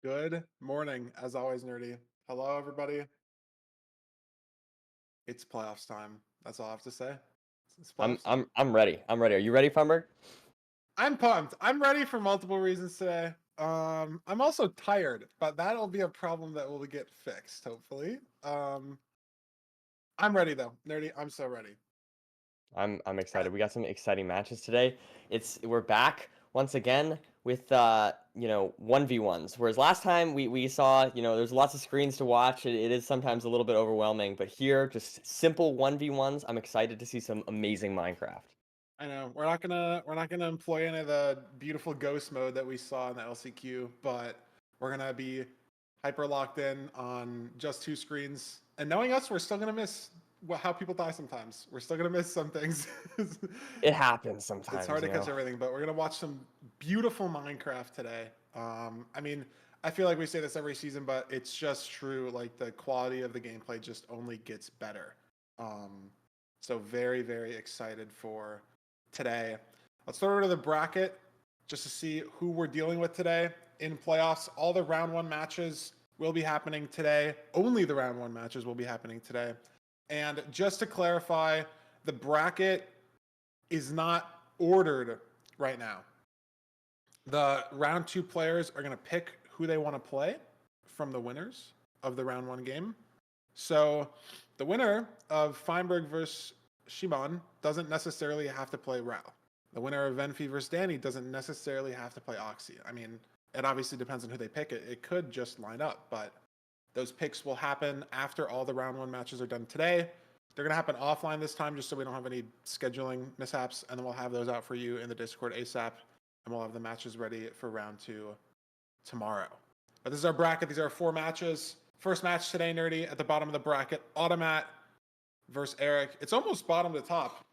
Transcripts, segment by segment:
Good morning, as always, nerdy. Hello, everybody. It's playoffs time. That's all I have to say. It's I'm playoffs time. I'm I'm ready. I'm ready. Are you ready, Feinberg? I'm pumped. I'm ready for multiple reasons today. I'm also tired, but that'll be a problem that will get fixed, hopefully. I'm ready though, nerdy. I'm so ready. I'm Uh, excited. We got some exciting matches today. We're back once again with 1v1s. Whereas last time we saw, there's lots of screens to watch. It is sometimes a little bit overwhelming, but here just simple 1v1s. I'm excited to see some amazing Minecraft. I know we're not gonna employ any of the beautiful ghost mode that we saw in the LCQ, but we're gonna be hyper locked in on just two screens. And knowing us, we're still gonna miss how people die sometimes. We're still gonna miss some things. It happens It's sometimes, hard to catch everything, but we're gonna watch some beautiful Minecraft today. I mean, I feel like we say this every season, but it's just true. Like the quality of the gameplay just only gets better. Um, so very, very excited for today. Let's throw over to the bracket just to see who we're dealing with today in playoffs. All the round one matches will be happening today. Only the round one matches will be happening today. And just to clarify, the bracket is not ordered right now. The round two players are going to pick who they want to play from the winners of the round one game. So the winner of Feinberg versus Shimon doesn't necessarily have to play Rao. The winner of Venfi versus Danny doesn't necessarily have to play Oxy. I mean, it obviously depends on who they pick. It could just line up, but those picks will happen after all the round one matches are done today. They're going to happen offline this time just so we don't have any scheduling mishaps, and then we'll have those out for you in the Discord ASAP, and we'll have the matches ready for round two tomorrow. But this is our bracket. These are our four matches. First match today, nerdy, at the bottom of the bracket, Automat versus Eric. It's almost bottom to top.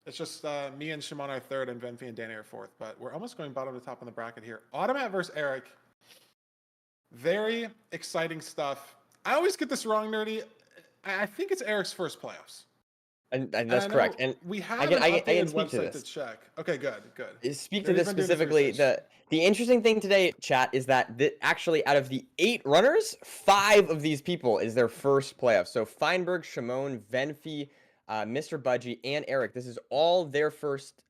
It's just me and Shimon are third, and Venfi and Danny are fourth, but we're almost going bottom to top in the bracket here. Automat versus Eric. Very exciting stuff. I always get this wrong, nerdy. I think it's Eric's first playoffs. And And that's I correct. know And we I have can an I can, I can updated speak to website to this. check. Okay, good, good. Speak to Nerdy's this been doing his specifically. research. The interesting thing today, chat, is that actually out of the 8 runners, 5 of these people is their first playoff. So Feinberg, Shimon, Venfi, Mr. Budgie, and Eric. This is all their first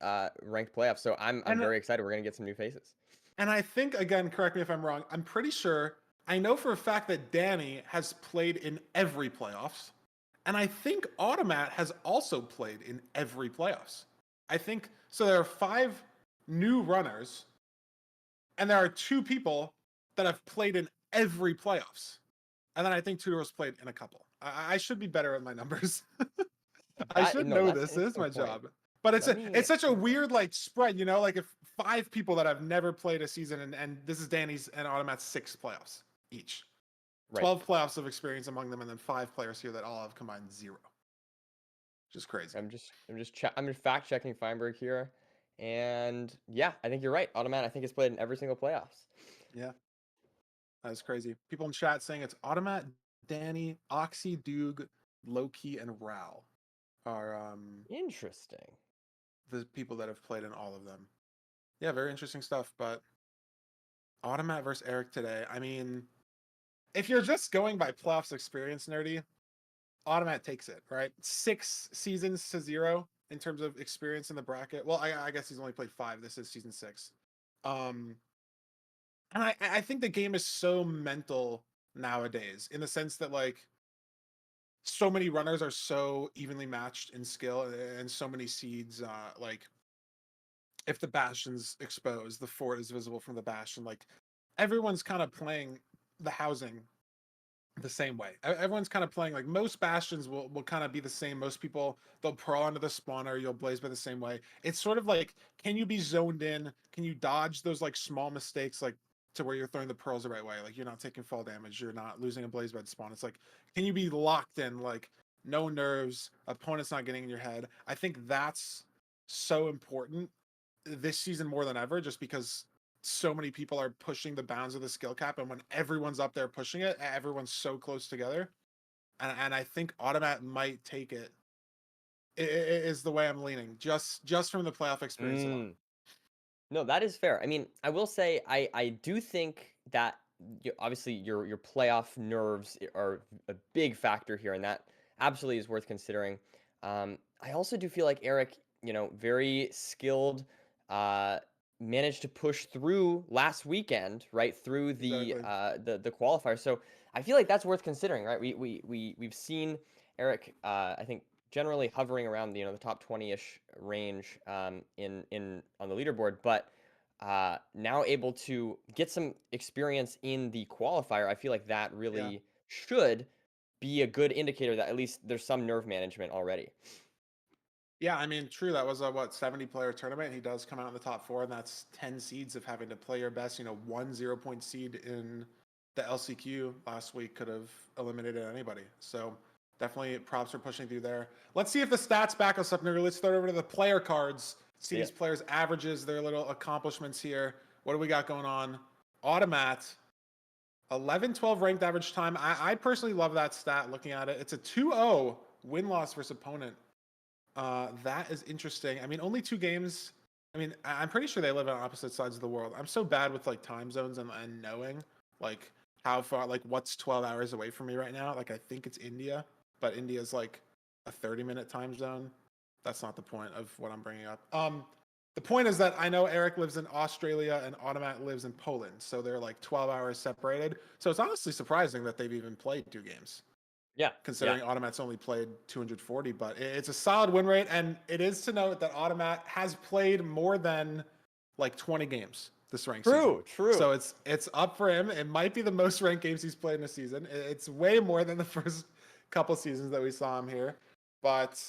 ranked playoff. So I'm And very excited. We're gonna get some new faces. and I think again, correct me if I'm wrong. I'm pretty sure I know for a fact that Danny has played in every playoffs. And I think Automat has also played in every playoffs. I think so there are five new runners, and there are two people that have played in every playoffs. And then I think Tudor's played in a couple. I should be better at my numbers. I That should no, know that's an this. It is interesting my point. job. But Let me it's such a let me look. weird like spread, like if five people that have never played a season, and this is Danny's and Automat's 6 playoffs each. Right. 12 playoffs of experience among them, and then 5 players here that all have combined zero. Just crazy. I'm just fact checking Feinberg here, and yeah, I think you're right. Automat, I think, has played in every single playoffs. Yeah, that is crazy. People in chat saying it's Automat, Danny, Oxy, Doog, Loki, and Ral are Interesting. the people that have played in all of them. Yeah, very interesting stuff. But Automat versus Eric today. I mean, if you're just going by playoffs experience, nerdy, Automat takes it, right? 6 seasons to 0 in terms of experience in the bracket. Well, I guess he's only played 5. This is season 6. Um, and I think the game is so mental nowadays in the sense that like so many runners are so evenly matched in skill, and so many seeds like if the bastion's exposed, the fort is visible from the bastion. Like everyone's kind of playing the housing the same way. Everyone's kind of playing like most bastions will kind of be the same. Most people they'll pearl onto the spawner, you'll blaze by the same way. It's sort of like, can you be zoned in? Can you dodge those like small mistakes like to where you're throwing the pearls the right way? Like you're not taking fall damage, you're not losing a blaze bed spawn. It's like, can you be locked in, like no nerves, opponent's not getting in your head? I think that's so important this season more than ever, just because so many people are pushing the bounds of the skill cap, and when everyone's up there pushing it, everyone's so close together, and I think Automat might take it. Is the way I'm leaning, just from the playoff experience alone. Mm. No, that is fair. I mean, I will say I do think that obviously your playoff nerves are a big factor here, and that absolutely is worth considering. I also do feel like Eric, very skilled, uh, managed to push through last weekend, right through Exactly. the qualifier. So I feel like that's worth considering, right? We've seen Eric, I think generally hovering around the top 20-ish range in on the leaderboard, but now able to get some experience in the qualifier. I feel like that Yeah. really should be a good indicator that at least there's some nerve management already. Yeah, I mean, true. That was a 70-player tournament. He does come out in the top four, and that's 10 seeds of having to play your best. 1 0-point seed in the LCQ last week could have eliminated anybody. So definitely props for pushing through there. Let's see if the stats back us up, Nigger. Let's throw it over to the player cards. See Yeah. these players' averages, their little accomplishments here. What do we got going on? Automat, 11-12 ranked average time. I personally love that stat looking at it. It's a 2-0 win-loss versus opponent. That is interesting. I mean, only 2 games. I mean, I'm pretty sure they live on opposite sides of the world. I'm so bad with like time zones and knowing like how far, like what's 12 hours away from me right now. Like I think it's India, but India's like a 30-minute time zone. That's not the point of what I'm bringing up. The point is that I know Eric lives in Australia and Automat lives in Poland, so they're like 12 hours separated. So it's honestly surprising that they've even played 2 games Yeah. considering Automat's only played 240, but it's a solid win rate. And it is to note that Automat has played more than like 20 games this ranked season. True. So it's up for him. It might be the most ranked games he's played in a season. It's way more than the first couple seasons that we saw him here. But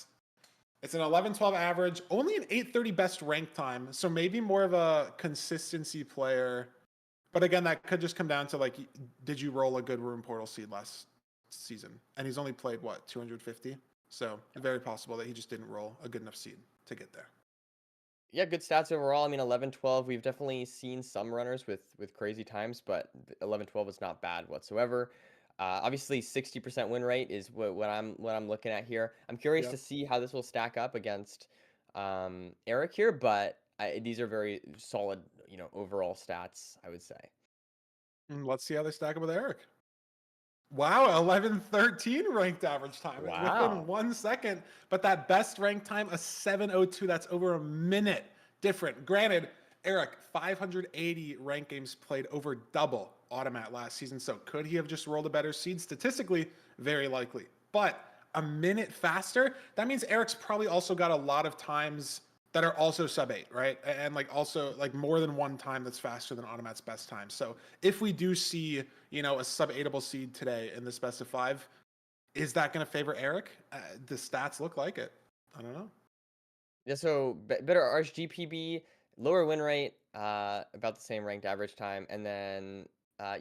it's an 11-12 average, only an 830 best rank time. So maybe more of a consistency player. But again, that could just come down to like, did you roll a good room portal seed last season? And he's only played 250. So very possible that he just didn't roll a good enough seed to get there. Yeah, good stats overall. I mean, 11-12, we've definitely seen some runners with crazy times, but 11-12 is not bad whatsoever. Obviously, 60% win rate is what I'm looking at here. I'm curious Yep. to see how this will stack up against Eric here, but these are very solid, overall stats, I would say. And let's see how they stack up with Eric. Wow, 11-13 ranked average time within Wow. 1 second. But that best ranked time, a 7:02. That's over a minute different. Granted, Eric, 580 ranked games played, over double Automat last season. So could he have just rolled a better seed? Statistically, very likely. But a minute faster, that means Eric's probably also got a lot of times that are also sub 8, right? And like also like more than one time that's faster than Automat's best time. So if we do see, a sub 8able seed today in this best of 5, is that going to favor Eric? The stats look like it. I don't know. Yeah, so better RSGPB, lower win rate, about the same ranked average time, and then a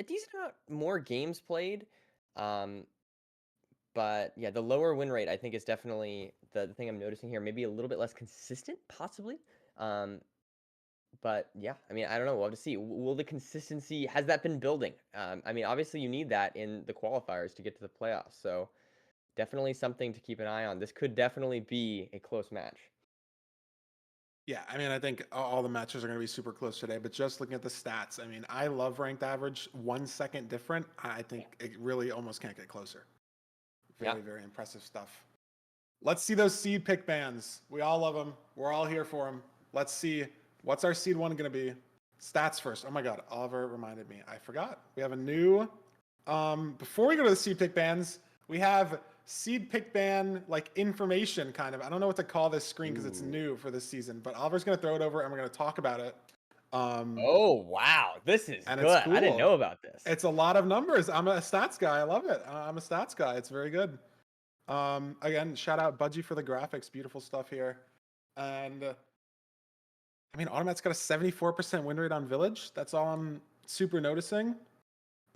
decent amount more games played. But yeah, the lower win rate I think is definitely the thing I'm noticing here. Maybe a little bit less consistent, possibly. Um, but yeah, I mean, I don't know. We'll have to see. Will the consistency has that been building? I mean, obviously you need that in the qualifiers to get to the playoffs. So definitely something to keep an eye on. This could definitely be a close match. Yeah, I mean, I think all the matches are going to be super close today, but just looking at the stats, I mean, I love ranked average. 1 second different. I think it really almost can't get closer. Yeah. Very, very impressive stuff. Let's see those seed pick bands. We all love them. We're all here for them. Let's see. What's our seed one going to be? Stats first. Oh my God. Oliver reminded me. I forgot. We have a new, before we go to the seed pick bands, we have seed pick band like information kind of. I don't know what to call this screen because it's Ooh. new for this season, but Oliver's going to throw it over and we're going to talk about it. Oh wow, this is And good. it's I didn't cool. know about this. It's a lot of numbers. I'm a stats guy. I love it. I'm a stats guy. It's very good. Again, shout out Budgie for the graphics. Beautiful stuff here. And I mean, Automat's got a 74% win rate on Village. That's all I'm super noticing.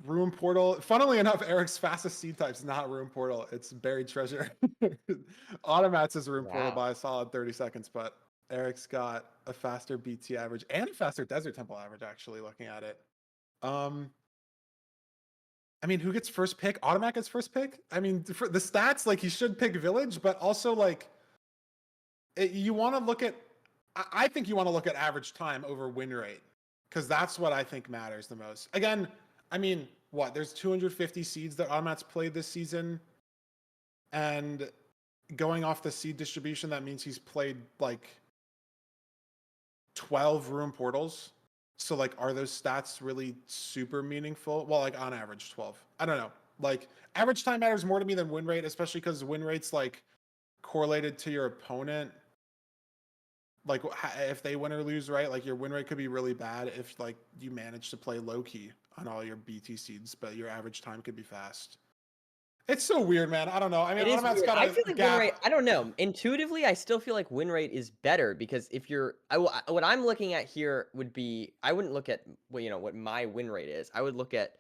Room Portal. Funnily enough, Eric's fastest seed type's not Room Portal. It's Buried Treasure. Automat's is Room Portal Wow. by a solid 30 seconds, but Eric's got a faster BT average and a faster Desert Temple average, actually, looking at it. I mean, who gets first pick? Automat gets first pick? I mean, for the stats, like, he should pick Village, but also, like, you want to look at, I think you want to look at average time over win rate, because that's what I think matters the most. Again, I mean, what? There's 250 seeds that Automat's played this season, and going off the seed distribution, that means he's played like 12 room portals. So like, are those stats really super meaningful? Well, like on average 12. I don't know. Like average time matters more to me than win rate, especially because win rate's like correlated to your opponent. Like if they win or lose, right? Like your win rate could be really bad if like you manage to play low key on all your BT seeds, but your average time could be fast. It's so weird, man. I don't know. I mean, It is Automat's weird. got I a feel like win rate. gap. I don't know. Intuitively, I still feel like win rate is better because if you're, what I'm looking at here would be, I wouldn't look at what my win rate is. I would look at,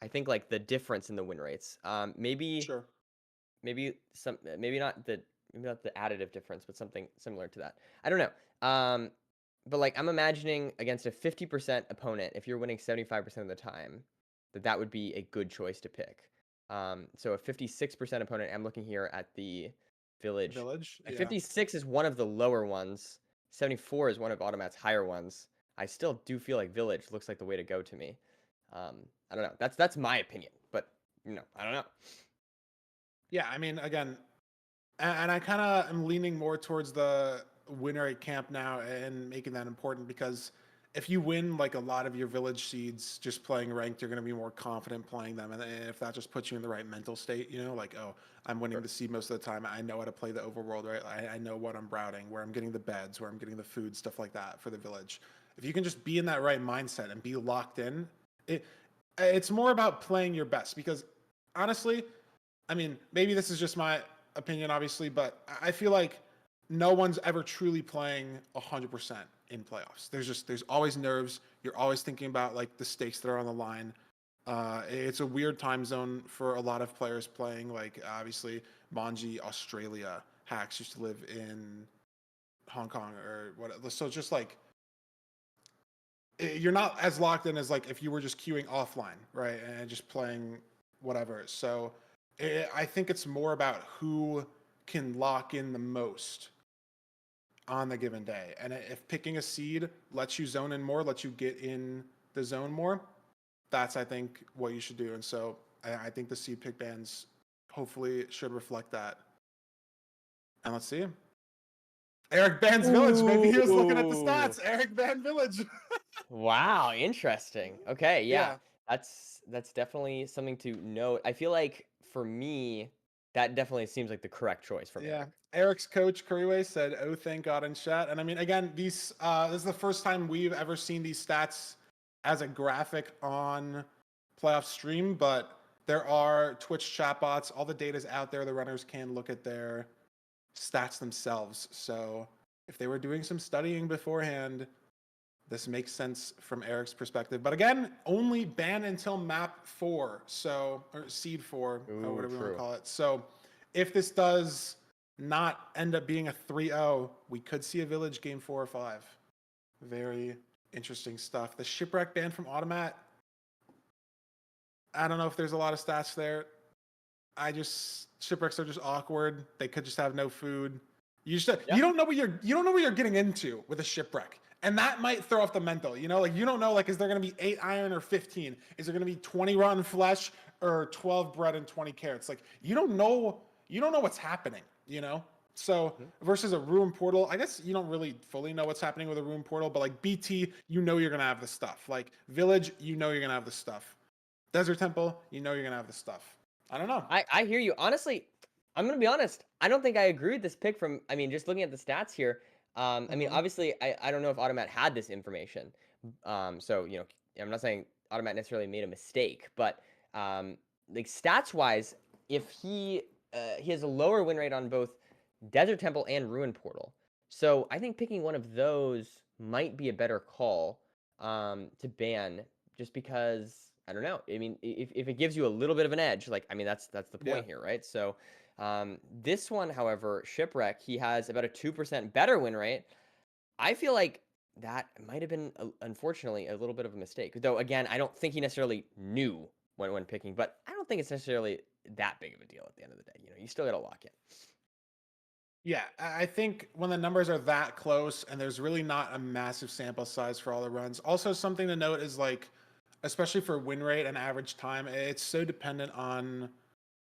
I think like the difference in the win rates. Maybe Sure. maybe some maybe not the additive difference, but something similar to that. I don't know. But like I'm imagining against a 50% opponent, if you're winning 75% of the time, that would be a good choice to pick. So a 56% opponent, I'm looking here at the village. Village. And Yeah. 56 is one of the lower ones. 74 is one of Automat's higher ones. I still do feel like village looks like the way to go to me. I don't know. That's my opinion, but I don't know. Yeah. I mean, again, and I kind of am leaning more towards the win rate camp now and making that important because if you win like a lot of your village seeds just playing ranked, you're going to be more confident playing them. And if that just puts you in the right mental state, like, oh, I'm winning the seed most of the time. I know how to play the overworld, right? I know what I'm routing, where I'm getting the beds, where I'm getting the food, stuff like that for the village. If you can just be in that right mindset and be locked in, it's more about playing your best because honestly, I mean, maybe this is just my opinion, obviously, but I feel like no one's ever truly playing 100% in playoffs. There's always nerves. You're always thinking about like the stakes that are on the line. It's a weird time zone for a lot of players playing. Like obviously, Manji, Australia, Hacks used to live in Hong Kong or what. So just like you're not as locked in as like if you were just queuing offline, right, and just playing whatever. So I think it's more about who can lock in the most on the given day. And if picking a seed lets you zone in more, lets you get in the zone more, that's I think what you should do. And so I think the seed pick bans hopefully should reflect that. And let's see. Eric bans Village. Maybe he was looking at the Ooh. stats. Eric banned Village. Wow, interesting. Okay, yeah. Yeah. That's definitely something to note. I feel like for me, that definitely seems like the correct choice from Yeah. Eric. Eric's coach Kuriwe said, "Oh, thank God" in chat. And I mean, again, this is the first time we've ever seen these stats as a graphic on playoff stream. But there are Twitch chatbots. All the data's out there. The runners can look at their stats themselves. So if they were doing some studying beforehand, this makes sense from Eric's perspective. But again, only ban until map 4, so or seed 4, or Ooh, whatever you want to true. call it. So if this does not end up being a 3-0, we could see a village game 4 or 5. Very interesting stuff. The shipwreck ban from Automat. I don't know if there's a lot of stats there. Shipwrecks are just awkward. They could just have no food. Yeah. You don't know what you're getting into with a shipwreck. And that might throw off the mental, like you don't know, like, is there gonna be 8 iron or 15? Is there gonna be 20 rotten flesh or 12 bread and 20 carrots? Like you don't know what's happening. So Mhm. versus a room portal, I guess you don't really fully know what's happening with a room portal, but like BT, you're gonna have the stuff. Like Village, you're gonna have the stuff. Desert Temple, you're gonna have the stuff. I don't know. I hear you. Honestly, I'm gonna be honest. I don't think I agree with this pick from. I mean, just looking at the stats here. I mean, Mm-hmm. obviously, I don't know if Automat had this information. So I'm not saying Automat necessarily made a mistake, but like stats wise, if he has a lower win rate on both Desert Temple and Ruin Portal, so I think picking one of those might be a better call to ban, just because I don't know. I mean, if it gives you a little bit of an edge, like I mean, that's the Yeah. point here, right? So this one, however, Shipwreck, he has about a 2% better win rate. I feel like that might have been, unfortunately, a little bit of a mistake. Though, again, I don't think he necessarily knew when picking, but I don't think it's necessarily that big of a deal at the end of the day. You still got to lock in. Yeah, I think when the numbers are that close and there's really not a massive sample size for all the runs. Also, something to note is like especially for win rate and average time. It's so dependent on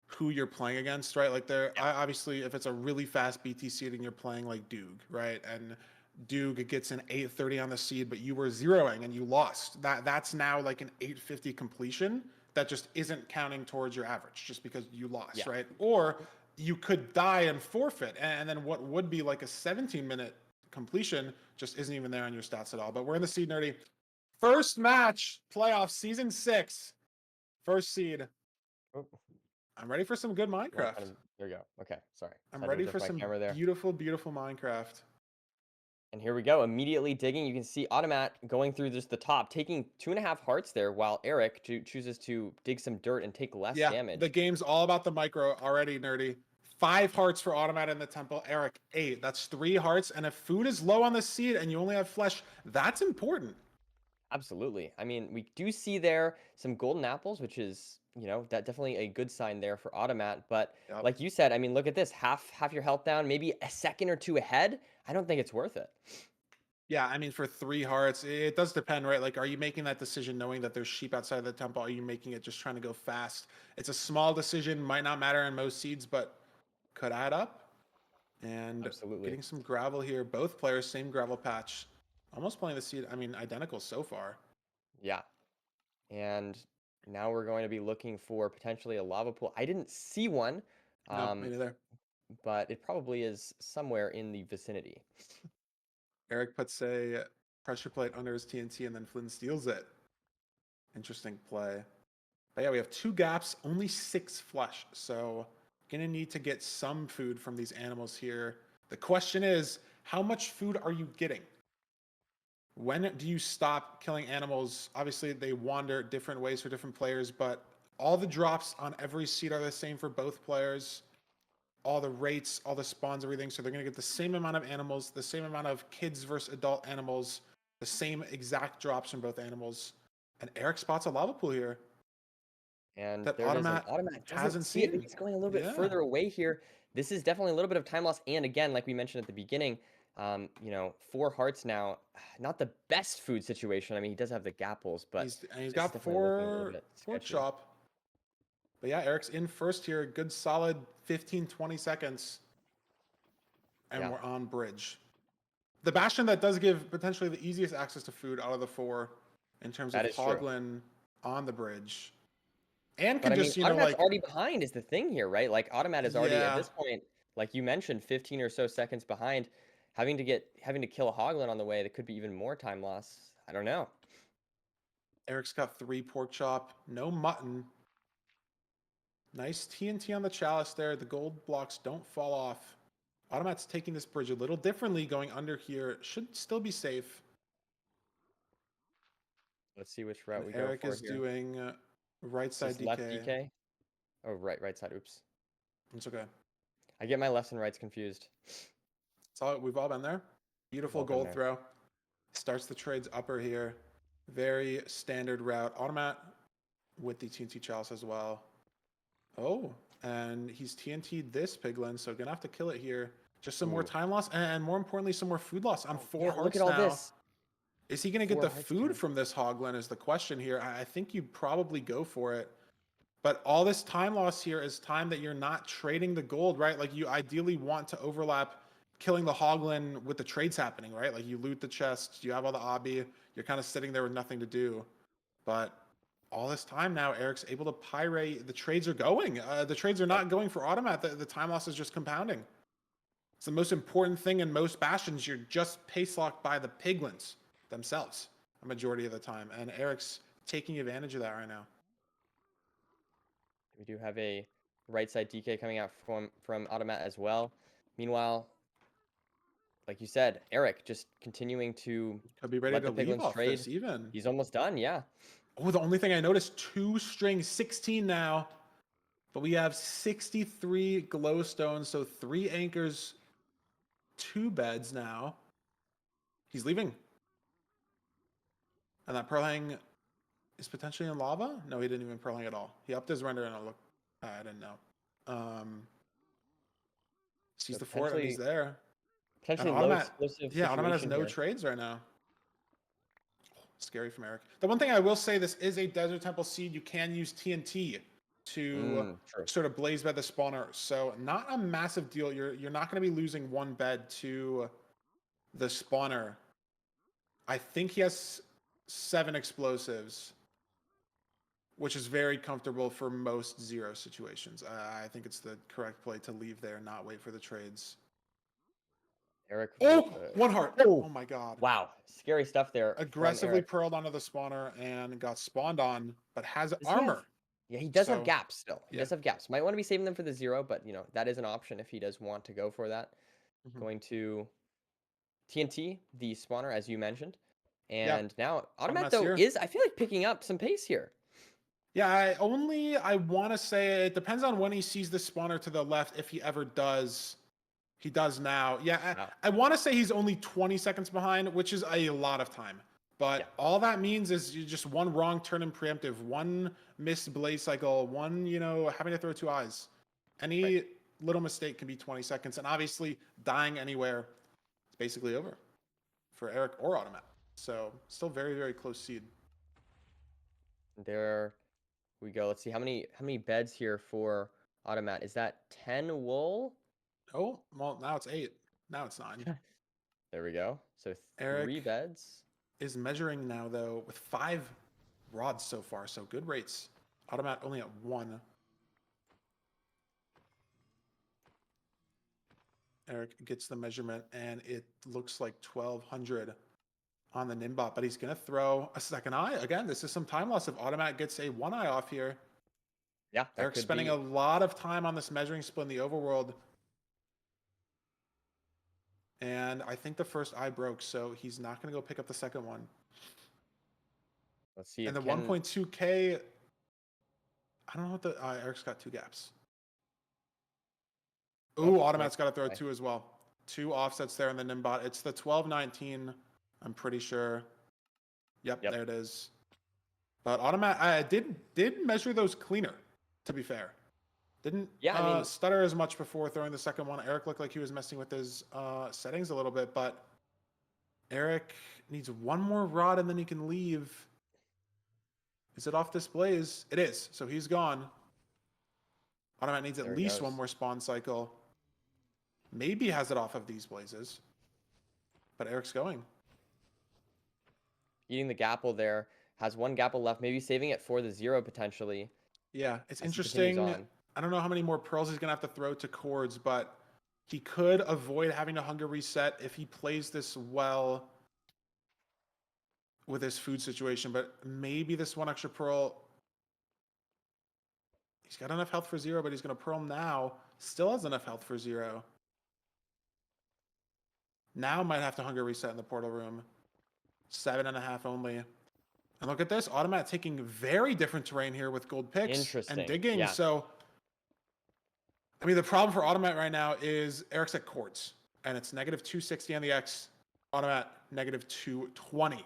who you're playing against, right? Like Yeah. obviously if it's a really fast BT seed and you're playing like Doog, right? And Doog gets an 830 on the seed, but you were zeroing and you lost. That's now like an 850 completion that just isn't counting towards your average just because you lost, Yeah. right? Or you could die and forfeit, and then what would be like a 17-minute completion just isn't even there on your stats at all. But we're in the seed nerdy. First match, playoff season 6, first seed. Oh, I'm ready for some good you want Minecraft. kind of, there you go. Okay, sorry. Just I'm had to ready for adjust my some camera there. beautiful, beautiful Minecraft. And here we go. Immediately digging. You can see Automat going through just the top, taking 2.5 hearts there, while Eric chooses to dig some dirt and take less Yeah, the damage. game's all about the micro already, nerdy. 5 hearts for Automat in the temple. Eric, 8. That's 3 hearts. And if food is low on the seed and you only have flesh, that's important. Absolutely. I mean, we do see there some golden apples, which is, that definitely a good sign there for Automat. But Yep. like you said, I mean, look at this. Half your health down, maybe a second or two ahead. I don't think it's worth it. Yeah, I mean, for 3 hearts, it does depend, right? Like, are you making that decision knowing that there's sheep outside the temple? Are you making it just trying to go fast? It's a small decision, might not matter in most seeds, but could add up. And Absolutely. getting some gravel here. Both players, same gravel patch. Almost playing the seed. I mean, identical so far. Yeah. And now we're going to be looking for potentially a lava pool. I didn't see one, No, me um, neither. but it probably is somewhere in the vicinity. Eric puts a pressure plate under his TNT and then Flynn steals it. Interesting play. But yeah, we have 2 gaps, only 6 flesh. So gonna need to get some food from these animals here. The question is, how much food are you getting? When do you stop killing animals? Obviously, they wander different ways for different players, but all the drops on every seed are the same for both players. All the rates, all the spawns, everything. So they're going to get the same amount of animals, the same amount of kids versus adult animals, the same exact drops from both animals. And Eric spots a lava pool here And that there it is. And Automat Automat doesn't hasn't see it. Maybe seen. it's going a little bit Yeah. further away here. This is definitely a little bit of time loss. And again, like we mentioned at the beginning, 4 hearts now. Not the best food situation. I mean, he does have the gapples, but He's this is got definitely looking a little 4 bit pork sketchy. chop. But yeah, Eric's in first here. Good solid 15, 20 seconds. And Yeah, we're on bridge. The Bastion that does give potentially the easiest access to food out of the 4 in terms of that is true. Hoglin on the bridge. And But can I mean, just, Automat's like, already behind is the thing here, right? Like Automat is already at yeah, this point, like you mentioned, 15 or so seconds behind, having to kill a Hoglin on the way. That could be even more time loss. I don't know. Eric's got 3 pork chop, no mutton. Nice TNT on the chalice there. The gold blocks don't fall off. Automat's taking this bridge a little differently, going under here. Should still be safe. Let's see which And route we go Eric for is here. doing right Is side this left DK. DK? Oh, right side. Oops. It's okay. I get my lefts and rights confused. We've all been there. We've Beautiful all been gold there. throw. Starts the trades upper here. Very standard route. Automat with the TNT chalice as well. Oh, and he's TNT'd this piglin, so gonna have to kill it here. Just some more Ooh. time loss, and more importantly, some more food loss on Oh, 4 yeah, look at hearts all now. this. Is he gonna get 4 the hearts food down. from this Hoglin is the question here. I think you probably go for it. But all this time loss here is time that you're not trading the gold, right? Like you ideally want to overlap killing the Hoglin with the trades happening, right? Like you loot the chests, you have all the obby, you're kind of sitting there with nothing to do. But all this time now, Eric's able to pyrate. The trades are going. The trades are Yep. not going for Automat. The time loss is just compounding. It's the most important thing in most bastions. You're just pace locked by the piglins themselves a majority of the time. And Eric's taking advantage of that right now. We do have a right side DK coming out from Automat as well. Meanwhile, like you said, Eric just continuing to Could be ready let to the leave piglins off trade. this even. He's almost done, yeah. Oh, the only thing I noticed, 2 strings, 16 now. But we have 63 glowstones, so 3 anchors, 2 beds now. He's leaving. And that pearl hang is potentially in lava? No, he didn't even pearl hang at all. He upped his render and I look. I didn't know. Sees So the fort and he's there. And potentially low Automat, explosive yeah, Automat has situation no here. trades right now. Scary from Eric. The one thing I will say, this is a Desert Temple seed. You can use TNT to True. sort of blaze bed the spawner. So not a massive deal. You're not going to be losing one bed to the spawner. I think he has 7 explosives, which is very comfortable for most zero situations. I think it's the correct play to leave there, not wait for the trades. Eric. Oh, 1 heart. Oh, Oh my god. wow. Scary stuff there from Aggressively Eric. pearled onto the spawner and got spawned on, but has Does he have? armor. Yeah, he does have So, gaps still. He yeah. does have gaps. Might want to be saving them for the 0, but that is an option if he does want to go for that. Mhm. Going to TNT, the spawner, as you mentioned. Yeah. And now Automat, Automat's though, here. is, I feel like, picking up some pace here. Yeah, I want to say it depends on when he sees the spawner to the left, if he ever does. He does now. Yeah, Wow. I want to say he's only 20 seconds behind, which is a lot of time. But Yeah. all that means is you just one wrong turn in preemptive, one missed blaze cycle, one, having to throw 2 eyes. Right. Any little mistake can be 20 seconds. And obviously, dying anywhere is basically over for Eric or Automat. So, still very, very close seed. There we go. Let's see how many beds here for Automat. Is that 10 wool? Oh, well, now it's 8. Now it's 9. There we go. So 3 Eric beds. is measuring now, though, with 5 rods so far. So, good rates. Automat only at 1. Eric gets the measurement, and it looks like 1200 on the Nimbot, but he's going to throw a second eye. Again, this is some time loss if Automat gets a 1 eye off here. Yeah, that Eric's could spending be. a lot of time on this measuring split in the overworld. And I think the first eye broke, so he's not going to go pick up the second one. Let's see And if the Ken. 1.2K, I don't know what the... Eric's got 2 gaps. Oh, Ooh, Automat's nice got to throw play. 2 as well. 2 offsets there in the Nimbot. It's the 1219, I'm pretty sure. Yep, Yep. there it is. But Automat did measure those cleaner, to be fair. Didn't Yeah, I mean, stutter as much before throwing the second one. Eric looked like he was messing with his settings a little bit, but Eric needs 1 more rod and then he can leave. Is it off this blaze? It is, so he's gone. Automat needs at there he least 1 goes. more spawn cycle. Maybe has it off of these blazes. But Eric's going. Eating the gapple there. Has 1 gapple left. Maybe saving it for the 0 potentially. Yeah, it's As he continues interesting. on. I don't know how many more pearls he's going to have to throw to cords, but he could avoid having to hunger reset if he plays this well with his food situation. But maybe this 1 extra pearl... He's got enough health for 0, but he's going to pearl now. Still has enough health for 0. Now might have to hunger reset in the portal room. 7.5 only. And look at this. Automat taking very different terrain here with gold picks and Interesting. digging. Yeah. So, I mean, the problem for Automat right now is Eric's at quartz. And it's negative 260 on the X. Automat negative 220.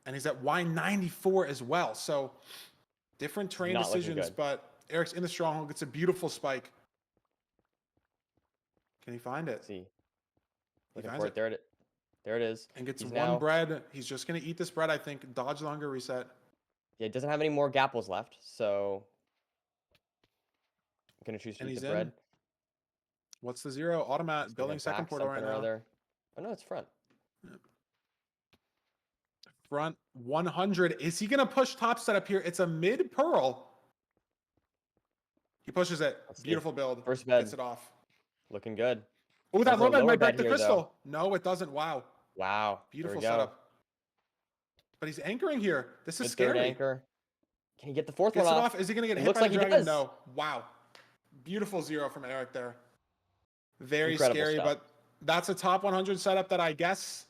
And he's at Y94 as well. So, different terrain Not looking decisions. good. But Eric's in the stronghold. Gets a beautiful spike. Can he find it? Let's see. He Looking finds for it. it. There it is. And gets He's 1 now. bread. He's just going to eat this bread, I think. Dodge the hunger reset. Yeah, it doesn't have any more gapples left, so I'm gonna choose to And eat the he's in. bread. What's the 0? Automat He's building gonna second back portal right something or now. other. Oh no, it's front. Front 100. Is he going to push top setup here? It's a mid pearl. He pushes it. Let's see. Beautiful build. First Gets bed. it off. Looking good. Oh, Going that for a low bed lower might break bed the here, though. crystal. No, it doesn't. Wow. Wow. Beautiful There we go. setup. But he's anchoring here. This is Good third scary. anchor. Can he get the 4th Gets one it off? off. Is he going to get It hit looks by the like he dragon? does. No. Wow. Beautiful 0 from Eric there. Very Incredible scary, stuff. but that's a top 100 setup that I guess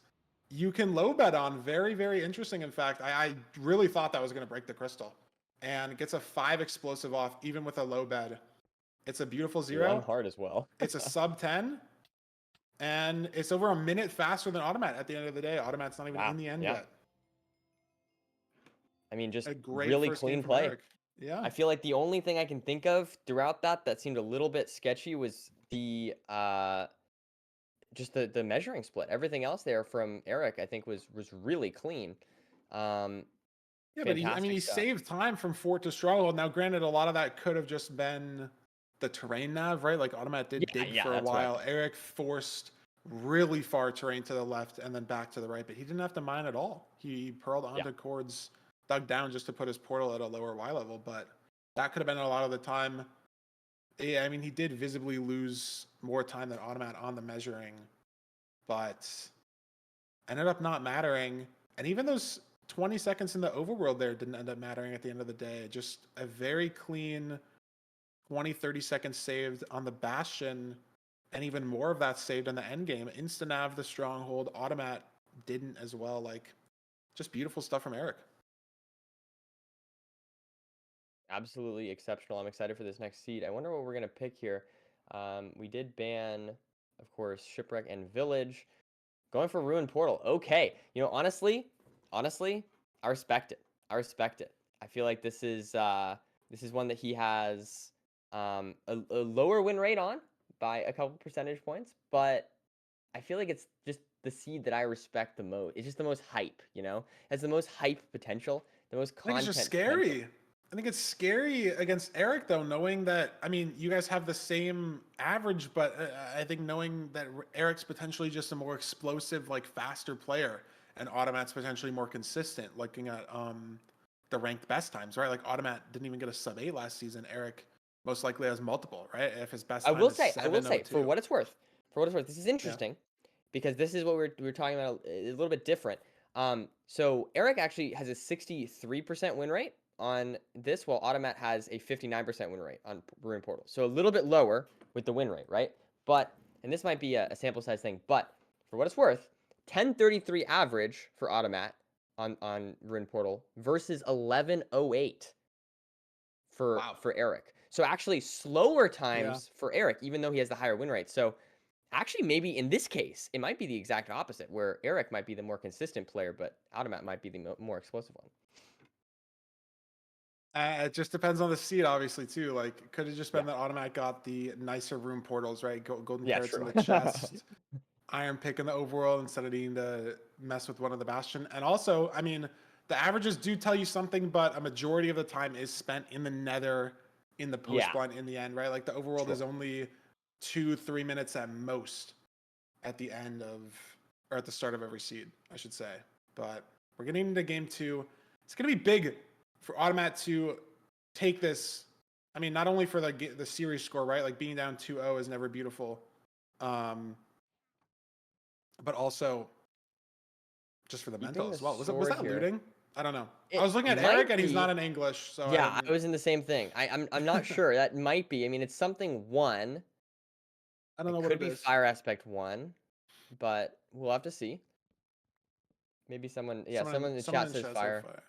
you can low bet on. Very, very interesting. In fact, I really thought that was going to break the crystal. And gets a 5 explosive off, even with a low bed. It's a beautiful 0. 1 hard as well. It's a sub 10. And it's over a minute faster than Automat at the end of the day. Automat's not even Wow. in the end Yeah. yet. I mean, just A great really first game clean from play. Eric. Yeah. I feel like the only thing I can think of throughout that seemed a little bit sketchy was the just the measuring split. Everything else there from Eric, I think, was really clean. Yeah, but he Fantastic stuff. saved time from fort to stronghold. Now, granted, a lot of that could have just been the terrain nav, right? Like Automat did Yeah, dig yeah, for a that's what I while. think. Eric forced really far terrain to the left and then back to the right, but he didn't have to mine at all. He pearled Yeah. onto cords, dug down just to put his portal at a lower Y level, but that could have been a lot of the time. Yeah, I mean, he did visibly lose more time than Automat on the measuring, but ended up not mattering. And even those 20 seconds in the overworld there didn't end up mattering at the end of the day. Just a very clean 20, 30 seconds saved on the Bastion, and even more of that saved on the end game. Instanav the stronghold, Automat didn't as well. Like, just beautiful stuff from Eric. Absolutely exceptional. I'm excited for this next seed. I wonder what we're gonna pick here. We did ban, of course, Shipwreck and Village. Going for Ruin Portal. Okay. Honestly, I respect it. I respect it. I feel like this is one that he has a lower win rate on by a couple percentage points, but I feel like it's just the seed that I respect the most. It's just the most hype, It has the most hype potential, the most I think it's just content potential. scary. I think it's scary against Eric, though, knowing that, I mean, you guys have the same average, but I think knowing that Eric's potentially just a more explosive, like faster player, and Automat's potentially more consistent, looking at the ranked best times, right? Like Automat didn't even get a sub 8 last season. Eric most likely has multiple, right? If his best I time will is say, for 7:02. what it's worth, this is Yeah. interesting because this is what we're talking about a little bit different. So Eric actually has a 63% win rate on this, while Automat has a 59% win rate on Ruin Portal. So a little bit lower with the win rate, right? But, and this might be a sample size thing, but for what it's worth, 1033 average for Automat on Ruin Portal versus 1108 Wow. for Eric. So actually slower Yeah. times for Eric, even though he has the higher win rate. So actually, maybe in this case, it might be the exact opposite, where Eric might be the more consistent player, but Automat might be the more explosive one. It just depends on the seed, obviously, too. Like, it could have just Yeah. been that Automat got the nicer room portals, right? Golden Yeah, carrots in true. the chest, Iron Pick in the overworld instead of needing to mess with one of the Bastion. And also, I mean, the averages do tell you something, but a majority of the time is spent in the Nether, in the post Yeah, blind, in the end, right? Like, the overworld true. is only 2-3 minutes at most at the end of, or at the start of every seed, I should say. But we're getting into game two. It's going to be big for Automat to take this. I mean, not only for the series score, right? Like being down 2-0 is never beautiful. Um, but also just for the mental Keeping the as well. Was sword that here. looting? I don't know. I It was looking at Eric might and he's not be. in English, so I Yeah, I didn't. was in the same thing. I'm not sure. That might be. I mean, it's something one. I don't It know what could it be is. fire aspect one, but we'll have to see. Maybe someone in the Someone chat in says chat said fire. fire,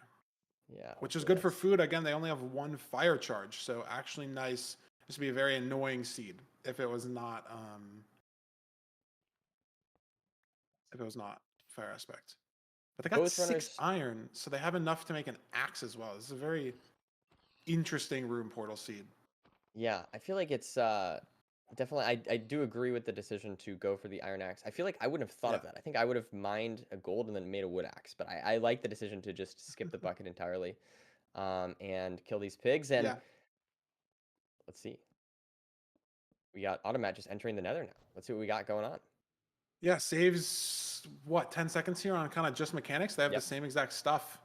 Yeah, which is hopefully good for that's. food. Again, they only have one fire charge, so actually nice. This would be a very annoying seed if it was not fire aspect. But they got Both 6 runners. iron, so they have enough to make an axe as well. This is a very interesting room portal seed. Yeah, I feel like it's definitely. I do agree with the decision to go for the iron axe. I feel like I wouldn't have thought Yeah. of that. I think I would have mined a gold and then made a wood axe. But I like the decision to just skip the bucket entirely, and kill these pigs. And Yeah. let's see, we got Automat just entering the Nether now. Let's see what we got going on. Yeah, saves what, 10 seconds here on kind of just mechanics. They have the Yep. same exact stuff.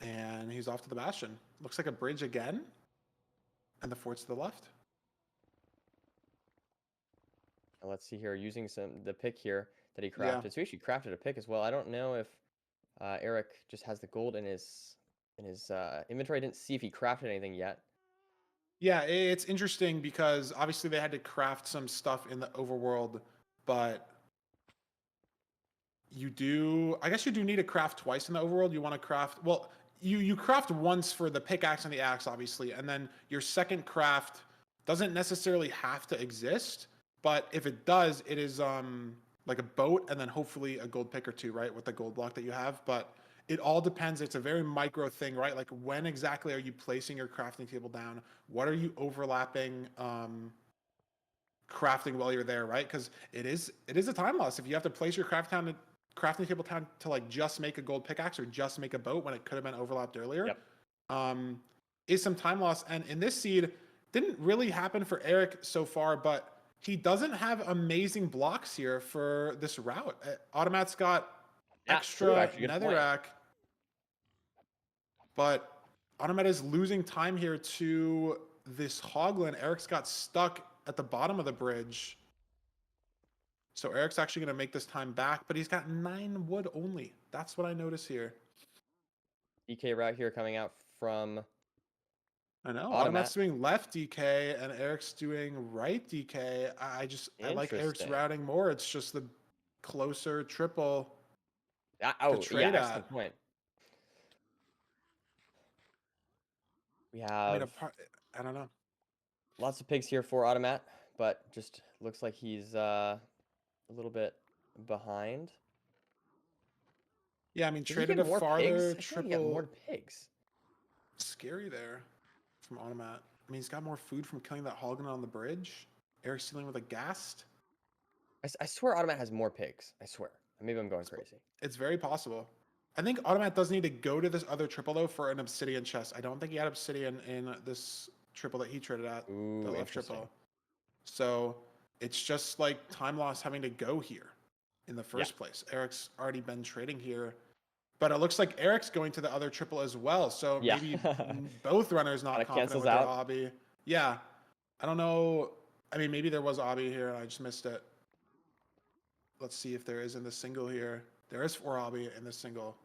And he's off to the Bastion. Looks like a bridge again. And the fort's to the left. And let's see here, using the pick here that he Yeah. crafted. So he actually crafted a pick as well. I don't know if Eric just has the gold in his inventory. I didn't see if he crafted anything yet. Yeah, it's interesting because obviously they had to craft some stuff in the overworld, but I guess you do need to craft twice in the overworld. You want to craft, well, you craft once for the pickaxe and the axe, obviously, and then your second craft doesn't necessarily have to exist, but if it does, it is like a boat and then hopefully a gold pick or two, right, with the gold block that you have. But it all depends. It's a very micro thing, right? Like when exactly are you placing your crafting table down? What are you overlapping crafting while you're there, right? Because it is a time loss if you have to place your craft down crafting table time to like just make a gold pickaxe or just make a boat when it could have been overlapped earlier. Yep. Is some time loss. And in this seed, didn't really happen for Eric so far, but he doesn't have amazing blocks here for this route. Automat's got True, extra actually, good point. netherrack, but Automat is losing time here to this Hoglin. Eric's got stuck at the bottom of the bridge. So Eric's actually going to make this time back, but he's got 9 wood only. That's what I notice here. DK route here coming out from I know. Automat. Automat's doing left DK and Eric's doing right DK. I like Eric's routing more. It's just the closer triple to trade at. Excellent point. We have, I mean, I don't know. Lots of pigs here for Automat, but just looks like he's a little bit behind. Yeah, I mean, traded a farther triple. Get more pigs. Scary there from Automat. I mean, he's got more food from killing that Hoglin on the bridge. Eric's dealing with a ghast. I swear Automat has more pigs. I swear. Maybe I'm going crazy. It's very possible. I think Automat does need to go to this other triple, though, for an obsidian chest. I don't think he had obsidian in this triple that he traded at. Ooh, the left triple. So it's just like time loss having to go here in the first place. Eric's already been trading here. But it looks like Eric's going to the other triple as well. So maybe both runners not confident with their obby. Yeah. I don't know. I mean, maybe there was obby here and I just missed it. Let's see if there is in the single here. There is 4 obby in this single.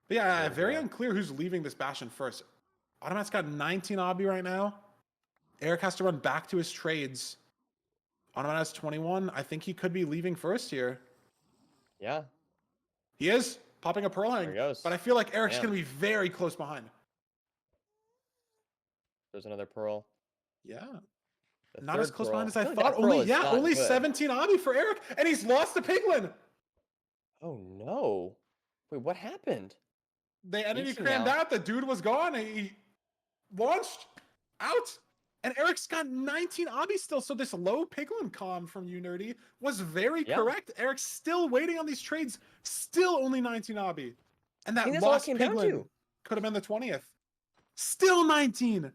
But yeah, very unclear who's leaving this Bastion first. Automat's got 19 obby right now. Eric has to run back to his trades. Automat has 21. I think he could be leaving first here. Yeah. He is popping a pearl hang. But I feel like Eric's going to be very close behind. There's another pearl. Yeah. Not as close behind as I thought. Only 17 obby for Eric. And he's lost to Piglin. Oh, no. Wait, what happened? They enemy crammed out. The dude was gone. He launched out. And Eric's got 19 obby still. So this low Piglin com from you, Nerdy, was very correct. Eric's still waiting on these trades. Still only 19 obby. And that lost Piglin could have been the 20th. Still 19.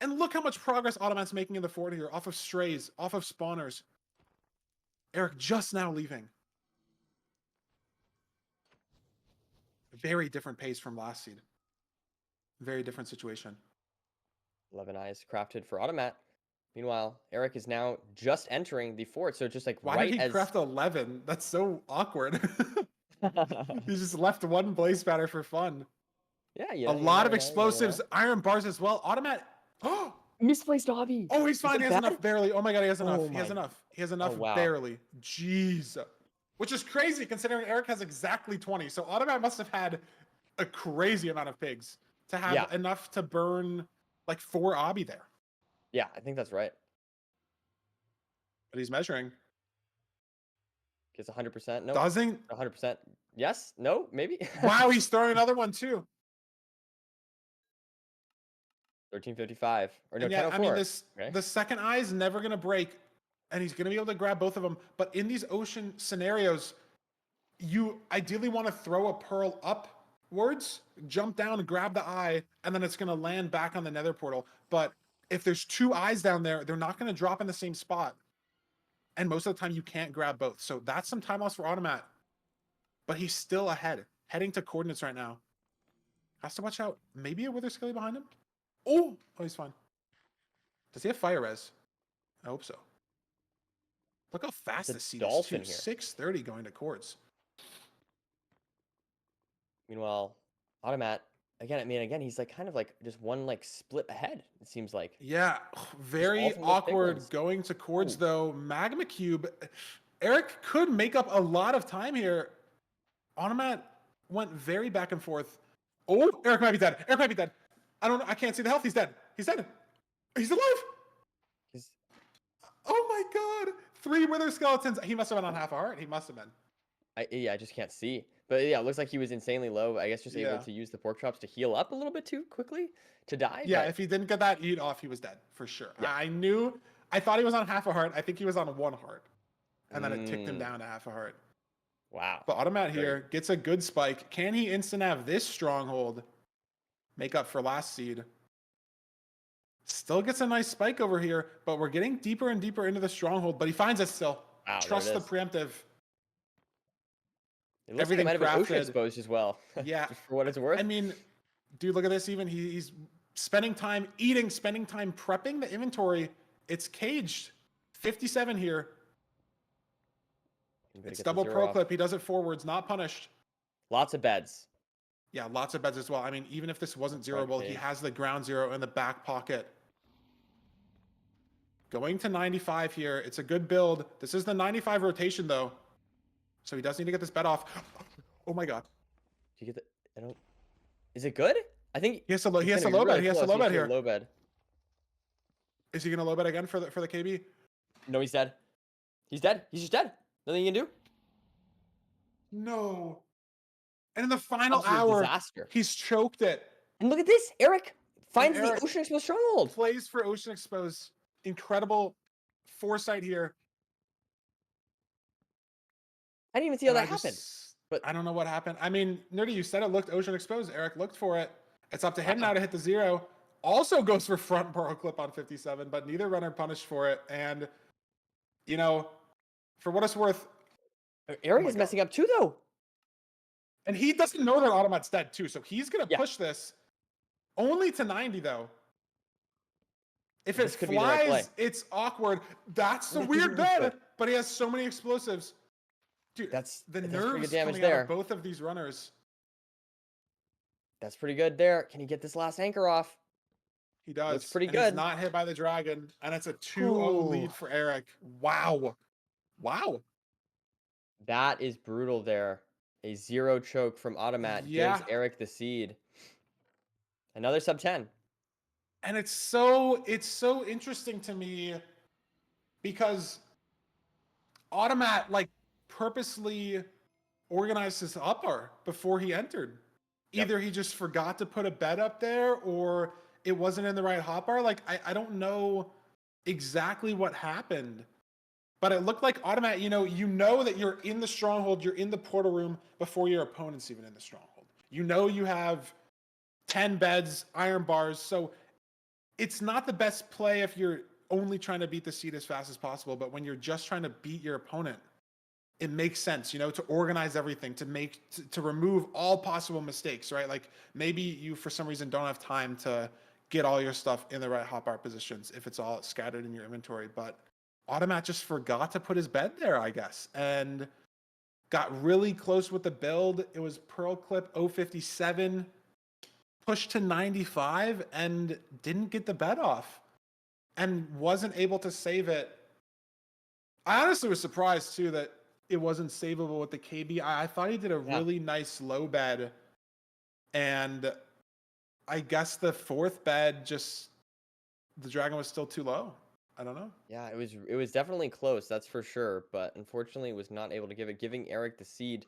And look how much progress Automat's making in the fort here. Off of strays, off of spawners. Eric just now leaving. Very different pace from last seed. Very different situation. 11 eyes crafted for Automat. Meanwhile, Eric is now just entering the fort. So just like why did he craft 11? That's so awkward. He just left 1 blaze spatter for fun. Yeah, a lot of explosives, iron bars as well. Automat. Oh, misplaced obby. Oh, he's fine. He has enough barely. Oh my god, he has enough. He has enough. He has enough barely. Jeez. Which is crazy considering Eric has exactly 20. So Automat must have had a crazy amount of pigs to have enough to burn like 4 obby there. Yeah, I think that's right. But he's measuring. Gets 100%. No. Doesn't. 100%. Yes. No. Maybe. Wow, he's throwing another one too. 1355 or no, yeah, I mean the second eye is never gonna break, and he's gonna be able to grab both of them. But in these ocean scenarios, you ideally want to throw a pearl upwards, jump down, grab the eye, and then it's gonna land back on the nether portal. But if there's 2 eyes down there, they're not gonna drop in the same spot, and most of the time you can't grab both. So that's some time loss for Automat. But he's still ahead, heading to coordinates right now. Has to watch out. Maybe a Wither Skelly behind him. Oh, he's fine. Does he have fire res? I hope so. Look how fast this seed is too. 6:30 going to cords. Meanwhile, Automat again, he's like kind of like just one like split ahead. It seems like. Yeah, very awkward going to cords though. Magma cube. Eric could make up a lot of time here. Automat went very back and forth. Oh, Eric might be dead. Eric might be dead. I don't know. I can't see the health. He's dead. He's dead. He's alive. Oh my god. 3 wither skeletons. He must have been on half a heart. He must have been. I just can't see. But yeah, it looks like he was insanely low. I guess just able to use the pork chops to heal up a little bit too quickly to die. Yeah, if he didn't get that eat off, he was dead for sure. Yeah. I thought he was on half a heart. I think he was on 1 heart. and then it ticked him down to half a heart. Wow. But Automat here gets a good spike. Can he instant have this stronghold? Make up for last seed. Still gets a nice spike over here, but we're getting deeper and deeper into the stronghold. But he finds it still. Wow, Trust the preemptive. It looks Everything like it might have been ocean crafted. exposed as well. Yeah. For what it's worth. I mean, dude, look at this. Even he's spending time eating, spending time prepping the inventory. It's caged. 57 here. It's double pro clip. He does it forwards, not punished. Lots of beds. Yeah, lots of beds as well. I mean, even if this wasn't zeroable, he has the ground zero in the back pocket. Going to 95 here. It's a good build. This is the 95 rotation, though. So he does need to get this bed off. Oh, my God. Did you get the... I don't... Is it good? I think... He has a low bed. He has a low bed here. Low bed. Is he going to low bed again for the KB? No, he's dead. He's dead. He's just dead. Nothing you can do. No. And in the final hour, he's choked it. And look at this. Eric finds the Ocean Exposed stronghold. Plays for Ocean Exposed. Incredible foresight here. I didn't even see how that happened. But I don't know what happened. I mean, Nerdy, you said it looked Ocean Exposed. Eric looked for it. It's up to him now to hit the zero. Also goes for front barrel clip on 57, but neither runner punished for it. And, you know, for what it's worth... Eric is messing up too, though. And he doesn't know that Automat's dead, too. So he's going to push this only to 90, though. If it flies, it's awkward. That's the weird bed, but he has so many explosives. Dude, that's the nerves coming out of both of these runners. That's pretty good there. Can he get this last anchor off? He does. It's pretty good. He's not hit by the dragon, and it's a 2-0 lead for Eric. Wow. Wow. That is brutal there. A 0 choke from Automat gives Eric the seed. Another sub 10. And it's so interesting to me because Automat like purposely organized his upper before he entered. Either he just forgot to put a bed up there or it wasn't in the right hotbar. Like I don't know exactly what happened. But it looked like Automat, you know that you're in the stronghold, you're in the portal room before your opponent's even in the stronghold. You know you have 10 beds, iron bars, so it's not the best play if you're only trying to beat the seed as fast as possible, but when you're just trying to beat your opponent, it makes sense, to organize everything, to remove all possible mistakes, right? Like maybe you, for some reason, don't have time to get all your stuff in the right hotbar positions if it's all scattered in your inventory, but Automat just forgot to put his bed there, I guess, and got really close with the build. It was Pearl Clip 057, pushed to 95, and didn't get the bed off, and wasn't able to save it. I honestly was surprised, too, that it wasn't savable with the KB. I thought he did a really nice low bed, and I guess the fourth bed, the dragon was still too low. I don't know. Yeah, it was definitely close, that's for sure, but unfortunately was not able to giving Eric the seed.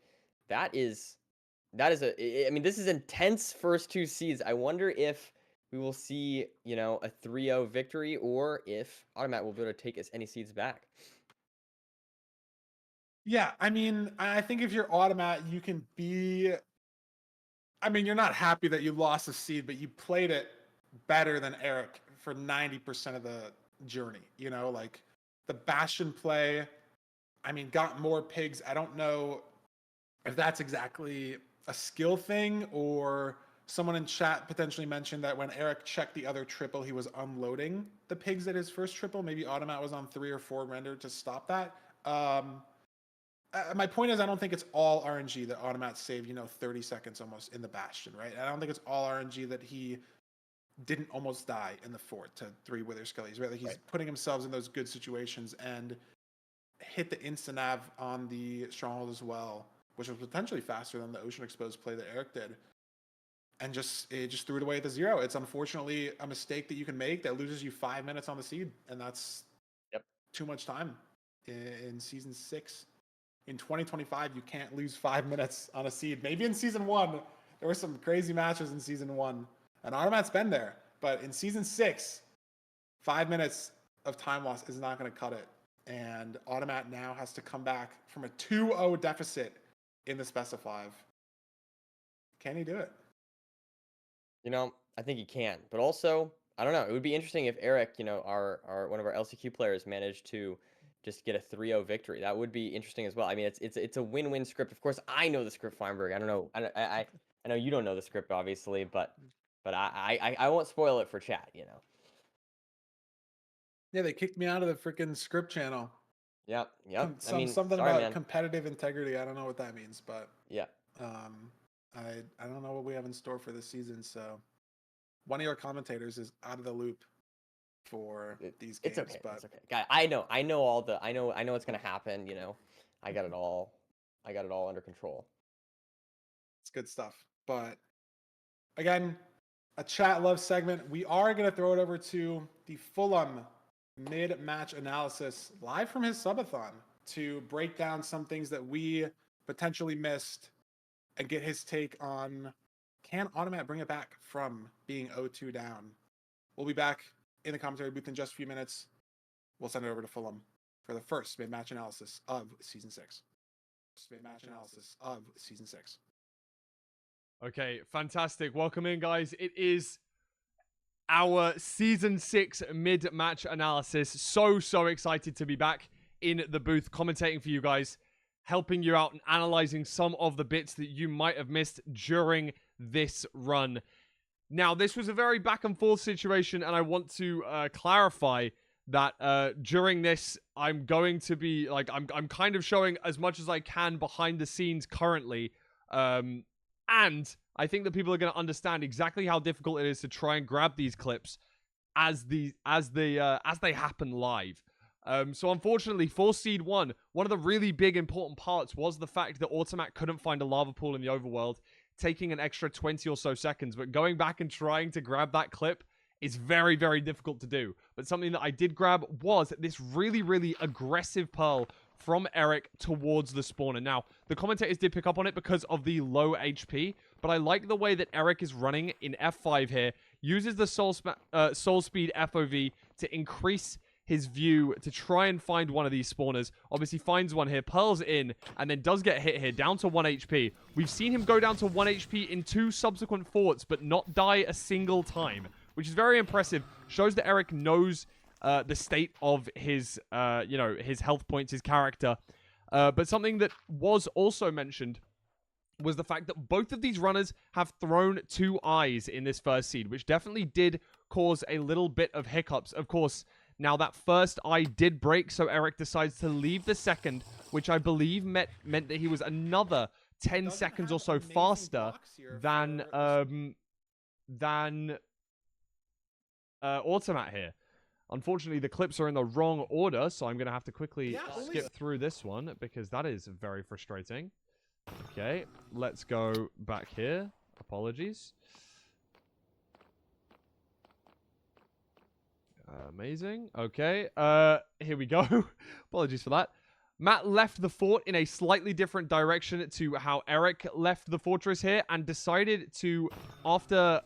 I mean, this is intense first two seeds. I wonder if we will see, a 3-0 victory or if Automat will be able to take any seeds back. Yeah, I mean, I think if you're Automat, you can be... I mean, you're not happy that you lost a seed, but you played it better than Eric for 90% of the journey, like the Bastion play, I mean, got more pigs. I don't know if that's exactly a skill thing or someone in chat potentially mentioned that when Eric checked the other triple, he was unloading the pigs at his first triple. Maybe Automat was on 3 or 4 render to stop that. My point is, I don't think it's all RNG that Automat saved, 30 seconds almost in the Bastion, right? I don't think it's all RNG that he didn't almost die in the fort to 3 Wither Skellies, right? Like he's putting himself in those good situations and hit the instant nav on the stronghold as well, which was potentially faster than the Ocean Exposed play that Eric did. And it just threw it away at the 0. It's unfortunately a mistake that you can make that loses you 5 minutes on the seed, and that's too much time in season 6. In 2025, you can't lose 5 minutes on a seed. Maybe in season 1, there were some crazy matches in season 1. And Automat's been there, but in season 6, 5 minutes of time loss is not going to cut it. And Automat now has to come back from a 2-0 deficit in the specifive. Can he do it? I think he can. But also, I don't know. It would be interesting if Eric, our one of our LCQ players managed to just get a 3-0 victory. That would be interesting as well. I mean, it's a win-win script. Of course, I know the script, Feinberg. I don't know. I know you don't know the script, obviously, but I won't spoil it for chat. Yeah, they kicked me out of the freaking script channel. Yep. Something sorry, about man. competitive integrity. I don't know what that means, but Yeah. I don't know what we have in store for this season. So one of your commentators is out of the loop for these games. It's okay. But It's okay. Guy, I know I know what's gonna happen. I got it all under control. it's good stuff. But again, a chat love segment. We are going to throw it over to the Fulham mid-match analysis live from his subathon to break down some things that we potentially missed and get his take on, can Automat bring it back from being 0-2 down? We'll be back in the commentary booth in just a few minutes. We'll send it over to Fulham for the first mid-match analysis of Season 6. Okay, fantastic. Welcome in, guys. It is our Season 6 mid-match analysis. So excited to be back in the booth, commentating for you guys, helping you out and analyzing some of the bits that you might have missed during this run. Now, this was a very back and forth situation, and I want to clarify that during this, I'm going to be, I'm kind of showing as much as I can behind the scenes currently, and I think that people are going to understand exactly how difficult it is to try and grab these clips as they happen live. So unfortunately, for Seed 1, one of the really big important parts was the fact that Automat couldn't find a lava pool in the overworld, taking an extra 20 or so seconds. But going back and trying to grab that clip is very, very difficult to do. But something that I did grab was this really, really aggressive pearl from Eric towards the spawner. Now, the commentators did pick up on it because of the low HP, but I like the way that Eric is running in F5 here, uses the soul speed FOV to increase his view to try and find one of these spawners. Obviously finds one here, pearls in, and then does get hit here, down to 1 HP. We've seen him go down to 1 HP in 2 subsequent forts, but not die a single time, which is very impressive. Shows that Eric knows the state of his, his health points, his character. But something that was also mentioned was the fact that both of these runners have thrown 2 eyes in this first seed, which definitely did cause a little bit of hiccups. Of course, now that first eye did break, so Eric decides to leave the second, which I believe meant that he was another 10 seconds or so faster than Automat here. Unfortunately, the clips are in the wrong order, so I'm going to have to quickly skip through this one because that is very frustrating. Okay, let's go back here. Apologies. Amazing. Okay, here we go. Apologies for that. Matt left the fort in a slightly different direction to how Eric left the fortress here and decided to, after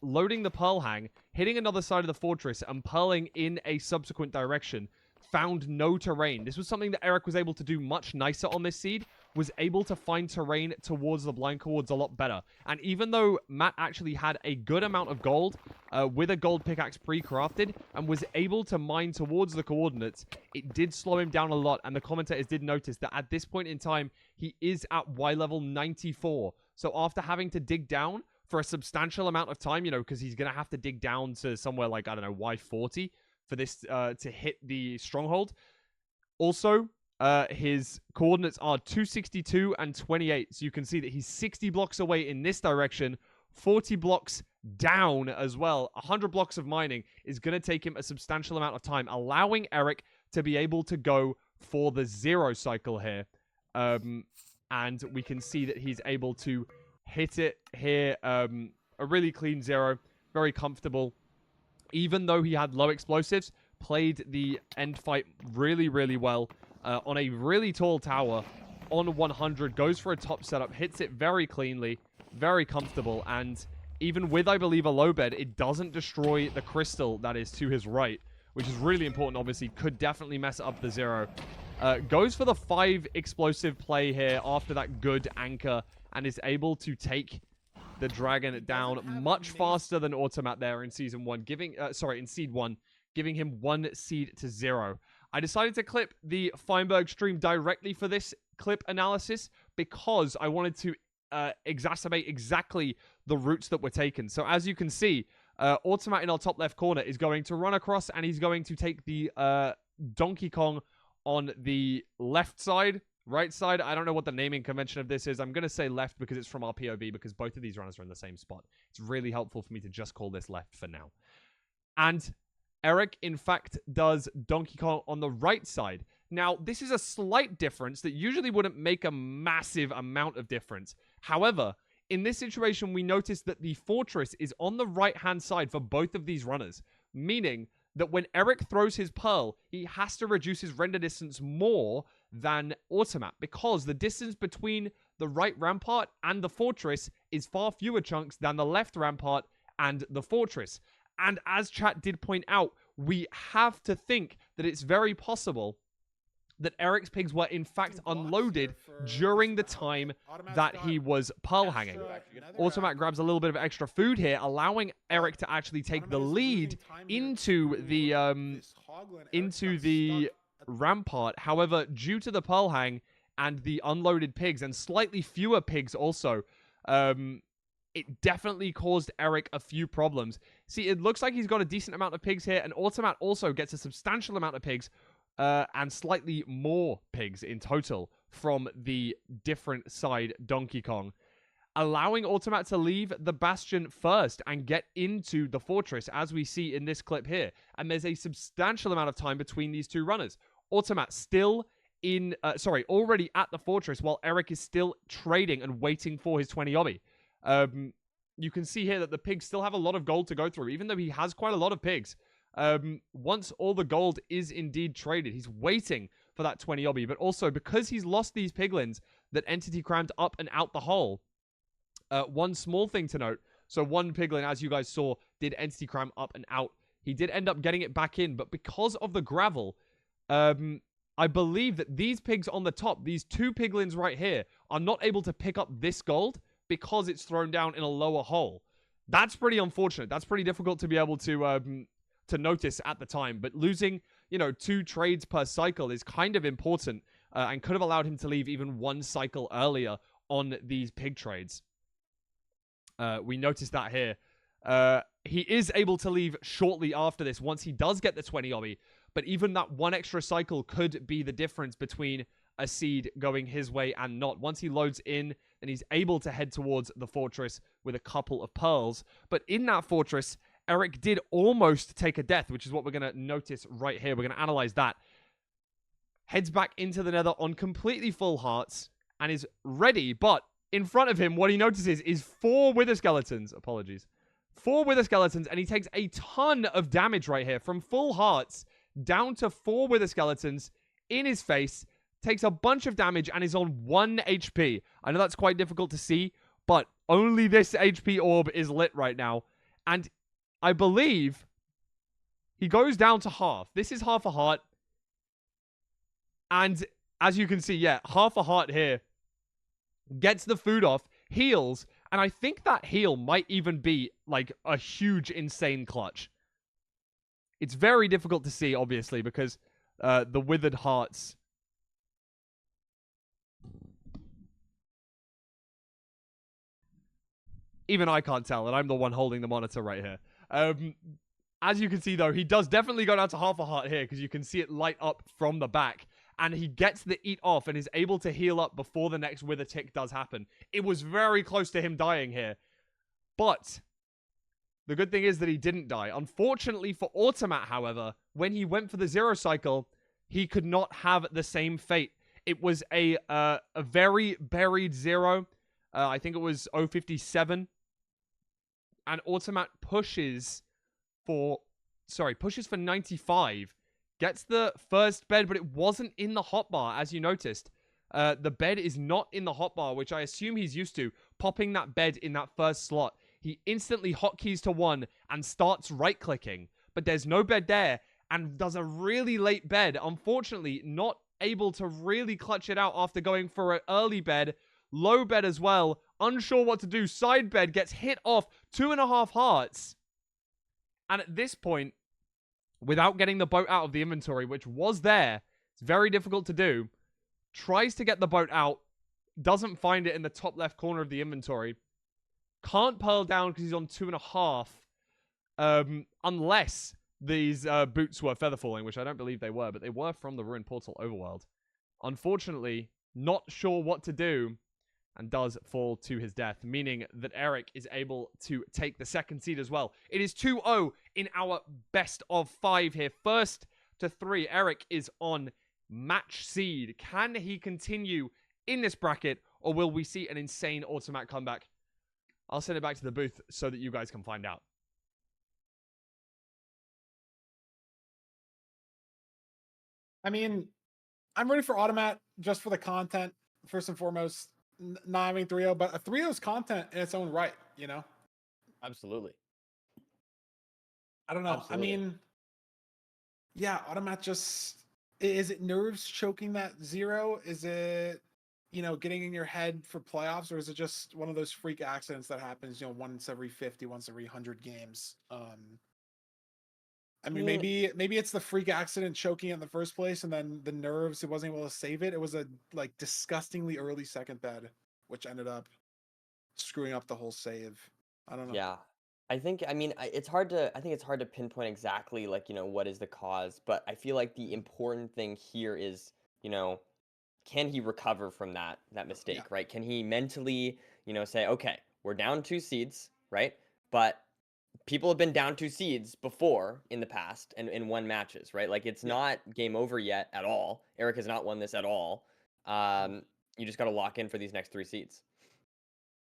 loading the pearl hang, hitting another side of the fortress and pearling in a subsequent direction, found no terrain. This was something that Eric was able to do much nicer on this seed, was able to find terrain towards the blind coords a lot better. And even though Matt actually had a good amount of gold with a gold pickaxe pre-crafted and was able to mine towards the coordinates, it did slow him down a lot. And the commentators did notice that at this point in time, he is at Y level 94. So after having to dig down for a substantial amount of time, because he's going to have to dig down to somewhere like, I don't know, Y40 for this to hit the stronghold. Also, his coordinates are 262 and 28. So you can see that he's 60 blocks away in this direction, 40 blocks down as well. 100 blocks of mining is going to take him a substantial amount of time, allowing Eric to be able to go for the 0 cycle here. And we can see that he's able to hit it here. A really clean 0. Very comfortable. Even though he had low explosives, played the end fight really, really well. On a really tall tower, on 100, goes for a top setup, hits it very cleanly, very comfortable, and even with, I believe, a low bed, it doesn't destroy the crystal that is to his right, which is really important, obviously. Could definitely mess up the 0. Goes for the 5 explosive play here after that good anchor and is able to take the dragon down much faster than Automat there in Season 1, in Seed 1, giving him 1 seed to 0. I decided to clip the Feinberg stream directly for this clip analysis because I wanted to exacerbate exactly the routes that were taken. So as you can see, Automat in our top left corner is going to run across and he's going to take the Donkey Kong on the left side, right side. I don't know what the naming convention of this is. I'm going to say left because it's from our POV because both of these runners are in the same spot. It's really helpful for me to just call this left for now. And Eric, in fact, does Donkey Kong on the right side. Now, this is a slight difference that usually wouldn't make a massive amount of difference. However, in this situation, we notice that the fortress is on the right-hand side for both of these runners, meaning that when Eric throws his pearl, he has to reduce his render distance more than Automat because the distance between the right rampart and the fortress is far fewer chunks than the left rampart and the fortress. And as chat did point out, we have to think that it's very possible that Eric's pigs were in fact unloaded during the time that he was pearl hanging. Automat grabs a little bit of extra food here, allowing Eric to actually take the lead into the rampart. However, due to the pearl hang and the unloaded pigs and slightly fewer pigs also, it definitely caused Eric a few problems. See, it looks like he's got a decent amount of pigs here, and Automat also gets a substantial amount of pigs, and slightly more pigs in total from the different side Donkey Kong, allowing Automat to leave the Bastion first and get into the fortress, as we see in this clip here. And there's a substantial amount of time between these two runners. Automat still already at the fortress, while Eric is still trading and waiting for his 20 obby. You can see here that the pigs still have a lot of gold to go through, even though he has quite a lot of pigs. Once all the gold is indeed traded, he's waiting for that 20 obby, but also because he's lost these piglins that Entity crammed up and out the hole. One small thing to note, so one piglin, as you guys saw, did Entity cram up and out. He did end up getting it back in, but because of the gravel, I believe that these pigs on the top, these 2 piglins right here, are not able to pick up this gold because it's thrown down in a lower hole. That's pretty unfortunate. That's pretty difficult to be able to notice at the time, but losing, 2 trades per cycle is kind of important, and could have allowed him to leave even 1 cycle earlier on these pig trades. We noticed that here. He is able to leave shortly after this once he does get the 20 obby, but even that 1 extra cycle could be the difference between a seed going his way and not. Once he loads in, then he's able to head towards the fortress with a couple of pearls. But in that fortress, Eric did almost take a death, which is what we're going to notice right here. We're going to analyze that. Heads back into the nether on completely full hearts and is ready, but in front of him, what he notices is 4 wither skeletons. Apologies. 4 wither skeletons, and he takes a ton of damage right here from full hearts down to 4 wither skeletons in his face. Takes a bunch of damage and is on 1 HP. I know that's quite difficult to see, but only this HP orb is lit right now. And I believe he goes down to half. This is half a heart. And as you can see, yeah, half a heart here. Gets the food off, heals, and I think that heal might even be like a huge, insane clutch. It's very difficult to see, obviously, because the withered hearts. Even I can't tell, and I'm the one holding the monitor right here. As you can see, though, he does definitely go down to half a heart here, because you can see it light up from the back. And he gets the eat off and is able to heal up before the next wither tick does happen. It was very close to him dying here. But the good thing is that he didn't die. Unfortunately for Automat, however, when he went for the 0 cycle, he could not have the same fate. It was a very buried 0. I think it was 057. And Automat pushes for 95. Gets the first bed, but it wasn't in the hotbar, as you noticed. The bed is not in the hotbar, which I assume he's used to, popping that bed in that first slot. He instantly hotkeys to 1 and starts right-clicking, but there's no bed there, and does a really late bed. Unfortunately, not able to really clutch it out after going for an early bed, low bed as well. Unsure what to do. Side bed gets hit off 2.5 hearts. And at this point, without getting the boat out of the inventory, which was there, it's very difficult to do, tries to get the boat out, doesn't find it in the top left corner of the inventory. Can't pearl down because he's on 2.5. Unless these boots were feather falling, which I don't believe they were, but they were from the Ruined Portal overworld. Unfortunately, not sure what to do, and does fall to his death, meaning that Eric is able to take the second seed as well. It is 2-0 in our best of 5 here. First to 3, Eric is on match seed. Can he continue in this bracket, or will we see an insane automatic comeback? I'll send it back to the booth so that you guys can find out. I mean, I'm ready for Automat just for the content, first and foremost. Not having 3-0, but a 3-0 is content in its own right, you know? Absolutely. I don't know. Absolutely. I mean, yeah, Automat just... Is it nerves choking that 0? Is it, you know, getting in your head for playoffs? Or is it just one of those freak accidents that happens, you know, once every 50, once every 100 games? I mean, maybe it's the freak accident choking in the first place, and then the nerves, it wasn't able to save it. It was a like disgustingly early second bed, which ended up screwing up the whole save. I don't know. Yeah. I think it's hard to pinpoint exactly like, what is the cause, but I feel like the important thing here is, can he recover from that mistake, Yeah. right? Can he mentally, say, okay, we're down 2 seeds, right? But people have been down 2 seeds before in the past and won matches, right? Like it's Yeah. not game over yet at all. Eric has not won this at all. You just got to lock in for these next 3 seeds.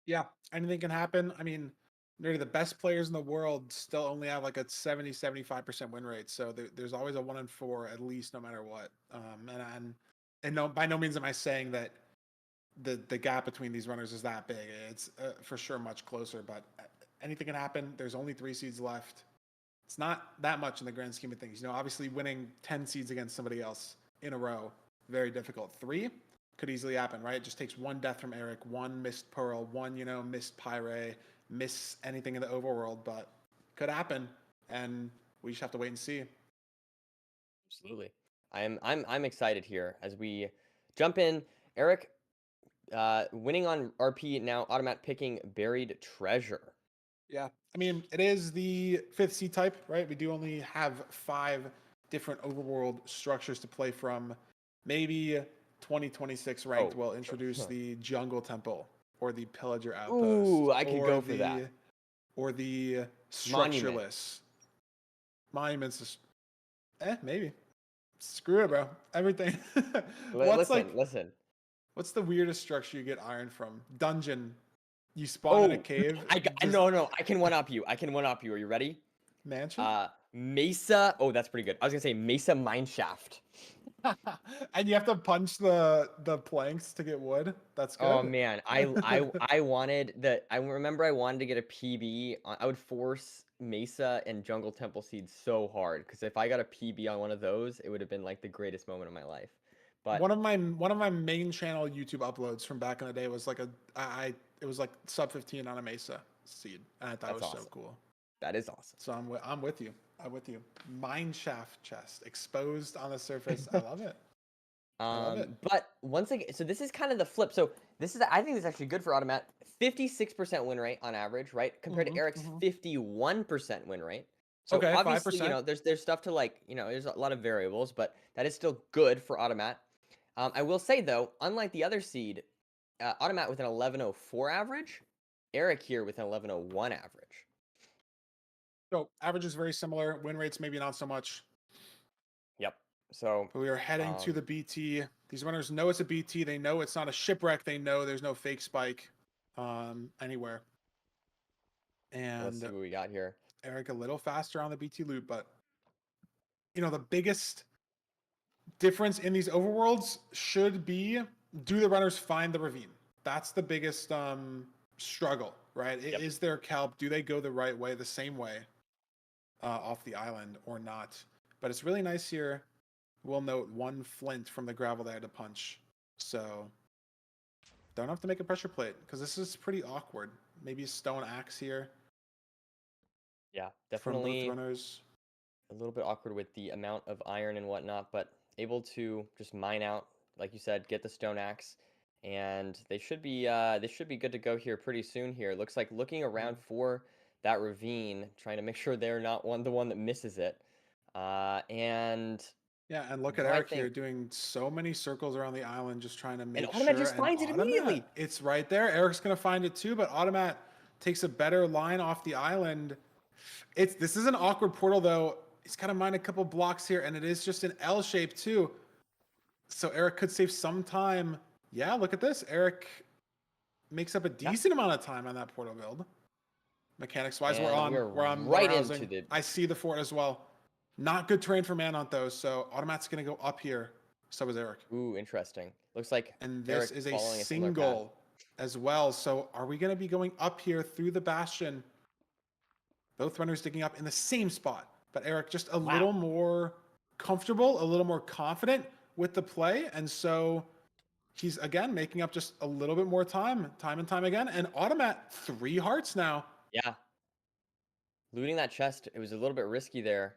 Yeah, anything can happen. I mean, nearly the best players in the world still only have like a 70-75% win rate. So there's always a 1 in 4 at least, no matter what. And no, by no means am I saying that the gap between these runners is that big. It's for sure much closer, but anything can happen. There's only 3 seeds left. It's not that much in the grand scheme of things. You know, obviously winning 10 seeds against somebody else in a row, very difficult. 3 could easily happen, right? It just takes 1 death from Eric, 1 missed Pearl, 1, missed Pyre, miss anything in the overworld, but could happen, and we just have to wait and see. Absolutely. I'm excited here as we jump in. Eric, winning on RP now, automatic picking Buried Treasure. Yeah, I mean, it is the 5th seed type, right? We do only have 5 different overworld structures to play from. Maybe 2026 ranked will introduce the Jungle Temple or the Pillager Outpost. Ooh, I could or go for that. Or the Structureless. Monuments. Maybe. Screw it, bro. Everything. Listen. What's the weirdest structure you get iron from? Dungeon. You spawn in a cave. No, I can one up you. Are you ready? Mansion? Mesa. Oh, that's pretty good. I was gonna say Mesa Mineshaft. And you have to punch the planks to get wood. That's good. Oh man, I remember I wanted to get a PB. I would force Mesa and Jungle Temple Seeds so hard because if I got a PB on one of those, it would have been like the greatest moment of my life. But one of my main channel YouTube uploads from back in the day was like it was like sub 15 on a Mesa seed, and I thought it was awesome. so cool. That is awesome. So I'm with you. Mineshaft chest exposed on the surface. I love it. But once again, so this is kind of the flip. So I think this is actually good for Automat. 56% win rate on average, right? Compared to Eric's 51% win rate. So okay, obviously, 5%. There's stuff to like, there's a lot of variables, but that is still good for Automat. I will say though, unlike the other seed, Automat with an 1104 average, Eric here with an 1101 average. So average is very similar. Win rates maybe not so much. Yep. So but we are heading to the BT. These runners know it's a BT. They know it's not a shipwreck. They know there's no fake spike anywhere. And let's see what we got here. Eric a little faster on the BT loop, but the biggest difference in these overworlds should be, do the runners find the ravine? That's the biggest struggle, right? Yep. Is there kelp? Do they go the right way, the same way off the island or not? But it's really nice here. We'll note 1 flint from the gravel there to punch. So don't have to make a pressure plate because this is pretty awkward. Maybe a stone axe here Yeah, from both definitely runners. a little bit awkward with the amount of iron and whatnot, but able to just mine out, like you said, get the stone axe, and they should be good to go here pretty soon. Here, looks like looking around for that ravine, trying to make sure they're not the one that misses it. And Yeah, and look at now I Eric here think, doing so many circles around the island, just trying to and make Automat sure. just And finds it Automat, immediately. it's right there. Eric's gonna find it too, but Automat takes a better line off the island. This is an awkward portal though. He's got to mine a couple blocks here, and it is just an L shape too. So Eric could save some time. Yeah, look at this. Eric makes up a decent amount of time on that portal build. Mechanics wise, And we're on right water into housing. the. I see the fort as well. Not good terrain for Manhunt though, so Automat's gonna go up here. So is Eric. Ooh, interesting. Looks like And this Eric is a following a similar path. single as well. So are we gonna be going up here through the bastion? Both runners digging up in the same spot, but Eric just a little more comfortable, a little more confident with the play, and so he's again making up just a little bit more time and time again. And Automat 3 hearts now. Yeah. Looting that chest, it was a little bit risky there.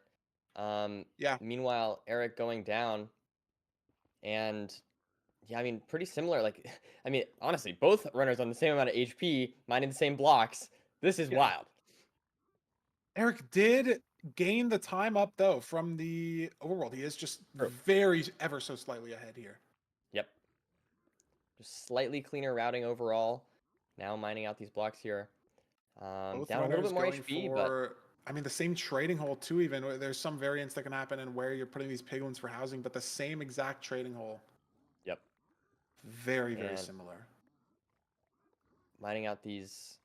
Yeah. Meanwhile, Eric going down, and yeah, I mean, pretty similar. Like, I mean, honestly, both runners on the same amount of HP, mining the same blocks. This is wild. Eric did gain the time up though from the overworld. He is just very ever so slightly ahead here. Yep. Just slightly cleaner routing overall. Now mining out these blocks here. Both Down a little bit more going HP, for, but I mean, the same trading hole too. Even there's some variance that can happen in where you're putting these piglins for housing, but the same exact trading hole. yep. Very And similar. mining out these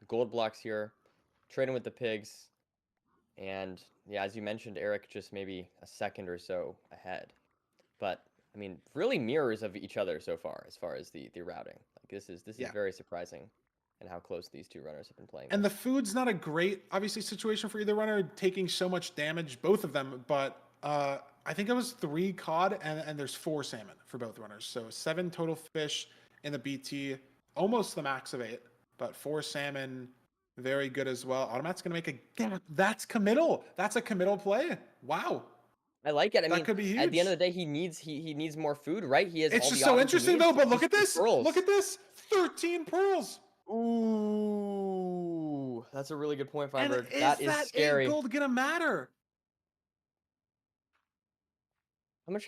gold blocks here, trading with the pigs, and yeah, as you mentioned, Eric just maybe a second or so ahead. But I mean, really mirrors of each other so far as the routing. Like this is very surprising, and how close these two runners have been playing. And the food's not a great, obviously, situation for either runner, taking so much damage, both of them. But I think it was 3 cod and there's 4 salmon for both runners. So 7 total fish in the BT, almost the max of 8, but 4 salmon, very good as well. Automat's going to make a gap. That's committal. That's a committal play. Wow. I like it. I mean, could be at the end of huge. the day, he needs more food, right? He has. It's all just the so options he interesting needs though. to But look feast at his this. pearls. Look at this. 13 pearls. Ooh, that's a really good point, Feinberg. And That is is that scary. 8 gold gonna matter?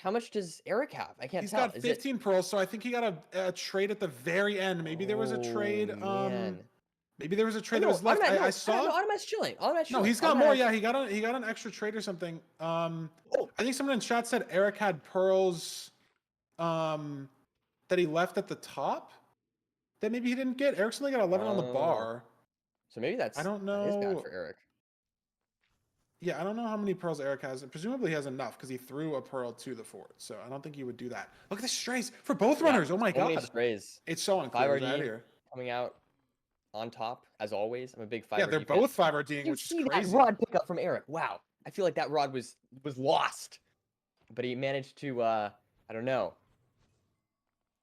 How much does Eric have? I can't He's tell. got Is 15 pearls, so I think he got a trade at the very end. Maybe there was a trade. Man. Maybe there was a Oh, trade that no, was left. Automat, I no, saw. no, Automat's chilling. Automat's No, chilling. he's got Automat more. has- Yeah, he got an extra trade or something. Oh, I think someone in chat said Eric had pearls, that he left at the top. That maybe he didn't get. Eric's only got 11 on the bar. So maybe I don't that is bad know. for Eric. Yeah, I don't know how many pearls Eric has. Presumably he has enough because he threw a pearl to the fort. So I don't think he would do that. Look at the strays for both runners. Oh my so many god. strays. It's so unclear. 5RD coming out on top as always. I'm a big 5RD Yeah, they're fan. both 5RDing, You which see is crazy. that rod pickup from Eric? Wow, I feel like that rod was lost, but he managed to I don't know,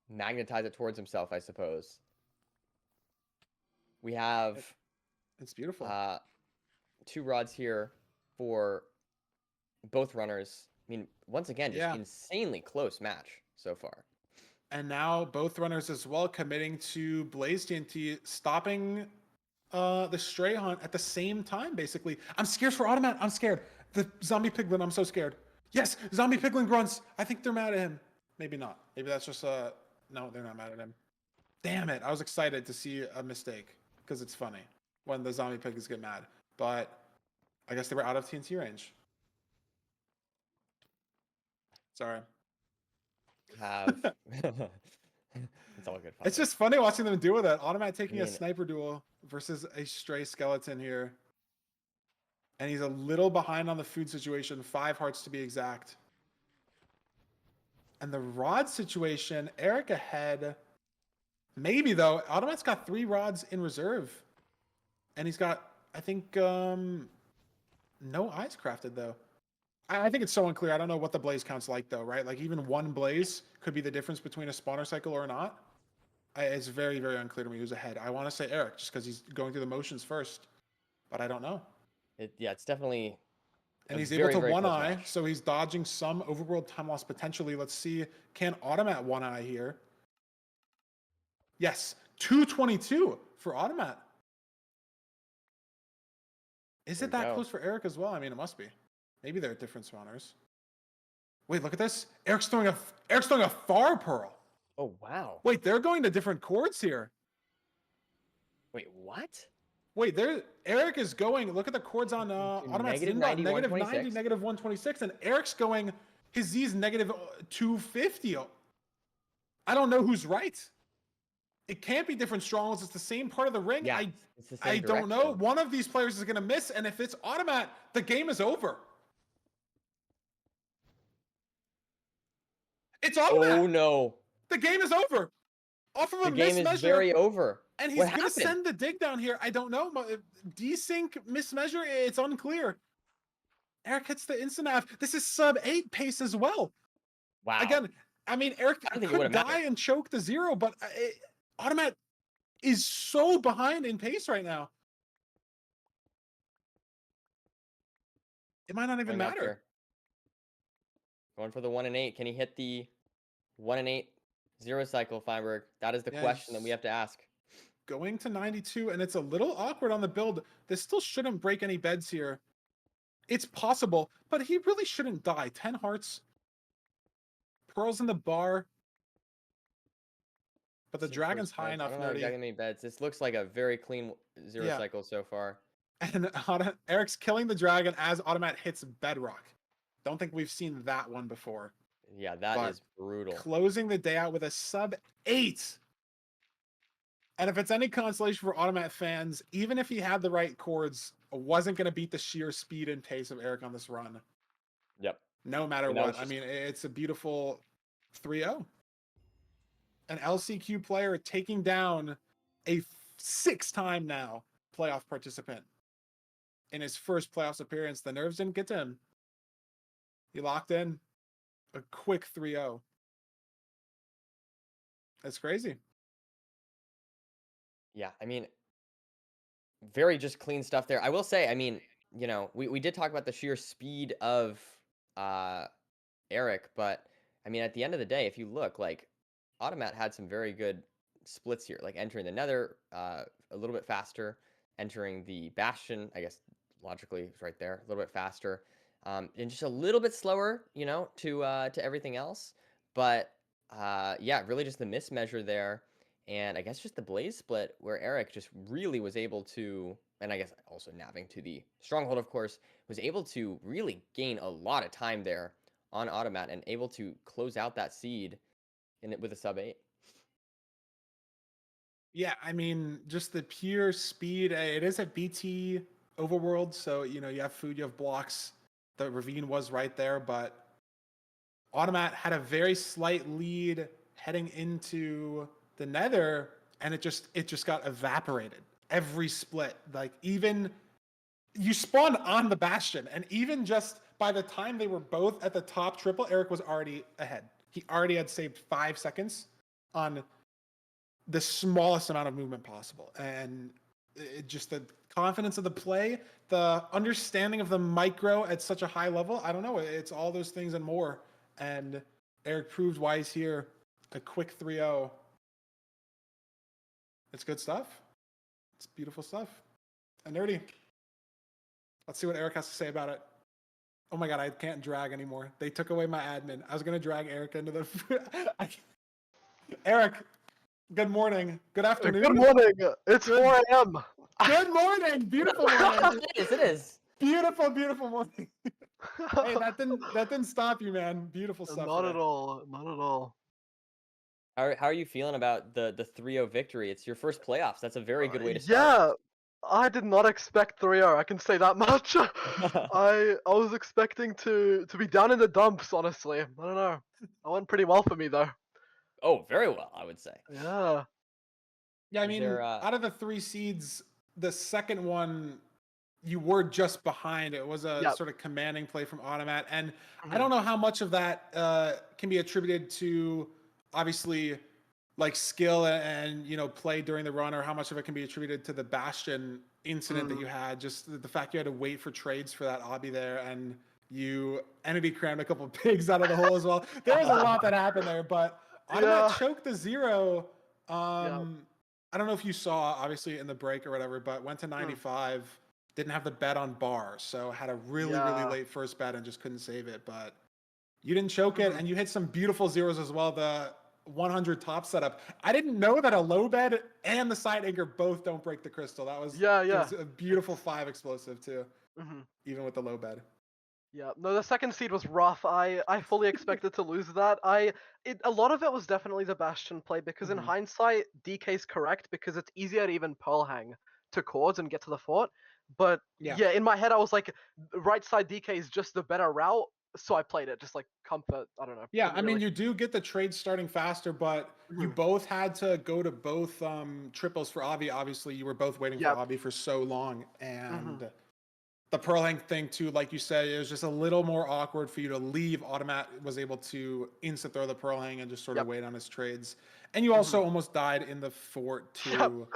magnetize it towards himself, I suppose. We have It's beautiful. 2 rods here for both runners. I mean, once again, just insanely close match so far. And now both runners as well committing to Blaze TNT, stopping the stray hunt at the same time, basically. I'm scared for Automat. I'm scared. The zombie piglin, I'm so scared. Yes, zombie piglin grunts. I think they're mad at him. Maybe not. Maybe that's just no, they're not mad at him. Damn it. I was excited to see a mistake because it's funny when the zombie piglins get mad. But I guess they were out of TNT range. Sorry. Have it's all good. It's just funny watching them deal with it. Automat taking a sniper duel versus a stray skeleton here. And he's a little behind on the food situation, 5 hearts to be exact. And the rod situation, Eric ahead. Maybe though. Automat's got 3 rods in reserve. And he's got, I think, no eyes crafted though. I think it's so unclear. I don't know what the blaze count's like though, right? Like even one blaze could be the difference between a spawner cycle or not. It's very, very unclear to me who's ahead. I want to say Eric just because he's going through the motions first, but I don't know. Yeah, it's definitely And a he's able very, to very one close eye, match. so he's dodging some overworld time loss potentially. Let's see, can Automat one eye here? Yes, 222 for Automat. Is There it we that go. close for Eric as well? I mean, it must be. Maybe they're different spawners. Wait, look at this. Eric's throwing a far pearl. Oh, wow. Wait, they're going to different chords here. Wait, what? Wait, Eric is going. Look at the chords on Automat's negative inbound. 90, Negative 90, 126. negative 126, and Eric's going. His Z's negative 250. I don't know who's right. It can't be different strongholds. It's the same part of the ring. Yeah, it's the same I don't know. direction. One of these players is going to miss, and if it's Automat, the game is over. It's Automat. Oh, no. The game is over. Off of a The game is mismeasure. very over. And he's What going to happened? send the dig down here. I don't know. Desync, mismeasure, it's unclear. Eric hits the instant F. This is sub 8 pace as well. Wow. Again, I mean, Eric I don't think it could would've die mattered. and choke the 0, but Automat is so behind in pace right now. It might not even Going up matter. here. Going for the 1 and 8. Can he hit the 1 and 8 0 cycle, Feinberg? That is the question that we have to ask. Going to 92, and it's a little awkward on the build. This still shouldn't break any beds here. It's possible, but he really shouldn't die. 10 hearts. Pearls in the bar. But the Six dragon's first high beds. enough, I don't know Nerdy. exactly how many beds. This looks like a very clean 0 Yeah. cycle so far. And Eric's killing the dragon as Automat hits bedrock. Don't think we've seen that one before. Yeah, that is brutal. Closing the day out with a sub 8. And if it's any consolation for Automat fans, even if he had the right chords, wasn't going to beat the sheer speed and pace of Eric on this run. Yep. No matter And that what. was I just- mean, it's a beautiful 3-0. An LCQ player taking down a 6-time now playoff participant. In his first playoffs appearance, the nerves didn't get to him. He locked in a quick 3-0. That's crazy. Yeah, I mean, very just clean stuff there. I will say, I mean, you know, we did talk about the sheer speed of Eric, but I mean, at the end of the day, if you look, like, Automat had some very good splits here, like entering the Nether a little bit faster, entering the Bastion, I guess logically it's right there, a little bit faster, and just a little bit slower, you know, to everything else. But yeah, really just the mismeasure there, and I guess just the Blaze split where Eric just really was able to, and I guess also nabbing to the Stronghold, of course, was able to really gain a lot of time there on Automat and able to close out that seed in it with a sub 8. Yeah, I mean, just the pure speed. It is a BT overworld, so you know you have food, you have blocks. The ravine was right there, but Automat had a very slight lead heading into the Nether, and it just got evaporated every split. Like even you spawned on the Bastion, and even just by the time they were both at the top triple, Eric was already ahead. He already had saved 5 seconds on the smallest amount of movement possible. And just the confidence of the play, the understanding of the micro at such a high level. I don't know. It's all those things and more. And Eric proved why he's here. A quick 3-0. It's good stuff. It's beautiful stuff. And Nerdy. Let's see what Eric has to say about it. Oh my God, I can't drag anymore. They took away my admin. I was going to drag Eric into the... Eric, good morning. Good afternoon. Good morning. It's Good- 4 a.m. Good morning. Beautiful morning. It is. Beautiful, beautiful morning. Hey, that didn't stop you, man. Beautiful stuff. Not today. at all. Not at all. How are you feeling about the 3-0 victory? It's your first playoffs. That's a very good way to start. Yeah, I did not expect 3-0. I can say that much. I was expecting to be down in the dumps, honestly. I don't know. That went pretty well for me though. Oh, very well, I would say. Yeah. Yeah, I Is mean, there, out of the 3 seeds, the second one you were just behind. It was a Yep. sort of commanding play from Automat, and I Mhm. don't know how much of that can be attributed to obviously like skill and play during the run, or how much of it can be attributed to the Bastion incident that you had. Just the fact you had to wait for trades for that obby there, and you entity crammed a couple of pigs out of the hole as well. There was a lot that happened there, but Automat Yeah. choked the 0. Yeah. I don't know if you saw, obviously, in the break or whatever, but went to 95, didn't have the bet on bars, so had a really, really Yeah. late first bet and just couldn't save it. But you didn't choke it, and you hit some beautiful zeros as well. The 100 top setup. I didn't know that a low bed and the side anchor both don't break the crystal. That was, Yeah, it yeah. was a beautiful 5 explosive too, Mhm. even with the low bed. Yeah, no, the second seed was rough. I fully expected to lose that. A lot of it was definitely the Bastion play because in Mhm. hindsight, DK's correct because it's easier to even pearl hang to chords and get to the fort. But Yeah. yeah, in my head I was like, right side DK is just the better route, so I played it just like comfort. I don't know. Yeah, Didn't I mean, really. you do get the trade starting faster, but you Mhm. both had to go to both triples for Avi. Obviously, you were both waiting for Yep. Avi for so long, Mhm. and the pearl hang thing too, like you said, it was just a little more awkward for you to leave. Automat was able to instant throw the pearl hang and just sort of Yep. wait on his trades. And you also Mhm. almost died in the fort Yep. too.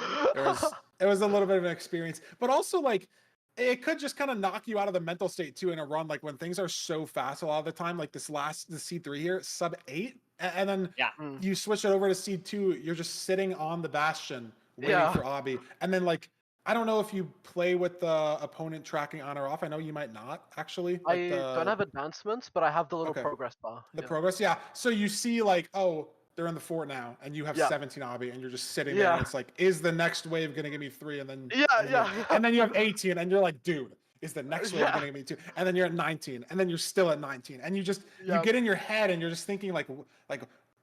It was a little bit of an experience, but also like it could just kind of knock you out of the mental state too in a run. Like when things are so fast a lot of the time, like the C3 here, sub 8, and then Yeah. Mm. you switch it over to C2, you're just sitting on the Bastion waiting Yeah. for Abi. And then like I don't know if you play with the opponent tracking on or off. I know you might not actually. Like I don't have advancements, but I have the little okay, progress bar. the Yeah. progress. Yeah. So you see like, oh, they're in the fort now, and you have Yeah. 17 Abi, and you're just sitting there, and Yeah. it's like, is the next wave gonna give me 3? And then Yeah. and Yeah. then you have 18, and you're like, dude, is the next wave Yeah. gonna give me 2? And then you're at 19, and then you're still at 19, and you Yeah. get in your head, and you're just thinking like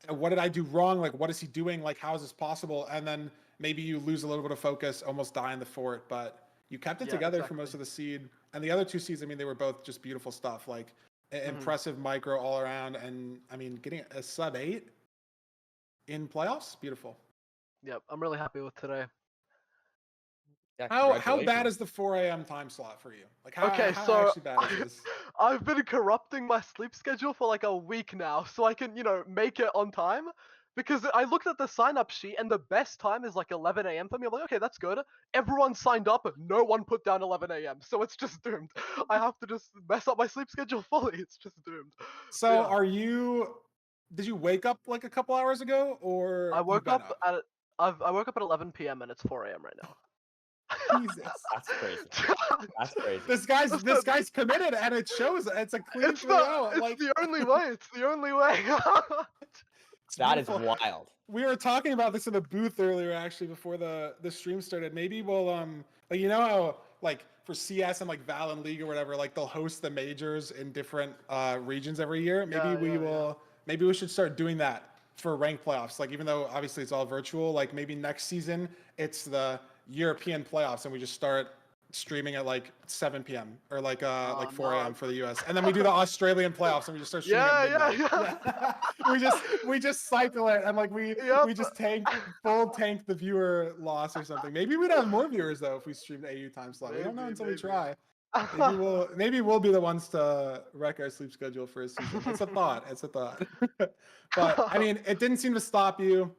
what did I do wrong? Like what is he doing? Like how is this possible? And then maybe you lose a little bit of focus, almost die in the fort, but you kept it Yeah, together for exactly. most of the seed. And the other 2 seeds, I mean, they were both just beautiful stuff. Like impressive micro all around, and I mean, getting a sub 8 in playoffs, beautiful. Yep, I'm really happy with today. Yeah, How bad congratulations. is the 4 a.m. time slot for you? Like Okay, how so actually bad is this? I've been corrupting my sleep schedule for like a week now, so I can, make it on time. Because I looked at the sign up sheet and the best time is like 11 a.m. for me. I'm like, okay, that's good. Everyone signed up, no one put down 11 a.m. So it's just doomed. I have to just mess up my sleep schedule fully. It's just doomed. But So yeah, did you wake up like a couple hours ago, or I you've woke been up up? at I woke up at 11 p.m. and it's 4 a.m. right now. Jesus. That's crazy. That's crazy. This guy's committed, and it shows. It's a clean It's 3-0. it's Like the only way. It's the only way. it's That is beautiful. wild. We were talking about this in the booth earlier, actually, before the stream started. Maybe we'll like how like for CS and like Val and League or whatever, like they'll host the majors in different regions every year. Maybe Yeah. maybe we should start doing that for ranked playoffs. Like even though obviously it's all virtual, like maybe next season it's the European playoffs, and we just start streaming at like 7 p.m. or like Oh 4 no. a.m. for the US. And then we do the Australian playoffs, and we just start streaming at Yeah. midnight. Yeah. we just cycle it, and like Yep. we just tank the viewer loss or something. Maybe we'd have more viewers though if we streamed AU time slot. We don't know until we Maybe. try. Maybe we'll be the ones to wreck our sleep schedule for a season. It's a thought. It's a thought. But I mean, it didn't seem to stop you.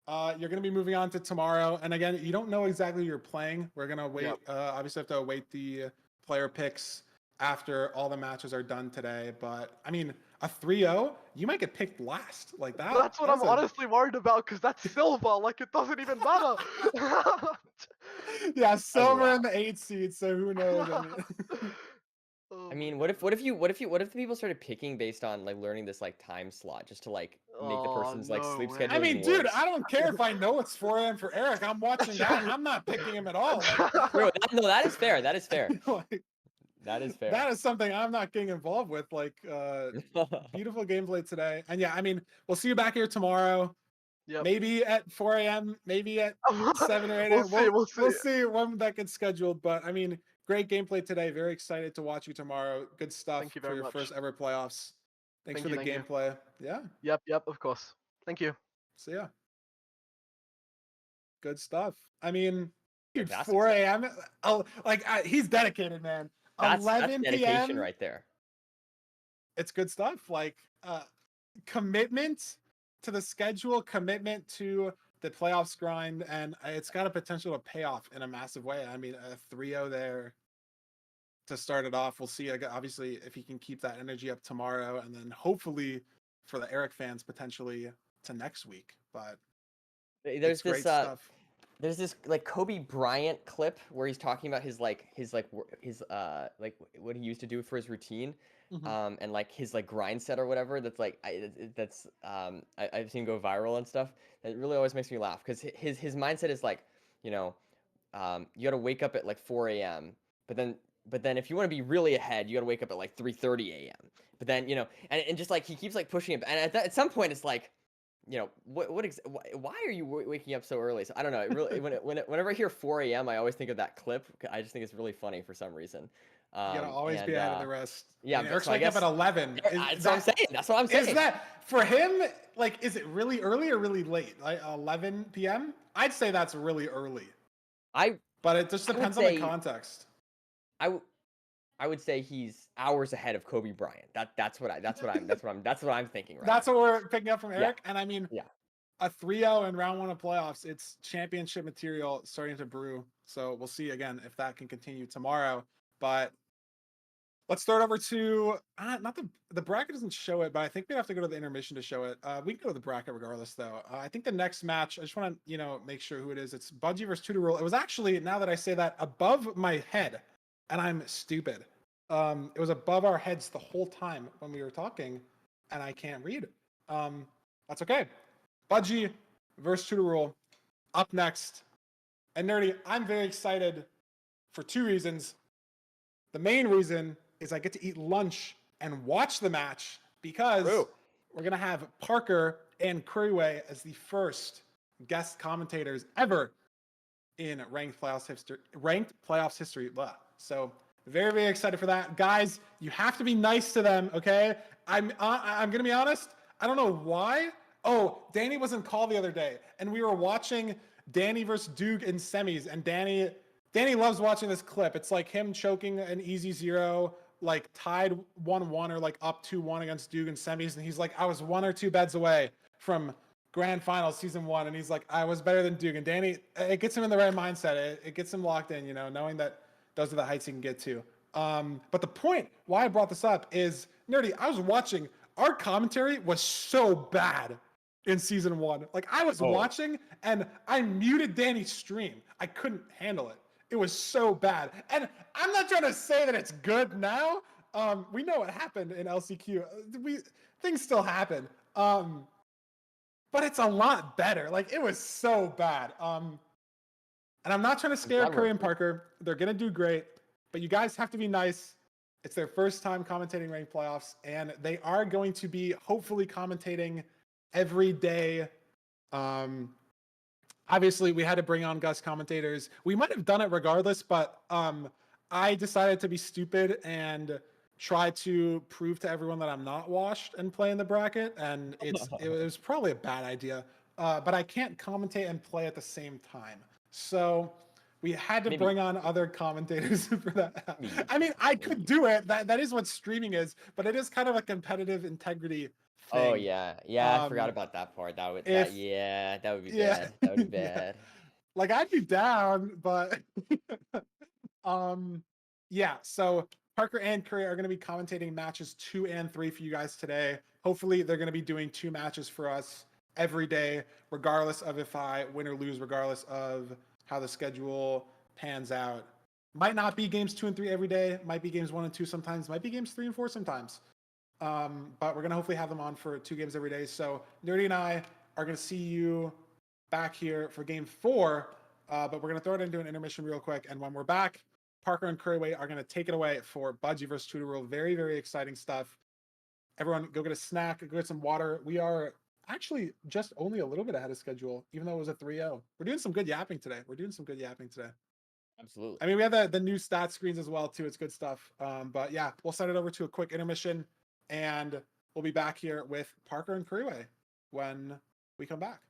You're going to be moving on to tomorrow, and again, you don't know exactly who you're playing. We're going to wait. Yep. Obviously, have to await the player picks after all the matches are done today. But I mean, a 3-0, you might get picked last like that. That's what I'm honestly worried about because that's silver. Like it doesn't even matter. Yeah, silver in wild. the 8 seed. So who knows? I mean, Oh I my mean, God. what if the people started picking based on like learning this like time slot just to like make the Oh person's like no sleep way. I schedule mean, even dude, worse? I don't care if I know it's 4 a.m. for Eric. I'm watching that. I'm not picking him at all. Bro, no, that is fair. That is fair. Like, That is fair. that is something I'm not getting involved with. Like, beautiful gameplay today. And yeah, I mean, we'll see you back here tomorrow. Yep. Maybe at 4 a.m., maybe at 7 or 8 a.m. We'll see. We'll see when that gets scheduled. But I mean, great gameplay today. Very excited to watch you tomorrow. Good stuff Thank you for very your much. first ever playoffs. Thanks for the Thank you. gameplay. Yeah. Yep, of course. Thank you. So yeah. Good stuff. I mean, Dude, That's 4 exciting. a.m. Oh, like he's dedicated, man. That's 11 dedication p.m. right there. It's good stuff. Like commitment to the schedule, commitment to the playoffs grind, and it's got a potential to pay off in a massive way. I mean, a 3-0 there to start it off. We'll see. Obviously, if he can keep that energy up tomorrow, and then hopefully for the Eric fans potentially to next week. But There's it's this great stuff. there's this like Kobe Bryant clip where he's talking about his what he used to do for his routine, Mhm. and like his like grind set or whatever. That's like I've seen go viral and stuff. It really always makes me laugh because his mindset is like, you know, you got to wake up at like 4 a.m. But then if you want to be really ahead, you got to wake up at like 3:30 a.m. But then and just like he keeps like pushing it, and at some point it's like, why are you waking up so early? So I don't know. It really whenever I hear 4 a.m., I always think of that clip. I just think it's really funny for some reason. You gotta always be And ahead of the rest. I yeah, mean, Eric's so I waking up at guess 11. that's what I'm saying. That's what I'm Is saying. that for him? Like, is it really early or really late? Like 11 p.m. I'd say that's really early, I but it just I would depends on the say context. I w- I would say he's hours ahead of Kobe Bryant. That's what I'm thinking right That's now. what we're picking up from Yeah, Eric. And I mean, yeah. a 3-0 in round one of playoffs, it's championship material starting to brew. So we'll see again if that can continue tomorrow. But let's start over to not the bracket doesn't show it, but I think we have to go to the intermission to show it. We can go to the bracket regardless, though. I think the next match, I just want to make sure who it is. It's Budgie versus Tutor Rule. It was actually, now that I say that, above my head, and I'm stupid. It was above our heads the whole time when we were talking, and I can't read. That's okay. Budgie versus Tutor Rule up next. And Nerdy, I'm very excited for two reasons. The main reason is I get to eat lunch and watch the match because True. we're going to have Parker and Curryway as the first guest commentators ever in ranked playoffs history. Blah. So very, very excited for that. Guys, you have to be nice to them, okay? I'm going to be honest. I don't know why. Oh, Danny was in call the other day, and we were watching Danny versus Duke in semis, and Danny loves watching this clip. It's like him choking an easy 0, like tied 1-1 or like up 2-1 against Duke in semis, and he's like, I was 1 or 2 beds away from grand finals season 1, and he's like, I was better than Duke. And Danny, it gets him in the right mindset. It gets him locked in, knowing that those are the heights he can get to. But the point why I brought this up is, Nerdy, I was watching, our commentary was so bad in season 1. Like, I was watching and I muted Danny's stream. I couldn't handle it. It was so bad. And I'm not trying to say that it's good now. We know what happened in LCQ. Things still happen. But it's a lot better. Like, it was so bad. And I'm not trying to scare glad we're Curry and Parker. They're gonna do great, but you guys have to be nice. It's their first time commentating ranked playoffs, and they are going to be hopefully commentating every day. Obviously, we had to bring on guest commentators. We might have done it regardless, but I decided to be stupid and try to prove to everyone that I'm not washed and play in the bracket, and it was probably a bad idea. But I can't commentate and play at the same time, so we had to Maybe. bring on other commentators for that. Maybe. I mean, I could do it. That is what streaming is, but it is kind of a competitive integrity thing. Oh yeah, I forgot about that part. That would be Yeah, bad. That would be yeah. bad. Like, I'd be down, but yeah. So Parker and Curry are going to be commentating matches 2 and 3 for you guys today. Hopefully, they're going to be doing 2 matches for us every day, regardless of if I win or lose, regardless of how the schedule pans out. Might not be games 2 and 3 every day. Might be games 1 and 2 sometimes. Might be games 3 and 4 sometimes. But we're gonna hopefully have them on for 2 games every day. So Nerdy and I are gonna see you back here for game 4. But we're gonna throw it into an intermission real quick. And when we're back, Parker and Curryway are gonna take it away for Budgie versus Tutor Rule. Very, very exciting stuff. Everyone, go get a snack, go get some water. We are actually just only a little bit ahead of schedule, even though it was a 3-0. We're doing some good yapping today. Absolutely. I mean, we have the new stat screens as well too. It's good stuff. But yeah, we'll send it over to a quick intermission, and we'll be back here with Parker and Curryway when we come back.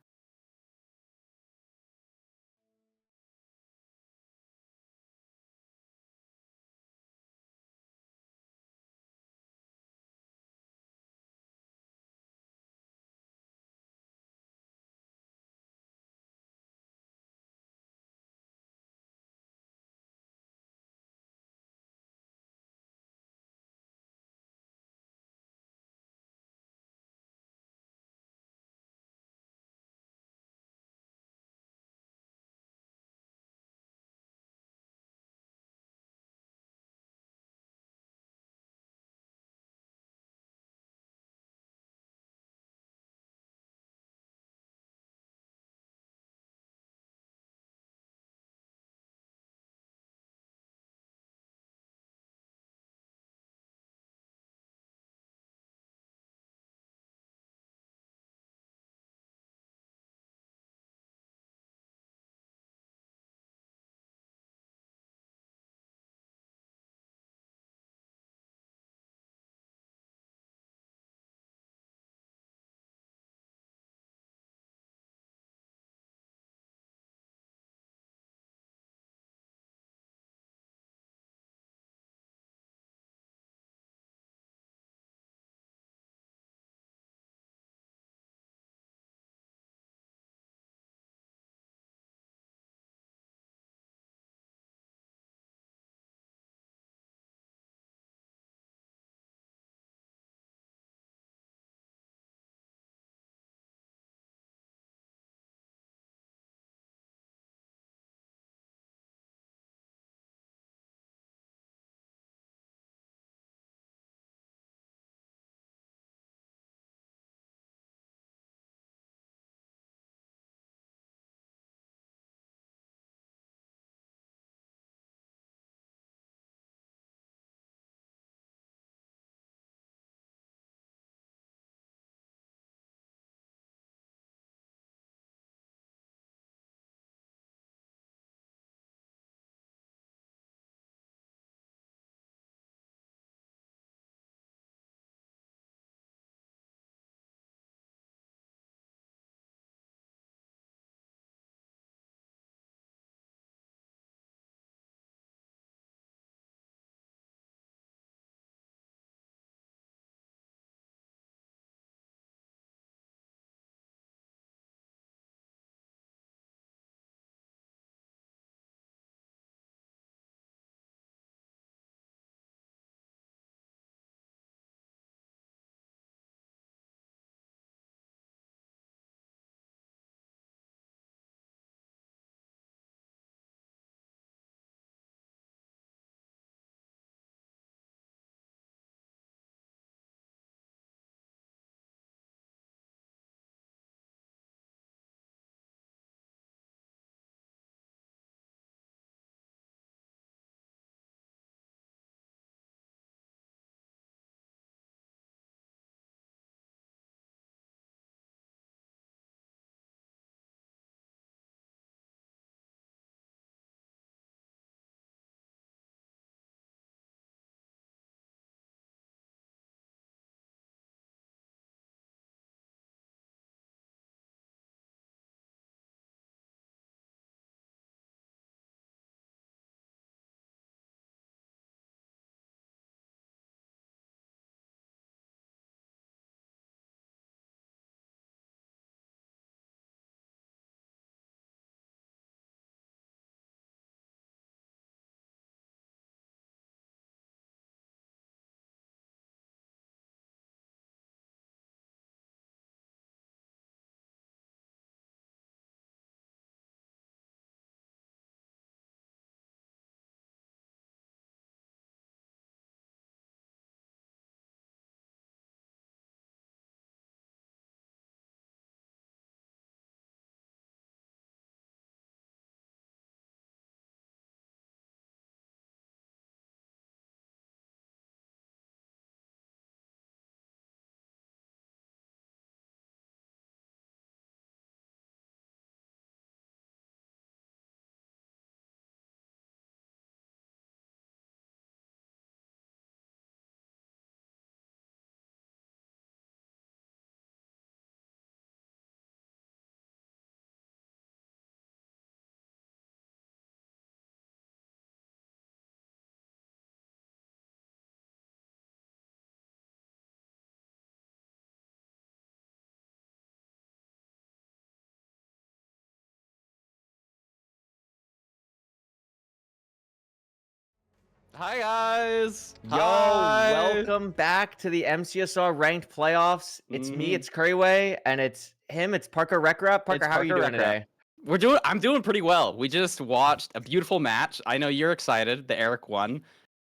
Hi guys. Yo, Hi. welcome back to the MCSR ranked playoffs. It's me, it's Curryway, and it's him, it's Parker Recrap. Parker, It's how are you Parker doing Recrap. today? I'm doing pretty well. We just watched a beautiful match. I know you're excited. The Eric won.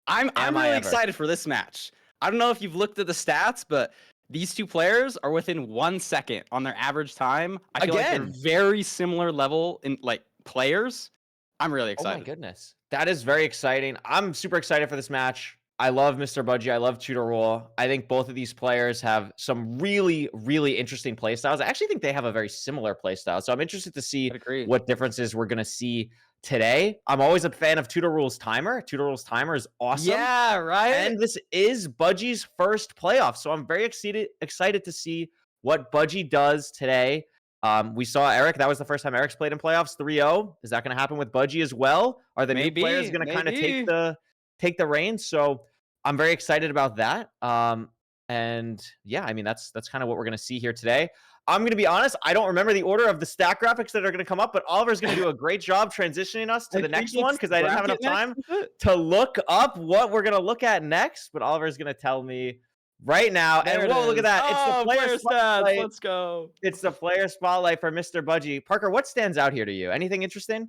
I'm Am I really ever? excited for this match. I don't know if you've looked at the stats, but these two players are within 1 second on their average time. I feel like Again. they're very similar level in like players. I'm really Oh my excited. goodness. That is very exciting. I'm super excited for this match. I love Mr. Budgie. I love Tudor Roll. I think both of these players have some really, really interesting play styles. I actually think they have a very similar play style. So I'm interested to see I'd agree. what differences we're going to see today. I'm always a fan of Tudor Roll's timer. Tudor Roll's timer is awesome. Yeah, right? And this is Budgie's first playoff. So I'm very excited to see what Budgie does today. We saw Eric. That was the first time Eric's played in playoffs, 3-0. Is that going to happen with Budgie as well? Are the new players going to kind of take the reins? So I'm very excited about that. And yeah, I mean, that's kind of what we're going to see here today. I'm going to be honest. I don't remember the order of the stat graphics that are going to come up, but Oliver's going to do a great job transitioning us to the next one because I didn't have enough time to look up what we're going to look at next. But Oliver's going to tell me right now. There and whoa, look at that. It's the player spotlight. Let's go. It's the player spotlight for Mr. Budgie. Parker, what stands out here to you? Anything interesting?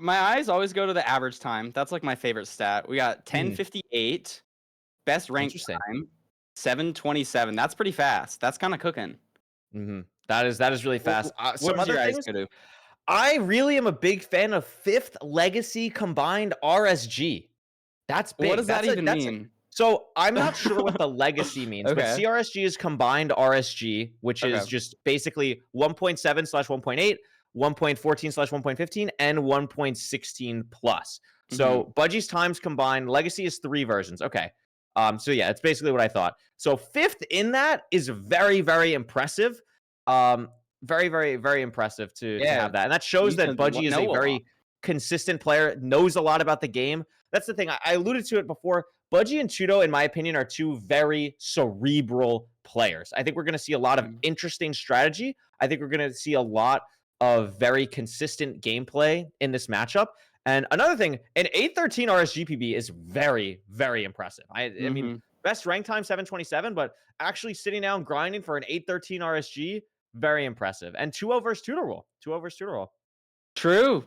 My eyes always go to the average time. That's like my favorite stat. We got 10:58, best rank time, 7:27. That's pretty fast. That's kind of cooking. That is really fast. Some other things go to? I really am a big fan of 5th Legacy combined RSG. That's big. What does that even mean? So I'm not sure what the legacy means, but CRSG is combined RSG, which is just basically 1.7/1.8, 1.14/1.15, and 1.16 plus. So Budgie's times combined. Legacy is 3 versions. Okay. So yeah, it's basically what I thought. So 5th in that is very, very impressive. Very, very, very impressive to have that. And that shows that Budgie is a very consistent player, knows a lot about the game. That's the thing. I alluded to it before. Budgie and Tudo, in my opinion, are two very cerebral players. I think we're going to see a lot of interesting strategy. I think we're going to see a lot of very consistent gameplay in this matchup. And another thing, an 813 RSGPB is very, very impressive. I mean, best rank time 727, but actually sitting down grinding for an 813 RSG, very impressive. And 2-0 versus Tudor Roll. 2-0 versus Tudor Roll. True.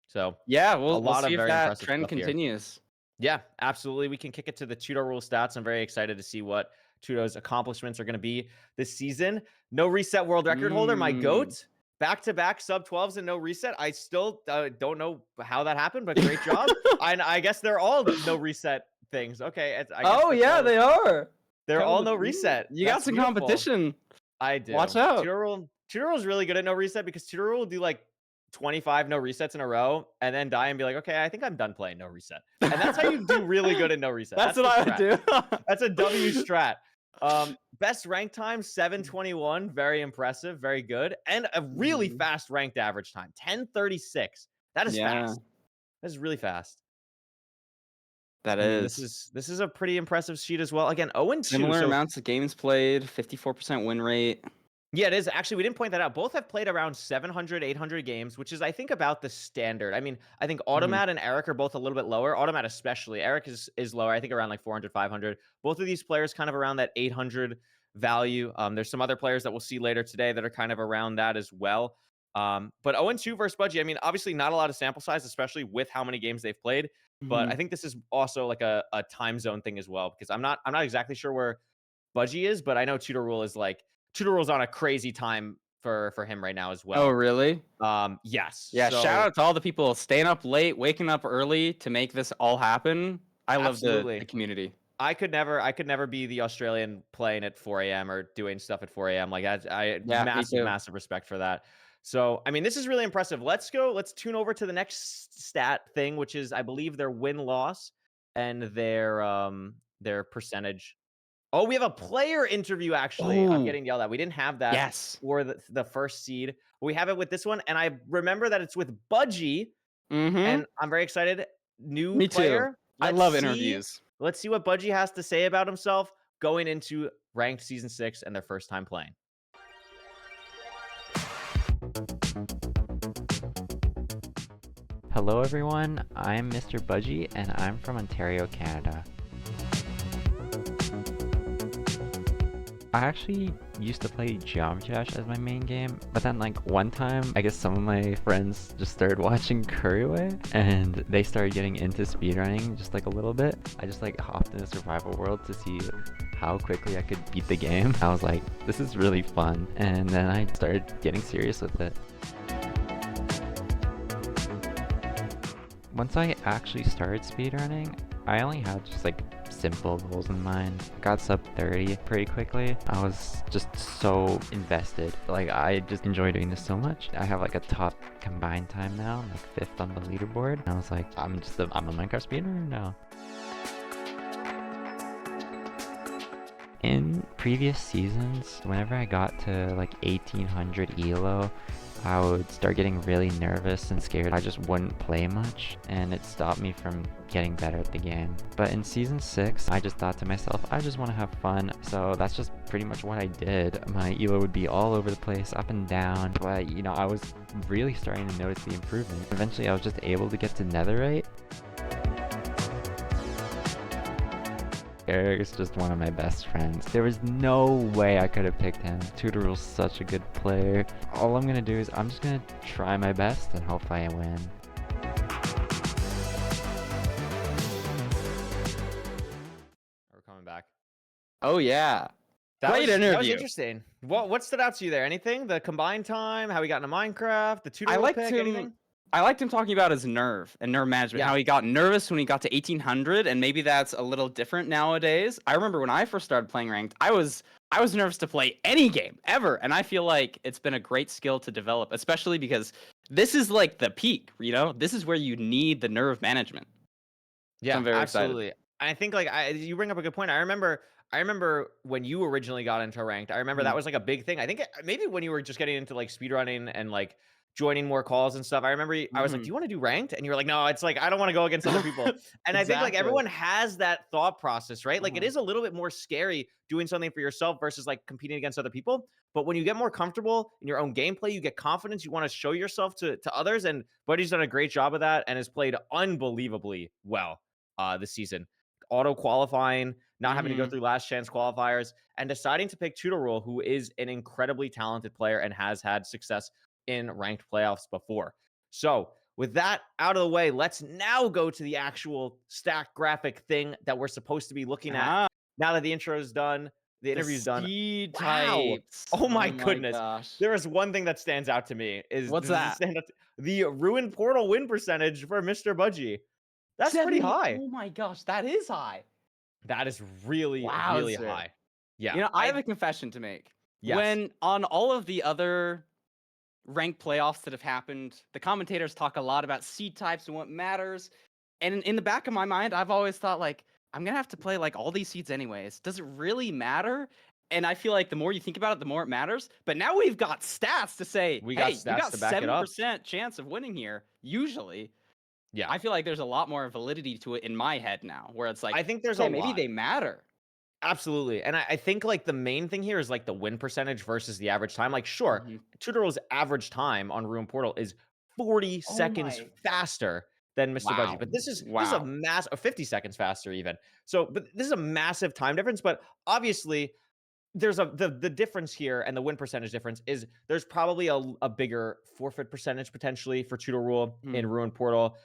So yeah, we'll see if very that trend continues. Yeah, absolutely. We can kick it to the Tudor Rule stats. I'm very excited to see what Tudo's accomplishments are going to be this season. No reset world record holder, my GOAT. Back-to-back sub-12s and no reset. I still don't know how that happened, but great job. I guess they're all no reset things. Okay. They are. They're all no reset. You got some competition. I do. Watch out. Tudor Rule is really good at no reset because Tudor Rule will do like 25 no resets in a row and then die and be like, okay, I think I'm done playing no reset. And that's how you do really good at no reset. That's what I would do. That's a W strat. Best rank time 721, very impressive, very good, and a really fast ranked average time 1036. That is fast. That is really fast. This is a pretty impressive sheet as well. Again, 0-2. Similar amounts of games played, 54% win rate. Yeah, it is. Actually, we didn't point that out. Both have played around 700, 800 games, which is, I think, about the standard. I mean, I think Automat and Eric are both a little bit lower. Automat especially. Eric is lower, I think, around like 400, 500. Both of these players kind of around that 800 value. There's some other players that we'll see later today that are kind of around that as well. But 0-2 versus Budgie, I mean, obviously not a lot of sample size, especially with how many games they've played. But I think this is also like a time zone thing as well, because I'm not exactly sure where Budgie is, but I know Tudor Rule is like, Tudor Rule's on a crazy time for him right now as well. Oh, really? Yes. Yeah, shout out to all the people staying up late, waking up early to make this all happen. I love the community. I could never be the Australian playing at 4 a.m. or doing stuff at 4 a.m. Like massive respect for that. So, I mean, this is really impressive. Let's tune over to the next stat thing, which is, I believe, their win-loss and their percentage. Oh, we have a player interview, actually. I'm getting yelled at. We didn't have that for the first seed. We have it with this one, and I remember that it's with Budgie, and I'm very excited. Me player. Too. I love interviews. Let's see what Budgie has to say about himself going into ranked Season 6 and their first time playing. Hello everyone, I'm Mr. Budgie and I'm from Ontario, Canada. I actually used to play Geometry Dash as my main game, but then like one time, I guess some of my friends just started watching Curryway and they started getting into speedrunning just like a little bit. I just like hopped in a survival world to see how quickly I could beat the game. I was like, this is really fun. And then I started getting serious with it. Once I actually started speedrunning, I only had just like simple goals in mind. I got sub 30 pretty quickly. I was just so invested. Like I just enjoy doing this so much. I have like a top combined time now, I'm like 5th on the leaderboard. And I was like, I'm a Minecraft speedrunner now. In previous seasons, whenever I got to like 1800 elo, I would start getting really nervous and scared. I just wouldn't play much, and it stopped me from getting better at the game. But in season 6, I just thought to myself, I just want to have fun, so that's just pretty much what I did. My elo would be all over the place, up and down, but you know, I was really starting to notice the improvement. Eventually, I was just able to get to netherite. Eric is just one of my best friends. There was no way I could have picked him. Tutoral's such a good player. All I'm gonna do is I'm just gonna try my best and hopefully I win. We're coming back. Oh yeah. That Great was interview. interesting. What stood out to you there? Anything? The combined time? How he got into Minecraft? The tutorial liked pick? him- Anything? I liked him talking about his nerve and nerve management, Yeah. how he got nervous when he got to 1800, and maybe that's a little different nowadays. I remember when I first started playing ranked, I was nervous to play any game ever, and I feel like it's been a great skill to develop, especially because this is like the peak, you know? This is where you need the nerve management. Yeah, I'm very absolutely. excited. I think like you bring up a good point. I remember when you originally got into ranked. I remember that was like a big thing. I think maybe when you were just getting into like speedrunning and like joining more calls and stuff. I remember I was like, "Do you want to do ranked?" And you were like, "No, it's like I don't want to go against other people." And I think like Exactly. everyone has that thought process, right? Like it is a little bit more scary doing something for yourself versus like competing against other people. But when you get more comfortable in your own gameplay, you get confidence, you want to show yourself to others. And Buddy's done a great job of that and has played unbelievably well this season. Auto qualifying, not having to go through last chance qualifiers, and deciding to pick Tutorul, who is an incredibly talented player and has had success in ranked playoffs before. So with that out of the way, let's now go to the actual stack graphic thing that we're supposed to be looking at. Now that the intro is done, the interview's done. Seed Wow. types. Oh my goodness. Gosh. There is one thing that stands out to me. What's that? The ruined portal win percentage for Mr. Budgie. That's pretty high. Oh my gosh, that is high. That is really, really Wowzer. high. Yeah. You know, I have a confession to make. Yes. When on all of the other ranked playoffs that have happened, the commentators talk a lot about seed types and what matters. And in the back of my mind, I've always thought like, I'm gonna have to play like all these seeds anyways. Does it really matter? And I feel like the more you think about it, the more it matters. But now we've got stats to say, We hey, got you stats got to back it up. 7% chance of winning here, usually. Yeah. I feel like there's a lot more validity to it in my head now, where it's like, I think there's okay, a maybe lot. they matter. Absolutely. And I think like the main thing here is like the win percentage versus the average time. Like, sure, Tutoral's average time on Ruin Portal is 40 seconds faster than Mr. Budgie. But this is a massive 50 seconds faster even. So, but this is a massive time difference. But obviously, there's the difference here, and the win percentage difference is there's probably a bigger forfeit percentage potentially for Tutoral in Ruin Portal.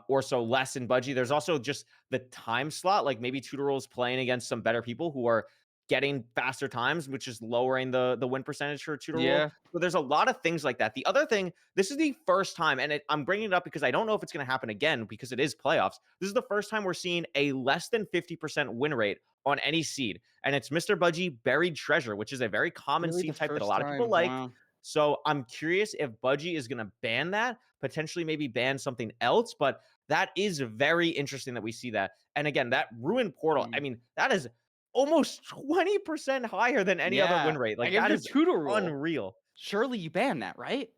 Or so less in Budgie. There's also just the time slot. Like maybe Tutoral's playing against some better people who are getting faster times, which is lowering the win percentage for Tutoral. Yeah. So there's a lot of things like that. The other thing, this is the first time, and I'm bringing it up because I don't know if it's going to happen again because it is playoffs. This is the first time we're seeing a less than 50% win rate on any seed. And it's Mr. Budgie Buried Treasure, which is a very common seed type that a lot of people like. Wow. So I'm curious if Budgie is going to ban that, potentially maybe ban something else, but that is very interesting that we see that. And again, that Ruin Portal, I mean, that is almost 20% higher than any other win rate. Like that is unreal. Surely you ban that, right?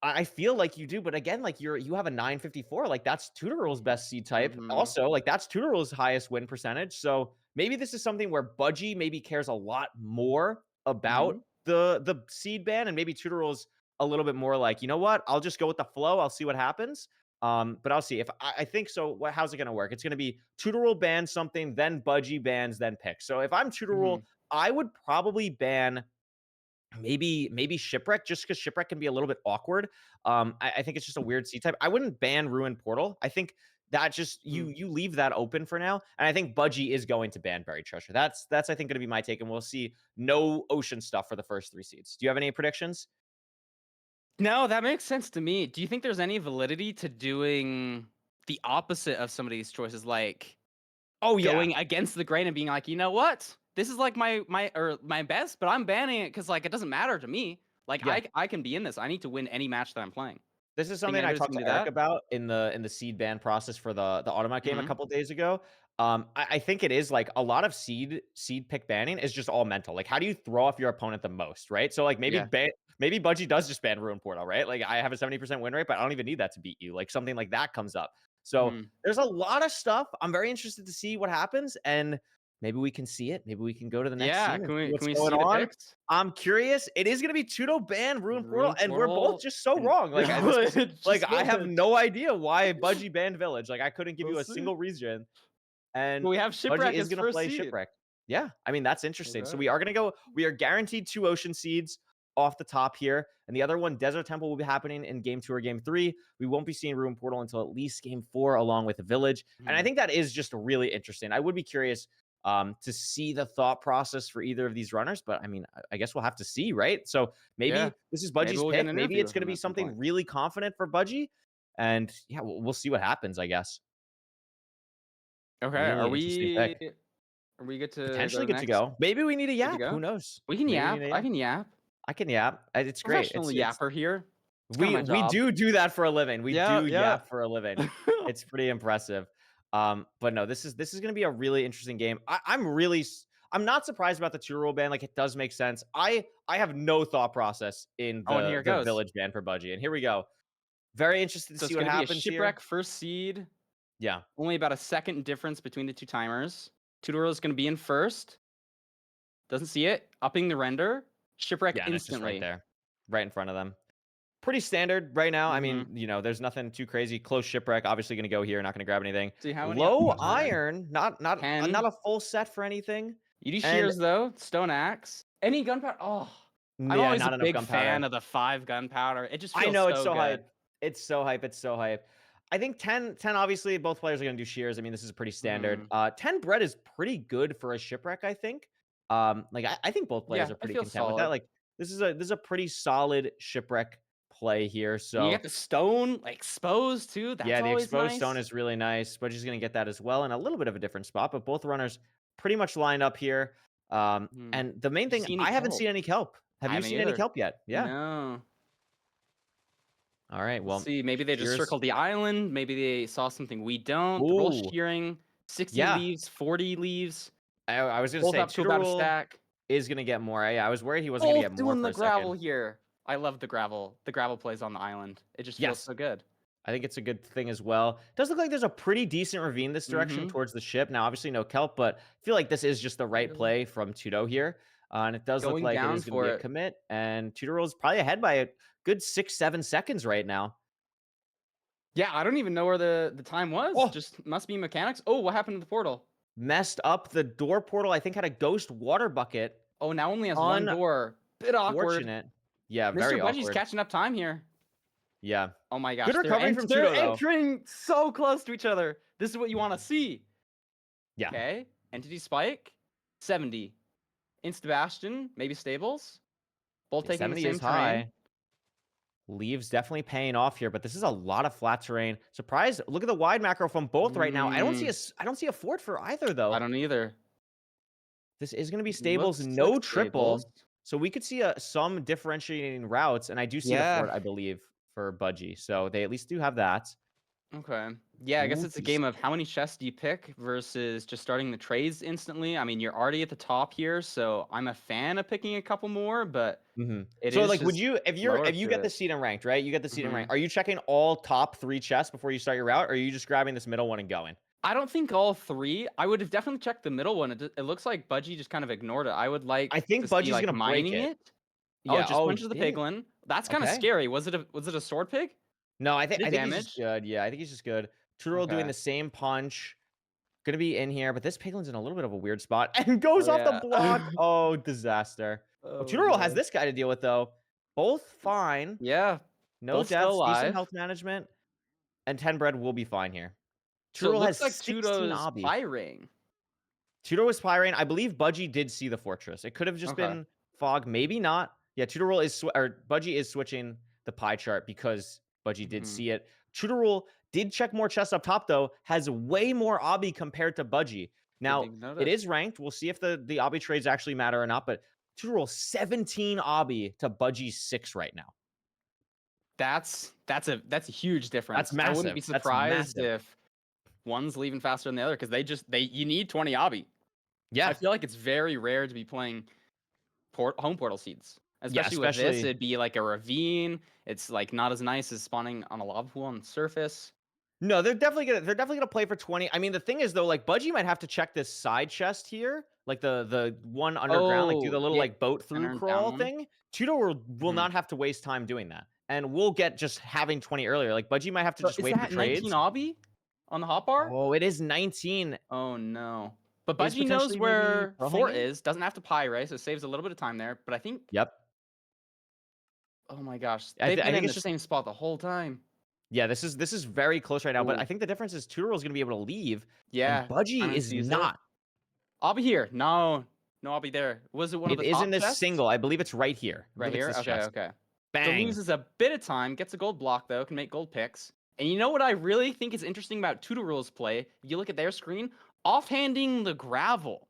I feel like you do, but again, like you have a 954, like that's Tutoral's best seed type. Also, like that's Tutoral's highest win percentage. So maybe this is something where Budgie maybe cares a lot more about the seed ban, and maybe Tutoral's a little bit more like, you know what, I'll just go with the flow, I'll see what happens. But I'll see if I think so. How's it gonna work? It's gonna be tutor rule bans something, then Budgie bans, then pick. So if I'm tutor rule, I would probably ban maybe Shipwreck, just because Shipwreck can be a little bit awkward. I think it's just a weird C type. I wouldn't ban Ruin Portal. I think that just you leave that open for now. And I think Budgie is going to ban Buried Treasure. That's I think gonna be my take, and we'll see no ocean stuff for the first 3 seeds. Do you have any predictions? No, that makes sense to me. Do you think there's any validity to doing the opposite of some of these choices, like going against the grain and being like, you know what? This is like my best, but I'm banning it because like it doesn't matter to me. Like I can be in this. I need to win any match that I'm playing. This is something I talked to Eric about in the seed ban process for the Automat game a couple days ago. I think it is like a lot of seed pick banning is just all mental. Like, how do you throw off your opponent the most, right? So like maybe Budgie does just ban Ruin Portal, right? Like I have a 70% win rate, but I don't even need that to beat you. Like something like that comes up. So there's a lot of stuff. I'm very interested to see what happens, and maybe we can see it. Maybe we can go to the next scene. Can we what's see going the on. picks? I'm curious. It is going to be Tudo ban Ruin Portal, and we're both just so wrong. Like, I have no idea why Budgie banned Village. Like, I couldn't give you a single reason. And we have Shipwreck Budgie is going to play Shipwreck. Yeah, I mean, that's interesting. So we are going to go. We are guaranteed 2 Ocean Seeds off the top here, and the other one, Desert Temple, will be happening in Game 2 or Game 3. We won't be seeing Ruin Portal until at least Game 4, along with the Village. And I think that is just really interesting. I would be curious to see the thought process for either of these runners, but I mean, I guess we'll have to see, right? So maybe this is Budgie's pick. Maybe it's going to be something really confident for Budgie, and yeah, we'll see what happens, I guess. Okay, really are we good to potentially good to go? Maybe we need a yap. Who knows? We can yap. I can yap. I can yap. It's great. Professional yapper here. We do that for a living. We do yap for a living. It's pretty impressive. But no, this is going to be a really interesting game. I'm not surprised about the 2-rule ban. Like, it does make sense. I have no thought process in the Village ban for Budgie. And here we go. Very interested to see what happens here. Shipwreck first seed. Yeah. Only about a second difference between the 2 timers. 2-rule is going to be in first. Doesn't see it. Upping the render. Shipwreck instantly. Right there. Right in front of them. Pretty standard right now. I mean, there's nothing too crazy. Close Shipwreck, obviously going to go here. Not going to grab anything. See how many low iron, not a full set for anything. You do shears though. Stone axe. Any gunpowder? Oh, I'm always a big fan of the 5 gunpowder. It just feels it's so hype. It's so hype. I think 10 obviously both players are going to do shears. I mean, this is pretty standard. 10 bread is pretty good for a Shipwreck, I think. I think both players are pretty content with that. Like, this is a pretty solid Shipwreck play here. So you get the stone exposed too. That's the exposed stone is really nice. Budgie's going to get that as well in a little bit of a different spot, but both runners pretty much lined up here. And the main thing, I haven't seen any kelp. Have you seen any kelp yet? Yeah. No. All right. Well, let's see, maybe they just circled the island. Maybe they saw something we don't. Roll shearing, 60 leaves, 40 leaves. I was going to say up to about a stack is going to get more. I was worried he wasn't going to get more. Doing the gravel here. I love the gravel. The gravel plays on the island. It just feels so good. I think it's a good thing as well. It does look like there's a pretty decent ravine this direction towards the ship. Now, obviously no kelp, but I feel like this is just the right play from Tudo here. And it does look like it is going to be a commit. And Tudo is probably ahead by a good 6-7 seconds right now. Yeah, I don't even know where the time was. Just must be mechanics. Oh, what happened to the portal? Messed up the door portal. I think had a ghost water bucket. Oh, now only has one door. Bit awkward. Fortunate. Yeah, very awkward. Mr. Budgie's catching up time here. Yeah. Oh my gosh. Good recovery from Tudo, They're entering so close to each other. This is what you want to see. Yeah. Okay. Entity Spike, 70. Instabastion, maybe Stables. Both taking the same terrain. Leaves definitely paying off here, but this is a lot of flat terrain. Surprised. Look at the wide macro from both right now. I don't see a fort for either though. I don't either. This is going to be Stables, no triple. So we could see some differentiating routes, and I do see a fort, I believe, for Budgie. So they at least do have that. Okay. Yeah, I guess it's a game of how many chests do you pick versus just starting the trades instantly. I mean, you're already at the top here, so I'm a fan of picking a couple more, but so like, would you, if you get the seed in ranked, right? You get the seed in ranked. Are you checking all top 3 chests before you start your route, or are you just grabbing this middle one and going? I don't think all 3. I would have definitely checked the middle one. It looks like Budgie just kind of ignored it. I think Budgie's gonna mining break it. Yeah. Oh, just punches the piglin. That's kind of scary. Was it a sword pig? No, I think Did he's just damage? good. Yeah, I think he's just good. Tudorol doing Okay. the same punch. Gonna be in here, but this Piglin's in a little bit of a weird spot and goes Oh, off the yeah. block. Oh, disaster. Well, Oh, Tudorol has no. this guy to deal with though. Both fine. Yeah. No Both still deaths, decent alive. health management, and 10 bread will be fine here. So it Tudorol has looks like 16 Tudo's obby. pyring. Tudor was Pyrain. I believe Budgie did see the fortress. It could have just Okay. been Fog, maybe not. Yeah, Tudorol is or Budgie is switching the pie chart because Budgie did see it. Tudorol did check more chests up top though. Has way more obby compared to Budgie. Now Didn't it notice. is ranked. We'll see if the obby trades actually matter or not. But Tudorol 17 obby to Budgie's 6 right now. That's a huge difference. That's I wouldn't be massive. That's surprised massive. if one's leaving faster than the other because you need 20 obby. Yeah, I feel like it's very rare to be playing home portal seeds. Yeah, Especially with this, especially- it'd be like a ravine. It's like not as nice as spawning on a lava pool on the surface. No, they're definitely gonna play for 20. I mean, the thing is though, like Budgie might have to check this side chest here, like the one underground, like do the Oh, little yeah, like boat through underground crawl one. thing. Tudor will not have to waste time doing that, and we'll get just having 20 earlier. Like Budgie might have to So just is wait for that trades. 19 obby on the hotbar? Oh, it is 19. Oh no. But Is Budgie knows potentially where maybe Fort Rohingya? is, doesn't have to pyrite, so it saves a little bit of time there. But I think, Yep. oh my gosh, I they've think been in it's the just- same spot the whole time. Yeah, this is very close right now. But Ooh. I think the difference is Tudor is gonna be able to leave. Yeah. And Budgie Simon is sees it. not. Obby here. No, I'll be there. Was it one of It the is top in this chests? single. I believe it's right here. I Right believe here? it's this Okay, chest. okay. So Bang. loses a bit of time, gets a gold block though, can make gold picks. And you know what I really think is interesting about Tudorol's play? If you look at their screen, offhanding the gravel.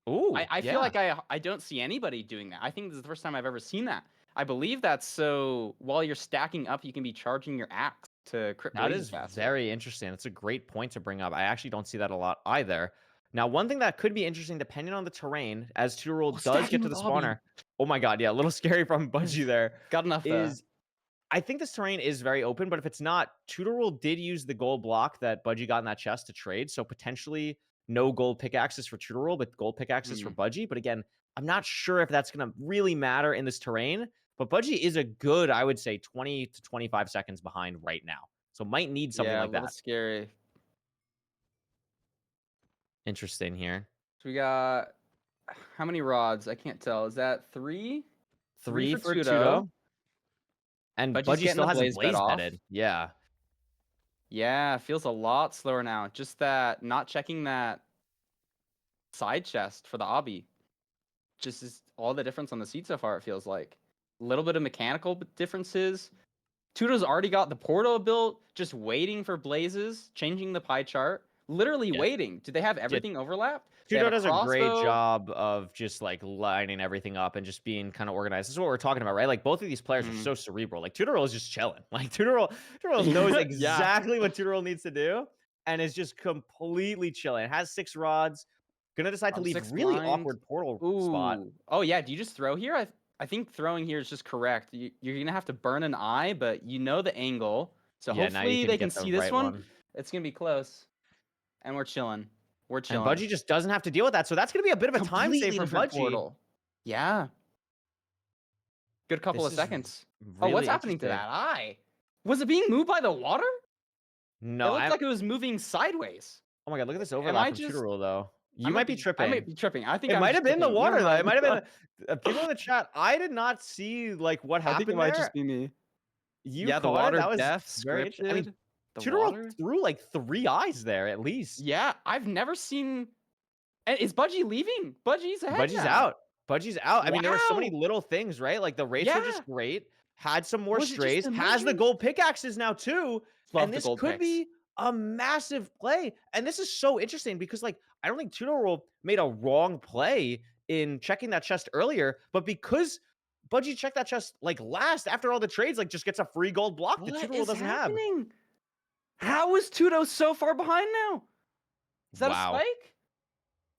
Ooh, I feel like I don't see anybody doing that. I think this is the first time I've ever seen that. I believe that's so while you're stacking up, you can be charging your axe to crit That blazes is faster. very interesting. It's a great point to bring up. I actually don't see that a lot either. Now, one thing that could be interesting, depending on the terrain, as Tudorol does stacking get to the with Obby. spawner. Oh my god, yeah, a little scary from Budgie there. Got enough though. Is I think this terrain is very open, but if it's not, Tudorol did use the gold block that Budgie got in that chest to trade, so potentially no gold pickaxes for Tudorol, but gold pickaxes for Budgie. But again, I'm not sure if that's going to really matter in this terrain. But Budgie is a good, I would say, 20 to 25 seconds behind right now. So might need something like a little that. scary. Interesting here. So we got how many rods? I can't tell. Is that 3? 3 for Tudo. Tudo. And Budgie's Budgie getting still the hasn't blaze bed blaze off. bedded. Yeah. Yeah, feels a lot slower now. Just that not checking that side chest for the obby. Just is all the difference on the seed so far, it feels like. A little bit of mechanical differences. Tudo's already got the portal built, just waiting for blazes, changing the pie chart. Literally waiting. Do they have everything overlapped? They have Tudo does a great crossbow. job of just like lining everything up and just being kind of organized. This is what we're talking about, right? Like both of these players are so cerebral. Like Tudorol is just chilling. Like Tudorol knows exactly what Tudorol needs to do and is just completely chilling. Has 6 rods. Gonna decide to leave 6 really blinds. awkward portal spot. Oh yeah, do you just throw here? I think throwing here is just correct. You're gonna have to burn an eye, but you know the angle. So Yeah, now you hopefully they can get the see this right one. It's gonna be close. And we're chilling. We're And chilling. Budgie just doesn't have to deal with that. So that's gonna be a bit of a time Completely save for different Budgie. portal. Yeah. Good couple This of is seconds. Really What's happening to interesting. that eye? Was it being moved by the water? No, It looked like it was moving sideways. oh my god, look at this I overlap from just- Tudorol though. I You might be tripping. I might be tripping. I think It I'm might just have been the tripping. water Never though. It might mind. have been people in the chat. I did not see like what I happened think it might there. just be me. You Yeah, the caught it? water That was death very scripted. I mean, the Tudorol water. threw like 3 eyes there at least. Yeah, I've never seen. And is Budgie leaving? Budgie's ahead. Budgie's now. out. Budgie's out. I mean, there were so many Wow. little things, right? Like the raids were Yeah. just great. Had some more Was it just strays. the Has the movement? gold pickaxes now too. Love And the this gold could picks. be a massive play. And this is so interesting because like I don't think Tudorol made a wrong play in checking that chest earlier, but because Budgie checked that chest like last after all the trades, like just gets a free gold block that What Tudorol is doesn't have. happening? How is Tudo so far behind now? Is that Wow. a spike?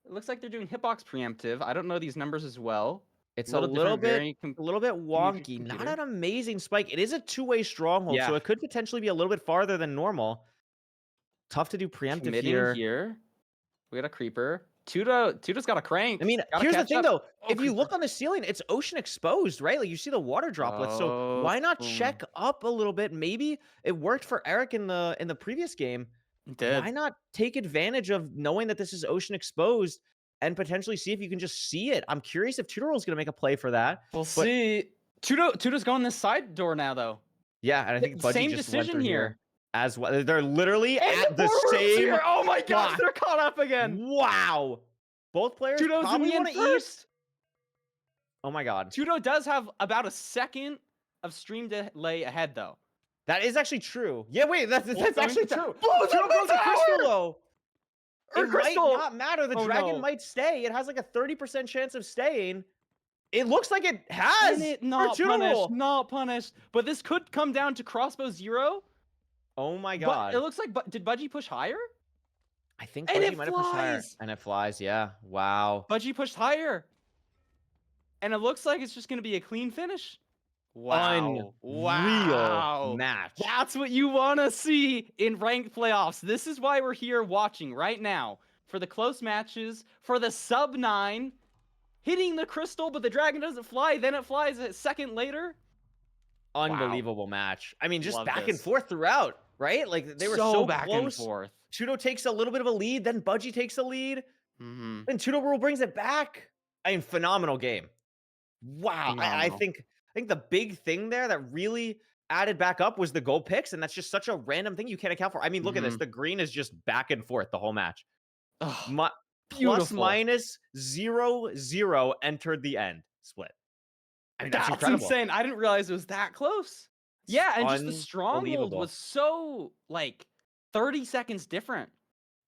It looks like they're doing hitbox preemptive. I don't know these numbers as well. It's a Little little different, bit very a little bit wonky. Not computer. an amazing spike. It is a 2-way stronghold, so Yeah. it could potentially be a little bit farther than normal. Tough to do preemptive Committing here. here. We got a creeper. Tudo's got a crank. I mean, Gotta here's the catch thing, up. though. Oh, If you creeper. look on the ceiling, it's ocean exposed, right? Like, you see the water droplets. So why not check up a little bit? Maybe it worked for Eric in the previous game. It did. Why not take advantage of knowing that this is ocean exposed and potentially see if you can just see it? I'm curious if Tutorol is going to make a play for that. We'll see. Tudo's going this side door now, though. Yeah, and I think Budgie Same just went decision through here. as well. They're literally And at the forwards same here. Oh my gosh, spot. they're caught up again. Wow. Both players Tudo's in probably the end want to eat. first. Oh my god. Tudo does have about a second of stream delay ahead, though. That is actually true. Yeah, wait, that's going actually to- true. Blows Tudo up the broke the crystal, tower! though. Or It crystal. might not matter. The Oh, dragon no. might stay. It has like a 30% chance of staying. It looks like it has. And it for not Tudo punished, roll. not punished. But this could come down to crossbow 0. Oh my But god. it looks like, did Budgie push higher? I think And Budgie it might have pushed higher. flies! And it flies, yeah. Wow. Budgie pushed higher. And it looks like it's just going to be a clean finish. Wow. Real match. That's what you want to see in ranked playoffs. This is why we're here watching right now. For the close matches, for the sub 9, hitting the crystal, but the dragon doesn't fly. Then it flies a second later. Unbelievable match. I mean, just Love back this. and forth throughout, right? Like they were so back close. and forth. Tudo takes a little bit of a lead, then Budgie takes a lead, Mm-hmm. then Tudo Rule brings it back. I mean, phenomenal game. Wow. I Phenomenal. think the big thing there that really added back up was the gold picks, and that's just such a random thing you can't account for. I mean, look at this. The green is just back and forth the whole match. Plus Beautiful. minus 0-0 entered the end split. I mean, that's incredible. insane. I didn't realize it was that close. Yeah, and just the stronghold Unbelievable. was so like 30 seconds different.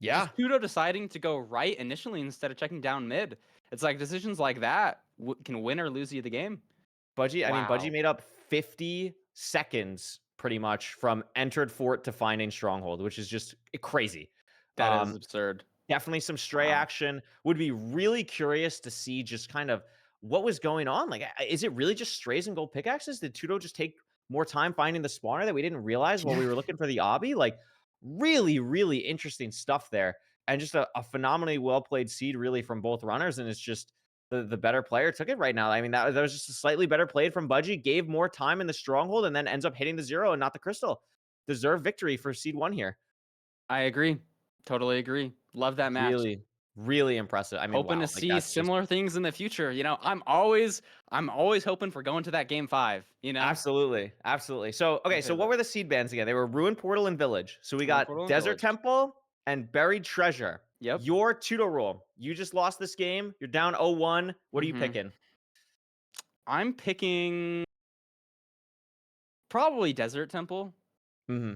Yeah. Just Tudo deciding to go right initially instead of checking down mid. It's like decisions like that can win or lose you the game. Budgie, I mean, Wow. Budgie made up 50 seconds pretty much from entered fort to finding stronghold, which is just crazy. That is absurd. Definitely some stray action. Would be really curious to see just kind of what was going on. Like, is it really just strays and gold pickaxes? Did Tudo just take more time finding the spawner that we didn't realize while we were looking for the obby? Like, really, really interesting stuff there. And just a phenomenally well-played seed, really, from both runners. And it's just the better player took it right now. I mean, that was just a slightly better played from Budgie, gave more time in the stronghold, and then ends up hitting the 0 and not the crystal. Deserved victory for seed 1 here. I agree. Totally agree. Love that match. Really, really impressive. I mean, Hoping wow, to like, see that's just- similar things in the future. You know, I'm always hoping for going to that game 5. You know, Absolutely, absolutely. So, okay, so what favorite. were the seed bands again? They were Ruin Portal and Village. So we Ruin got Portal and Desert Village. Temple and Buried Treasure. Yep. Your Tudo roll. You just lost this game. You're down 0-1. What are you Mhm. picking? I'm picking probably Desert Temple. Mm-hmm.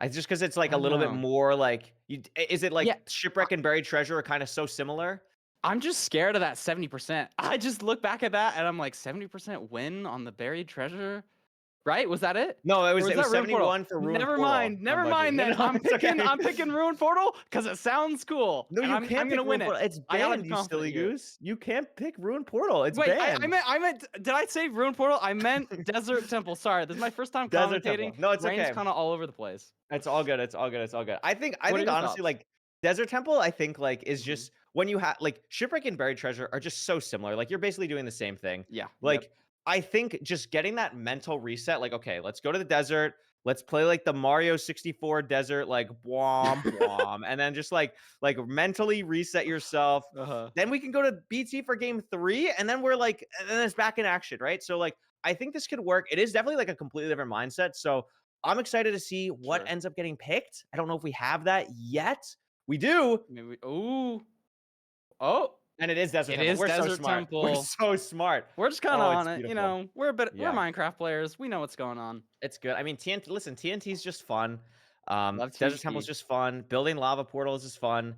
Just because it's like I a little bit know. more like is it like Yeah, Shipwreck and Buried Treasure are kind of so similar? I'm just scared of that 70%. I just look back at that and I'm like, 70% win on the buried treasure, right? Was that it? No, it was Or was that Ruin Portal? 71 for Ruin Never Portal. mind. Never on Budgie. mind No, then. no, I'm it's picking. okay. I'm picking Ruin Portal because it sounds cool. No, and you I'm can't gonna pick win Ruin Portal. it. It's I gotta banned, be you silly confident here. goose. You can't pick Ruin Portal. It's Wait, banned. I meant. Did I say Ruin Portal? I meant Desert Temple. Sorry, this is my first time Desert commentating. Temple. No, it's Brain's okay. kind of all over the place. It's all good. It's all good. It's all good. I think What are your honestly, thoughts? like Desert Temple, I think like is Mhm. just when you have like Shipwreck and Buried Treasure are just so similar. Like you're basically doing the same thing. Yeah. Like I think just getting that mental reset, like, okay, let's go to the desert. Let's play like the Mario 64 desert, like bwom bwom, and then just like mentally reset yourself. Then we can go to BT for game 3, and then we're like, and then it's back in action, right? So like I think this could work. It is definitely like a completely different mindset. So I'm excited to see what Sure. ends up getting picked. I don't know if we have that yet. We do, Maybe. Ooh. Oh. and it is Desert It Temple. is We're so Desert smart. We're Temple. so smart. We're just kind of Oh, it's on it, you beautiful. know. We're Yeah. Minecraft players. We know what's going on. It's good. I mean, listen, TNT's just fun. Love Desert TNT. Temple's just fun. Building lava portals is fun.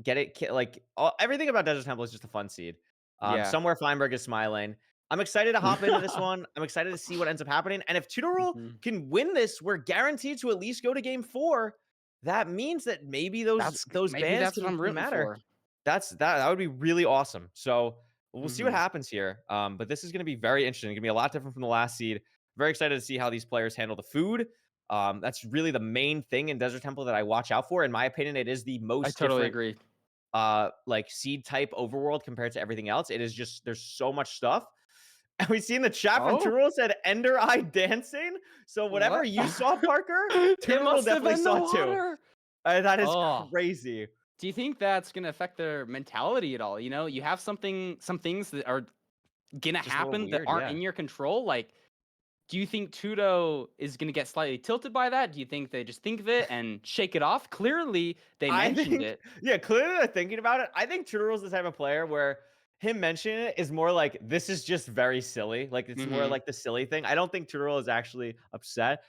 Like everything about Desert Temple is just a fun seed. Yeah. Somewhere Feinberg is smiling. I'm excited to hop into this one. I'm excited to see what ends up happening. And if Tutorol Mhm. can win this, we're guaranteed to at least go to game 4. That means that maybe those Maybe bands that's can, what I'm can rooting matter. for. That would be really awesome. So we'll see what Mhm. happens here. But this is going to be very interesting. It's going to be a lot different from the last seed. Very excited to see how these players handle the food. That's really the main thing in Desert Temple that I watch out for. In my opinion, it is the most I totally different agree. like seed type overworld compared to everything else. It is just there's so much stuff. And we see in the chat from Turtle said Ender Eye dancing. So whatever What? you saw, Parker, It Turtle must have definitely been saw the too. water. That is Oh. crazy. Do you think that's gonna affect their mentality at all? You know, you have some things that are gonna Just a little happen that weird, aren't yeah. in your control. Like, do you think Tudo is gonna get slightly tilted by that? Do you think they just think of it and shake it off? Clearly, they mentioned it. Yeah, clearly they're thinking about it. I think Turtle's the type of player where him mentioning it is more like this is just very silly. Like it's more like the silly thing. I don't think Turtle is actually upset.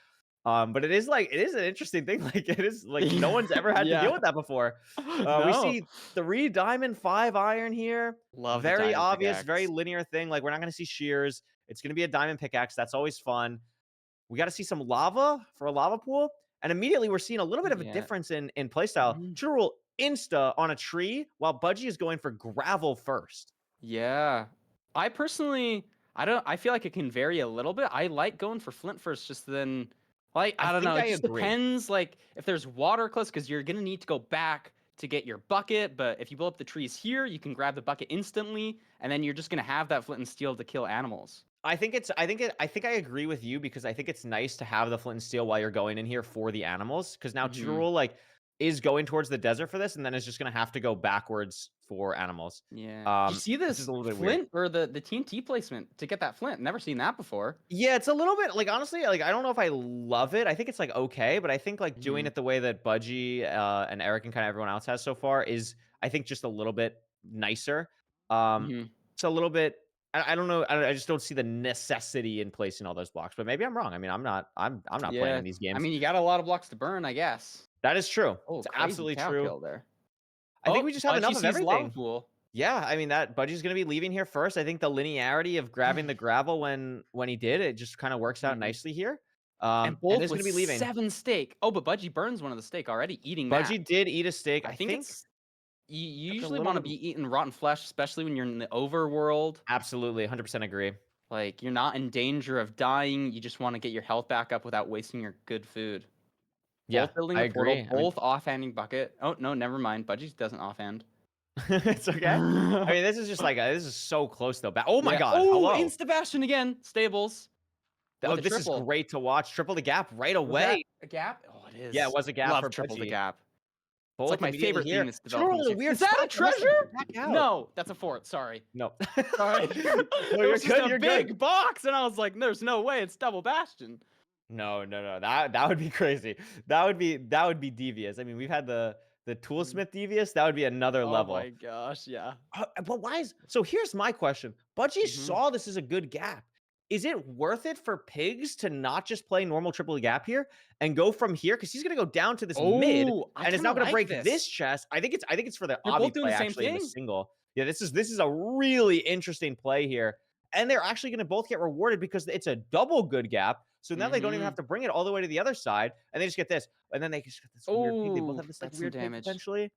But it is an interesting thing. Like it is like no one's ever had to deal with that before. We No. see 3 diamond, 5 iron here. Love the Very diamond obvious, very pickaxe. linear thing. Like we're not gonna see shears. It's gonna be a diamond pickaxe. That's always fun. We got to see some lava for a lava pool. And immediately we're seeing a little bit of a difference in playstyle. Turtle insta on a tree while Budgie is going for gravel first. Yeah. I personally, I feel like it can vary a little bit. I like going for flint first, just then, like, I don't know. It just depends, like, if there's water close, because you're going to need to go back to get your bucket. But if you blow up the trees here, you can grab the bucket instantly, and then you're just going to have that flint and steel to kill animals. I think I agree with you because I think it's nice to have the flint and steel while you're going in here for the animals. Because now Turtle like is going towards the desert for this, and then is just gonna have to go backwards for animals. Yeah. You see this is a little bit flint or the TNT placement to get that flint? Never seen that before. Yeah, it's a little bit like honestly, like I don't know if I love it. I think it's like okay, but I think like doing it the way that Budgie and Eric and kind of everyone else has so far is I think just a little bit nicer. It's a little bit. I don't know. I just don't see the necessity in placing all those blocks. But maybe I'm wrong. I mean, I'm not playing in these games. I mean, you got a lot of blocks to burn, I guess. That is true. Oh, it's absolutely true. There. I think we just have enough of everything. Lava pool. Yeah, I mean that Budgie's gonna be leaving here first. I think the linearity of grabbing the gravel when he did it just kind of works out nicely here. And Bolt is gonna be leaving 7 steak. Oh, but Budgie burns one of the steak already. Eating that. Budgie did eat a steak. I think it's. You usually want to be eating rotten flesh, especially when you're in the overworld. Absolutely, 100% agree. Like, you're not in danger of dying. You just want to get your health back up without wasting your good food. Yeah, both building the portal, both offhanding bucket. Oh, no, never mind. Budgie doesn't offhand. It's okay. I mean, this is just like, this is so close, though. Oh, my God. Oh, Insta-Bastion again. Stables. Oh, this is great to watch. Triple the gap right away. A gap? Oh, it is. Yeah, it was a gap. Love for triple Budgie. the gap. Both it's like my favorite thing that's developed. Is that a treasure? No, that's a fort. Sorry. No. Sorry. No, you're good. You're big good. box, and I was like, "There's no way it's double Bastion." No. That would be crazy. That would be devious. I mean, we've had the Toolsmith devious. That would be another level. Oh my gosh, yeah. But why is so? Here's my question. Budgie saw this as a good gap. Is it worth it for Pigs to not just play normal triple the gap here and go from here? Because he's gonna go down to this mid, and it's not gonna break this chest. I think it's for the obby play actually in the single. Yeah, this is a really interesting play here. And they're actually gonna both get rewarded because it's a double good gap. So now they don't even have to bring it all the way to the other side, and they just get this. And then they just get this weird pig. They both have this like weird damage potentially.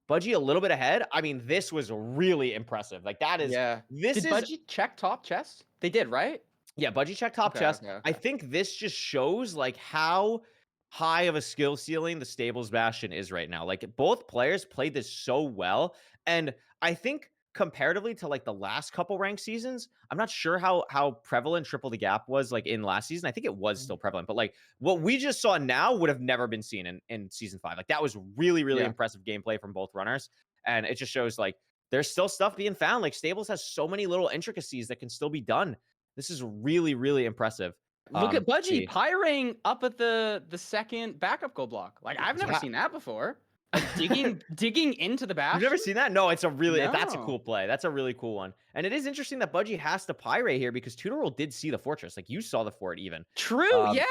Budgie a little bit ahead. I mean, this was really impressive. Like that is Did Budgie check top chest? They did, right? Yeah, Budgie checked top chest. Okay. I think this just shows like how high of a skill ceiling the Stables Bastion is right now. Like both players played this so well. And I think comparatively to like the last couple ranked seasons, I'm not sure how prevalent triple the gap was like in last season. I think it was still prevalent, but like what we just saw now would have never been seen in season 5. Like that was really, really impressive gameplay from both runners. And it just shows like there's still stuff being found. Like Stables has so many little intricacies that can still be done. This is really, really impressive. Look at Budgie pyring up at the second backup goal block. Like I've never seen that before. Like, digging into the bastion. You've never seen that? No, it's a really that's a cool play. That's a really cool one. And it is interesting that Budgie has to pyrate here because Tutorol did see the fortress. Like you saw the fort even. True, yeah.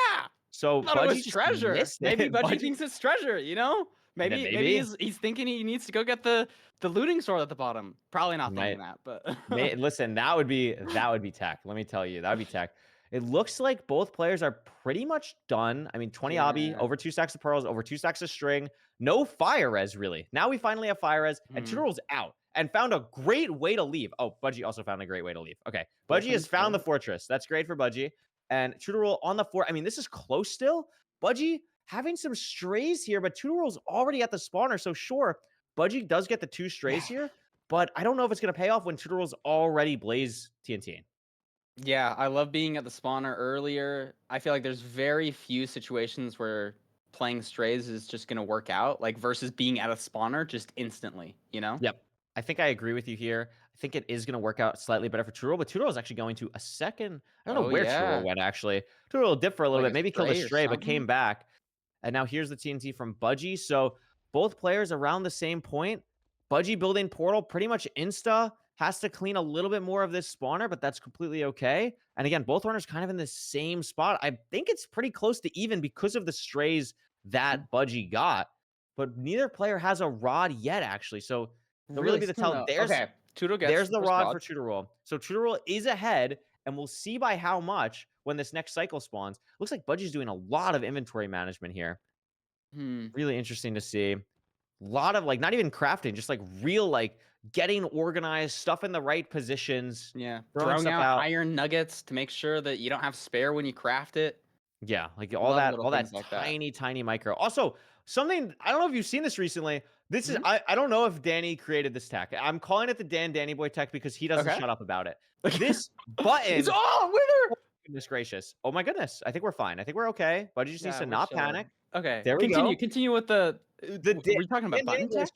So Budgie's treasure. Maybe Budgie thinks it's treasure, you know? Maybe he's thinking he needs to go get the looting sword at the bottom. Probably not thinking that, but listen, that would be tech. Let me tell you, that would be tech. It looks like both players are pretty much done. I mean, 20 obby, over 2 stacks of pearls, over 2 stacks of string. No fire res, really. Now we finally have fire res, and Tutorol's out and found a great way to leave. Oh, Budgie also found a great way to leave. Okay, Budgie has found the fortress. That's great for Budgie. And Tutorol on the fort. I mean, this is close still. Budgie having some strays here, but Tutorol's already at the spawner, so sure. Budgie does get the 2 strays here, but I don't know if it's going to pay off when Tutoral's already Blaze TNT. Yeah, I love being at the spawner earlier. I feel like there's very few situations where playing strays is just going to work out, like versus being at a spawner just instantly, you know? Yep. I think I agree with you here. I think it is going to work out slightly better for Tural, but Tural is actually going to a second. I don't know where Tural went, actually. Tural dipped for a little Like bit, a maybe killed a stray or stray, but came something? back. And now here's the TNT from Budgie. So both players around the same point. Budgie building portal pretty much insta. Has to clean a little bit more of this spawner, but that's completely okay. And again, both runners kind of in the same spot. I think it's pretty close to even because of the strays that Budgie got. But neither player has a rod yet, actually. So it'll really be the tell. Okay, Tudo gets There's the first rod for Tutorol. So Tutorol is ahead, and we'll see by how much when this next cycle spawns. Looks like Budgie's doing a lot of inventory management here. Really interesting to see. A lot of, like, not even crafting, just, like, real, like, getting organized, stuff in the right positions. Yeah, throwing throwing stuff out out. iron nuggets to make sure that you don't have spare when you craft it. Yeah, like all Love that, little all that things like that. tiny micro. Also, something I don't know if you've seen this recently. This is I don't know if Danny created this tech. I'm calling it the Danny Boy tech because he doesn't shut up about it. This button. It's wither. Goodness gracious! Oh my goodness! I think we're fine. I think we're okay. Budgie just needs to not panic. Okay, There we go. Continue with the. We're talking about button tech?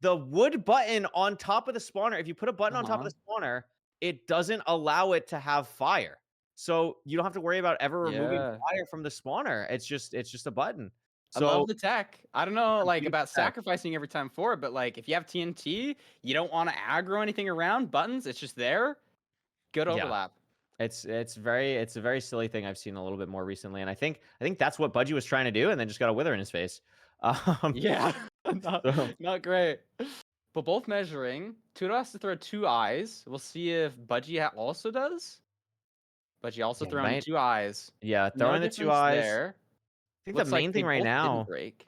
The wood button on top of the spawner. If you put a button on top of the spawner, it doesn't allow it to have fire. So you don't have to worry about ever removing fire from the spawner. It's just a button. So I love the tech. I don't know, like, about sacrificing every time for it, but like if you have TNT, you don't want to aggro anything around buttons. It's just there. Good overlap. It's a very silly thing I've seen a little bit more recently, and I think that's what Budgie was trying to do, and then just got a wither in his face. Yeah, not great. But both measuring. Tudo has to throw 2 eyes. We'll see if Budgie also does. Budgie also throwing 2 eyes. Yeah, throwing the 2 eyes. There. I think the main thing right now. Break.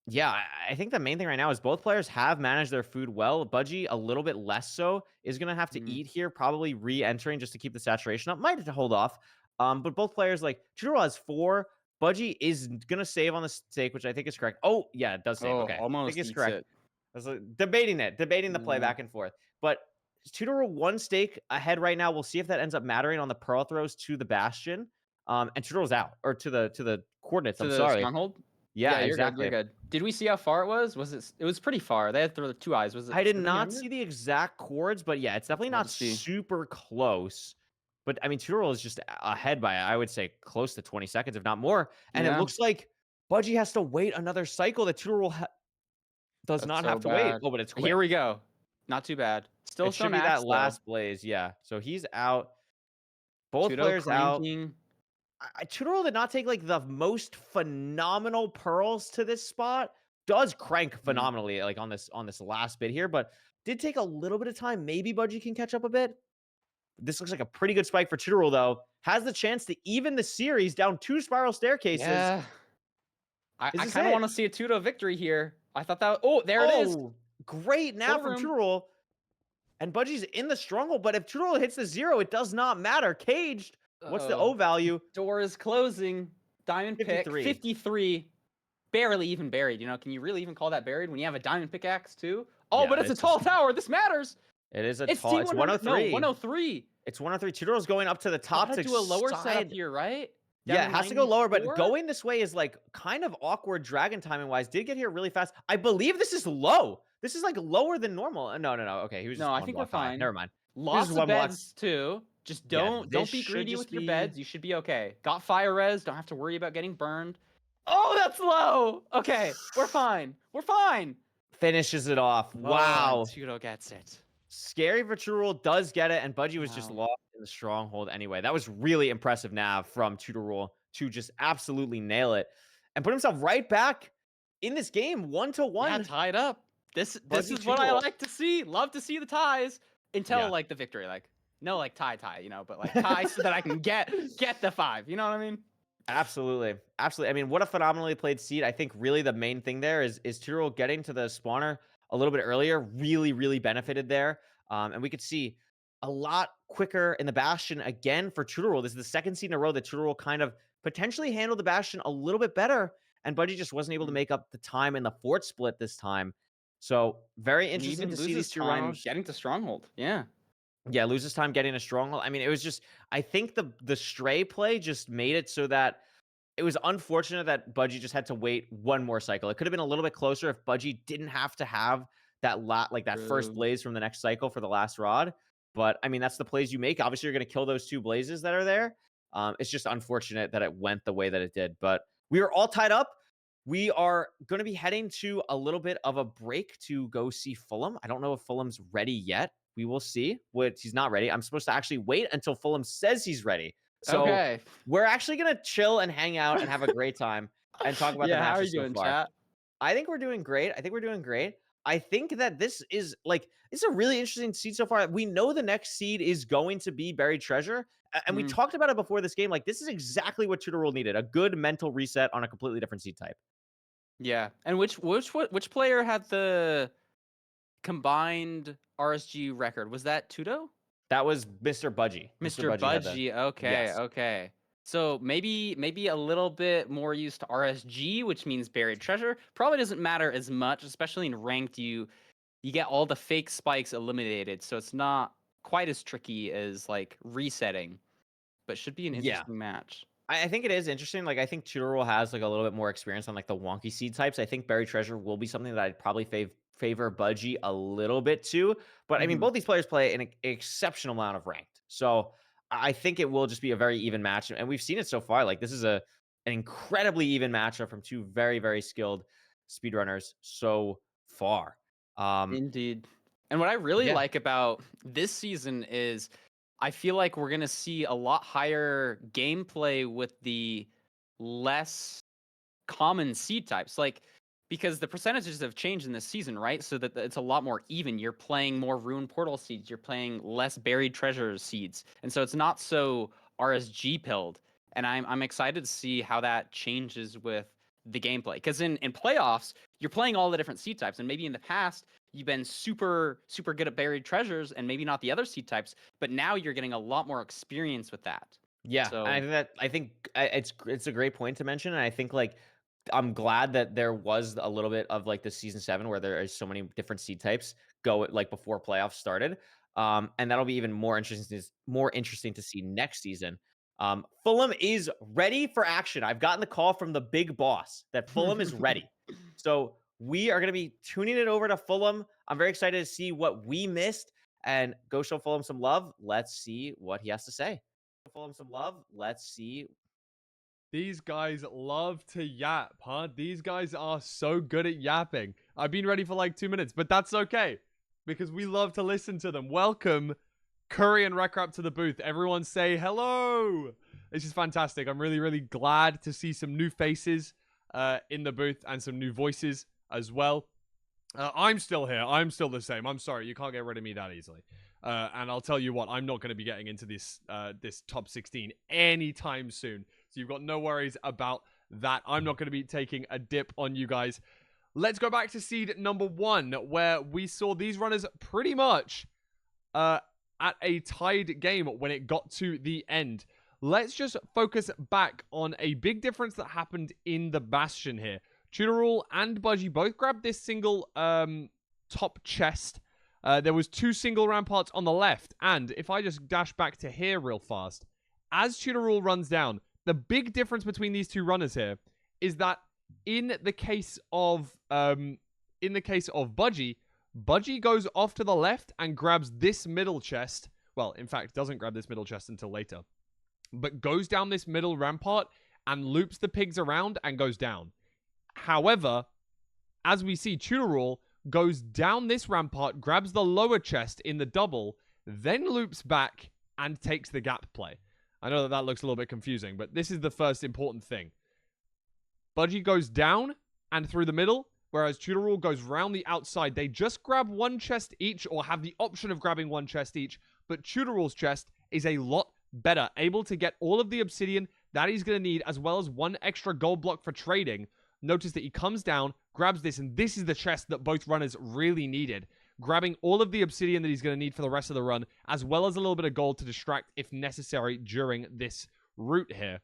Yeah, I think the main thing right now is both players have managed their food well. Budgie, a little bit less so, is going to have to eat here, probably re-entering just to keep the saturation up. Might have to hold off. But both players, like, Chudoro has 4. Budgie is going to save on the steak, which I think is correct. Oh, yeah, it does save. Okay, almost I think it's correct. I was debating the play back and forth. But Chudoro 1 steak ahead right now. We'll see if that ends up mattering on the pearl throws to the bastion. And Chudoro's out, or to the coordinates. I'm sorry. Stronghold? Yeah, you're exactly. Good, you're good. Did we see how far it was? It was pretty far. They had to throw 2 eyes. Was it? I did not see the exact chords, but yeah, it's definitely not super close. But I mean, Tutorol is just ahead by, I would say, close to 20 seconds, if not more. And it looks like Budgie has to wait another cycle that Tutorol does not have to wait. Oh, but it's quick. Here we go. Not too bad. Still it should be that last blaze. Yeah. So he's out. Both players out. Tutorol did not take, like, the most phenomenal pearls to this spot. Does crank phenomenally, like, on this last bit here, but did take a little bit of time. Maybe Budgie can catch up a bit. This looks like a pretty good spike for Tutorol, though. Has the chance to even the series down 2 spiral staircases. Yeah. I kind of want to see a Tudo victory here. I thought that. Oh, there it is. Great now from Tutorol. And Budgie's in the stronghold, but if Tutorol hits the 0, it does not matter. Caged. What's the O value? Door is closing. Diamond 53. pick. 53. Barely even buried. You know, can you really even call that buried when you have a diamond pickaxe too? Oh, yeah, but it's a tall tower. This matters. It is a tall. It's 103. No, 103. It's 103. Tutorol's going up to the top to do a lower setup here, right? Yeah, it has to go lower, but going this way is, like, kind of awkward dragon timing wise. Did get here really fast. I believe this is low. This is, like, lower than normal. No. Okay, he was just I think we're fine. Never mind. Lots of beds too. Just don't be greedy with your beds. You should be okay. Got fire res. Don't have to worry about getting burned. Oh, that's low. Okay, we're fine. We're fine. Finishes it off. Wow. Tudo gets it. Scary for Tutorol does get it, and Budgie was just lost in the stronghold anyway. That was really impressive nav from Tutorol to just absolutely nail it and put himself right back in this game 1-1. Yeah, tied up. This is what I like to see. Love to see the ties until like the victory. Like, no, like tie, you know, but like tie so that I can get the 5. You know what I mean? Absolutely. I mean, what a phenomenally played seed. I think really the main thing there is Tutorol getting to the spawner a little bit earlier really benefited there. And we could see a lot quicker in the Bastion again for Tutorol. This is the second seed in a row that Tutorol kind of potentially handled the Bastion a little bit better, and Budgie just wasn't able to make up the time in the fort split this time. So very And he interesting even to see these loses two time runners. getting to Stronghold. Yeah. Yeah, loses time getting a stronghold. I mean, it was just, I think the stray play just made it so that it was unfortunate that Budgie just had to wait one more cycle. It could have been a little bit closer if Budgie didn't have to have that that first True. blaze from the next cycle for the last rod. But I mean, that's the plays you make. Obviously, you're going to kill those 2 blazes that are there. It's just unfortunate that it went the way that it did. But we are all tied up. We are going to be heading to a little bit of a break to go see Fulham. I don't know if Fulham's ready yet. We will see. He's not ready. I'm supposed to actually wait until Fulham says he's ready. So Okay. we're actually going to chill and hang out and have a great time and talk about the Yeah, how are matches you so doing, far. chat? I think we're doing great. I think that this is it's a really interesting seed so far. We know the next seed is going to be Buried Treasure. And we talked about it before this game. Like, this is exactly what Tutor Rule needed. A good mental reset on a completely different seed type. Yeah. And which player had the combined RSG record? Was that Tudo? That was Mr. Budgie. Mr. had the- Budgie. Okay, Yes. okay. So maybe a little bit more used to RSG, which means Buried Treasure. Probably doesn't matter as much, especially in ranked. You get all the fake spikes eliminated, so it's not quite as tricky as like resetting, but should be an interesting match. I think it is interesting. Like, I think Tutor Rule has like a little bit more experience on like the wonky seed types. I think Buried Treasure will be something that I'd probably favor Budgie a little bit too. But I mean, both these players play an exceptional amount of ranked. So I think it will just be a very even match. And we've seen it so far. Like, this is an incredibly even matchup from 2 very, very skilled speedrunners so far. Indeed. And what I really like about this season is I feel like we're going to see a lot higher gameplay with the less common seed types. Like, because the percentages have changed in this season, right? So that it's a lot more even. You're playing more Rune Portal seeds. You're playing less Buried Treasure seeds. And so it's not so RSG pilled. And I'm excited to see how that changes with the gameplay. Because in playoffs, you're playing all the different seed types. And maybe in the past, you've been super, super good at Buried Treasures and maybe not the other seed types. But now you're getting a lot more experience with that. Yeah, So, I think it's a great point to mention. And I think like, I'm glad that there was a little bit of like the season 7 where there is so many different seed types go like before playoffs started. And that'll be even more interesting to see next season. Fulham is ready for action. I've gotten the call from the big boss that Fulham is ready. So we are going to be tuning it over to Fulham. I'm very excited to see what we missed and go show Fulham some love. Let's see what he has to say. Fulham some love. Let's see. These guys love to yap, huh? These guys are so good at yapping. I've been ready for like 2 minutes, but that's okay because we love to listen to them. Welcome, Curry and Rekrap, to the booth. Everyone say hello. This is fantastic. I'm really, really glad to see some new faces in the booth and some new voices as well. I'm still here. I'm still the same. I'm sorry. You can't get rid of me that easily. And I'll tell you what, I'm not going to be getting into this this top 16 anytime soon. So you've got no worries about that. I'm not going to be taking a dip on you guys. Let's go back to seed number 1, where we saw these runners pretty much at a tied game when it got to the end. Let's just focus back on a big difference that happened in the Bastion here. Tutorul and Budgie both grabbed this single top chest. There was 2 single ramparts on the left. And if I just dash back to here real fast, as Tutorul runs down, the big difference between these 2 runners here is that in the case of Budgie, Budgie goes off to the left and grabs this middle chest. Well, in fact, doesn't grab this middle chest until later. But goes down this middle rampart and loops the pigs around and goes down. However, as we see, Tutorul goes down this rampart, grabs the lower chest in the double, then loops back and takes the gap play. I know that looks a little bit confusing, but this is the first important thing. Budgie goes down and through the middle, whereas Tutorul goes round the outside. They just grab 1 chest each, or have the option of grabbing 1 chest each, but Tutorul's chest is a lot better, able to get all of the obsidian that he's going to need, as well as 1 extra gold block for trading. Notice that he comes down, grabs this, and this is the chest that both runners really needed. Grabbing all of the obsidian that he's going to need for the rest of the run, as well as a little bit of gold to distract if necessary during this route here.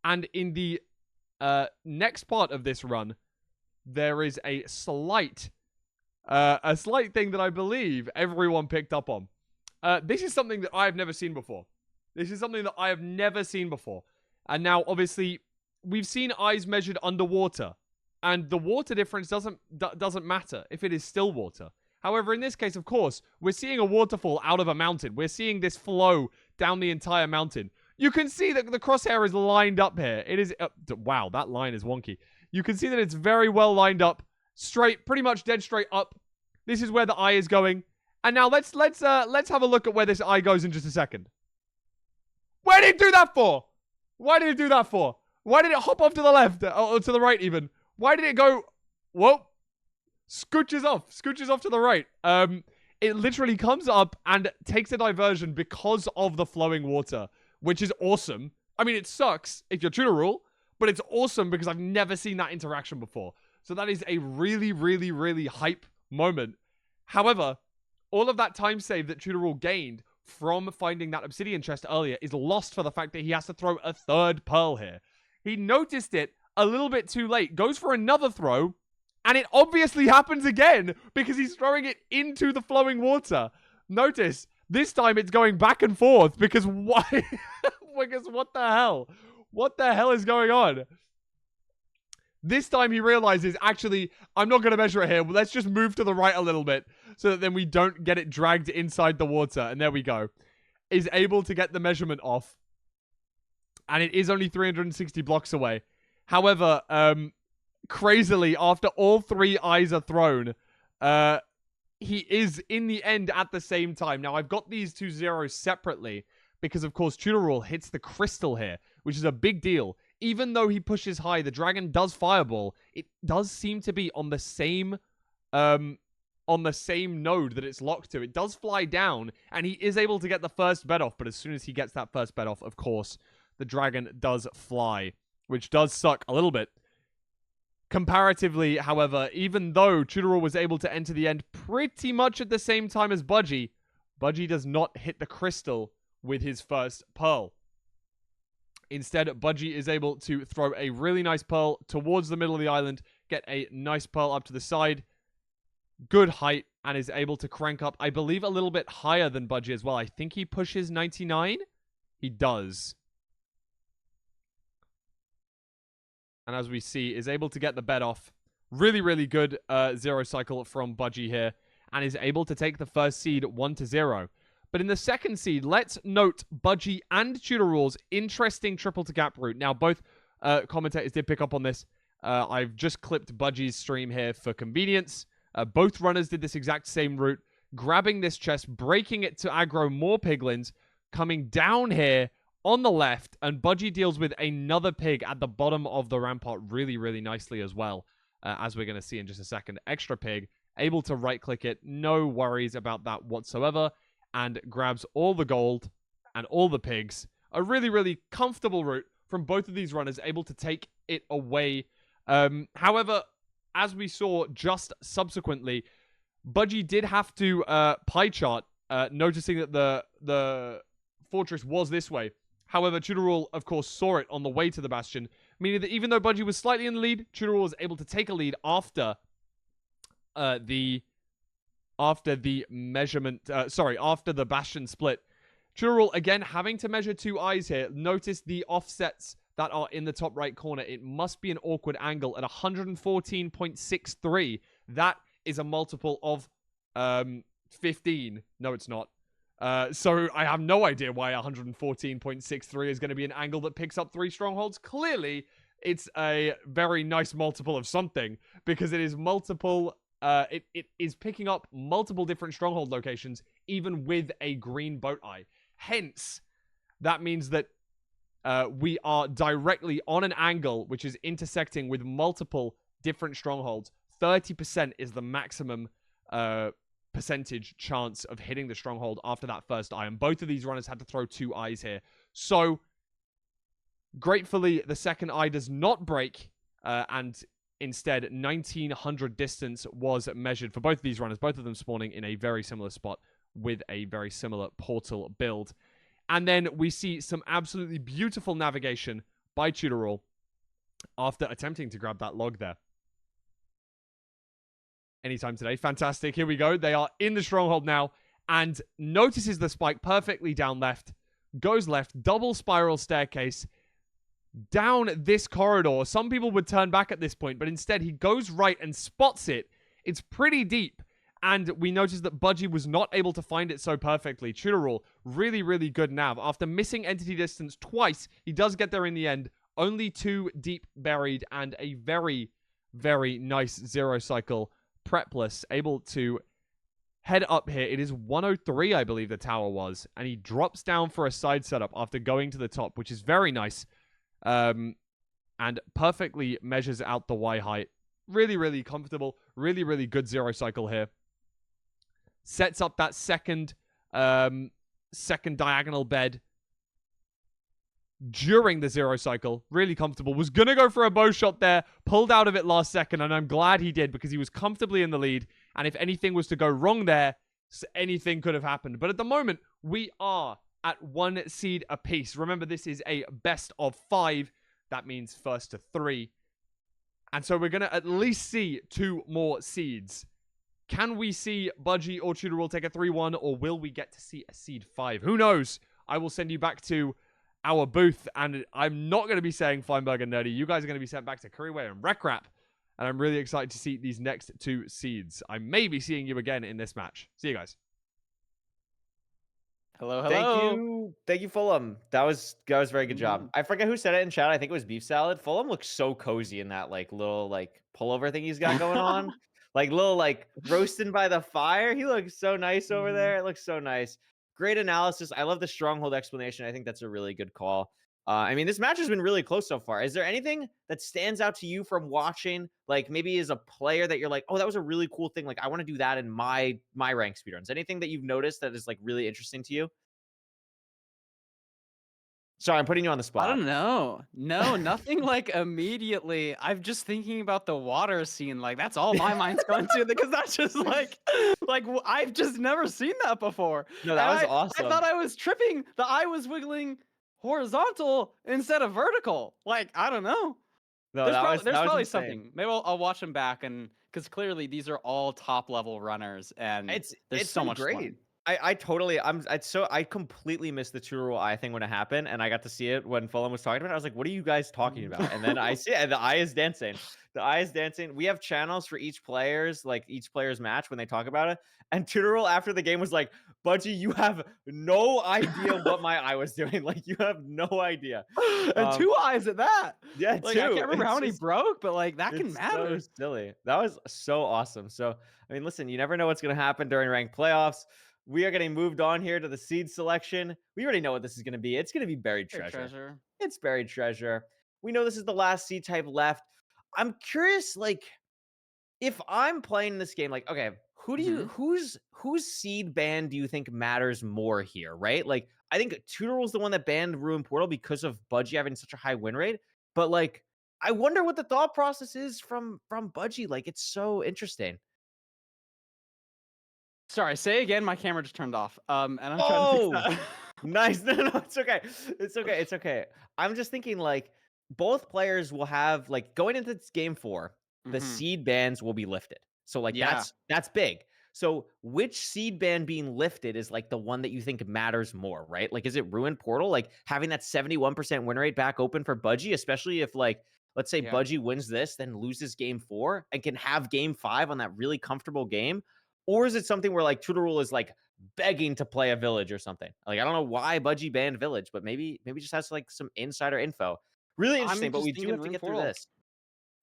And in the next part of this run, there is a slight thing that I believe everyone picked up on. This is something that I have never seen before. And now, obviously, we've seen eyes measured underwater. And the water difference doesn't matter if it is still water. However, in this case, of course, we're seeing a waterfall out of a mountain. We're seeing this flow down the entire mountain. You can see that the crosshair is lined up here. It is... wow, that line is wonky. You can see that it's very well lined up. Straight, pretty much dead straight up. This is where the eye is going. And now let's have a look at where this eye goes in just a second. Where did it do that for? Why did it do that for? Why did it hop off to the left? Or to the right, even? Why did it go... Whoa. Scooches off to the right. It literally comes up and takes a diversion because of the flowing water, which is awesome. I mean, it sucks if you're true to rule, but it's awesome because I've never seen that interaction before. So that is a really, really, really hype moment. However, all of that time save that true to rule gained from finding that obsidian chest earlier is lost for the fact that he has to throw a third pearl here. He noticed it a little bit too late, goes for another throw, and it obviously happens again because he's throwing it into the flowing water. Notice, this time it's going back and forth because why? Because what the hell? What the hell is going on? This time he realizes, actually, I'm not going to measure it here. Let's just move to the right a little bit so that then we don't get it dragged inside the water. And there we go. Is able to get the measurement off. And it is only 360 blocks away. However, crazily, after all three eyes are thrown, he is in the end at the same time. Now, I've got these two zeros separately because, of course, Tudor Rule hits the crystal here, which is a big deal. Even though he pushes high, the dragon does fireball. It does seem to be on the same node that it's locked to. It does fly down, and he is able to get the first bet off. But as soon as he gets that first bet off, of course, the dragon does fly, which does suck a little bit. Comparatively, however, even though Tudor Rule was able to enter the end pretty much at the same time as Budgie, Budgie does not hit the crystal with his first pearl. Instead, Budgie is able to throw a really nice pearl towards the middle of the island, get a nice pearl up to the side, good height, and is able to crank up, I believe, a little bit higher than Budgie as well. I think he pushes 99. He does. And as we see, is able to get the bet off. Really, really good zero cycle from Budgie here, and is able to take the first seed 1-0. But in the second seed, let's note Budgie and Tudor Rule's interesting triple to gap route. Now, both commentators did pick up on this. I've just clipped Budgie's stream here for convenience. Both runners did this exact same route, grabbing this chest, breaking it to aggro more piglins, coming down here on the left, and Budgie deals with another pig at the bottom of the rampart really, really nicely as well, as we're going to see in just a second. Extra pig, able to right-click it, no worries about that whatsoever, and grabs all the gold and all the pigs. A really, really comfortable route from both of these runners, able to take it away. However, as we saw just subsequently, Budgie did have to pie chart, noticing that the fortress was this way. However, Tudor Rule, of course, saw it on the way to the bastion, meaning that even though Budgie was slightly in the lead, Tudor Rule was able to take a lead after the bastion split. Tudor Rule, again, having to measure two eyes here. Notice the offsets that are in the top right corner. It must be an awkward angle at 114.63. That is a multiple of 15. No, it's not. So I have no idea why 114.63 is going to be an angle that picks up 3 strongholds. Clearly, it's a very nice multiple of something, because it is multiple... it is picking up multiple different stronghold locations, even with a green boat eye. Hence, that means that we are directly on an angle which is intersecting with multiple different strongholds. 30% is the maximum percentage chance of hitting the stronghold after that first eye. And both of these runners had to throw 2 eyes here. So, gratefully, the second eye does not break, and instead, 1900 distance was measured for both of these runners, both of them spawning in a very similar spot with a very similar portal build. And then we see some absolutely beautiful navigation by Tudor Rule after attempting to grab that log there. anytime today. Fantastic. Here we go. They are in the stronghold now and notices the spike perfectly down left. Goes left. Double spiral staircase down this corridor. Some people would turn back at this point, but instead he goes right and spots it. It's pretty deep. And we noticed that Budgie was not able to find it so perfectly. Tutorul, really, really good nav. After missing entity distance twice, he does get there in the end. Only 2 deep buried and a very, very nice zero cycle prepless. Able to head up here. It is 103, I believe the tower was. And he drops down for a side setup after going to the top, which is very nice. And perfectly measures out the Y height. Really, really comfortable. Really, really good zero cycle here. Sets up that second diagonal bed during the zero cycle. Really comfortable. Was going to go for a bow shot there. Pulled out of it last second, and I'm glad he did because he was comfortably in the lead. And if anything was to go wrong there, anything could have happened. But at the moment, we are at 1 seed apiece. Remember, this is a best of 5. That means first to 3. And so we're going to at least see 2 more seeds. Can we see Budgie or Tutorul take a 3-1, or will we get to see a seed 5? Who knows? I will send you back to our booth, and I'm not going to be saying Feinberg and Nerdy. You guys are going to be sent back to Curryway and Recrap, and I'm really excited to see these next 2 seeds. I may be seeing you again in this match. See you guys. Hello, hello. Thank you, Fulham. That was a very good job. I forget who said it in chat. I think it was Beef Salad. Fulham looks so cozy in that little pullover thing he's got going on. Little roasting by the fire. He looks so nice over there. It looks so nice. Great analysis. I love the stronghold explanation. I think that's a really good call. I mean, this match has been really close so far. Is there anything that stands out to you from watching? Maybe as a player that you're like, oh, that was a really cool thing. I want to do that in my rank speedruns. Anything that you've noticed that is really interesting to you? Sorry, I'm putting you on the spot. I don't know. No, nothing immediately. I'm just thinking about the water scene. That's all my mind's going to, because that's just I've just never seen that before. No, that was awesome. I thought I was tripping. The eye was wiggling horizontal instead of vertical. I don't know. No, there's that was probably insane. something. Maybe I'll watch them back, and because clearly these are all top level runners, and there's so much great. fun. I completely missed the Tutorul eye thing when it happened, and I got to see it when Fulham was talking about it. I was like, what are you guys talking about? And then I see it, and the eye is dancing. The eye is dancing. We have channels for each player's match when they talk about it. And Tutorul after the game was like, Budgie, you have no idea what my eye was doing. You have no idea. And 2 eyes at that. Yeah, 2. I can't remember how many broke, but that can matter. So silly. That was so awesome. So, I mean, listen, you never know what's going to happen during ranked playoffs. We are getting moved on here to the seed selection. We already know what this is going to be. It's going to be buried treasure. It's buried treasure. We know this is the last seed type left. I'm curious, if I'm playing this game, okay, who do you whose seed ban do you think matters more here, right? I think Tutorul's the one that banned Ruin Portal because of Budgie having such a high win rate. But I wonder what the thought process is from Budgie. It's so interesting. Sorry, say again. My camera just turned off. And I'm trying to fix that. Nice. No, it's okay. It's okay. I'm just thinking both players will have going into game 4, the seed bans will be lifted. So that's big. So which seed ban being lifted is the one that you think matters more, right? Is it Ruin Portal? Having that 71% win rate back open for Budgie, especially if let's say Budgie wins this, then loses game 4 and can have game 5 on that really comfortable game. Or is it something where Tutorul is begging to play a village or something? I don't know why Budgie banned village, but maybe just has some insider info. Really interesting, but we do have to get through this.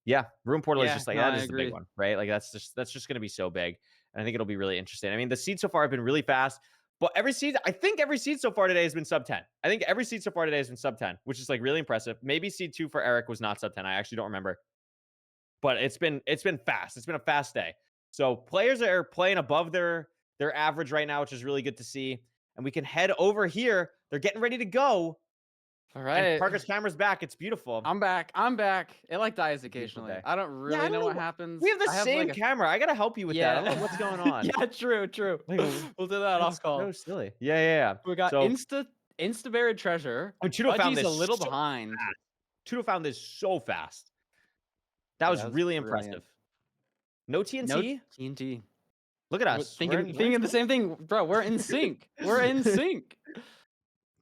Yeah, Ruin Portal is just that is the big one, right? That's just going to be so big. And I think it'll be really interesting. I mean, the seeds so far have been really fast, but I think every seed so far today has been sub 10. I think every seed so far today has been sub 10, which is really impressive. Maybe seed 2 for Eric was not sub 10. I actually don't remember. But it's been fast. It's been a fast day. So players are playing above their average right now, which is really good to see. And we can head over here. They're getting ready to go. All right. And Parker's camera's back. It's beautiful. I'm back. It dies occasionally. I don't really know what happens. We have the same camera. I gotta help you with that. I don't know what's going on. Yeah, true. We'll do that off call. So silly. Yeah. We got insta buried treasure. Tutorul found this a little behind. Tutorul found this so fast. That was really impressive. No TNT. No TNT. Look at We're us. We're thinking the same thing, bro. We're in sync. We're in sync.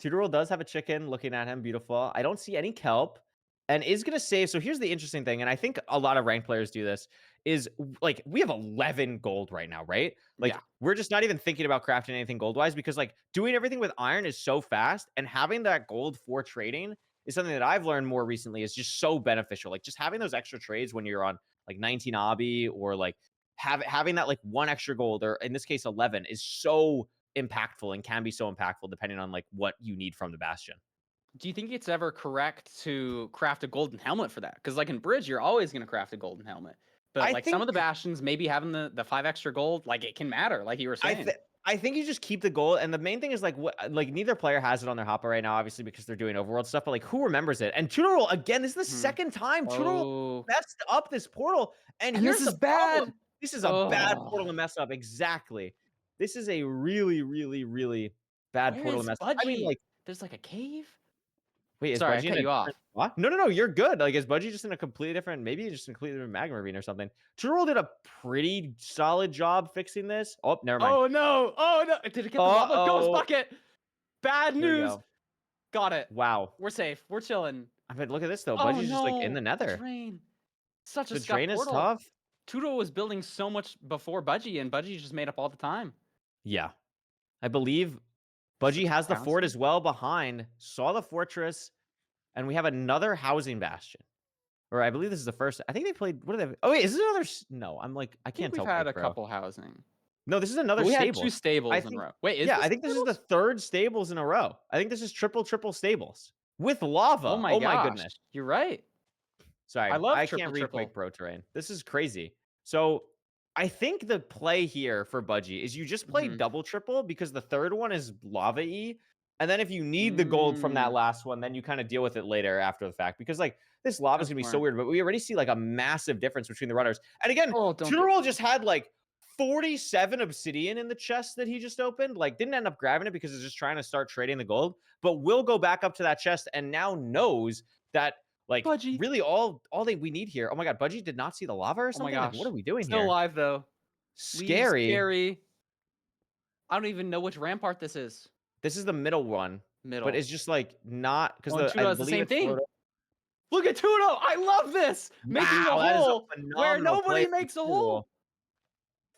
Tutorol does have a chicken looking at him. Beautiful. I don't see any kelp and is going to save. So here's the interesting thing. And I think a lot of ranked players do this is like we have 11 gold right now, right? Like Yeah. we're just not even thinking about crafting anything gold wise because like doing everything with iron is so fast and having that gold for trading is something that I've learned more recently is just so beneficial. Like just having those extra trades when you're on like 19 obby or like having that like one extra gold or in this case 11 is so impactful and can be so impactful depending on like what you need from the bastion. Do you think it's ever correct to craft a golden helmet for that? Because like in bridge, you're always going to craft a golden helmet. But I like some of the think- bastions, maybe having the 5 extra gold, like it can matter, like you were saying. I think you just keep the gold, and the main thing is like what like neither player has it on their hopper right now, obviously because they're doing overworld stuff. But like who remembers it? And Tutorol again. This is the second time Tutorol messed up this portal, and here's this is the bad. problem. This is a bad portal to mess up. Exactly. This is a really, really, really bad Where portal is to mess up. Budgie? I mean, like, there's like a cave. wait, is Sorry, I Budgie cut in you a off. different spot? No, you're good. Like, is Budgie just in a completely different, maybe just in a completely different magma arena or something? Tutorol did a pretty solid job fixing this. Oh, never mind. Oh no! Oh no! Did it get the lava? Ghost bucket. Bad There we news. go. Got it. Wow. We're safe. We're chilling. I mean, look at this though. Oh Budgie's no! just like in the The nether. drain. Such a The scuffed drain is portal. tough. Tudo was building so much before Budgie, and Budgie just made up all the time. Yeah. I believe Budgie has the fort as well behind. Saw the fortress. And we have another housing bastion. Or I believe this is the first. I think they played. What are they? Oh, wait. Is this another? No, I'm like, I can't tell. We've had quick, a bro. couple housing. No, this is another We stable. had 2 stables in think- a row. Wait, Yeah, I think this is the third stables in a row. I think this is triple stables with lava. Oh my gosh. goodness. You're right. Sorry, I love I triple, can't read triple. Quake Pro Terrain. This is crazy. So I think the play here for Budgie is you just play double triple because the third one is lava-y. And then if you need the gold from that last one, then you kind of deal with it later after the fact. Because like this lava is gonna be so weird, but we already see like a massive difference between the runners. And again, Tutorol just had like 47 obsidian in the chest that he just opened. Like didn't end up grabbing it because he's just trying to start trading the gold. But will go back up to that chest and now knows that like Budgie. really all we need here. Oh my god, Budgie did not see the lava or something. Oh my gosh. Like, what are we doing Still here? alive though. Scary. Scary. I don't even know which rampart this is. This is the middle one. But it's just like not because Tudo has the same thing. Look at Tudo. I love this. Making a Wow, that is a hole where phenomenal play nobody from makes a Tutorol. hole.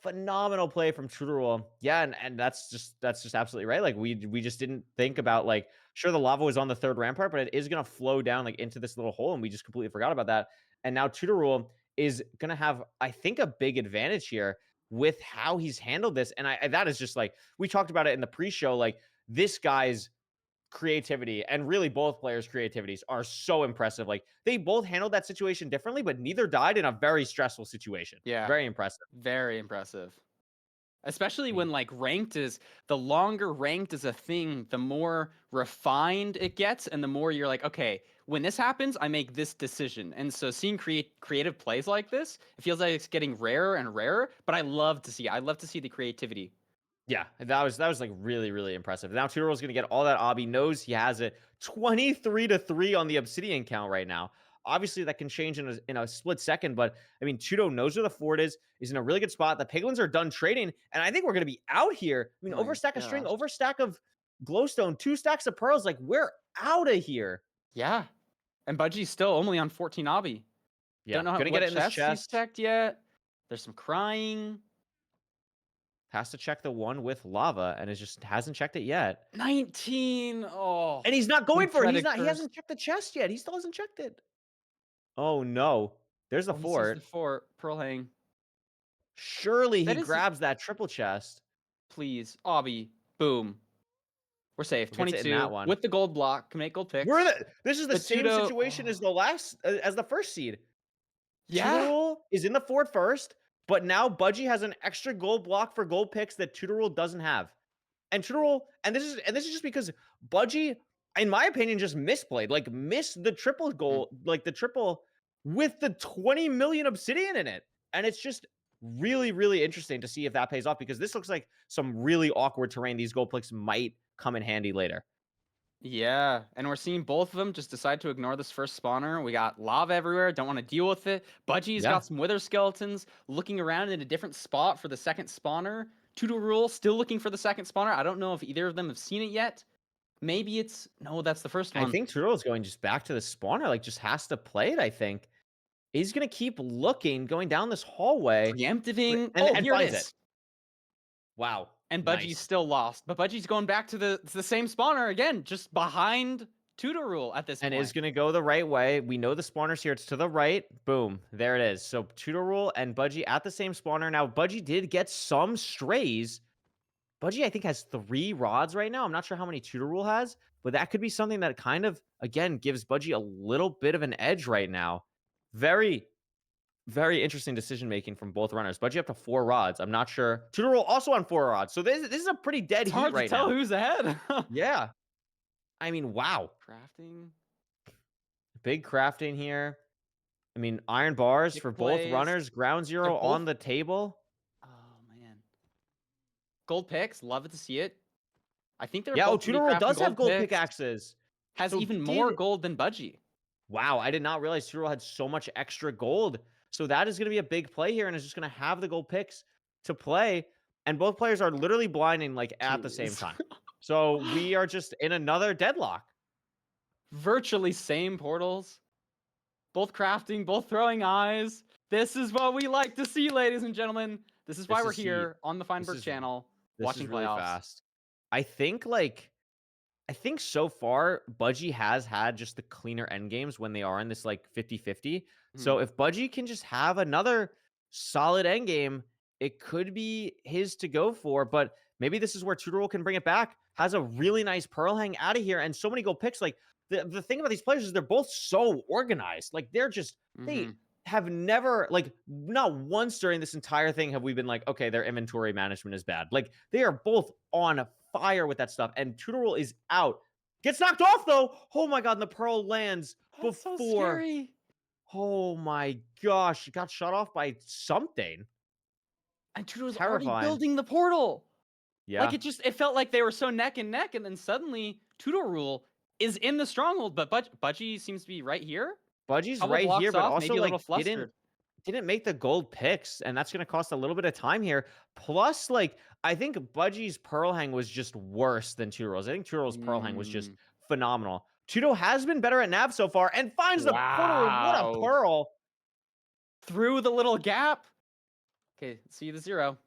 Phenomenal play from Tutorol. Yeah, and that's just absolutely right. Like we just didn't think about like sure the lava was on the third rampart, but it is gonna flow down like into this little hole, and we just completely forgot about that. And now Tutorol is gonna have, I think, a big advantage here with how he's handled this. And that is just like we talked about it in the pre-show. Like this guy's creativity and really both players' creativities are so impressive. Like they both handled that situation differently, but neither died in a very stressful situation. Yeah. Very impressive. Very impressive. Especially when like the longer ranked is a thing, the more refined it gets and the more you're like, okay, when this happens, I make this decision. And so seeing creative plays like this, it feels like it's getting rarer and rarer, but I love to see the creativity. Yeah, that was like really, really impressive. Now Tutorol's going to get all that obby, knows he has it 23-3 on the obsidian count right now. Obviously, that can change in a split second, but I mean, Tudo knows where the fort is. He's in a really good spot. The Piglins are done trading, and I think we're going to be out here. I mean, overstack of string, overstack of glowstone, 2 stacks of pearls. Like, we're out of here. Yeah, and Budgie's still only on 14 obby. Yeah, don't know gonna what get it in this chests he's chest. checked yet. There's some crying. Has to check the one with lava, and just hasn't checked it yet. 19. Oh, and he's not going for it. He Predators. hasn't checked the chest yet. He still hasn't checked it. Oh no, there's the he sees fort. the fort. Pearl hang. Surely That he is- grabs that triple chest. Please, obby. Boom. We're safe. Gets it in 22 that one. with the gold block. Can make gold picks. This is the But same Tudo- situation as the first seed. Yeah. Tutorol is in the fort first, but now Budgie has an extra gold block for gold picks that Tutorol doesn't have. And Tutorol, and this is just because Budgie, in my opinion, just misplayed. Like missed the triple goal, like the triple with the 20 million obsidian in it. And it's just really, really interesting to see if that pays off because this looks like some really awkward terrain. These gold picks might come in handy later. Yeah, and we're seeing both of them just decide to ignore this first spawner. We got lava everywhere, don't want to deal with it. Budgie's Yeah. got some wither skeletons looking around in a different spot for the second spawner. Tutor Rule still looking for the second spawner. I don't know if either of them have seen it yet. Maybe it's... No, that's the first one. I think Turo's going just back to the spawner, like just has to play it, I think. He's going to keep looking, going down this hallway. Preempting. And Here it finds is. it. Wow. And Budgie's nice. still lost. But Budgie's going back to the same spawner again, just behind Tutor Rule at this point. And is going to go the right way. We know the spawner's here. It's to the right. Boom. There it is. So Tutor Rule and Budgie at the same spawner. Now, Budgie did get some strays. Budgie, I think, has 3 rods right now. I'm not sure how many Tutor Rule has, but that could be something that kind of, again, gives Budgie a little bit of an edge right now. Very, very interesting decision-making from both runners. Budgie up to 4 rods. I'm not sure. Tutor Rule also on 4 rods. So this is a pretty dead It's heat hard right to tell now. who's ahead. Yeah. I mean, wow. Crafting. Big crafting here. I mean, iron bars Pick for plays. both runners. Ground zero both- on the table. Oh, man. Gold picks. Love it to see it. I think they're Yeah, both Tutor Rule does have gold pickaxes. Has So even more did- gold than Budgie. Wow, I did not realize Tutor Rule had so much extra gold. So that is going to be a big play here, and is just going to have the gold picks to play. And both players are literally blinding like at the same Jeez. time. So we are just in another deadlock. Virtually same portals. Both crafting, both throwing eyes. This is what we like to see, ladies and gentlemen. This is why This we're is heat. here on the Feinberg is- channel This watching is really playoffs. fast. I think so far Budgie has had just the cleaner end games when they are in this like 50-50. So if Budgie can just have another solid end game, it could be his to go for. But maybe this is where Tutor Rule can bring it back. Has a really nice pearl hang out of here, and so many gold picks. Like the thing about these players is they're both so organized. Like they're just they Mhm. have never, like, not once during this entire thing have we been like, okay, their inventory management is bad. Like they are both on fire with that stuff. And Tutor Rule is out. Gets knocked off though. Oh my god, and the pearl lands That's so before. scary. Oh my gosh, got shut off by something. And Tutor was already Terrifying. building the portal. Yeah. Like it felt like they were so neck and neck, and then suddenly Tutor Rule is in the stronghold, but Budgie seems to be right here. Budgie's Couple right blocks here, but off, also maybe a like little didn't flustered. make the gold picks, and that's gonna cost a little bit of time here. Plus, like, I think Budgie's pearl hang was just worse than Tutor Rule's. I think Tutor Rule's pearl hang was just phenomenal. Tudo has been better at nav so far and finds the portal room. What a Wow. pearl. Through the little gap. Okay, see the 0.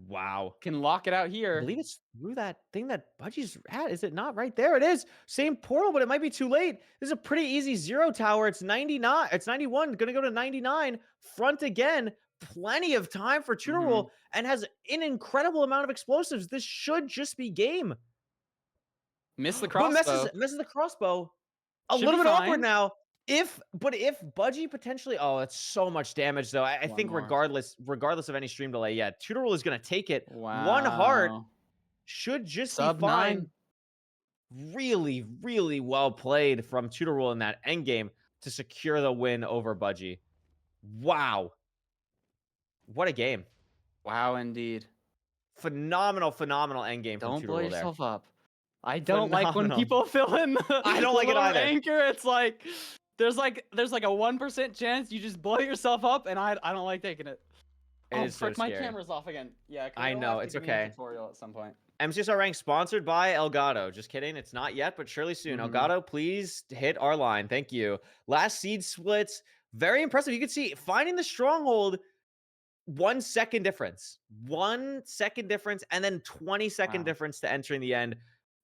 Wow. Can lock it out I here. believe it's through that thing that Budgie's at. Is it not right there? It is. Same portal, but it might be too late. This is a pretty easy 0 tower. It's 99. It's 91. Gonna go to 99. Front again. Plenty of time for Tutor Rule and has an incredible amount of explosives. This should just be game. Miss the But crossbow. misses the crossbow. A Should little be bit awkward fine. now. If Budgie potentially, oh, it's so much damage though. I One think more. regardless of any stream delay, yeah, Tutor Rule is gonna take it. Wow. 1 heart should just Sub be fine. 9. Really, really well played from Tutor Rule in that endgame to secure the win over Budgie. Wow. What a game. Wow, indeed. Phenomenal endgame from Don't Tutor blow Rule there. yourself up. I don't like when Phenomenal. people fill in the, I don't the like it little either. anchor. It's like there's like a 1% chance you just blow yourself up, and I don't like taking it. It is so frick, my scary. camera's off again. Yeah, I Kyle, know, I'll have it's to give you a okay. tutorial at some point. MCSR rank sponsored by Elgato. Just kidding. It's not yet, but surely soon. Elgato, please hit our line. Thank you. Last seed splits. Very impressive. You can see finding the stronghold, 1 second difference. 1 second difference, and then 20-second Wow. difference to entering the end.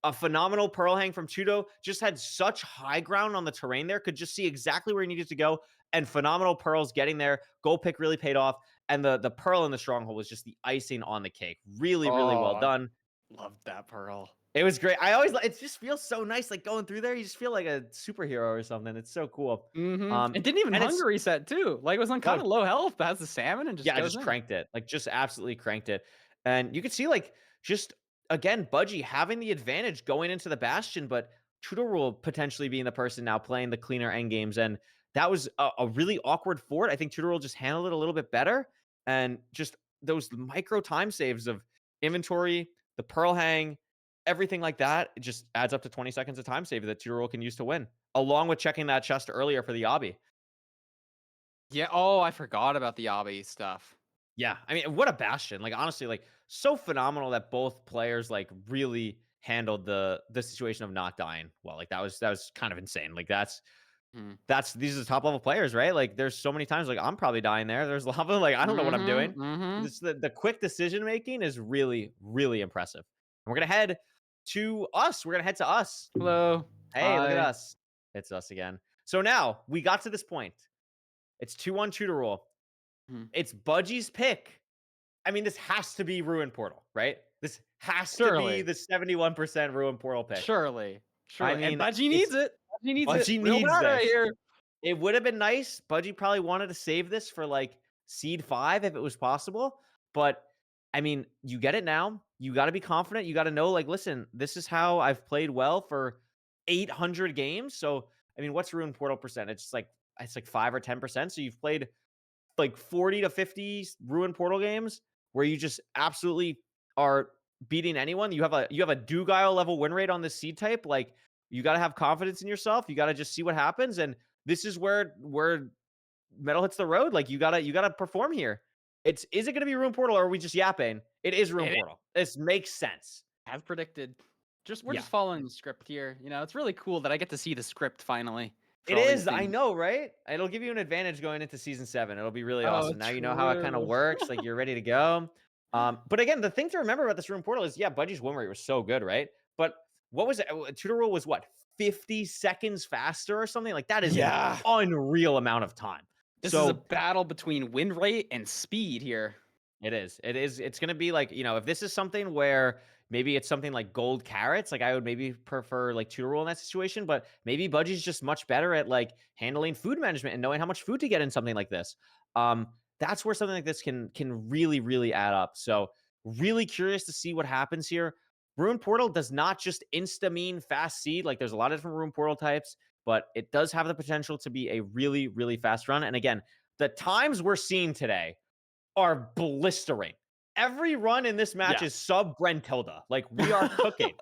A phenomenal pearl hang from Tudo. Just had such high ground on the terrain there. Could just see exactly where he needed to go. And phenomenal pearls getting there. Gold pick really paid off. And the pearl in the stronghold was just the icing on the cake. Really, really well Oh, done. Loved that pearl. It was great. I always, it just feels so nice, like going through there. You just feel like a superhero or something. It's so cool. It didn't even and it's- hunger reset too. Like it was on kind of low health, but has the salmon and just Yeah, I goes just in. cranked it. Like just absolutely cranked it. And you could see like just again, Budgie having the advantage going into the Bastion, but Tutor Rule potentially being the person now playing the cleaner end games. And that was a really awkward fort. I think Tutor Rule just handled it a little bit better. And just those micro time saves of inventory, the pearl hang, everything like that, it just adds up to 20 seconds of time save that Tutorol can use to win, along with checking that chest earlier for the obby. Yeah. Oh, I forgot about the obby stuff. Yeah, I mean, what a bastion! Like honestly, like so phenomenal that both players like really handled the situation of not dying well. Like that was kind of insane. Like these are the top level players, right? Like there's so many times like I'm probably dying there. There's lava, like I don't know what I'm doing. This the quick decision making is really really impressive. And we're gonna head to us. We're gonna head to us. Hello. Hey, look at Hi. us. It's us again. So now we got to this point. It's 2-1 Tutorol. It's Budgie's pick. I mean, this has to be Ruin Portal, right? This has to be the 71% Ruin Portal pick. Surely. I mean, and Budgie needs it. Budgie needs it. Budgie Real needs bad right this. here. It would have been nice. Budgie probably wanted to save this for like seed 5 if it was possible. But I mean, you get it now. You got to be confident. You got to know, like, listen, this is how I've played well for 800 games. So, I mean, what's Ruin Portal percentage? It's like 5 or 10%. So you've played like 40 to 50 Ruin Portal games where you just absolutely are beating anyone. You have a Dugile level win rate on this seed type. Like you got to have confidence in yourself. You got to just see what happens. And this is where metal hits the road. Like you gotta perform here. Is it going to be Ruin Portal or are we just yapping? It is Ruin Portal. This makes sense. As predicted. We're just following the script here. You know, it's really cool that I get to see the script finally. It is. I know, right? It'll give you an advantage going into season 7. It'll be really awesome. Now you know how it kind of works. Like you're ready to go. But again, the thing to remember about this Ruin Portal is, Budgie's win rate was so good, right? But what was it? Tutorol was what, 50 seconds faster or something? Like that is an unreal amount of time. This is a battle between win rate and speed here. It is. It's going to be like, if this is something where maybe it's something like gold carrots, like I would maybe prefer like Tutorol in that situation, but maybe Budgie's just much better at like handling food management and knowing how much food to get in something like this. That's where something like this can really, really add up. So really curious to see what happens here. Ruin Portal does not just insta-mean fast seed. Like there's a lot of different Ruin Portal types, but it does have the potential to be a really, really fast run. And again, the times we're seeing today are blistering. Every run in this match is sub Brentilda. Like we are cooking.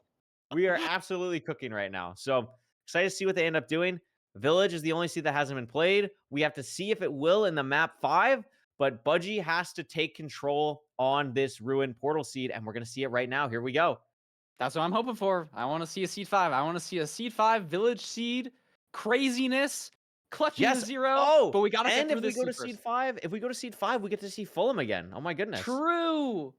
We are absolutely cooking right now. So excited to see what they end up doing. Village is the only seed that hasn't been played. We have to see if it will in the map 5, but Budgie has to take control on this Ruin Portal seed, and we're going to see it right now. Here we go. That's what I'm hoping for. I want to see a seed 5. I want to see a seed 5 Village seed craziness. Clutching the 0, but we gotta get through this. If we go to seed 5, we get to see Fulham again. Oh my goodness. True.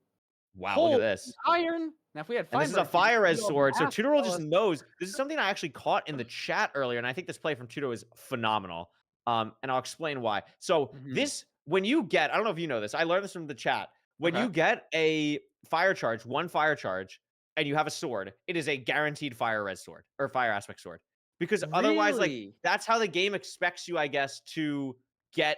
Wow, look at this. Iron. Now if we had Feinberg, this is a fire res sword, so Tutorol just knows. This is something I actually caught in the chat earlier, and I think this play from Tutorol is phenomenal. And I'll explain why. So this, when you get, I don't know if you know this, I learned this from the chat. When you get a fire charge, one fire charge, and you have a sword, it is a guaranteed fire res sword or fire aspect sword. Because otherwise, like, that's how the game expects you, I guess, to get,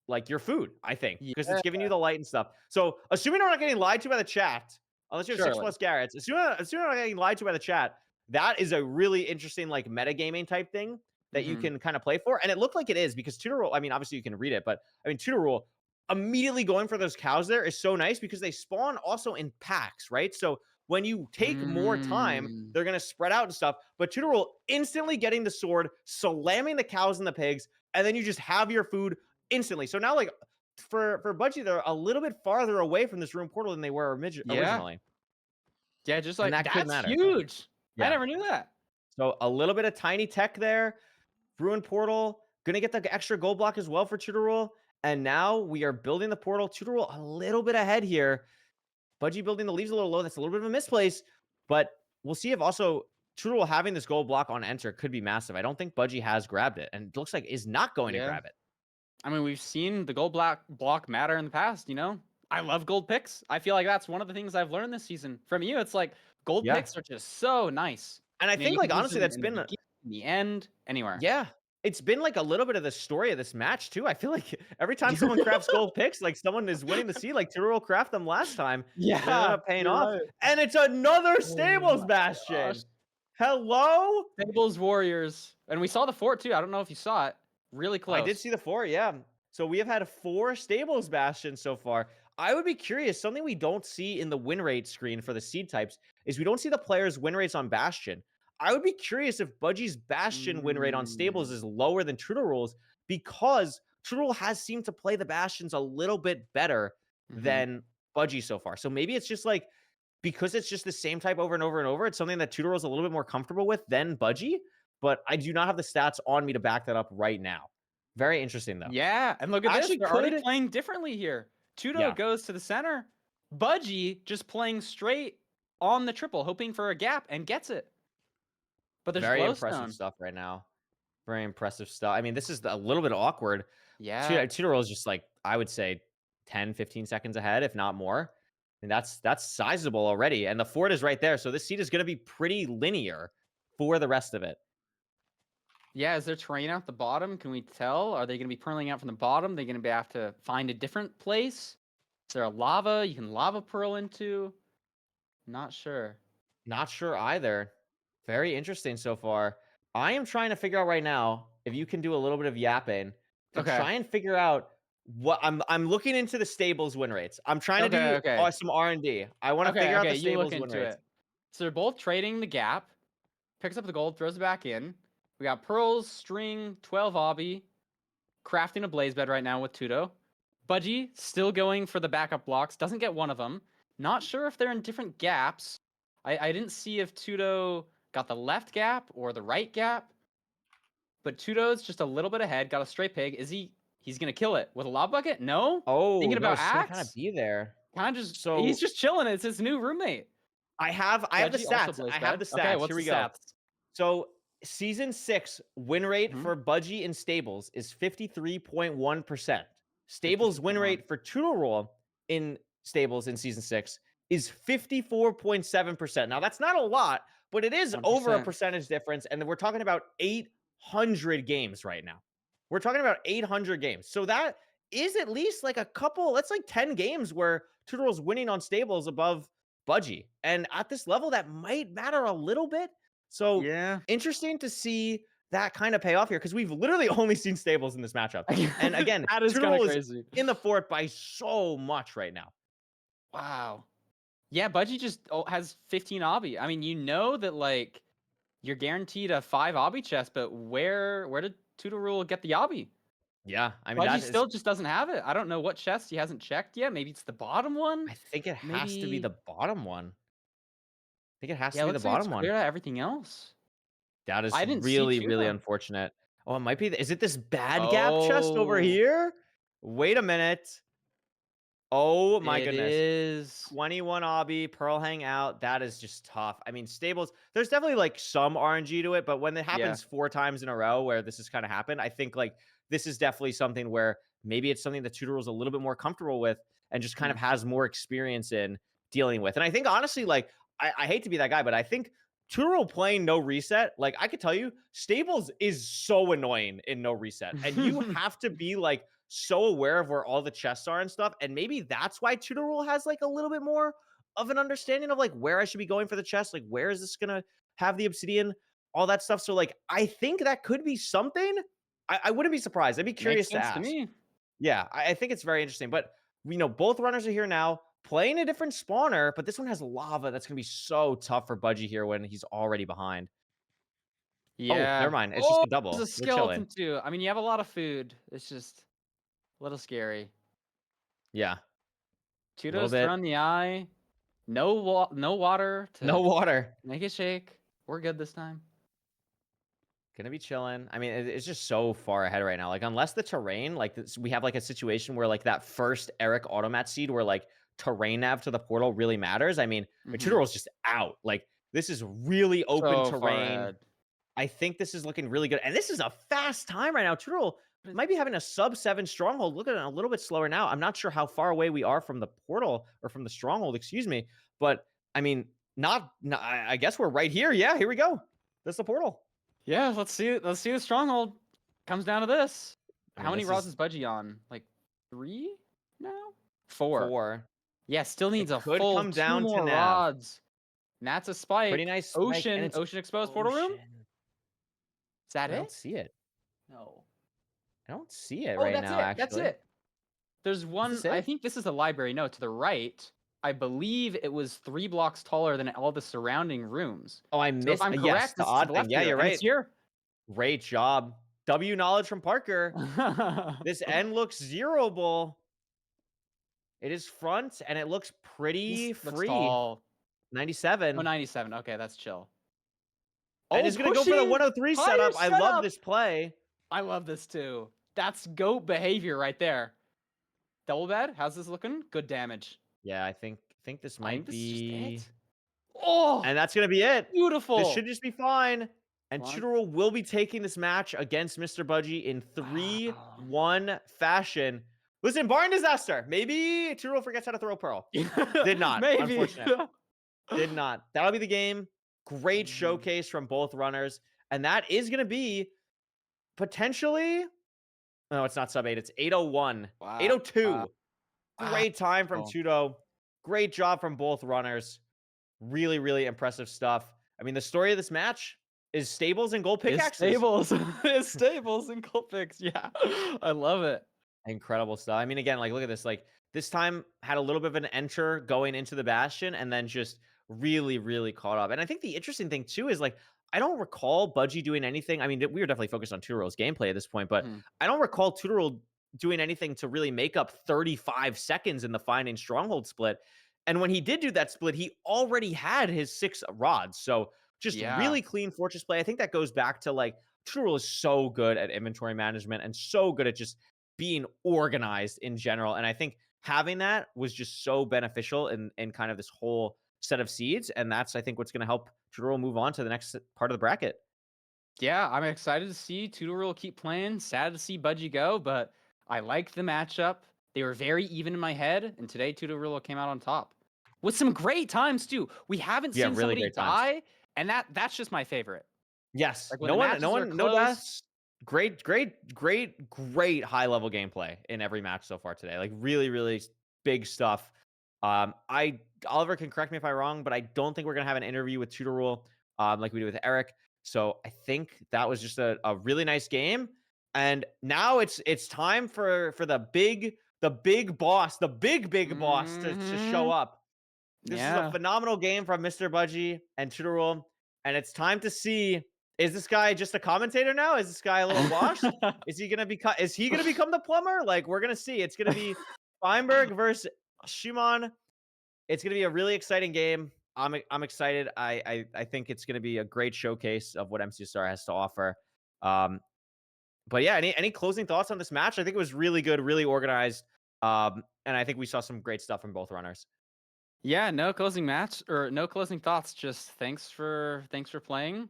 like, your food, I think. Because it's giving you the light and stuff. So, assuming we're not getting lied to by the chat, unless you have 6+ Garretts, assuming we're not getting lied to by the chat, that is a really interesting, like, metagaming type thing that you can kind of play for. And it looked like it is, because Tutorol, I mean, obviously you can read it, but, I mean, Tutorol, immediately going for those cows there is so nice because they spawn also in packs, right? So, when you take more time, they're going to spread out and stuff. But Tutorol instantly getting the sword, slamming the cows and the pigs, and then you just have your food instantly. So now, like, for Budgie, they're a little bit farther away from this Ruin Portal than they were originally. Yeah, just like, that could that's matter. huge. Yeah. I never knew that. So a little bit of tiny tech there. Ruin Portal, going to get the extra gold block as well for Tutorol. And now we are building the portal. Tutorol a little bit ahead here. Budgie building the leaves a little low. That's a little bit of a misplace, but we'll see if also Tutorol having this gold block on enter could be massive. I don't think Budgie has grabbed it, and it looks like is not going to grab it. I mean, we've seen the gold block matter in the past, I love gold picks. I feel like that's one of the things I've learned this season from you. It's like gold picks are just so nice. And I think, like, honestly, that's been in the end, anywhere. Yeah. It's been like a little bit of the story of this match too. I feel like every time someone crafts gold picks, like someone is winning the seed, like Tutorol crafted them last time. Yeah, ended up paying off. Right. And it's another Stables Bastion. Gosh. Hello, Stables Warriors, and we saw the fort too. I don't know if you saw it. Really close. I did see the fort. Yeah. So we have had 4 Stables Bastions so far. I would be curious. Something we don't see in the win rate screen for the seed types is we don't see the players' win rates on Bastion. I would be curious if Budgie's Bastion win rate on Stables is lower than True Rules because True Rule has seemed to play the Bastions a little bit better than Budgie so far. So maybe it's just like because it's just the same type over and over and over. It's something that True Rule is a little bit more comfortable with than Budgie. But I do not have the stats on me to back that up right now. Very interesting though. Yeah, and look at this. Actually, They're already playing differently here. Tudo goes to the center. Budgie just playing straight on the triple, hoping for a gap, and gets it. But there's very glowstone. Impressive stuff right now. Very impressive stuff. I mean, this is a little bit awkward. Yeah. Tudo is just like, I would say 10, 15 seconds ahead, if not more. And that's sizable already. And the fort is right there. So this seed is going to be pretty linear for the rest of it. Yeah, is there terrain out the bottom? Can we tell? Are they going to be purling out from the bottom? They're going to have to find a different place? Is there a lava you can lava pearl into? Not sure. Not sure either. Very interesting so far. I am trying to figure out right now if you can do a little bit of yapping to try and figure out what I'm looking into the stables win rates. I'm trying to do some R&D. I want to figure out the stables win rates. So they're both trading the gap. Picks up the gold, throws it back in. We got pearls, string, 12 obby, crafting a blaze bed right now with Tudo. Budgie still going for the backup blocks, doesn't get one of them. Not sure if they're in different gaps. I didn't see if Tudo got the left gap or the right gap. But Tudo's just a little bit ahead, got a stray pig. He's gonna kill it with a lava bucket? No? Oh, thinking about axe? Kind of be there. Kind of just he's just chilling. It's his new roommate. I have the stats. I have the stats. Okay, what's Here we the go. stats? So Season 6 win rate for Budgie in Stables is 53.1%. Stables win rate for Tudo Roll in Stables in Season 6 is 54.7%. Now, that's not a lot, but it is 100%. Over a percentage difference, and we're talking about 800 games right now. We're talking about 800 games. So that is at least like a couple, that's like 10 games where Tudo Roll's winning on Stables above Budgie. And at this level, that might matter a little bit. So interesting to see that kind of pay off here because we've literally only seen Stables in this matchup. And again, that is kind of crazy. In the fort by so much right now. Wow. Yeah, Budgie just has 15 obby. I mean, you know that like you're guaranteed a 5 obby chest, but where did Tudo Rule get the obby? Yeah, I mean, Budgie still just doesn't have it. I don't know what chest he hasn't checked yet. Maybe it's the bottom one. I think it has to be the bottom one. I think it has to be the looks bottom like one. Cleared out everything else. That is really unfortunate. Oh, it might be. Is it this bad gap chest over here? Wait a minute. Oh my goodness. It is 21 obby, Pearl hang out. That is just tough. I mean, Stables, there's definitely like some RNG to it, but when it happens 4 times in a row where this has kind of happened, I think like this is definitely something where maybe it's something that Tudo is a little bit more comfortable with and just kind of has more experience in dealing with. And I think honestly, like, I hate to be that guy, but I think Tudo playing no reset, like I could tell you, Stables is so annoying in no reset. And you have to be like so aware of where all the chests are and stuff. And maybe that's why Tudo has like a little bit more of an understanding of like where I should be going for the chest. Like, where is this going to have the obsidian, all that stuff. So like, I think that could be something. I wouldn't be surprised. I'd be curious to ask. To me. Yeah, I think it's very interesting. But we know both runners are here now. Playing a different spawner, but this one has lava. That's going to be so tough for Budgie here when he's already behind. Yeah. Oh, never mind. It's just a double. There's a skeleton too. I mean, you have a lot of food. It's just a little scary. Yeah. Tudo's on the eye. No water. No water. Make it shake. We're good this time. Gonna be chilling. I mean, it's just so far ahead right now. Like, unless the terrain, like this, we have like a situation where like that first Eric automat seed where like terrain nav to the portal really matters. I mean, Tudo is just out. Like, this is really open terrain. I think this is looking really good. And this is a fast time right now. Tudo might be having a sub-7 stronghold. Look at it a little bit slower now. I'm not sure how far away we are from the portal or from the stronghold, excuse me. But I mean, I guess we're right here. Yeah, here we go. That's the portal. Yeah, let's see the stronghold. Comes down to this. I mean, how many rods is Budgie on? Like 3 now? 4. 4. Yeah, still needs a could full come down 2 to more nav. rods. And that's a spike. Pretty nice spike, Ocean exposed portal room? Is that it? I don't see it. No. I don't see it right now, actually. That's it. There's one. I think this is the library. No, to the right. I believe it was 3 blocks taller than all the surrounding rooms. Oh, I So if missed. I'm Yes, correct, the this is to odd the thing. left Yeah, here, you're and it's right. here. Great job. W knowledge from Parker. This end looks zeroable. It is front, and it looks pretty This looks free. tall. 97. Oh, 97. Okay, that's chill. And Oh, he's going to go for the pushing 103 higher setup. I love setup. this play. I love this too. That's GOAT behavior right there. Double bed. How's this looking? Good damage. Yeah, I think this might This is just be... it. Oh, And that's going to be it. beautiful. This should just be fine. And Come on. Tutorul will be taking this match against Mr. Budgie in 3-1 fashion. Listen, barn disaster. Maybe Tutorul forgets how to throw a pearl. Did not. Maybe. Unfortunate. Did not. That'll be the game. Great showcase from both runners. And that is going to be potentially... No, it's not sub 8. It's 8:01. Wow. 8:02. Wow. Great time from Wow. Tudo. Great job from both runners. Really, really impressive stuff. I mean, the story of this match is stables and gold pickaxes. It's stables and gold picks. Yeah. I love it. Incredible stuff. I mean, again, like, look at this. Like, this time had a little bit of an enter going into the Bastion and then just really, really caught up. And I think the interesting thing, too, is, like, I don't recall Budgie doing anything. I mean, we were definitely focused on Tutorul's gameplay at this point, but I don't recall Tutorul doing anything to really make up 35 seconds in the Finding Stronghold split. And when he did do that split, he already had his 6 rods. So just really clean fortress play. I think that goes back to, like, Tutorul is so good at inventory management and so good at just being organized in general. And I think having that was just so beneficial in kind of this whole set of seeds. And that's, I think, what's going to help Tutorul move on to the next part of the bracket. Yeah, I'm excited to see Tutorul keep playing. Sad to see Budgie go, but I like the matchup. They were very even in my head, and today Tutorul came out on top with some great times too. We haven't seen really somebody die, and that's just my favorite. Yes, Like, no deaths. Great high level gameplay in every match so far today. Like, really, really big stuff. Oliver can correct me if I'm wrong, but I don't think we're gonna have an interview with Tutorul like we did with Eric. So I think that was just a really nice game. And now it's time for the big boss, the big boss to show up. This is a phenomenal game from Mr. Budgie and Tutorul, and it's time to see, is this guy just a commentator now? Is this guy a little washed? Is he gonna become the plumber? Like, we're gonna see. It's gonna be Feinberg versus Schumann. It's gonna be a really exciting game. I'm excited. I think it's gonna be a great showcase of what MCSR has to offer. But yeah, any closing thoughts on this match? I think it was really good, really organized. And I think we saw some great stuff from both runners. Yeah, no closing thoughts. Just thanks for playing.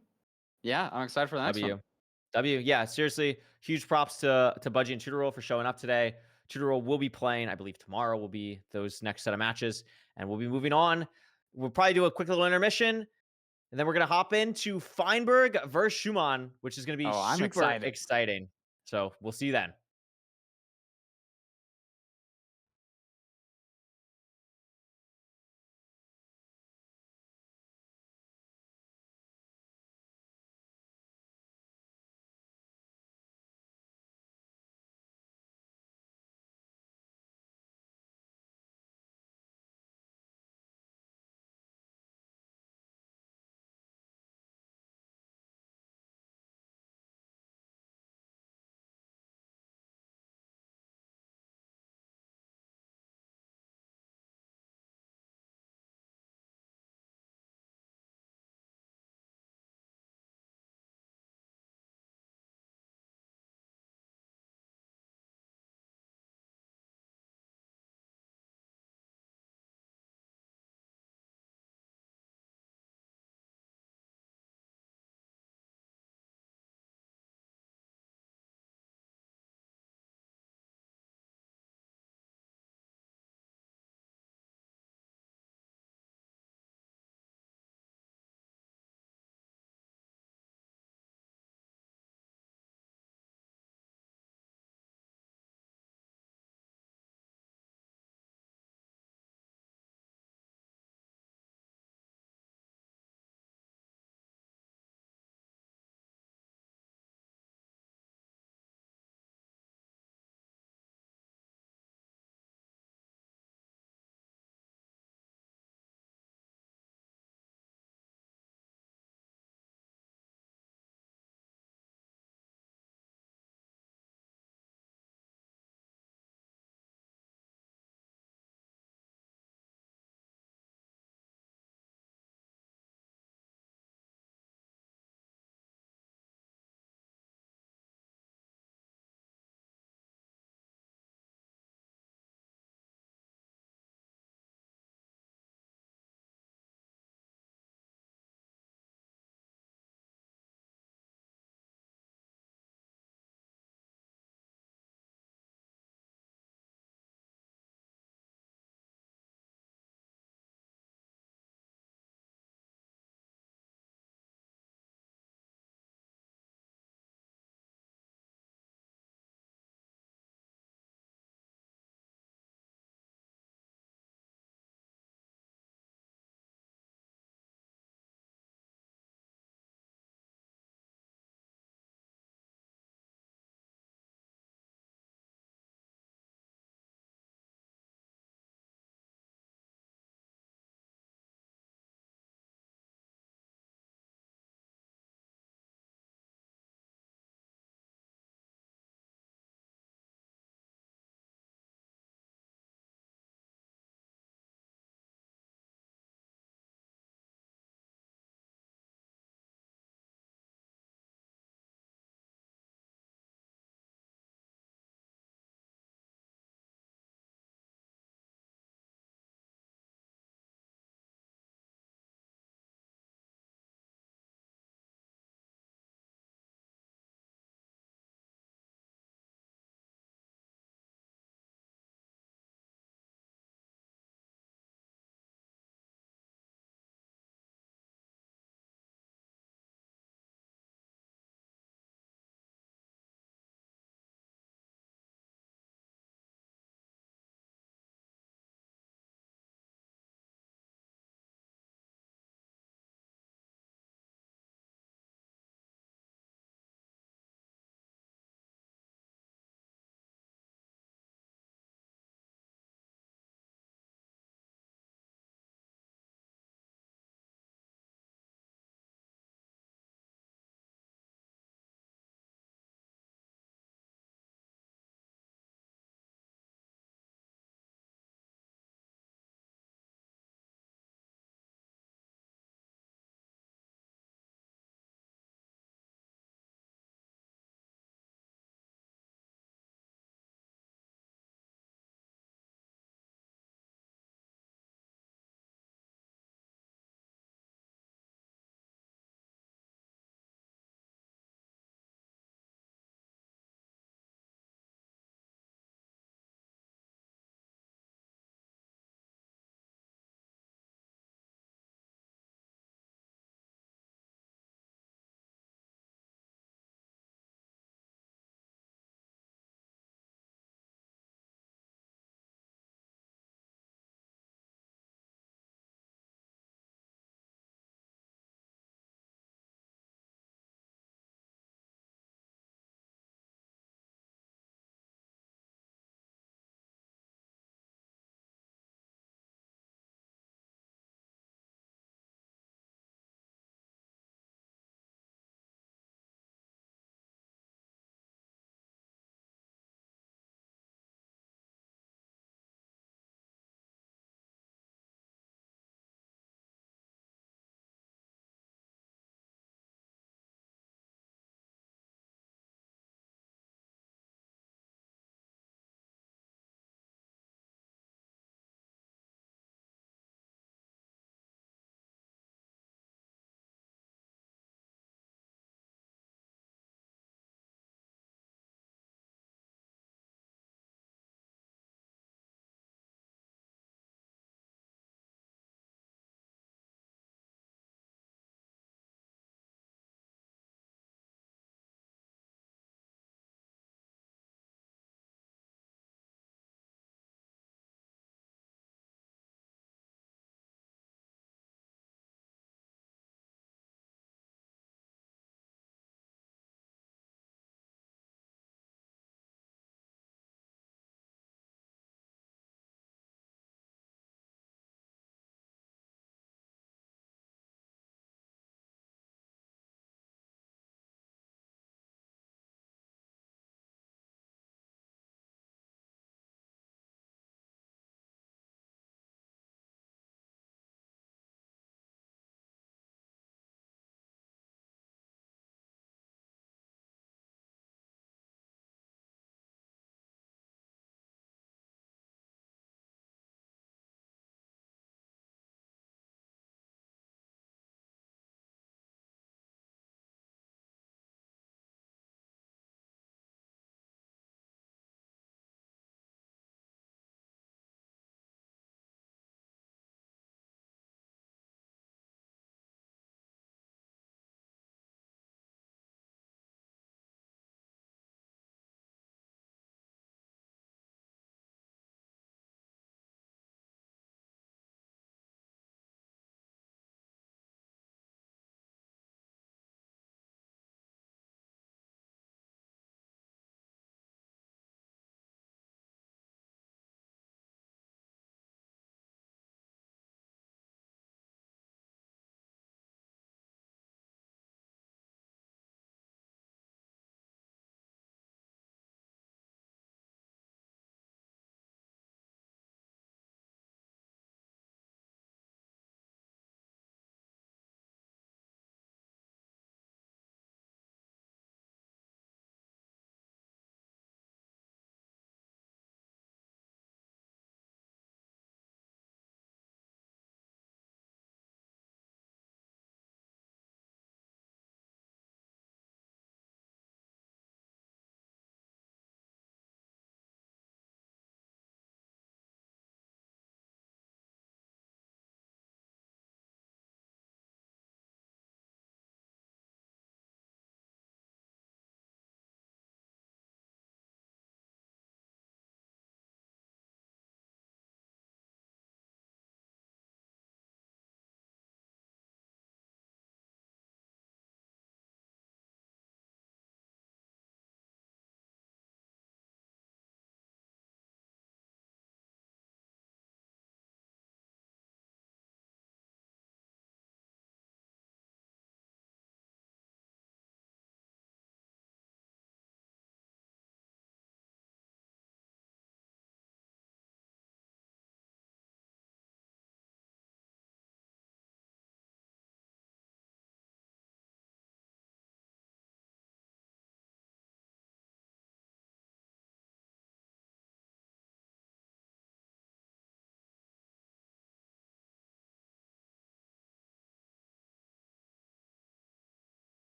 Yeah, I'm excited for the next one. Yeah, seriously, huge props to Budgie and Tutorul for showing up today. Tutorul will be playing, I believe tomorrow will be those next set of matches, and we'll be moving on. We'll probably do a quick little intermission, and then we're gonna hop into Feinberg versus Schumann, which is gonna be super exciting. So we'll see you then.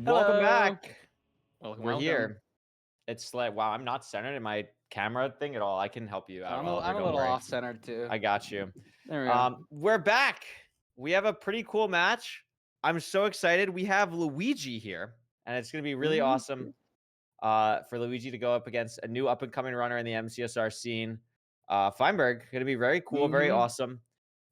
Welcome Hello. back. Welcome, We're welcome. here. It's like, wow, I'm not centered in my camera thing at all. I can help you out, I'm Oliver. a Don't little worry. off-centered too. I got you. There we go. We're back. We have a pretty cool match. I'm so excited. We have Luigi here, and it's going to be really awesome for Luigi to go up against a new up-and-coming runner in the MCSR scene. Feinberg, going to be very cool, very awesome.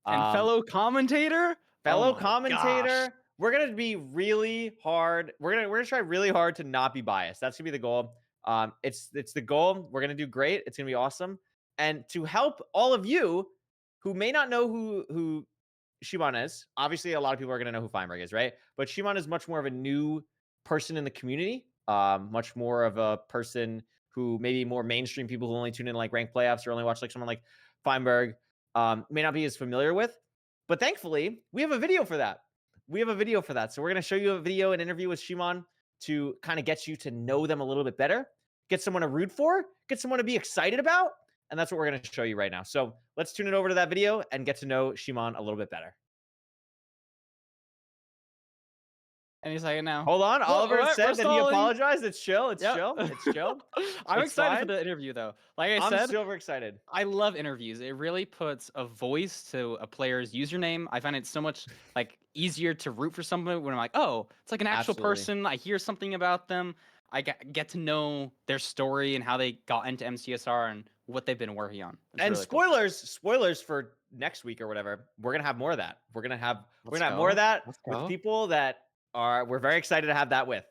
And fellow commentator? Fellow Oh my commentator. gosh. We're gonna be really hard. We're gonna try really hard to not be biased. That's gonna be the goal. It's the goal. We're gonna do great. It's gonna be awesome. And to help all of you who may not know who Shimon is, obviously a lot of people are gonna know who Feinberg is, right? But Shimon is much more of a new person in the community. Much more of a person who maybe more mainstream people who only tune in like ranked playoffs or only watch like someone like Feinberg may not be as familiar with. But thankfully, we have a video for that. So we're going to show you a video, an interview with Shimon to kind of get you to know them a little bit better, get someone to root for, get someone to be excited about. And that's what we're going to show you right now. So let's tune it over to that video and get to know Shimon a little bit better. Any second now. Hold on. Oliver said that he apologized. It's chill. It's chill. I'm It's excited fine. for the interview, though. Like I I'm said, super excited. I love interviews. It really puts a voice to a player's username. I find it so much like easier to root for someone when I'm like, oh, it's like an actual Absolutely. person. I hear something about them. I get to know their story and how they got into MCSR and what they've been working on. It's And really cool. spoilers for next week or whatever. We're gonna have more of that. We're gonna have Let's more of go. that Let's with go. people that we're very excited to have that with.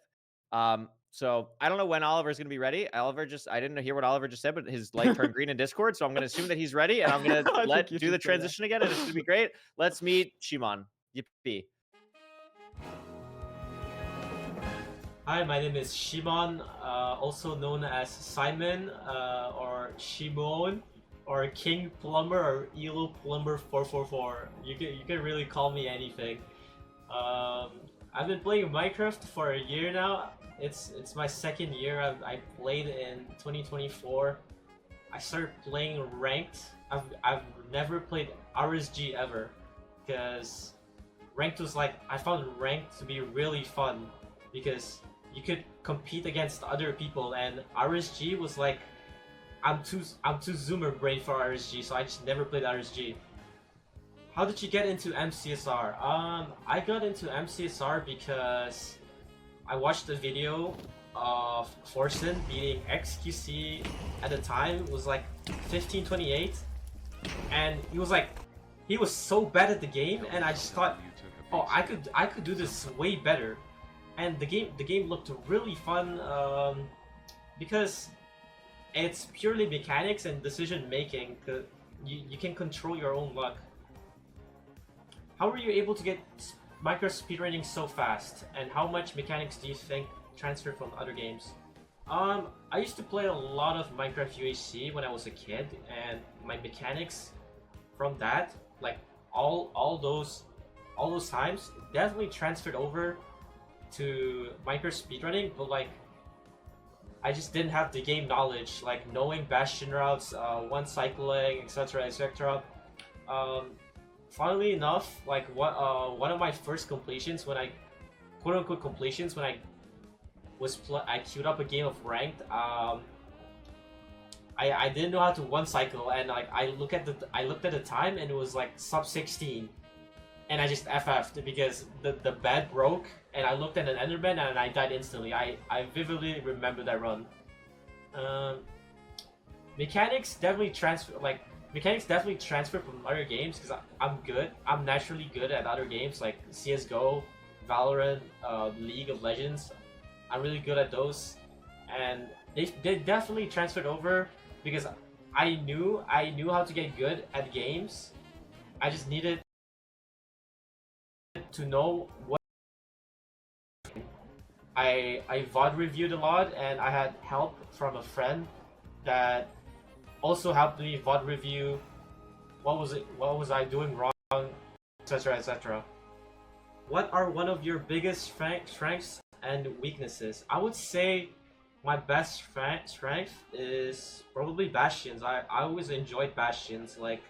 So I don't know when Oliver's gonna be ready. I didn't hear what Oliver just said, but his light turned green in Discord, so I'm gonna assume that he's ready, and I'm gonna do the transition again, and it's gonna be great. Let's meet Shimon. Yippee. Hi, my name is Shimon, also known as Simon, or Shimon, or King Plumber, or Elo Plumber 444. You can really call me anything. I've been playing Minecraft for a year now. It's my second year. I played in 2024. I started playing ranked. I've never played RSG ever, because ranked was like, I found ranked to be really fun because you could compete against other people, and RSG was like, I'm too zoomer brain for RSG, so I just never played RSG. How did you get into MCSR? I got into MCSR because I watched a video of Forsen beating XQC at the time. It was like 1528, and he was so bad at the game, and I just thought, oh, I could do this way better. And the game looked really fun, because it's purely mechanics and decision making. You can control your own luck. How were you able to get Minecraft speedrunning so fast, and how much mechanics do you think transferred from other games? I used to play a lot of Minecraft UHC when I was a kid, and my mechanics from that, like all those times, definitely transferred over to Minecraft speedrunning, but like, I just didn't have the game knowledge, like knowing bastion routes, one cycling, etc, etc. Funnily enough, like one of my first completions, when I quote-unquote completions, when I queued up a game of ranked, I didn't know how to one cycle, and like I looked at the time, and it was like sub 16, and I just FF'd because the bed broke, and I looked at an Enderman and I died instantly. I vividly remember that run. Mechanics definitely transfer from other games, because I'm naturally good at other games like CSGO, Valorant, League of Legends. I'm really good at those, and they definitely transferred over because I knew how to get good at games. I just needed to know what. I VOD reviewed a lot, and I had help from a friend that also helped me VOD review what was I doing wrong, etc, etc. What are one of your biggest strengths and weaknesses? I would say my best strength is probably bastions. I always enjoyed bastions, like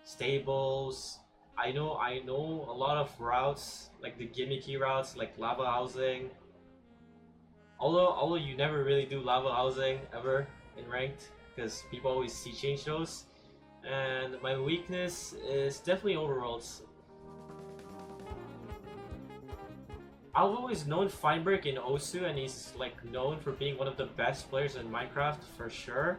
stables. I know a lot of routes, like the gimmicky routes, like lava housing, although you never really do lava housing ever in ranked, because people always see change those. And my weakness is definitely overworlds. I've always known Feinberg in Osu, and he's like known for being one of the best players in Minecraft for sure.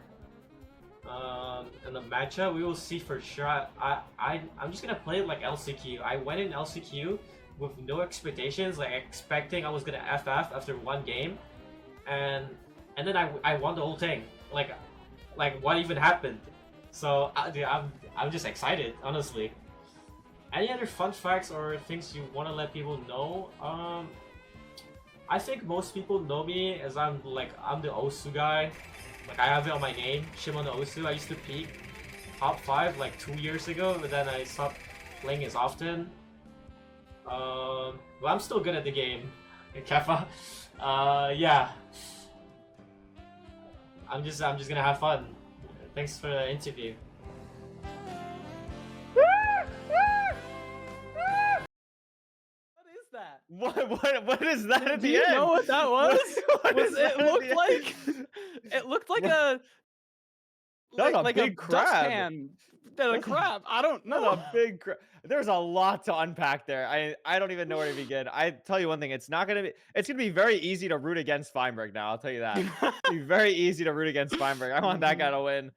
In the matchup, we will see for sure. I'm just gonna play it like LCQ. I went in LCQ with no expectations, like expecting I was gonna FF after one game, and then I won the whole thing. Like what even happened? So dude, I'm just excited, honestly. Any other fun facts or things you want to let people know? I think most people know me as I'm the Osu guy. Like I have it on my name, Shimon the Osu. I used to peak top 5 like 2 years ago, but then I stopped playing as often. But I'm still good at the game. Kefa. Yeah. I'm just gonna have fun. Thanks for the interview. That? What is that at Do the you end? know what that was? It looked like a That was a like big crab. dustpan. A crab. I don't know. That's a big crab. There's a lot to unpack there. I don't even know where to begin. I tell you one thing, it's gonna be very easy to root against Feinberg now. I'll tell you that. It's gonna be very easy to root against Feinberg. I want that guy to win.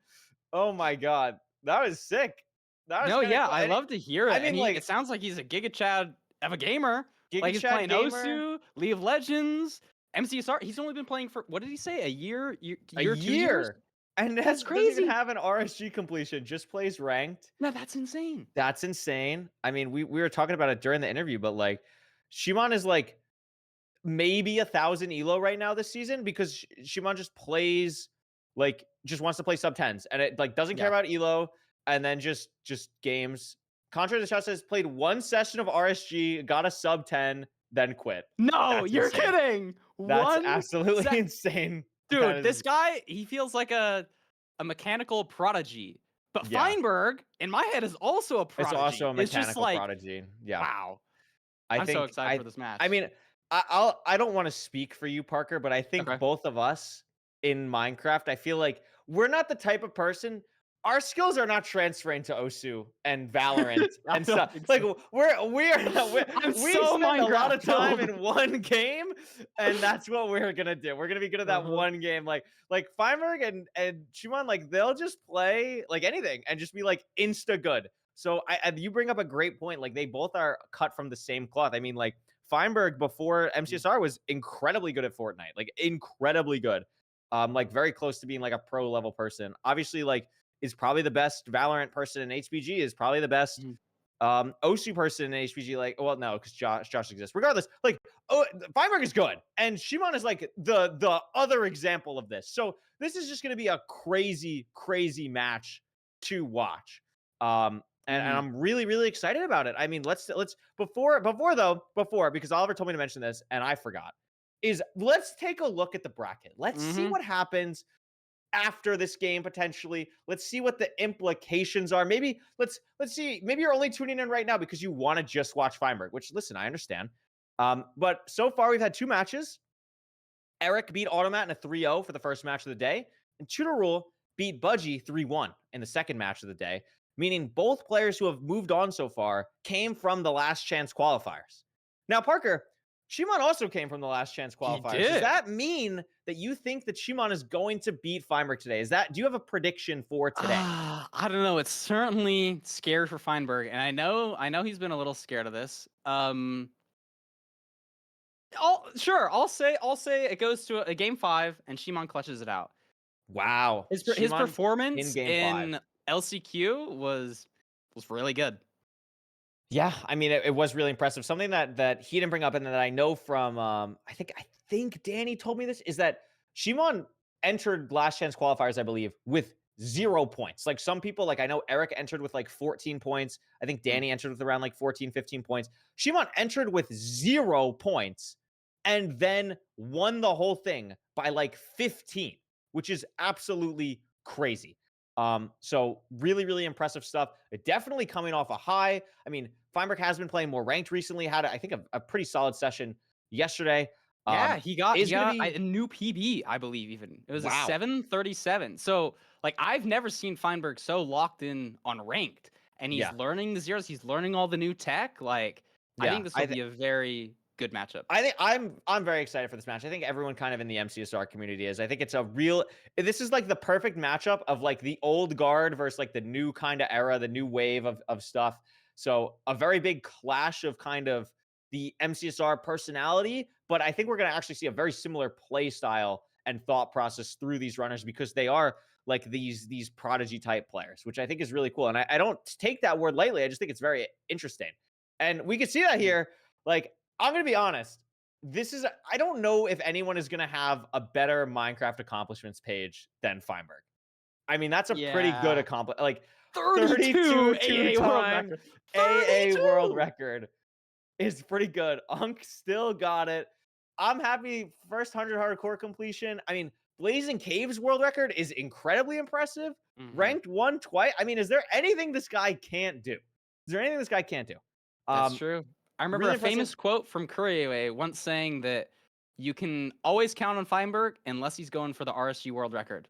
Oh my god. That was sick. That was No, kinda yeah, cool. I love to hear it. I mean, and it sounds like he's a Giga Chad of a gamer. Like he's Chad playing gamer. Osu, League of Legends, MCSR. He's only been playing for, what did he say? A year? 2 years? And That's doesn't crazy. even have an RSG completion, just plays ranked. No, that's insane. That's insane. I mean, we were talking about it during the interview, but like Shimon is like maybe 1,000 elo right now this season because Shimon just plays like just wants to play sub 10s and it like doesn't care about elo and then just games. Contrary to Shot says played one session of RSG, got a sub 10, then quit. No, That's you're insane. kidding. That's absolutely insane. Dude, this guy, he feels like a mechanical prodigy. But Feinberg, in my head, is also a prodigy. It's also a mechanical just like, prodigy. Yeah. Wow. I'm so excited for this match. I mean, I don't want to speak for you, Parker, but I think both of us in Minecraft, I feel like we're not the type of person. Our skills are not transferring to Osu and Valorant and stuff. Like we spend a lot of time in one game, and that's what we're gonna do. We're gonna be good at that one game. Like Feinberg and Shimon, like they'll just play like anything and just be like insta good. So you bring up a great point. Like they both are cut from the same cloth. I mean, like Feinberg before MCSR was incredibly good at Fortnite, like incredibly good. Like very close to being like a pro level person. Obviously, like is probably the best Valorant person in HBG, is probably the best Osu person in HBG. Like, well, no, because Josh exists. Regardless, like, Feinberg is good, and Shimon is like the other example of this. So this is just going to be a crazy, crazy match to watch. And I'm really, really excited about it. I mean, let's before because Oliver told me to mention this and I forgot. Let's take a look at the bracket. Let's see what happens after this game potentially. Let's see what the implications are. Maybe let's see. Maybe you're only tuning in right now because you want to just watch Feinberg, which listen, I understand. But so far we've had 2 matches. Eric beat Automat in a 3-0 for the first match of the day, and Tutor Rule beat Budgie 3-1 in the second match of the day, meaning both players who have moved on so far came from the last chance qualifiers. Now, Parker, Shimon also came from the last chance qualifiers. Does that mean that you think that Shimon is going to beat Feinberg today? Do you have a prediction for today? I don't know. It's certainly scared for Feinberg, and I know he's been a little scared of this. I'll say it goes to a game 5 and Shimon clutches it out. Wow. His performance in LCQ was really good. Yeah, I mean, it was really impressive. Something that he didn't bring up and that I know from, I think Danny told me this, is that Shimon entered last chance qualifiers, I believe, with 0 points. Like some people, like I know Eric entered with like 14 points. I think Danny entered with around like 14, 15 points. Shimon entered with 0 points and then won the whole thing by like 15, which is absolutely crazy. So really, really impressive stuff. Definitely coming off a high. I mean, Feinberg has been playing more ranked recently. Had, I think, a pretty solid session yesterday. Yeah, he got is gonna be a new PB, I believe. Even it was a wow. 737. So like I've never seen Feinberg so locked in on ranked, and he's Yeah. learning the zeros. He's learning all the new tech. Like I Yeah, think this will be a very good matchup. I think I'm very excited for this match. I think everyone kind of in the MCSR community is. I think it's this is like the perfect matchup of like the old guard versus like the new kind of era, the new wave of stuff. So a very big clash of kind of the MCSR personality, but I think we're going to actually see a very similar play style and thought process through these runners because they are like these prodigy type players, which I think is really cool. And I don't take that word lightly. I just think it's very interesting. And we can see that here. Like, I'm going to be honest. I don't know if anyone is going to have a better Minecraft accomplishments page than Feinberg. I mean, that's a pretty good accomplishment. Like 32 two-time AA world record is pretty good. Unk still got it. I'm happy. First 100 hardcore completion. I mean, Blazing Caves world record is incredibly impressive. Ranked 1 twice. I mean, is there anything this guy can't do? Is there anything this guy can't do? That's true. I remember really a famous quote from Courier once saying that you can always count on Feinberg unless he's going for the RSG world record.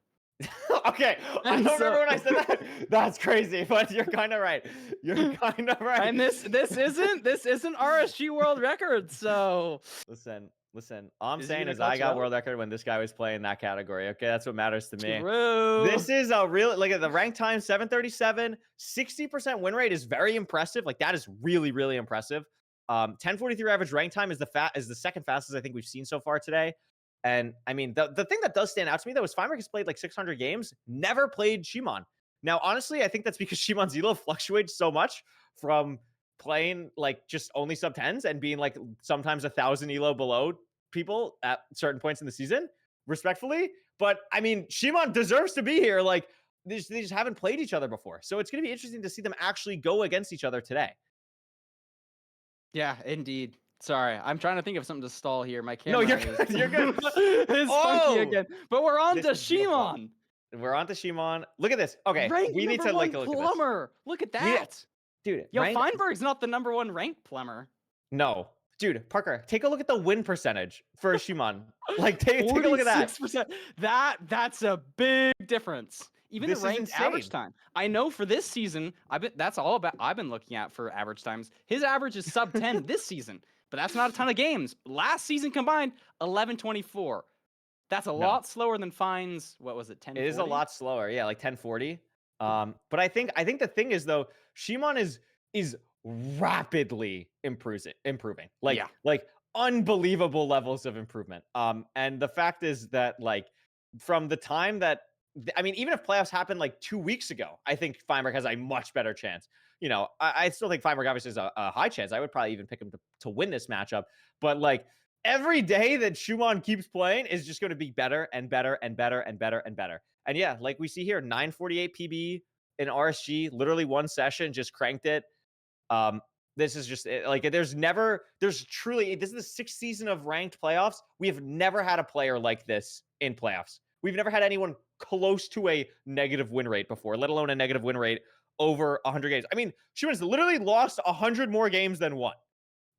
Okay, I don't remember when I said that. That's crazy, but you're kind of right. You're kind of right. And this isn't RSG world record. So listen. All I'm Is he saying gonna is I clutch got out? world record when this guy was playing that category. Okay, that's what matters to me. True. This is a real look at the rank time 737. 60% win rate is very impressive. Like that is really really impressive. 1043 average rank time is the second fastest I think we've seen so far today. And I mean, the thing that does stand out to me though is Feinberg has played like 600 games, never played Shimon. Now, honestly, I think that's because Shimon's elo fluctuates so much from playing like just only sub 10s and being like sometimes 1,000 elo below people at certain points in the season, respectfully. But I mean, Shimon deserves to be here. Like they just haven't played each other before. So it's going to be interesting to see them actually go against each other today. Yeah, indeed. Sorry, I'm trying to think of something to stall here. My camera No, you're good. You're good. It's funky again. But we're on to This is beautiful. Shimon. We're on to Shimon. Look at this. Okay, Ranked we need to number like one look at this. plumber. Look at that. Dude, Yo, ranked- Feinberg's not the number one ranked plumber. No. Dude, Parker, take a look at the win percentage for Shimon. Like, take a look at that. 46%. That's a big difference. Even This the is ranked average insane. time. I know for this season, that's all about I've been looking at for average times. His average is sub 10 this season, but that's not a ton of games. Last season combined, 1124. That's a lot slower than Fine's, what was it, 1040? It is a lot slower. Yeah, like 1040. But I think the thing is though, Shimon is rapidly improving. Like unbelievable levels of improvement. And the fact is that like from the time that I mean, even if playoffs happened like 2 weeks ago, I think Feinberg has a much better chance. You know, I still think Feinberg obviously is a high chance. I would probably even pick him to win this matchup. But like every day that Shimon keeps playing is just going to be better and better and better and better and better. And yeah, like we see here, 948 PB in RSG, literally one session, just cranked it. This is just like this is the sixth season of ranked playoffs. We have never had a player like this in playoffs. We've never had anyone close to a negative win rate before, let alone a negative win rate over 100 games. I mean, Shimon's literally lost 100 more games than won,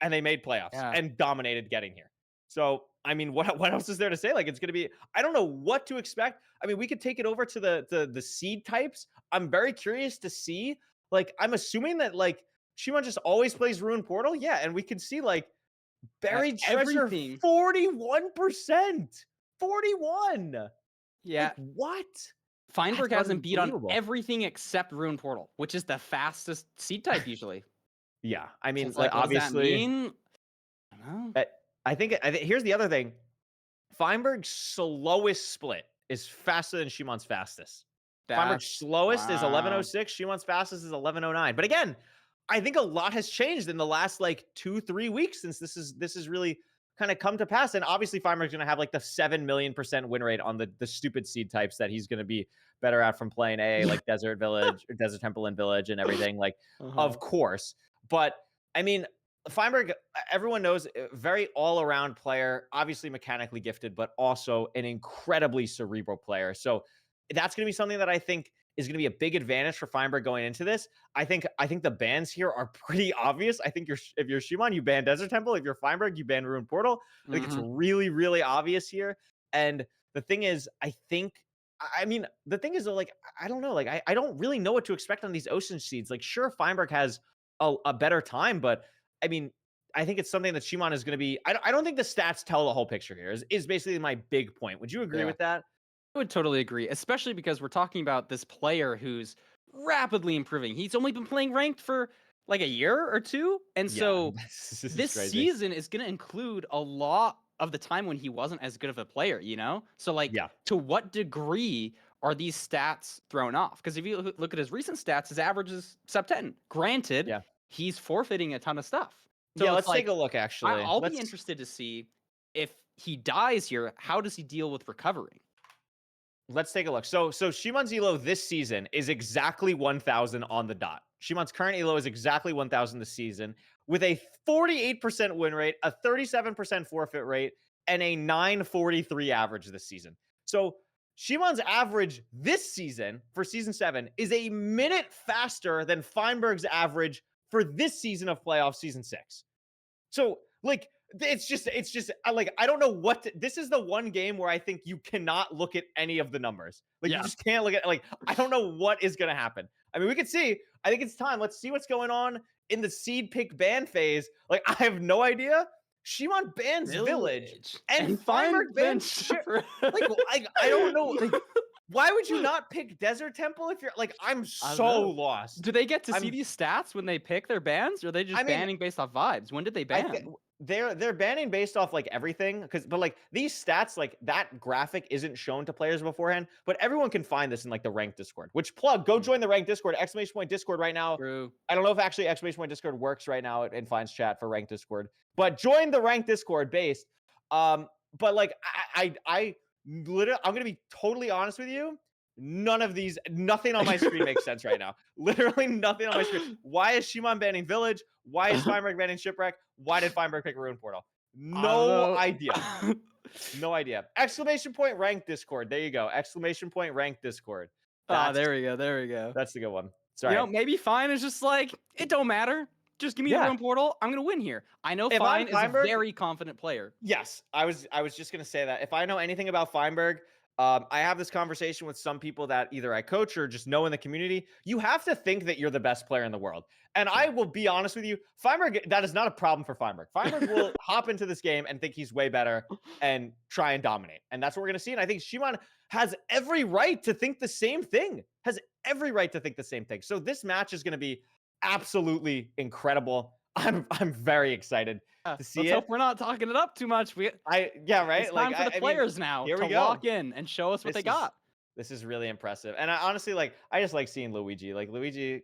and they made playoffs and dominated getting here. So, I mean, what else is there to say? Like, it's going to be, I don't know what to expect. I mean, we could take it over to the seed types. I'm very curious to see, like, I'm assuming that, like, Shimon just always plays Ruin Portal. Yeah, and we can see, like, Buried Treasure, 41%. 41. Yeah. Like, what? Feinberg That's hasn't beat on unbelievable. everything except Ruin Portal, which is the fastest seed type usually. Yeah, I mean, It's like, what does that obviously, mean? I don't know. I think here's the other thing. Feinberg's slowest split is faster than Shimon's fastest. Feinberg's slowest is 1106. Shimon's fastest is 1109. But again, I think a lot has changed in the last like 2-3 weeks since this is really kind of come to pass. And obviously Feinberg's going to have like the 7 million% win rate on the stupid seed types that he's going to be better at from playing AA, like Desert Village or Desert Temple and Village and everything, like, of course. But I mean, Feinberg, everyone knows, very all-around player, obviously mechanically gifted, but also an incredibly cerebral player. So that's going to be something that I think is going to be a big advantage for Feinberg going into this. I think the bans here are pretty obvious. I think if you're Shimon, you ban Desert Temple. If you're Feinberg, you ban Ruined Portal. I think it's really, really obvious here. And the thing is, the thing is, like, I don't know. Like, I don't really know what to expect on these Ocean Seeds. Like, sure, Feinberg has a better time, but I mean, I think it's something that Shimon is going to be. I don't think the stats tell the whole picture here. Is basically my big point. Would you agree with that? I would totally agree, especially because we're talking about this player who's rapidly improving. He's only been playing ranked for like a year or two, and so this season is going to include a lot of the time when he wasn't as good of a player, you know? So like, to what degree are these stats thrown off? Because if you look at his recent stats, his average is sub 10. Granted, he's forfeiting a ton of stuff. So let's take a look, actually. I'll be interested to see if he dies here, how does he deal with recovering? Let's take a look. So Shimon's elo this season is exactly 1,000 on the dot. Shimon's current elo is exactly 1,000 this season, with a 48% win rate, a 37% forfeit rate, and a 943 average this season. So Shimon's average this season for season 7 is a minute faster than Feinberg's average for this season of playoff season 6. So like, it's just like, I don't know what this is the one game where I think you cannot look at any of the numbers. Like, you just can't look at, like, I don't know what is going to happen. I mean, we could see. I think it's time. Let's see what's going on in the seed pick ban phase. Like, I have no idea. Shimon bans Village and Feinberg bans like, I don't know. Like, why would you not pick Desert Temple if you're like, I'm so lost. Do they get to see these stats when they pick their bans, or are they just banning based off vibes? When did they ban? They're banning based off like everything, but like these stats, like that graphic isn't shown to players beforehand, but everyone can find this in like the ranked Discord, which go join the ranked Discord, !Discord right now. True. I don't know if actually !Discord works right now in Fine's chat for ranked Discord, but join the ranked Discord based. But like I literally, I'm going to be totally honest with you. Nothing on my screen makes sense right now. Literally nothing on my screen. Why is Shimon banning Village? Why is Feinberg banning Shipwreck? Why did Feinberg pick Ruined Portal? No idea. No idea. ! Ranked Discord. There you go. ! Ranked Discord. There we go. That's the good one. Sorry. You know, maybe Fine is just like, it don't matter. Just give me the Ruined Portal. I'm going to win here. I know Fine is a very confident player. Yes. I was just going to say that. If I know anything about Feinberg, I have this conversation with some people that either I coach or just know in the community. You have to think that you're the best player in the world. And I will be honest with you, Feinberg, that is not a problem for Feinberg. Feinberg will hop into this game and think he's way better and try and dominate. And that's what we're going to see. And I think Shimon has every right to think the same thing. So this match is going to be absolutely incredible. I'm very excited to see Let's hope we're not talking it up too much. Right? It's time for the players now to lock in and show us what they got. This is really impressive. And I honestly, like, I just like seeing Luigi. Like, Luigi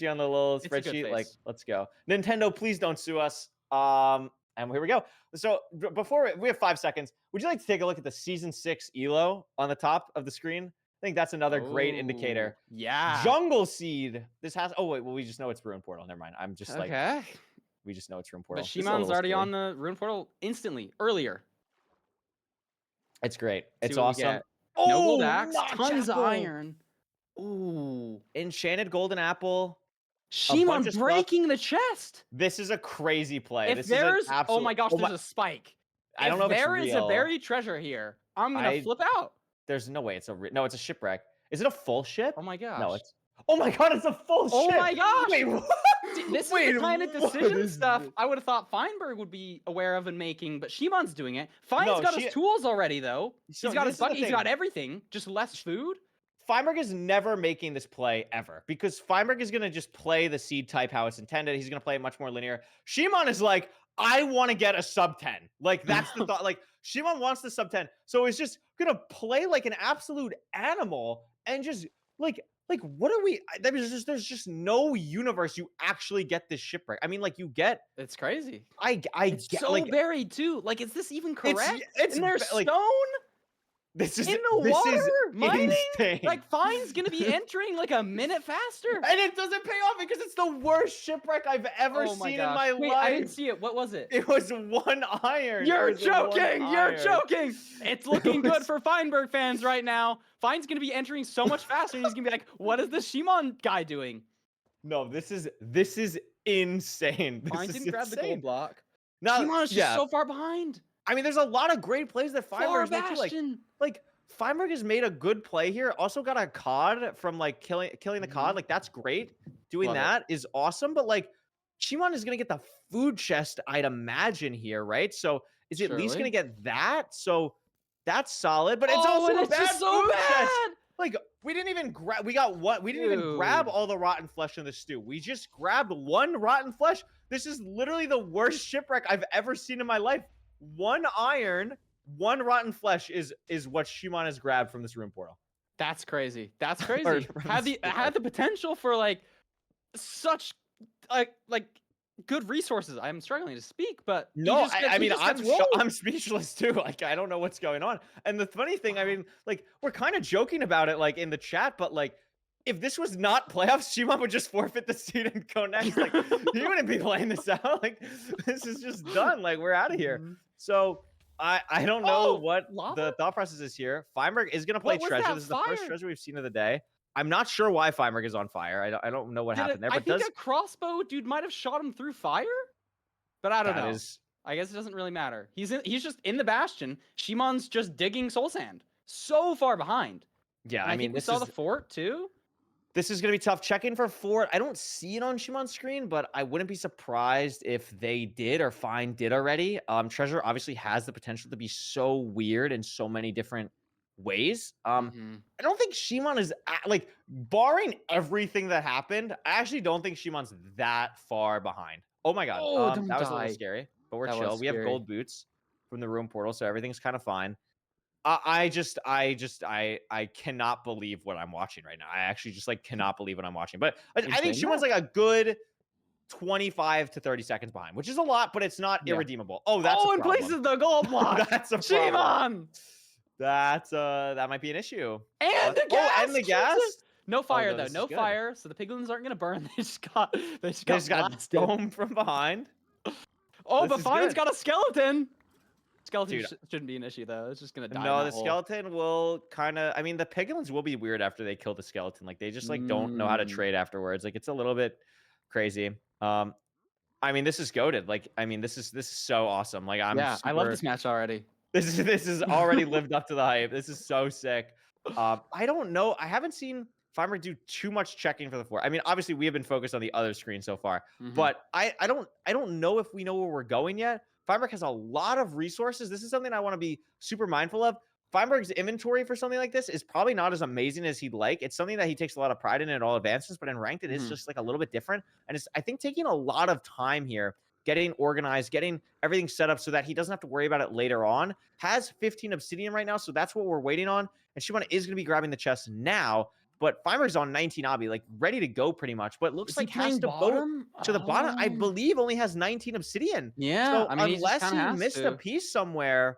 on the little spreadsheet. Like, let's go. Nintendo, please don't sue us. And here we go. So before we have 5 seconds, would you like to take a look at the Season 6 ELO on the top of the screen? I think that's another great indicator. Yeah. Jungle Seed. This has, we just know it's Ruined Portal. Never mind. I'm just like, we just know it's Ruined Portal. But Shimon's already on the Ruined Portal earlier. It's great. It's awesome. No gold axe, tons of iron. Ooh. Enchanted golden apple. Shimon breaking the chest. This is a crazy play. If there's, oh my gosh, there's a spike. I don't know if there is a buried treasure here, I'm gonna flip out. There's no way it's it's a shipwreck. Is it a full ship? Oh my gosh. No, it's. Oh my god, it's a full ship. Oh my gosh. Wait, what? This is the kind of decision stuff I would have thought Feinberg would be aware of and making, but Shimon's doing it. Fine's got his tools already, though. He's got his bucket, he's got everything, just less food. Feinberg is never making this play ever because Feinberg is going to just play the seed type how it's intended. He's going to play it much more linear. Shimon is like, I want to get a sub 10. Like, that's the thought. Like, Shimon wants the sub 10. So he's just going to play like an absolute animal and just like what are we? There's just no universe you actually get this shipwreck. I mean, like you get. It's crazy. I it's get so like buried too. Like, is this even correct? It's and there's like, stone. This is In the this water? is Mining? insane. Like, Fine's gonna be entering like a minute faster. And it doesn't pay off because it's the worst shipwreck I've ever Oh my seen gosh. in my Wait, life. I didn't see it. What was it? It was 1 iron. You're It was a 1 joking! You're iron. joking! It's looking good was- for Feinberg fans right now. Fine's gonna be entering so much faster, and he's gonna be like, "What is the Shimon guy doing?" No, this is insane. This Fine is didn't grab the insane. gold block. Now, Shimon's just so far behind. I mean, there's a lot of great plays that Far Feinberg's made too. Bastion. Like Feinberg has made a good play here. Also got a COD from like killing the COD. Like that's great. Doing Love it. that is awesome. But like Shimon is gonna get the food chest, I'd imagine here, right? So is it at least Surely. gonna get that? So that's solid. But it's also and a it's bad just so food bad. chest. Like we didn't even grab. We got what? We didn't even grab Dude. all the rotten flesh in the stew. We just grabbed 1 rotten flesh. This is literally the worst shipwreck I've ever seen in my life. 1 iron, 1 rotten flesh is what Shimon has grabbed from this room portal. That's crazy. That's Or crazy. from had this the potential for like such like good resources. I'm struggling to speak, but he No, just gets- I he mean just gets rolled. I'm speechless too. Like I don't know what's going on. And the funny thing, I mean, like we're kind of joking about it, like in the chat, but like if this was not playoffs, Shimon would just forfeit the seed and go next. Like he wouldn't be playing this out. Like this is just done. Like we're out of here. Mhm. So I don't know Oh, what lava? the thought process is here. Feinberg is gonna play What was treasure. that This is the first fire? treasure we've seen of the day. I'm not sure why Feinberg is on fire. I don't know what Did happened there, I but think does a crossbow dude might have shot him through fire, but I don't that know. is I guess it doesn't really matter. He's just in the bastion. Shimon's just digging soul sand. So far behind. yeah. And I I mean, think we this saw is the fort too. This is going to be tough. Check in for Fort. I don't see it on Shimon's screen, but I wouldn't be surprised if they did or Fine did already. Treasure obviously has the potential to be so weird in so many different ways. Mhm. I don't think Shimon is like barring everything that happened. I actually don't think Shimon's that far behind. Oh my god, Oh, don't that was a die. little scary, but we're That chill. was We have scary. gold boots from the room portal, so everything's kind of fine. I cannot believe what I'm watching right now. I actually just like cannot believe what I'm watching. But I think Insane Shimon's like a good 25 to 30 seconds behind, which is a lot, but it's not Yeah. irredeemable. Oh, that's a in problem. places the gold block. That's a problem. Shimon! That might be an issue. And the Oh, gas! and the gas. No fire no, though. this No is good. fire. So the piglins aren't gonna burn. They just got They just got blasted. dome from behind. Oh, This but is Fine's good. got a skeleton. Skeleton Dude, shouldn't be an issue though. It's just gonna die. No, in the that hole. skeleton will kind of. I mean, the piglins will be weird after they kill the skeleton. Like they just like don't know how to Mm. trade afterwards. Like it's a little bit crazy. I mean, this is goated. Like, I mean, this is so awesome. Like, I love this match already. This is already lived up to the hype. This is so sick. I don't know. I haven't seen Feinberg do too much checking for the floor. I mean, obviously we have been focused on the other screen so far, Mhm. but I don't know if we know where we're going yet. Feinberg has a lot of resources. This is something I want to be super mindful of. Feinberg's inventory for something like this is probably not as amazing as he'd like. It's something that he takes a lot of pride in all advances, but in ranked it is Mhm. just like a little bit different. And it's I think taking a lot of time here, getting organized, getting everything set up so that he doesn't have to worry about it later on. Has 15 obsidian right now, so that's what we're waiting on. And Shimon is going to be grabbing the chest now, but Feinberg's on 19 obby, like ready to go pretty much. But looks Is he like has playing to go bottom? to the bottom. I Oh. believe only has 19 obsidian. Yeah, So I mean, unless he, he has missed to. a piece somewhere,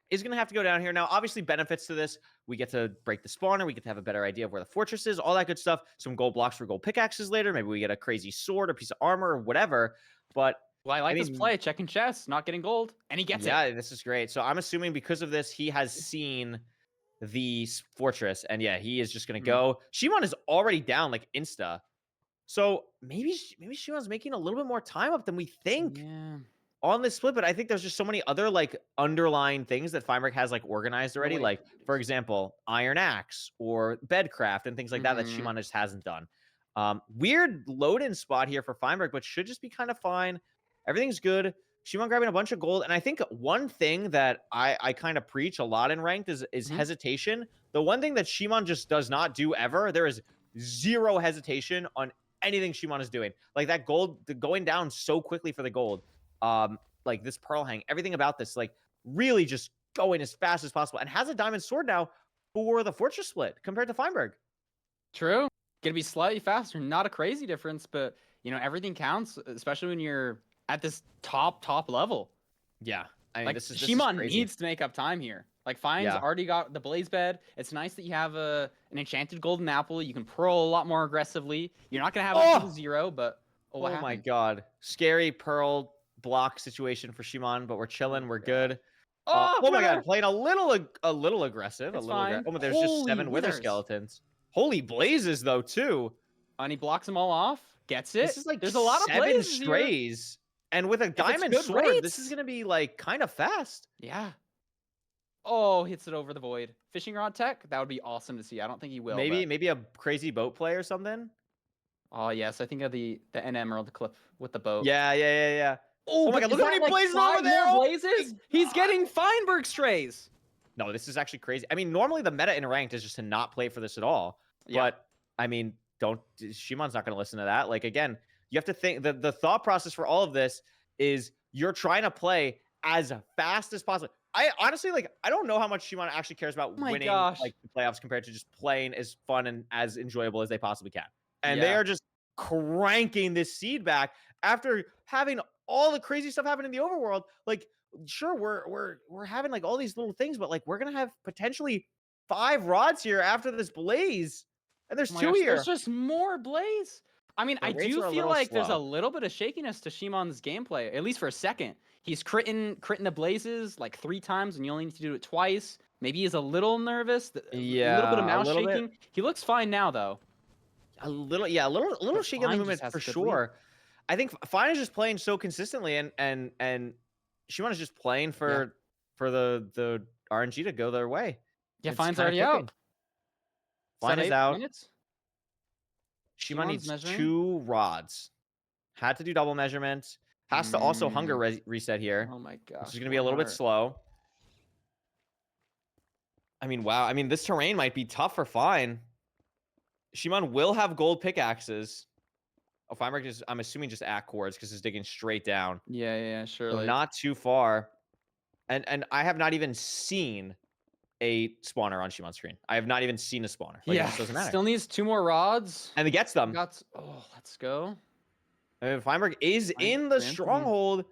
is going to have to go down here. Now, obviously, benefits to this. We get to break the spawner. We get to have a better idea of where the fortress is, all that good stuff. Some gold blocks for gold pickaxes later. Maybe we get a crazy sword or piece of armor or whatever. But Well, I like this mean, play, checking chests, not getting gold, and he gets it. yeah, this is great. So I'm assuming because of this, he has seen the fortress. And yeah, he is just going to go. Shimon is already down like insta. So maybe Shimon's making a little bit more time up than we think. Yeah. On this split, but I think there's just so many other like underlying things that Feinberg has like organized already. wait. Like, for example, Iron Axe or Bedcraft and things like that Mhm. Shimon just hasn't done. Weird load-in spot here for Feinberg, but should just be kind of fine. Everything's good. Shimon grabbing a bunch of gold. And I think one thing that I kind of preach a lot in ranked is Mhm. hesitation. The one thing that Shimon just does not do ever, there is zero hesitation on anything Shimon is doing. Like that gold, going down so quickly for the gold. Like this pearl hang, everything about this, like really just going as fast as possible, and has a diamond sword now for the fortress split compared to Feinberg. True. Gonna be slightly faster. Not a crazy difference, but everything counts, especially when you're at this top level. Yeah, I mean, Like this is Shimon crazy. needs to make up time here. Like Fine's Yeah. already got the Blaze Bed. It's nice that you have an enchanted golden apple. You can pearl a lot more aggressively. You're not gonna have it to the 0, but what Oh my happened? god. Scary pearl block situation for Shimon, but we're chilling. We're good. Oh, Oh my Wither! god, playing a little aggressive. It's a little fine. Oh, but there's just Holy 7 wither withers. skeletons. Holy blazes though too. And he blocks them all off. Gets it. This is like There's a lot of 7 blazes here. strays. And with a diamond good sword, rates. this is gonna be like kind of fast. Yeah. Oh, hits it over the void. Fishing rod tech? That would be awesome to see. I don't think he will. Maybe a crazy boat play or something. Oh yes, I think of the N Emerald clip with the boat. Yeah. Oh my but god, look is how many that, like, blazes 5 over there! more Oh my blazes? He's getting Feinberg strays. No, this is actually crazy. I mean, normally the meta in ranked is just to not play for this at all. Yeah. But I mean, Shimon's not going to listen to that. Like again, you have to think the thought process for all of this is you're trying to play as fast as possible. I honestly I don't know how much Shimon actually cares about winning like the playoffs compared to just playing as fun and as enjoyable as they possibly can. And they are just cranking this seed back after having all the crazy stuff happen in the overworld. Like, sure, we're having like all these little things, but like we're gonna have potentially 5 rods here after this blaze, and there's 2 here. There's just more blaze. I mean, I do feel like there's a little bit of shakiness to Shimon's gameplay, at least for a second. He's critting the blazes like 3 times, and you only need to do it twice. Maybe he's a little nervous. Yeah, a little bit of mouse shaking. He looks fine now, though. A little shaky on the movement for sure. I think Fine is just playing so consistently, and Shimon is just playing for the RNG to go their way. Yeah, Fine's already out. Fine is out. Minutes? Shimon needs 2 rods. Had to do double measurement. Has to also hunger reset here. Oh my gosh. Which is going to be a little bit slow. I mean, wow. I mean, this terrain might be tough for Fine. Shimon will have gold pickaxes. Oh, Feinberg is, I'm assuming, just at cords because it's digging straight down. Yeah, surely. So not too far. And I have not even seen a spawner on Shimon's screen. I have not even seen a spawner. Like, it just doesn't matter. Still needs 2 more rods. And he gets them. Oh, let's go. And Feinberg is in the stronghold.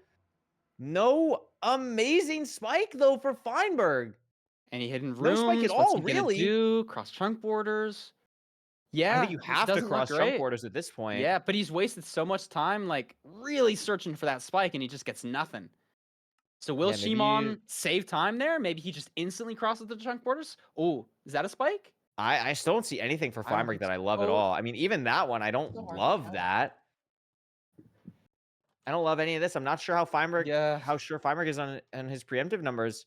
No amazing spike, though, for Feinberg. Any hidden rooms? No spike at all, really. Cross chunk borders. Yeah. I think you have to cross chunk borders at this point. Yeah, but he's wasted so much time, like, really searching for that spike, and he just gets nothing. So will Shimon save time there? Maybe he just instantly crosses the chunk borders? Oh, is that a spike? I still don't see anything for Feinberg that I love at all. I mean, even that one, I don't love that. I don't love any of this. I'm not sure how sure Feinberg is on his preemptive numbers.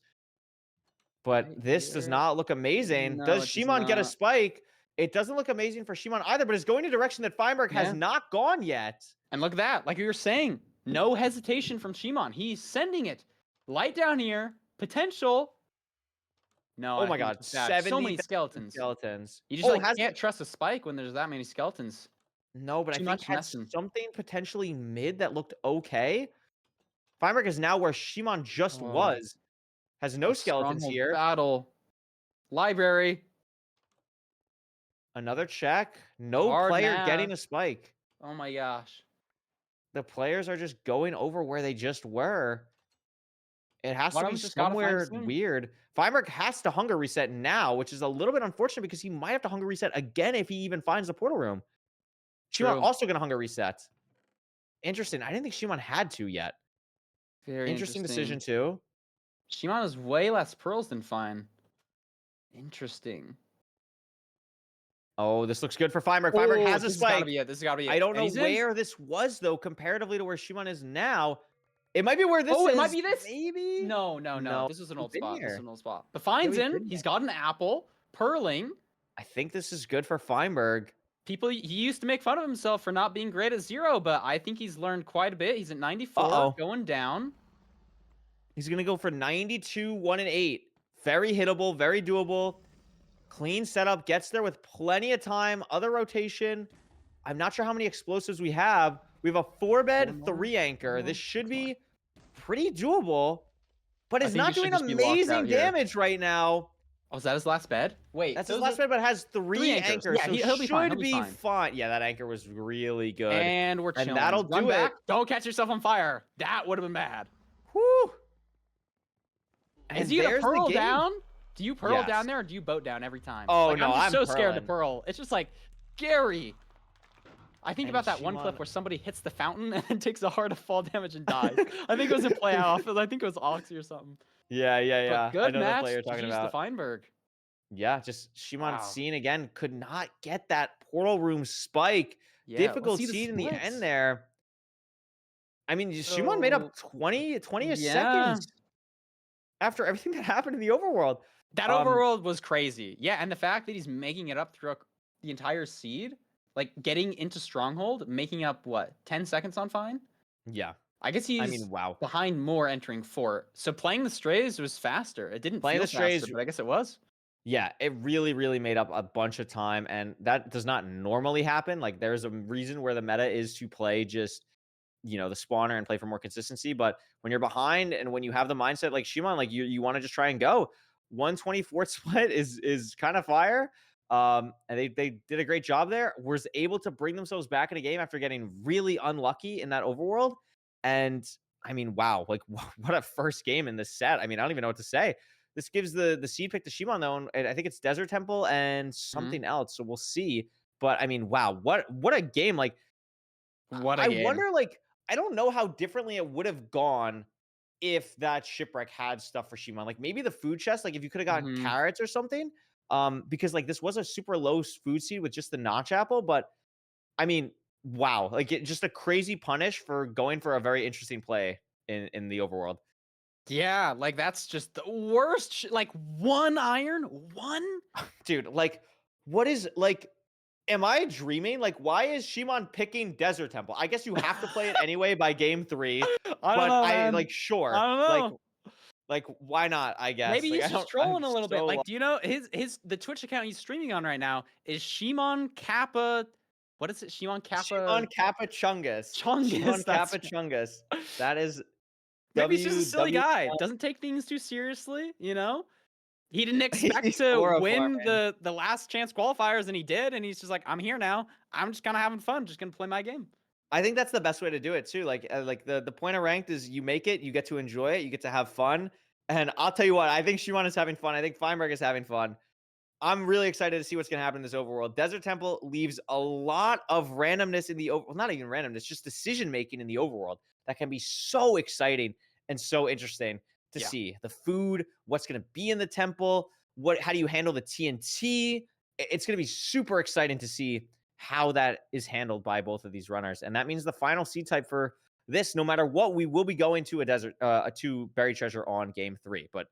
But this does not look amazing. Does Shimon get a spike? It doesn't look amazing for Shimon either, but it's going in a direction that Feinberg has not gone yet. And look at that. Like you were saying, no hesitation from Shimon. He's sending it. Light down here. Potential. No. Oh my god. 70 so many skeletons. You just can't trust a spike when there's that many skeletons. No, but I think had something potentially mid that looked okay. Feinberg is now where Shimon just was. Has no skeletons here. Battle. Library. Another check. No player getting a spike. Oh my gosh. The players are just going over where they just were. It has to be somewhere weird. Feinberg has to hunger reset now, which is a little bit unfortunate because he might have to hunger reset again if he even finds the portal room. Shimon also going to hunger reset. Interesting. I didn't think Shimon had to yet. Very interesting decision too. Shimon has way less pearls than Fine. Interesting. Oh, this looks good for Feinberg. Feinberg has a spike. This has got to be it. I don't know where this was, though, comparatively to where Shimon is now. It might be where this is. Oh, it might be this? Maybe? No. This is an old spot. But Fine's in. He's got an apple. Purling. I think this is good for Feinberg. He used to make fun of himself for not being great at 0, but I think he's learned quite a bit. He's at 94, going down. He's going to go for 92, 1 and 8. Very hittable, very doable. Clean setup, gets there with plenty of time. Other rotation. I'm not sure how many explosives we have. We have a 4-bed, 3 anchor. This should be pretty doable, but it's not doing amazing damage right now. Oh, is that his last bed? Wait, that's his last bed, but it has 3 anchors. Yeah, so he'll be fine. Should be fine. Yeah, that anchor was really good. And we're chilling. And that'll do it. Don't catch yourself on fire. That would have been bad. Whew. Is he gonna pearl down? Do you pearl Yes. down there or do you boat down every time? Oh, like, no, I'm just I'm so scared to pearling. pearl. It's just like scary. I think And about that one clip Shimon- where somebody hits the fountain and then takes a heart of fall damage and dies. I think it was a playoff. I think it was Oxy or something. Yeah. But I good know the match. play you're talking GG's to about. Feinberg. Yeah, just Shimon Wow. Scene again could not get that portal room spike. Yeah, let's Difficult see the seed in the splits. end there. I mean, Shimon made up 20 seconds after everything that happened in the overworld. That overworld was crazy. Yeah, and the fact that he's making it up throughout the entire seed, like getting into Stronghold, making up what, 10 seconds on Fine? Yeah. I guess he's wow. behind more entering Fort. So playing the Strays was faster. It didn't Playing feel the Strays- faster, but I guess it was. Yeah, it really made up a bunch of time, and that does not normally happen. Like, there's a reason where the meta is to play just, the spawner and play for more consistency. But when you're behind and when you have the mindset like Shimon, like you want to just try and go. 124th split is kind of fire. And they did a great job there. Was able to bring themselves back in a game after getting really unlucky in that overworld. And I mean, wow, like what a first game in this set. I mean, I don't even know what to say. This gives the seed pick to Shimon though, and I think it's Desert Temple and something else. So we'll see. But I mean, wow, what a game! Like, What a game. I wonder, like, I don't know how differently it would have gone if that shipwreck had stuff for Shimon. Like maybe the food chest, like if you could have gotten carrots or something. Because like this was a super low food seed with just the notch apple, but I mean, wow, like just a crazy punish for going for a very interesting play in the overworld. Yeah, like that's just the worst. Like one iron, one. Dude, like what is like? Am I dreaming? Like, why is Shimon picking Desert Temple? I guess you have to play it anyway by game 3. I don't know, man. like sure. I don't know. Like why not? I guess Maybe like, he's just trolling a little bit. Like, do you know the Twitch account he's streaming on right now is Shimon Kappa? What is it? Shimon Kappa. Shimon Kappa Chungus. Chungus. Shimon Kappa Chungus. That is. Maybe he's just a silly guy. Doesn't take things too seriously. He didn't expect He's to 404, win man. the last chance qualifiers, and he did. And he's just like, I'm here now. I'm just kind of having fun. Just gonna play my game. I think that's the best way to do it too. Like the point of ranked is you make it, you get to enjoy it, you get to have fun. And I'll tell you what, I think Shimon is having fun. I think Feinberg is having fun. I'm really excited to see what's going to happen in this overworld. Desert Temple leaves a lot of randomness in the well, not even randomness, just decision making in the overworld that can be so exciting and so interesting to see. The food, what's going to be in the temple, how do you handle the TNT? It's going to be super exciting to see how that is handled by both of these runners. And that means the final seed type for this, no matter what, we will be going to to Buried Treasure on game 3. But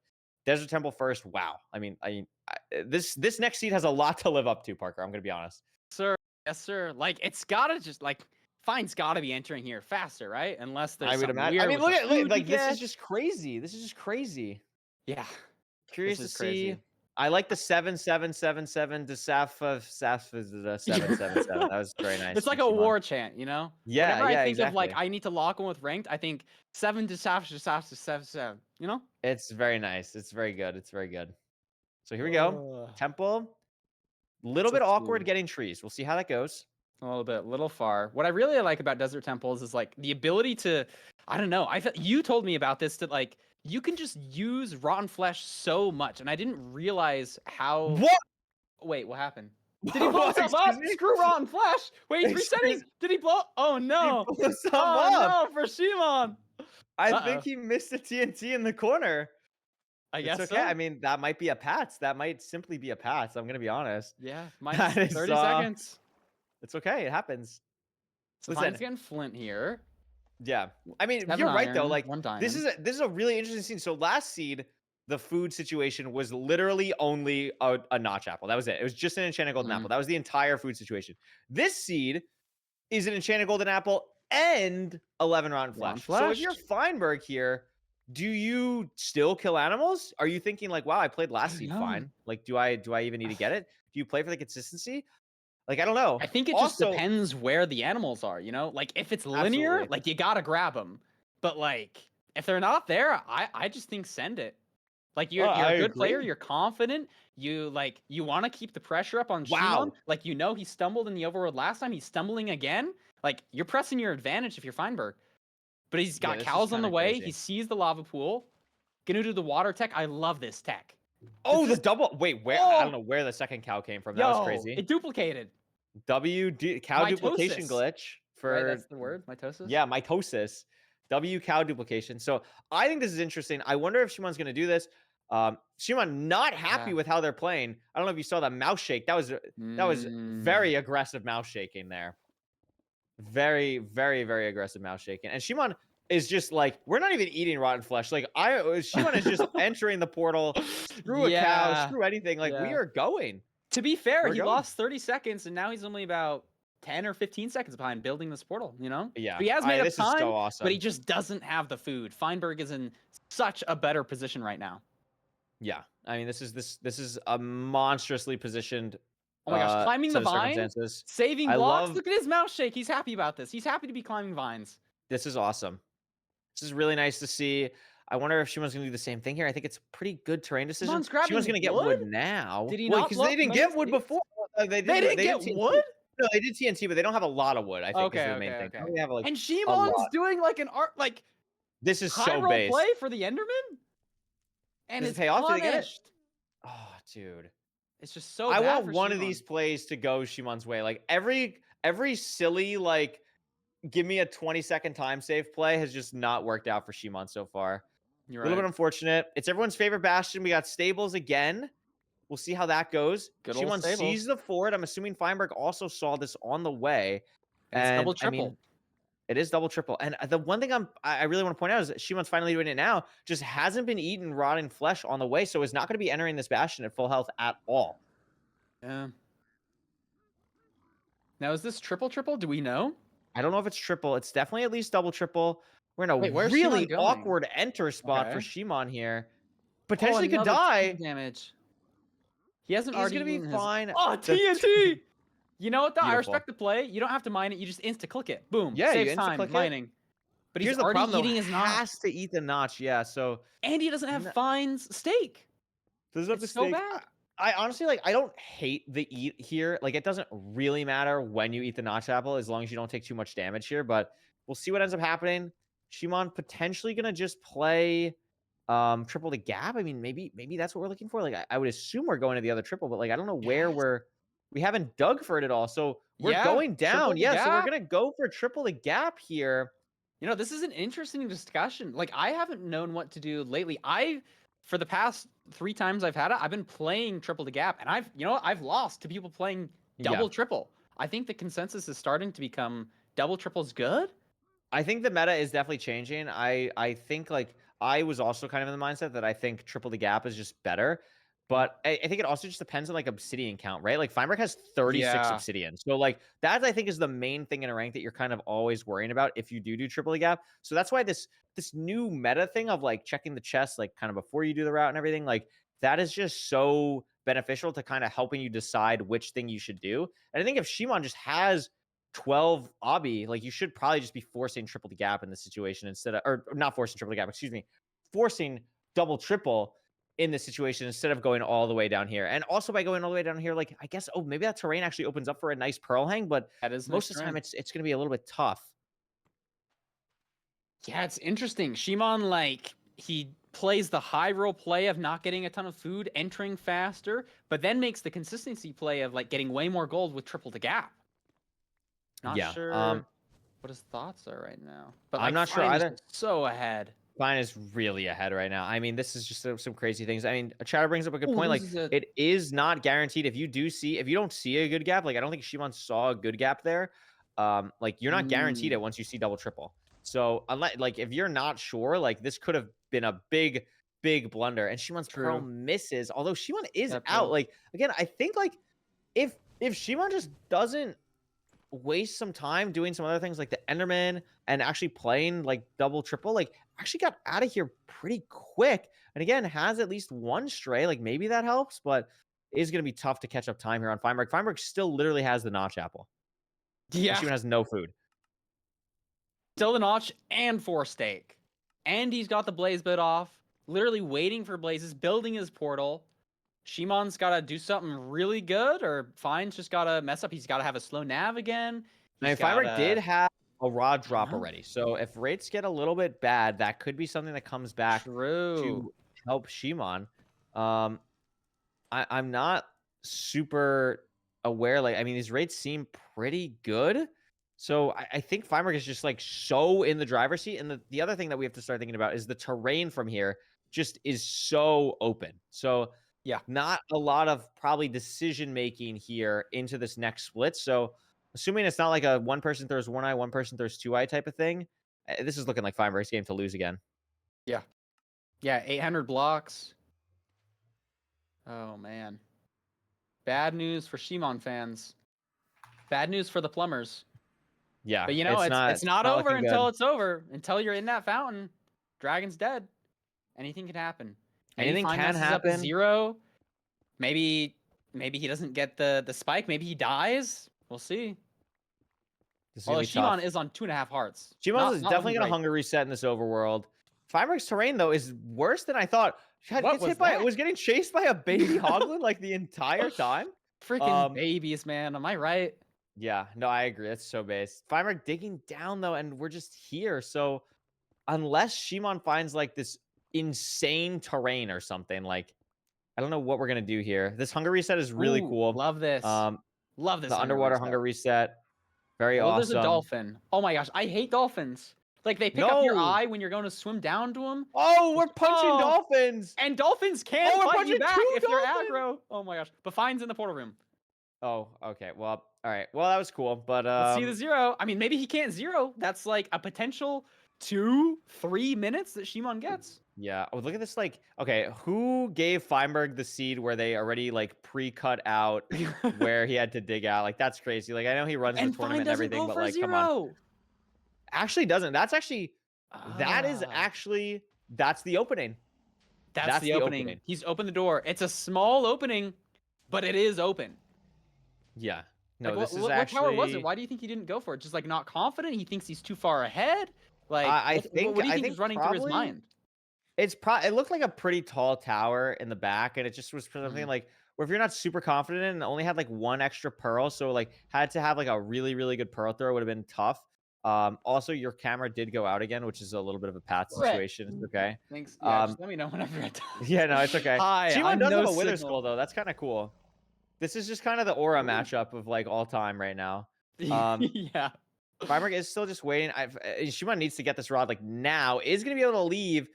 Desert Temple first, wow. I mean, this next seed has a lot to live up to, Parker. I'm going to be honest. Sir, yes, sir. Like, it's got to just, like, Fine's got to be entering here faster, right? Unless there's something weird. I mean, with look, like, this is just crazy. This is just crazy. Yeah. Curious to is see. crazy. I like the 7777 to Safa 777. That was very nice. It's like a war chant, you know? Yeah, Whenever I think exactly. of, like, I need to lock in with ranked, I think 7 to Safa 7, you know? It's very nice. It's very good. It's very good. So here we go. Temple. Little bit awkward getting trees. We'll see how that goes. A little bit, little far. What I really like about Desert Temples is like the ability to, I don't know. You told me about this, that like you can just use rotten flesh so much, and I didn't realize how. What? Wait, what happened? Did he blow himself up? Screw rotten flesh. Wait, he's resetting. Did he blow? Oh no! He blew himself Oh up. no, for Shimon. I think he missed the TNT in the corner. I guess it's okay. so. I mean, that might be a Pats. That might simply be a Pats. I'm gonna be honest. Yeah, minus 30 seconds. It's okay. It happens. So Fine's getting Flint here. Yeah, I mean, 7 you're right iron, though. Like 1 diamond. this is a really interesting scene. So last seed, the food situation was literally only a notch apple. That was it. It was just an enchanted golden apple. That was the entire food situation. This seed is an enchanted golden apple and 11 rotten flesh. So if you're Feinberg here, do you still kill animals? Are you thinking like, wow, I played last seed fine. Like, do I even need to get it? Do you play for the consistency? Like, I don't know. I think it just depends where the animals are, you know? Like, if it's linear, like, you gotta grab them. But, like, if they're not there, I just think send it. Like, you're a good player, you're confident, you want to keep the pressure up on Shimon. Like, you know he stumbled in the overworld last time, he's stumbling again. Like, you're pressing your advantage if you're Feinberg. But he's got cows on the way, he sees the lava pool. Gonna do the water tech. I love this tech. Oh, This the is- double. Wait, where? I don't know where the second cow came from. That was crazy. It duplicated. Cow duplication Mitosis. glitch for Right, that's the word. Mitosis. yeah, mitosis. Cow duplication. So I think this is interesting. I wonder if Shimon's going to do this. Shimon not happy with how they're playing. I don't know if you saw that mouse shake. That was very aggressive mouse shaking there. Very, very, very aggressive mouse shaking. And Shimon is just like, we're not even eating rotten flesh. Like Shimon is just entering the portal. Screw a cow. Screw anything. Like we are going. To be fair, We're he going. lost 30 seconds, and now he's only about 10 or 15 seconds behind building this portal, you know? Yeah. But he has made up this time, is so awesome. but he just doesn't have the food. Feinberg is in such a better position right now. Yeah. I mean, this is a monstrously positioned Oh my gosh, climbing the vine, saving blocks. Look at his mouse shake. He's happy about this. He's happy to be climbing vines. This is awesome. This is really nice to see. I wonder if Shimon's going to do the same thing here. I think it's pretty good terrain decision. Shimon's going to get wood now. Did he not? Not Because they didn't get wood before. They didn't get wood? No, they did TNT, but they don't have a lot of wood, I think, is the main thing. They have, like, and Shimon's doing like an art, like this is high so roll base. play for the Enderman? And Does it's it pay off? Did they get it? punished. Oh, dude. It's just so I bad want for one of Shimon. these plays to go Shimon's way. Like every silly, like, give me a 20-second time save play has just not worked out for Shimon so far. You're A little bit unfortunate. It's everyone's favorite bastion. We got Stables again. We'll see how that goes. Good old Shimon Stables. sees the fort. I'm assuming Feinberg also saw this on the way. And it's double I triple. mean, it is double triple. And the one thing I really want to point out is that Shimon's finally doing it now. Just hasn't been eating rotten flesh on the way, so is not going to be entering this bastion at full health at all. Yeah. Now is this triple? Do we know? I don't know if it's triple. It's definitely at least double triple. We're in a where's really Shimon going? awkward enter spot for Okay. Shimon here. Potentially could another die. Damage. He hasn't He's already gonna be eaten his- fine. Oh, The- TNT! You know what, though? I Beautiful. respect the play. You don't have to mine it. You just insta-click it. Boom. Yeah, you Saves time insta-click it. mining. But Here's he's the already problem, eating though. his notch. Has to eat the notch, yeah. So And he doesn't have Fine's steak. this is up It's to so stake. bad. I honestly, like, I don't hate the eat here. Like, it doesn't really matter when you eat the notch apple as long as you don't take too much damage here. But we'll see what ends up happening. Shimon potentially gonna just play triple the gap. I mean, maybe that's what we're looking for. Like, I would assume we're going to the other triple, but like I don't know where we haven't dug for it at all. So we're going triple down. the Yeah, so we're gap. gonna go for triple the gap here. You know, this is an interesting discussion. Like, I haven't known what to do lately. For the past 3 times I've had it, I've been playing triple the gap, and I've lost to people playing double triple. I think the consensus is starting to become double triple's good. I think the meta is definitely changing. I think, like, I was also kind of in the mindset that I think triple the gap is just better. But I think it also just depends on, like, obsidian count, right? Like, Feinberg has 36 obsidian. So, like, that I think is the main thing in a rank that you're kind of always worrying about if you do triple the gap. So that's why this new meta thing of, like, checking the chest, like, kind of before you do the route and everything, like, that is just so beneficial to kind of helping you decide which thing you should do. And I think if Shimon just has 12 obby, like, you should probably just be forcing triple the gap in this situation instead of, or not forcing triple the gap, excuse me, forcing double triple in this situation instead of going all the way down here. And also by going all the way down here, like, I guess, maybe that terrain actually opens up for a nice pearl hang, but That is most of the time it's going to be a little bit tough. Yeah, it's interesting. Shimon, like, he plays the high roll play of not getting a ton of food, entering faster, but then makes the consistency play of, like, getting way more gold with triple the gap. Not sure what his thoughts are right now. But, like, I'm not sure Fine is either. So ahead. Fine is really ahead right now. I mean, this is just some crazy things. I mean, Chatter brings up a good point. Like, it is not guaranteed. If you don't see a good gap, like, I don't think Shimon saw a good gap there. Like, you're not guaranteed it once you see double triple. So unless, like, if you're not sure, like, this could have been a big blunder. And Shimon's pearl misses, although Shimon is out. Like, again, I think, like, if Shimon just doesn't waste some time doing some other things like the Enderman and actually playing, like, double triple, like, actually got out of here pretty quick. And again, has at least one stray. Like, maybe that helps, but it is going to be tough to catch up time here on Feinberg. Feinberg still literally has the notch apple. Yeah. Shimon has no food. Still the notch and 4 steak. And he's got the blaze bit off. Literally waiting for blazes, building his portal. Shimon's got to do something really good, or Fine's just got to mess up. He's got to have a slow nav again. I mean, Feinberg did have a rod drop already. So if rates get a little bit bad, that could be something that comes back to help Shimon. I'm not super aware. Like, I mean, these rates seem pretty good. So I think Feinberg is just like so in the driver's seat. And the other thing that we have to start thinking about is the terrain from here just is so open. So Yeah, not a lot of probably decision making here into this next split. So assuming it's not like a one person throws one eye, one person throws two eye type of thing, this is looking like Feinberg's game to lose again. yeah, 800 blocks. Oh man, bad news for Shimon fans. Bad news for the plumbers. Yeah, But you know, it's not over looking until good. it's over. Until you're in that fountain, Dragon's dead. Anything can happen. Maybe Anything Fine can messes up a happen. 0. Maybe he doesn't get the spike. Maybe he dies. We'll see. This is Although gonna be Shimon tough. is on 2.5 hearts. Shimon is Not definitely looking gonna great. hunger reset in this overworld. Feinberg's terrain though is worse than I thought. God, What gets was hit by that? was getting chased by a baby hoglin like the entire time. Freaking babies, man. Am I right? Yeah, no, I agree. That's so base. Feinberg digging down though, and we're just here. So unless Shimon finds like this insane terrain or something, like I don't know what we're gonna do here. This hunger reset is really Ooh, cool. Love this. Love this. The underwater hunger reset, very Well, awesome. there's a dolphin. Oh my gosh, I hate dolphins. Like they pick up your No. eye when you're going to swim down to them. Oh, we're punching Oh. dolphins. And dolphins can we're fight you punching back 2 if they're dolphins. aggro. Oh my gosh. But Fine's in the portal room. Oh, okay. Well, all right. Well, that was cool, but Let's see the 0. I mean, maybe he can't 0. That's like a potential 2-3 minutes that Shimon gets. yeah. Oh, look at this. Like, okay, who gave Feinberg the seed where they already like pre-cut out where he had to dig out? Like, that's crazy. Like, I know he runs the And tournament Fine and doesn't everything, go but for like, 0. come on. Actually, doesn't. That's actually that is actually that's the opening. That's the opening. He's opened the door. It's a small opening, but it is open. Yeah. No, Like, this is what actually. tower was it? Why do you think he didn't go for it? Just like not confident? He thinks he's too far ahead? Like, I what think. do you I think think is running probably, through his mind? It looked like a pretty tall tower in the back, and it just was something like where if you're not super confident and only had like one extra pearl, so like had to have like a really, really good pearl throw would have been tough. Also, your camera did go out again, which is a little bit of a path situation. It's okay. Thanks. Yeah, just let me know whenever it does. Yeah, no, it's okay. Hi, Shimon I'm does have no a Wither signal. Skull though. That's kind of cool. This is just kind of the aura matchup of like all time right now. Yeah. Feinberg is still just waiting. Shimon needs to get this rod like now. Is going to be able to leave.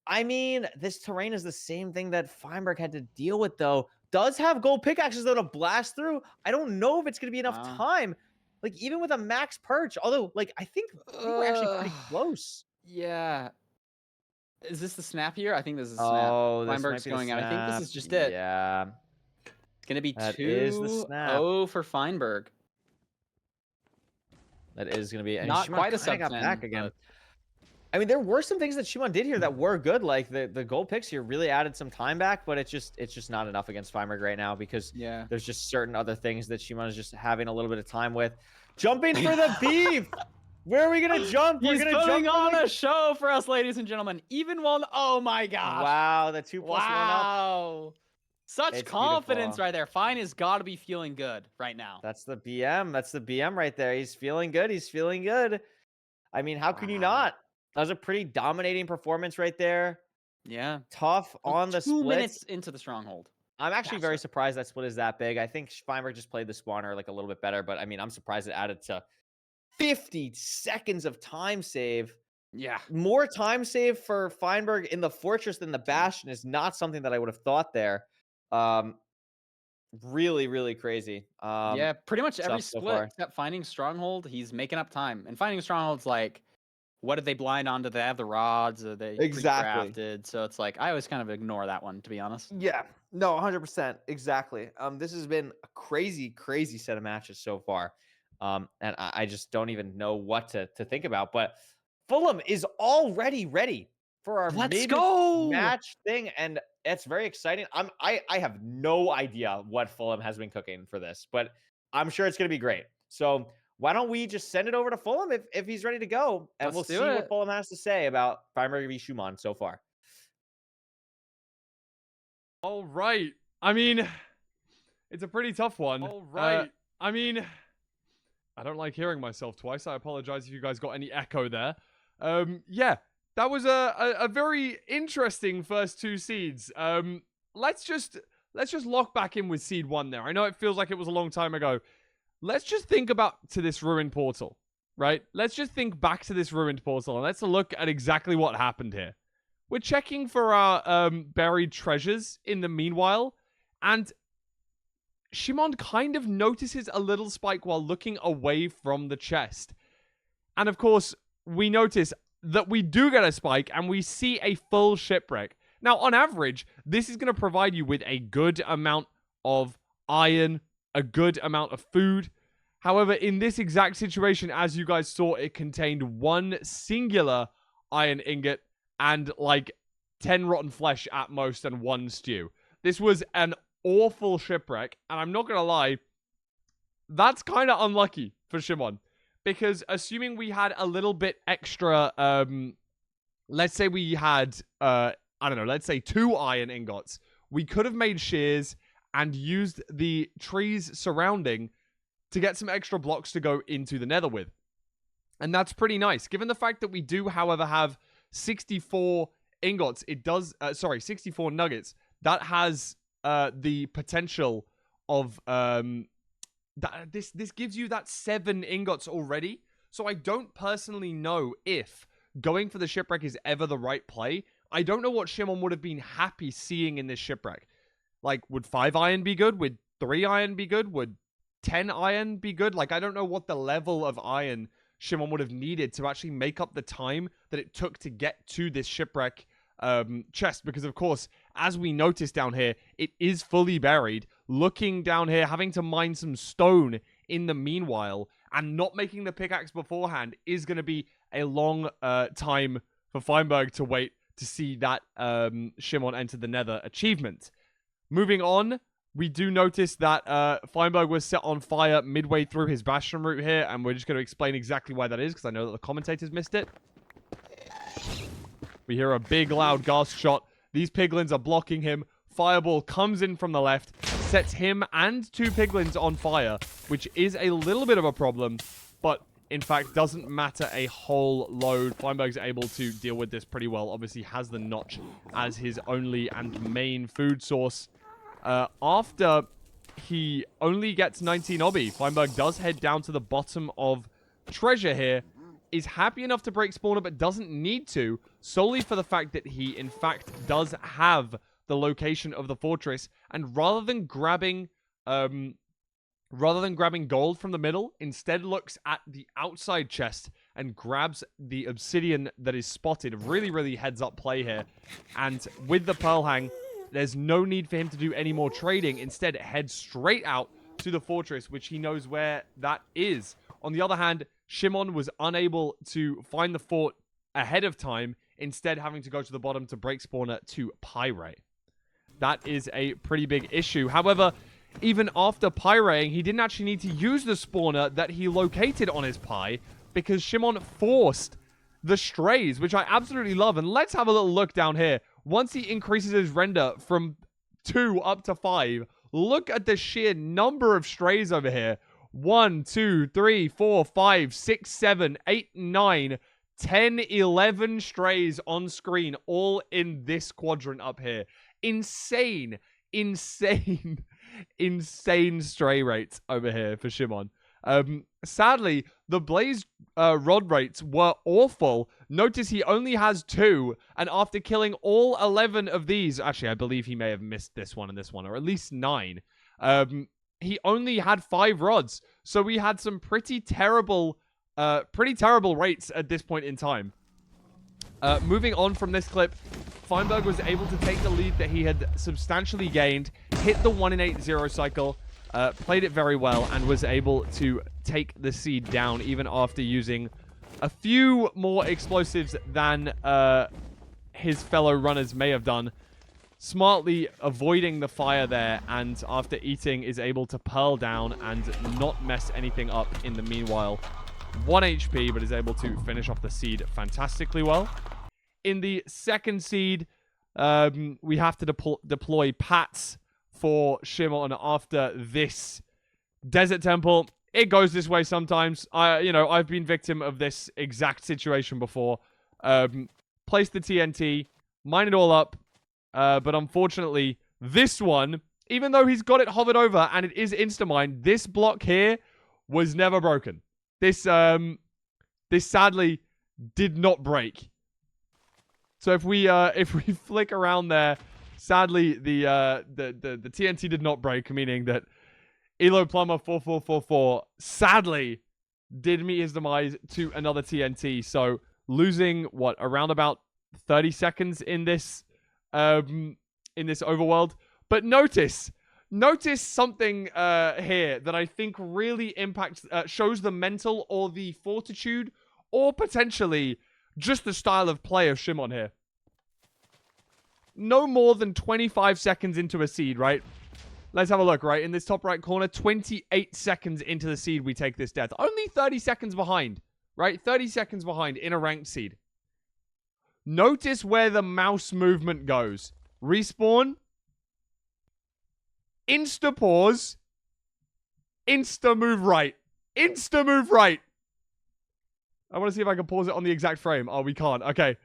I mean, this terrain is the same thing that Feinberg had to deal with, though. Does have gold pickaxes, though, to blast through. I don't know if it's going to be enough time. Like, even with a max perch. Although, like, I think we're actually pretty close. Yeah. Is this the snap here? I think this is a snap. Oh, this Feinberg's might be the going out. I think this snap. is just it. Yeah. It's going to be That is the 2-0 snap. for Feinberg. That is going to be... And Not Shimon quite a kinda got sub-10, back again. but- I mean, there were some things that Shimon did here that were good. Like, the gold picks here really added some time back, but it's just not enough against Feinberg right now because there's just certain other things that Shimon is just having a little bit of time with. Jumping for the beef! Where are we going to jump? He's We're going to putting jump on a show for us, ladies and gentlemen. Even one. Oh my gosh. Wow, the 2+1 up. Wow. Such It's confidence beautiful. right there. Fine has got to be feeling good right now. That's the BM. That's the BM right there. He's feeling good. He's feeling good. I mean, how can you not? That was a pretty dominating performance right there. Yeah. Tough on the 2 splits. minutes into the stronghold. I'm actually very Faster. surprised that split is that big. I think Feinberg just played the spawner like a little bit better, but I mean, I'm surprised it added to 50 seconds of time save. Yeah. More time save for Feinberg in the fortress than the bastion is not something that I would have thought there. Really, really crazy. Yeah, pretty much every stuff so split far. except finding stronghold, he's making up time. And finding stronghold's like, what did they blind on? Did they have the rods? Are they Exactly. pre-crafted? So it's like I always kind of ignore that one, to be honest. Yeah, no, 100%. Exactly. This has been a crazy, crazy set of matches so far. And I just don't even know what to think about. But Fulham is already ready for our Let's go! match thing. And it's very exciting. I have no idea what Fulham has been cooking for this, but I'm sure it's going to be great. So why don't we just send it over to Fulham if he's ready to go, and Let's we'll do see what it. Fulham has to say about Feinberg v. Schumann so far. All right. I mean, it's a pretty tough one. All right. I mean, I don't like hearing myself twice. I apologize if you guys got any echo there. Yeah, that was a very interesting first 2 seeds. Let's just let's just lock back in with Seed 1 there. I know it feels like it was a long time ago. Let's just think about to this ruined portal, right? Let's just think back to this ruined portal and let's look at exactly what happened here. We're checking for our buried treasures in the meanwhile, and Shimon kind of notices a little spike while looking away from the chest. And of course, we notice that we do get a spike and we see a full shipwreck. Now, on average, this is going to provide you with a good amount of iron, a good amount of food. However, in this exact situation, as you guys saw, it contained one singular iron ingot and like 10 rotten flesh at most and one stew. This was an awful shipwreck, and I'm not going to lie, that's kind of unlucky for Shimon. Because assuming we had a little bit extra, let's say we had, I don't know, let's say 2 iron ingots, we could have made shears and used the trees surrounding to get some extra blocks to go into the nether with. And that's pretty nice. Given the fact that we do, however, have 64 ingots, 64 nuggets, that has the potential of, this gives you that 7 ingots already. So I don't personally know if going for the shipwreck is ever the right play. I don't know what Shimon would have been happy seeing in this shipwreck. Like, would 5 iron be good? Would 3 iron be good? Would 10 iron be good? Like, I don't know what the level of iron Shimon would have needed to actually make up the time that it took to get to this shipwreck chest. Because, of course, as we notice down here, it is fully buried. Looking down here, having to mine some stone in the meanwhile, and not making the pickaxe beforehand is going to be a long time for Feinberg to wait to see that Shimon enter the nether achievement. Moving on, we do notice that Feinberg was set on fire midway through his Bastion route here, and we're just going to explain exactly why that is, because I know that the commentators missed it. We hear a big, loud gas shot. These piglins are blocking him. Fireball comes in from the left, sets him and 2 piglins on fire, which is a little bit of a problem, but in fact doesn't matter a whole load. Feinberg's able to deal with this pretty well. Obviously has the notch as his only and main food source. After he only gets 19 obby, Feinberg does head down to the bottom of treasure here, is happy enough to break spawner, but doesn't need to, solely for the fact that he, in fact, does have the location of the fortress, and rather than grabbing gold from the middle, instead looks at the outside chest and grabs the obsidian that is spotted. Really heads up play here. And with the pearl hang, there's no need for him to do any more trading. Instead, heads straight out to the fortress, which he knows where that is. On the other hand, Shimon was unable to find the fort ahead of time, instead having to go to the bottom to break spawner to pyrite. That is a pretty big issue. However, even after pyrating, he didn't actually need to use the spawner that he located on his pie, because Shimon forced the strays, which I absolutely love. And let's have a little look down here. Once he increases his render from 2 up to 5, look at the sheer number of strays over here. 1, 2, 3, 4, 5, 6, 7, 8, 9, 10, 11 strays on screen, all in this quadrant up here. Insane stray rates over here for Shimon. Sadly, the blaze rod rates were awful. Notice he only has 2, and after killing all 11 of these, actually, I believe he may have missed this one and this one, or at least 9. He only had 5 rods, so we had some pretty terrible rates at this point in time. Moving on from this clip, Feinberg was able to take the lead that he had substantially gained, hit the 1 in 8 0 cycle, played it very well, and was able to take the seed down even after using a few more explosives than his fellow runners may have done. Smartly avoiding the fire there, and after eating is able to pearl down and not mess anything up in the meanwhile. 1 HP, but is able to finish off the seed fantastically well. In the second seed, we have to deploy Pats for Shimon after this Desert Temple. It goes this way sometimes. I've been victim of this exact situation before. Place the TNT, mine it all up, but unfortunately, this one Even though he's got it hovered over and it is insta-mine, this block here was never broken. This sadly did not break. So if we flick around there, sadly the TNT did not break, meaning that Elo Plumber 4444 sadly did meet his demise to another TNT. So losing what, around about 30 seconds in this overworld. But notice something here that I think really impacts, shows the mental or the fortitude or potentially just the style of play of Shimon here. No more than 25 seconds into a seed, right? Let's have a look, right? In this top right corner, 28 seconds into the seed, we take this death. Only 30 seconds behind, right? 30 seconds behind in a ranked seed. Notice where the mouse movement goes. Respawn. Insta pause. Insta move right. Insta move right. I want to see if I can pause it on the exact frame. Oh, we can't. Okay.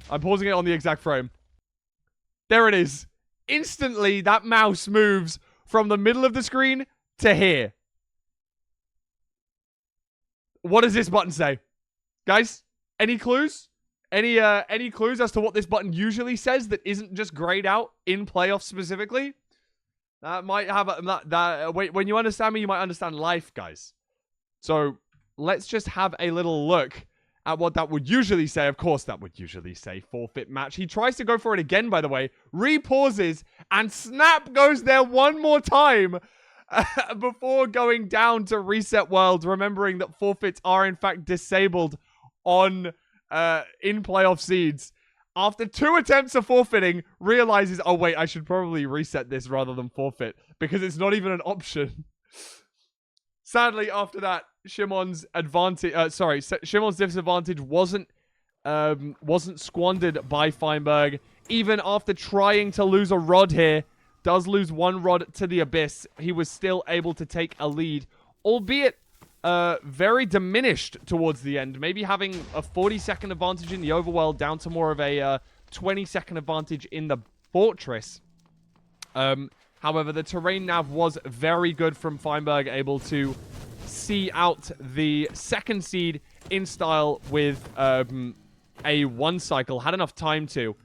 I'm pausing it on the exact frame. There it is. Instantly, that mouse moves from the middle of the screen to here. What does this button say? Guys, any clues? Any clues as to what this button usually says that isn't just grayed out in playoffs specifically? That might have wait, when you understand me, you might understand life, guys. So let's just have a little look at what that would usually say. Of course, that would usually say forfeit match. He tries to go for it again, by the way. Repauses, and snap goes there one more time before going down to reset world, remembering that forfeits are in fact disabled on in playoff seeds. After 2 attempts of forfeiting, realizes, oh wait, I should probably reset this rather than forfeit, because it's not even an option. Sadly, after that, Shimon's disadvantage wasn't squandered by Feinberg. Even after trying to lose a rod here, does lose 1 rod to the Abyss, he was still able to take a lead, albeit very diminished towards the end. Maybe having a 40-second advantage in the overworld down to more of a 20-second advantage in the fortress. However, the terrain nav was very good from Feinberg, able to see out the second seed in style with a 1 cycle. Had enough time to.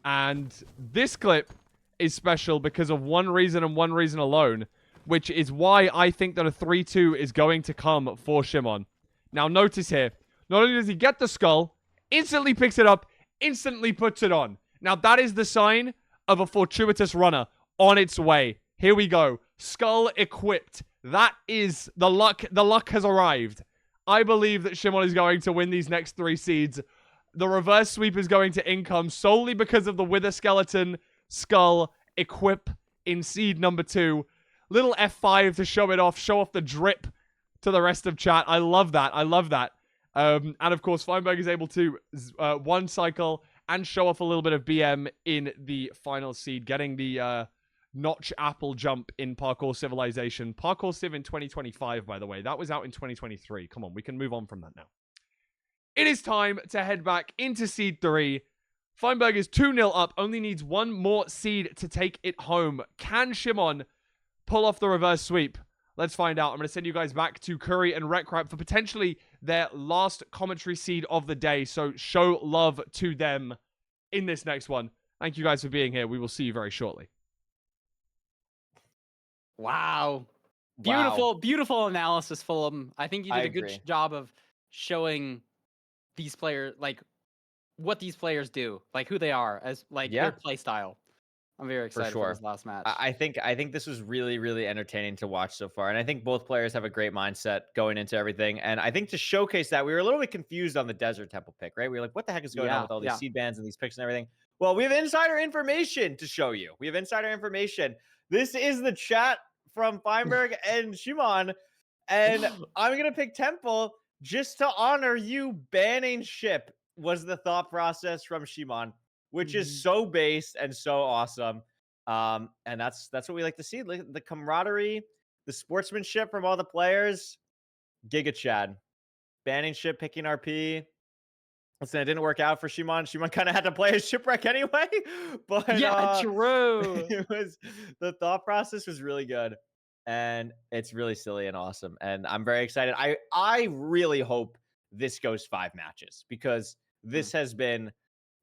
And this clip is special because of one reason and one reason alone, which is why I think that a 3-2 is going to come for Shimon. Now, notice here, not only does he get the skull, instantly picks it up, instantly puts it on. Now, that is the sign of a fortuitous runner on its way. Here we go. Skull equipped. That is the luck. The luck has arrived. I believe that Shimon is going to win these next 3 seeds. The reverse sweep is going to income solely because of the Wither Skeleton skull equip in seed number 2. Little F5 to show it off, show off the drip to the rest of chat. I love that. I love that. And of course, Feinberg is able to 1 cycle and show off a little bit of BM in the final seed, getting the notch apple jump in Parkour Civilization. Parkour Civ in 2025, by the way. That was out in 2023. Come on, we can move on from that now. It is time to head back into seed 3. Feinberg is 2-0 up, only needs 1 more seed to take it home. Can Shimon pull off the reverse sweep? Let's find out. I'm going to send you guys back to Curry and Rekrap for potentially their last commentary seed of the day. So show love to them in this next one. Thank you guys for being here. We will see you very shortly. Wow. Beautiful analysis, Fulham. I think you did a good job of showing these players, like, what these players do, like who they are, as like their play style. I'm very excited for this last match. I think this was really, really entertaining to watch so far. And I think both players have a great mindset going into everything. And I think to showcase that, we were a little bit confused on the Desert Temple pick, right? We were like, what the heck is going on with all these seed bands and these picks and everything? Well, we have insider information to show you. We have insider information. This is the chat from Feinberg and Shimon. And I'm going to pick Temple just to honor you banning Ship, was the thought process from Shimon, which is so based and so awesome. And that's what we like to see. The camaraderie, the sportsmanship from all the players. Giga Chad. Banning Ship, picking RP. Listen, it didn't work out for Shimon. Shimon kind of had to play his shipwreck anyway. But Yeah, true. the thought process was really good. And it's really silly and awesome. And I'm very excited. I really hope this goes 5 matches because this has been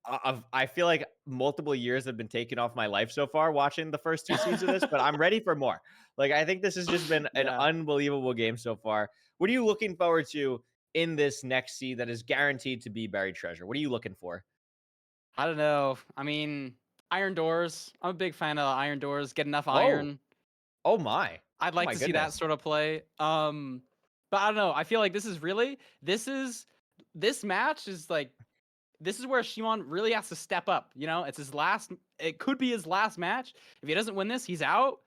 I feel like multiple years have been taken off my life so far watching the first 2 seeds of this, but I'm ready for more. Like I think this has just been an unbelievable game so far. What are you looking forward to in this next seed that is guaranteed to be buried treasure? What are you looking for? I don't know. I mean, Iron Doors. I'm a big fan of Iron Doors. Get enough iron. Oh my. I'd like my to see that goodness. sort of play. But I don't know. I feel like this match is like this is where Shimon really has to step up. You know, it's his last. It could be his last match. If he doesn't win this, he's out.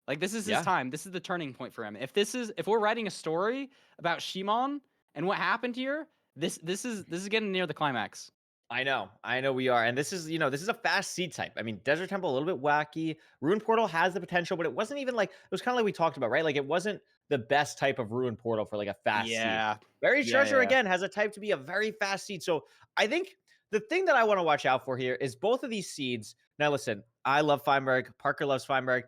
Like this is his time. This is the turning point for him. If we're writing a story about Shimon and what happened here, this is getting near the climax. I know we are. And this is a fast seed type. I mean, Desert Temple, a little bit wacky. Ruin Portal has the potential, but it wasn't even like, it was kind of like we talked about, right? Like it wasn't the best type of Ruin Portal for like a fast seed. Buried Treasure, again, has a type to be a very fast seed. So I think the thing that I want to watch out for here is both of these seeds. Now, listen, I love Feinberg. Parker loves Feinberg.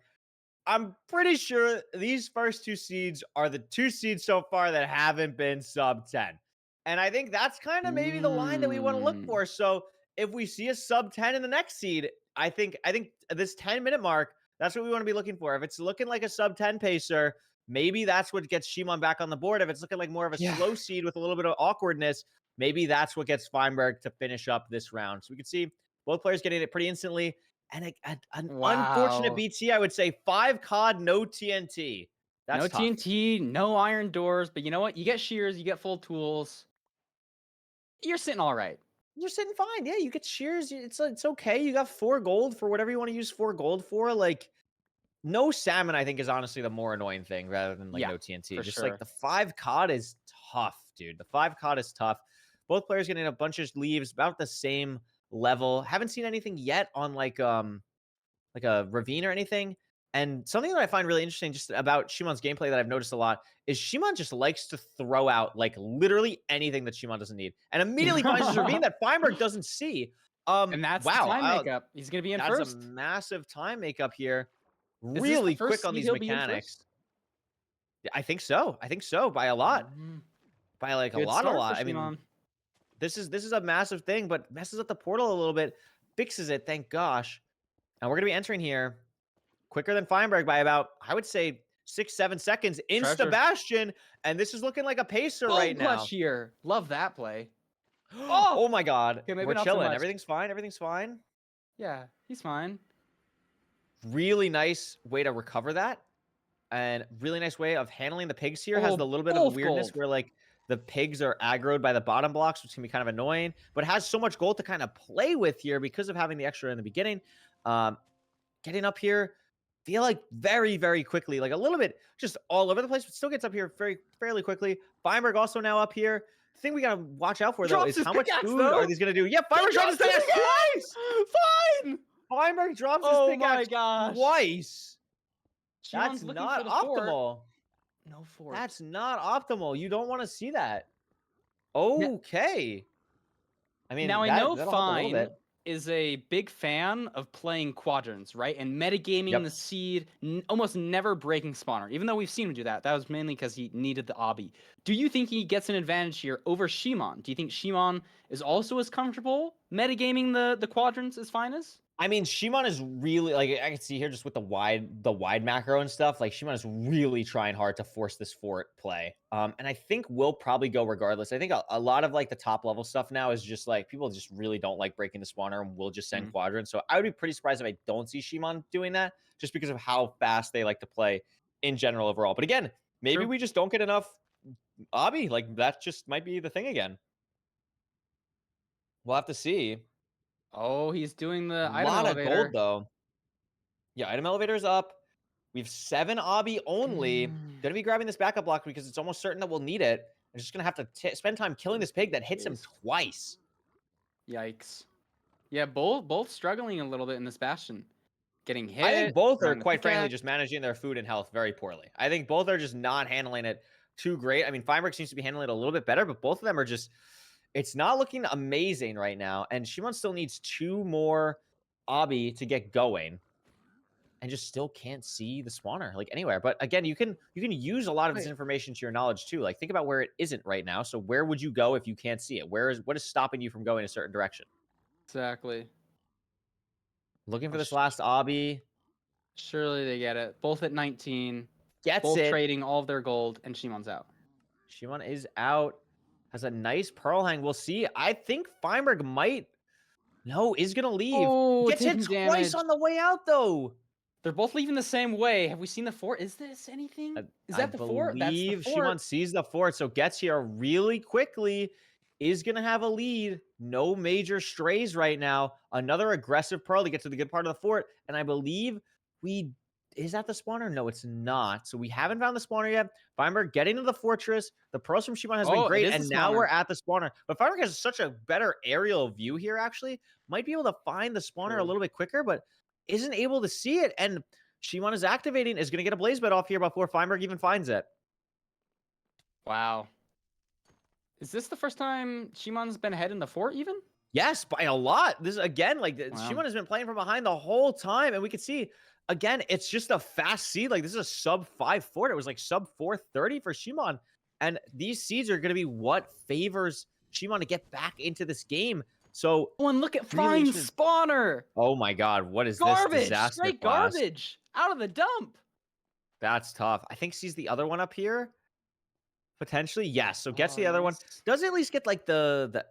I'm pretty sure these first 2 seeds are the 2 seeds so far that haven't been sub 10. And I think that's kind of maybe the line that we want to look for. So if we see a sub 10 in the next seed, I think this 10-minute mark, that's what we want to be looking for. If it's looking like a sub 10 pacer, maybe that's what gets Shimon back on the board. If it's looking like more of a slow seed with a little bit of awkwardness, maybe that's what gets Feinberg to finish up this round. So we can see both players getting it pretty instantly. And an unfortunate BT, I would say 5 COD, no TNT. That's tough. TNT, no Iron Doors, but you know what? You get shears, you get full tools. You're sitting all right. You're sitting fine. Yeah, you get shears. It's okay. You got 4 gold for whatever you want to use 4 gold for. Like, no salmon, I think, is honestly the more annoying thing rather than like no TNT. Just like the 5 COD is tough, dude. The 5 COD is tough. Both players getting a bunch of leaves, about the same level. Haven't seen anything yet on like a ravine or anything. And something that I find really interesting just about Shimon's gameplay that I've noticed a lot is Shimon just likes to throw out like literally anything that Shimon doesn't need and immediately finds his ravine that Feinberg doesn't see. And that's time makeup. He's going to be in first. That's a massive time makeup here. Really quick on these mechanics. I think so. By a lot. By like a lot. I mean, this is a massive thing, but messes up the portal a little bit. Fixes it, thank gosh. And we're going to be entering here quicker than Feinberg by about, I would say, 6-7 seconds. Insta-Bastion, and this is looking like a pacer right now. Clutch here. Love that play. Oh my god. Okay, we're chilling. So everything's fine. Yeah, he's fine. Really nice way to recover that. And really nice way of handling the pigs here. Has a little bit of weirdness where like the pigs are aggroed by the bottom blocks, which can be kind of annoying, but has so much gold to kind of play with here because of having the extra in the beginning. Getting up here, feel like very, very quickly, like a little bit just all over the place, but still gets up here fairly quickly. Feinberg also now up here. The thing we got to watch out for, though, is how much food are these going to do? Yeah, Feinberg drops his pickaxe twice! Fine! Feinberg drops his pickaxe twice. That's not optimal. No fort. That's not optimal. You don't want to see that. Okay. I mean, now I know Fine is a big fan of playing quadrants, right? And metagaming the seed, almost never breaking spawner. Even though we've seen him do that, that was mainly because he needed the obby. Do you think he gets an advantage here over Shimon? Do you think Shimon is also as comfortable metagaming the quadrants as Fine is? I mean, Shimon is really, like, I can see here just with the wide macro and stuff, like, Shimon is really trying hard to force this fort play. And I think we'll probably go regardless. I think a lot of, like, the top level stuff now is just, like, people just really don't like breaking the spawner and will just send quadrants. So I would be pretty surprised if I don't see Shimon doing that, just because of how fast they like to play in general overall. But again, maybe we just don't get enough obby. Like, that just might be the thing again. We'll have to see. Oh, he's doing the item elevator. A lot elevator. of gold, though. Yeah, item elevator's up. We have 7 obby only. Gonna be grabbing this backup block because it's almost certain that we'll need it. I'm just gonna have to spend time killing this pig that hits him twice. Yikes. Yeah, both struggling a little bit in this Bastion. Getting hit. I think both are, quite frankly, just managing their food and health very poorly. I think both are just not handling it too great. I mean, Feinberg seems to be handling it a little bit better, but both of them are just... It's not looking amazing right now, and Shimon still needs 2 more obby to get going, and just still can't see the spawner like anywhere. But again, you can use a lot of this information to your knowledge too. Like think about where it isn't right now. So where would you go if you can't see it? What is stopping you from going a certain direction? Exactly. Looking for this last obby. Surely they get it. Both at 19. Gets both it. trading all of their gold, and Shimon's out. Shimon is out. Has a nice pearl hang. We'll see. I think Feinberg might. No, is gonna leave. Oh, Gets hit twice on the way out though. They're both leaving the same way. Have we seen the fort? Is this anything? Is that the fort? That's the fort. Shimon sees the fort, so gets here really quickly. Is gonna have a lead. No major strays right now. Another aggressive pearl to get to the good part of the fort, and I believe is that the spawner? No, it's not. So we haven't found the spawner yet. Feinberg getting to the fortress. The pearls from Shimon has been great, and now we're at the spawner. But Feinberg has such a better aerial view here, actually. Might be able to find the spawner a little bit quicker, but isn't able to see it. And Shimon is activating, is going to get a blaze bed off here before Feinberg even finds it. Wow. Is this the first time Shimon's been ahead in the fort even? Yes, by a lot. This is, again, like, Shimon has been playing from behind the whole time, and we can see... Again, it's just a fast seed. Like, this is a sub-5 fort. It was like sub-430 for Shimon. And these seeds are going to be what favors Shimon to get back into this game. So, and look at Fein's spawner. Oh my God, what is this disaster? Straight garbage out of the dump. That's tough. I think sees the other one up here. Potentially, yes. So gets the other one. Does at least get like the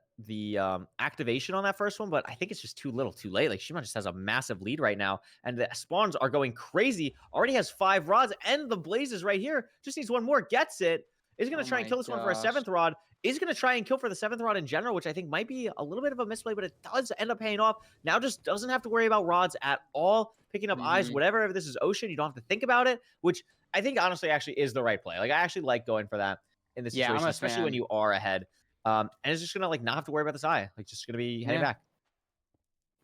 activation on that first one, but I think it's just too little too late. Like Shimon just has a massive lead right now, and the spawns are going crazy. Already has 5 rods, and the blazes right here. Just needs 1 more. Gets it. Is going to try and kill this one for a 7th rod. Is going to try and kill for the 7th rod in general, which I think might be a little bit of a misplay, but it does end up paying off. Now just doesn't have to worry about rods at all. Picking up eyes, whatever. If this is ocean, you don't have to think about it, which I think honestly actually is the right play. Like I actually like going for that in this situation, especially when you are ahead. And it's just gonna like not have to worry about this eye. Like just gonna be heading back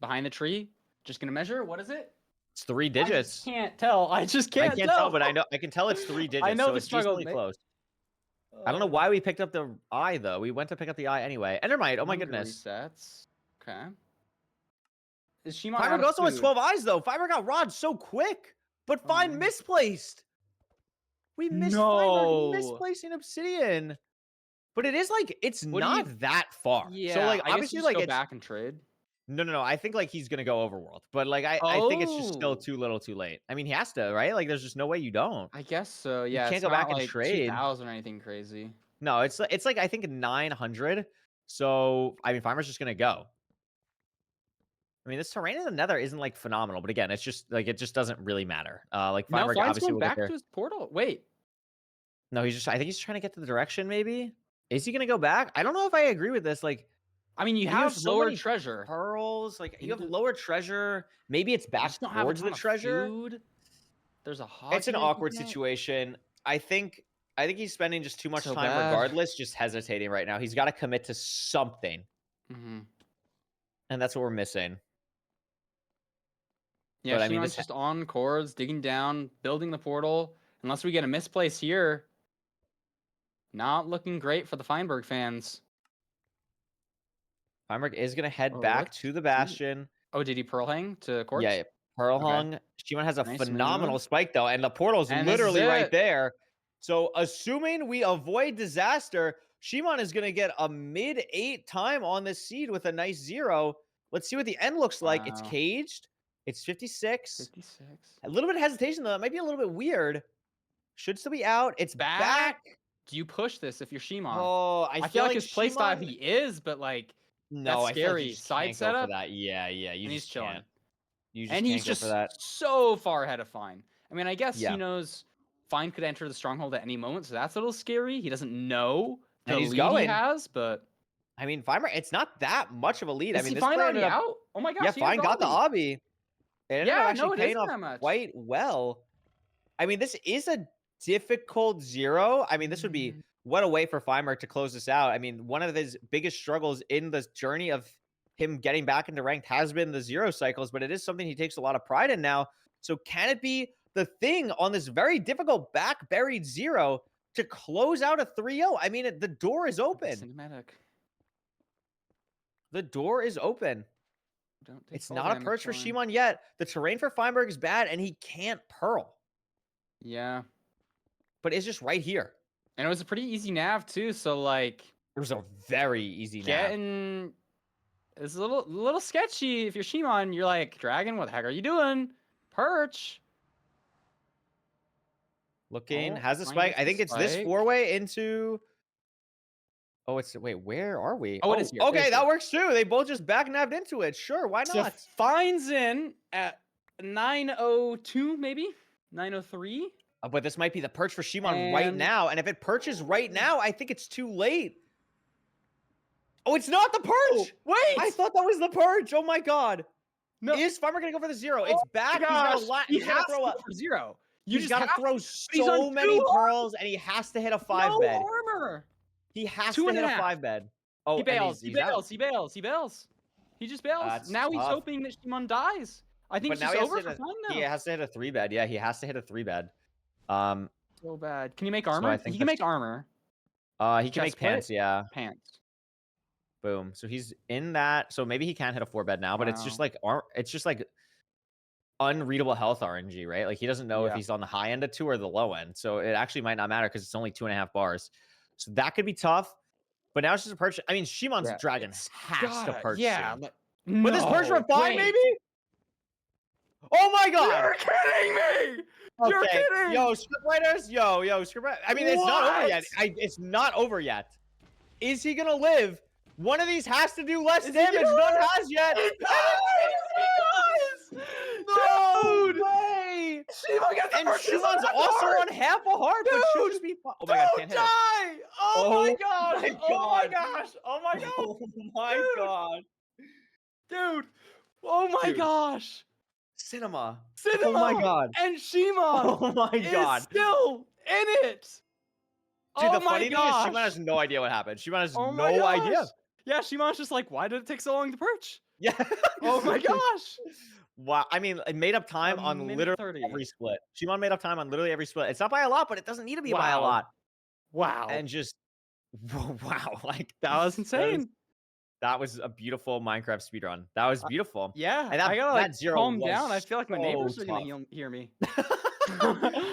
behind the tree. Just gonna measure. What is it? It's 3 digits. I just can't tell. I can't tell. But I know I can tell it's 3 digits. I know so the it's struggle. decently close. I don't know why we picked up the eye though. We went to pick up the eye anyway. Endermite. Oh my goodness. Resets. Okay. Is Shimon Feinberg also has 12 eyes though. Feinberg got rods so quick, but Fein misplaced. We missed Feinberg misplacing Obsidian. But it is like it's not that far. Yeah. So like I obviously guess like go it's back and trade. No. I think like he's gonna go overworld. But like I think it's just still too little, too late. I mean he has to, right? Like there's just no way you don't. I guess so. Yeah. You can't go back and like trade. 2,000 or anything crazy. No, it's like I think 900. So I mean Feinberg's just gonna go. I mean this terrain in the Nether isn't like phenomenal, but again, it's just like it just doesn't really matter. Like Feinberg obviously will back to his portal. Wait. No, I think he's trying to get to the direction, maybe. Is he gonna go back? I don't know if I agree with this. Like, I mean, you have so lower many treasure. Pearls, like you have lower treasure. Maybe it's back towards the treasure. Food. There's a hog. It's an awkward situation. I think he's spending just too much time regardless, just hesitating right now. He's got to commit to something. And that's what we're missing. Yeah, I mean, it's just on cords, digging down, building the portal. Unless we get a misplace here. Not looking great for the Feinberg fans. Feinberg is going to head back to the Bastion. Oh, did he pearl hang to cords? Yeah, pearl hung. Shimon has a phenomenal spike, though, and the portal's literally right there. So, assuming we avoid disaster, Shimon is going to get a mid-8 time on this seed with a nice 0. Let's see what the end looks like. It's caged. It's 56. A little bit of hesitation, though. That might be a little bit weird. Should still be out. It's back. Do you push this if you're Shimon? Oh, I feel like his playstyle he is, but like that's scary. Side setup. Yeah, you he's chilling. He's just so far ahead of Fein. I mean, I guess he knows Fein could enter the stronghold at any moment, so that's a little scary. He doesn't know the lead he has, but I mean, Feinberg, it's not that much of a lead. I mean, this Fein already out? Oh my gosh! Yeah, Fein got the obby. It actually paying off quite well. I mean, this is a difficult 0. I mean, this would be what a way for Feinberg to close this out. I mean, one of his biggest struggles in the journey of him getting back into ranked has been the 0 cycles, but it is something he takes a lot of pride in now. So can it be the thing on this very difficult back buried 0 to close out a 3-0? I mean, the door is open. Cinematic. The door is open. Don't take It's fall not a damage, perch for fine. Shimon yet. The terrain for Feinberg is bad, and he can't pearl. Yeah. But it's just right here. And it was a pretty easy nav too, so like It was a very easy nav. getting it's a little sketchy. If you're Shimon, you're like, Dragon, what the heck are you doing? Perch. Looking, Oh, has a Fine spike. gets I the think it's this spike. 4-way into. Oh, it's wait, where are we? Oh, it is here, it okay, is that here. works too. They both just back nabbed into it. Sure, why So not? Fine's in at 9:02, maybe 9:03. But this might be the perch for Shimon right And- now. And if it perches right now, I think it's too late. Oh, it's not the perch. Wait, I thought that was the perch. Oh my god. no. Is Farmer gonna go for the 0? It's back. Gosh, He's he gonna has throw to up. go for 0. You He's just got to have throw he's so on many 2 pearls, and he has to hit a 5 no bed. armor. He has 2 to and hit a a half. 5 bed. Oh, He bails. and He out. bails. He bails. He bails. He just bails. That's Now he's tough. hoping that Shimon dies. I think But it's now just he has, over to for hit Fine a, now. he has to hit a 3 bed. Yeah, he has to hit a 3 bed. So bad. Can you make So I armor? think He can that's- make armor. He can Chest make pants, plate? yeah. Pants. Boom. So he's in that. So maybe he can hit a 4 bed now, but it's just Wow. like it's just like unreadable health RNG, right? Like he doesn't know if Yeah. he's on the high end of 2 or the low end. So it actually might not matter because it's only 2.5 bars. So that could be tough. But now it's just a perch. I mean, Shimon's Yeah, dragon it's has to perch. Yeah. soon. But But this perch for 5, wait. maybe? Oh my god! You're kidding me! You're Okay, kidding! Yo, scriptwriters, yo, scriptwriters. I mean, it's not over yet. What? It's not over yet. Is he gonna live? One of these has to do less Is he damage. gonna None live? has yet. He does! No Dude! way! Shimon gets the And perch. Shimon's also on half a heart, but should just be fine. Oh my god, Don't can't hit it. die! Oh my gosh! my Oh my God. gosh! Oh my god! Oh my Dude. god. Dude! Oh my Dude. gosh! Cinema. Cinema Oh my god. and Shimon Oh my is god. still in it. Dude, Oh the my funny thing is gosh. Shimon has no idea what happened. Shimon has Oh my no idea. gosh. Yeah, Shimon's just like, why did it take so long to perch? Yeah. Oh my gosh! Wow. I mean, it made up time A on minute literally 30. every split. Shimon made up time on literally every split. It's not by a lot, but it doesn't need to be by a Wow. lot. Wow, And just wow, like that was insane. That was a beautiful Minecraft speedrun. That was beautiful. Yeah, And that- I gotta like that 0 calm was down. I feel like my so neighbors are tough. gonna hear me.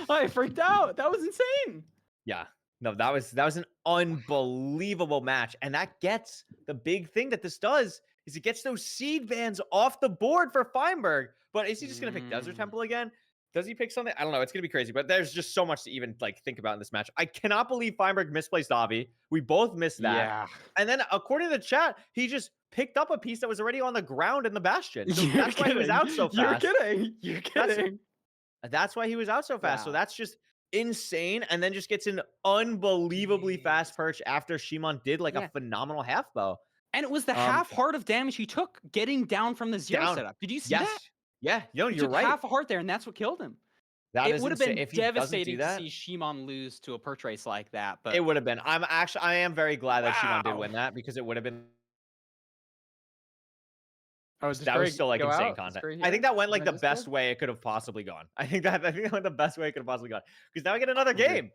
I freaked out. That was insane. Yeah. No, that was an unbelievable match. And that gets the big thing that this does is it gets those seed bans off the board for Feinberg. But is he just gonna pick Desert Mm. Temple again? Does he pick something? I don't know. It's gonna be crazy, but there's just so much to even like think about in this match. I cannot believe Feinberg misplaced Avi. We both missed that. Yeah. And then according to the chat, he just picked up a piece that was already on the ground in the bastion. So You're that's why he was out so kidding. fast. You're kidding. You're That's- kidding. That's why he was out so fast. So Wow. that's just insane. And then just gets an unbelievably fast perch after Shimon did like Yeah. a phenomenal half bow. And it was the half heart of damage he took getting down from the 0 Down. setup. Did you see Yes. that? Yeah. Yo, He you're took right. half a heart there, and that's what killed him. That It is would have insane. been If he doesn't do devastating to that, see Shimon lose to a perch race like that. But it would have been. I am very glad that Shimon did Wow. win that because it would have been. oh, does That was still like go insane out? content. Discovery I think here? that went like On the Discord? best way it could have possibly gone. I think that went the best way it could have possibly gone. Because now we get another game.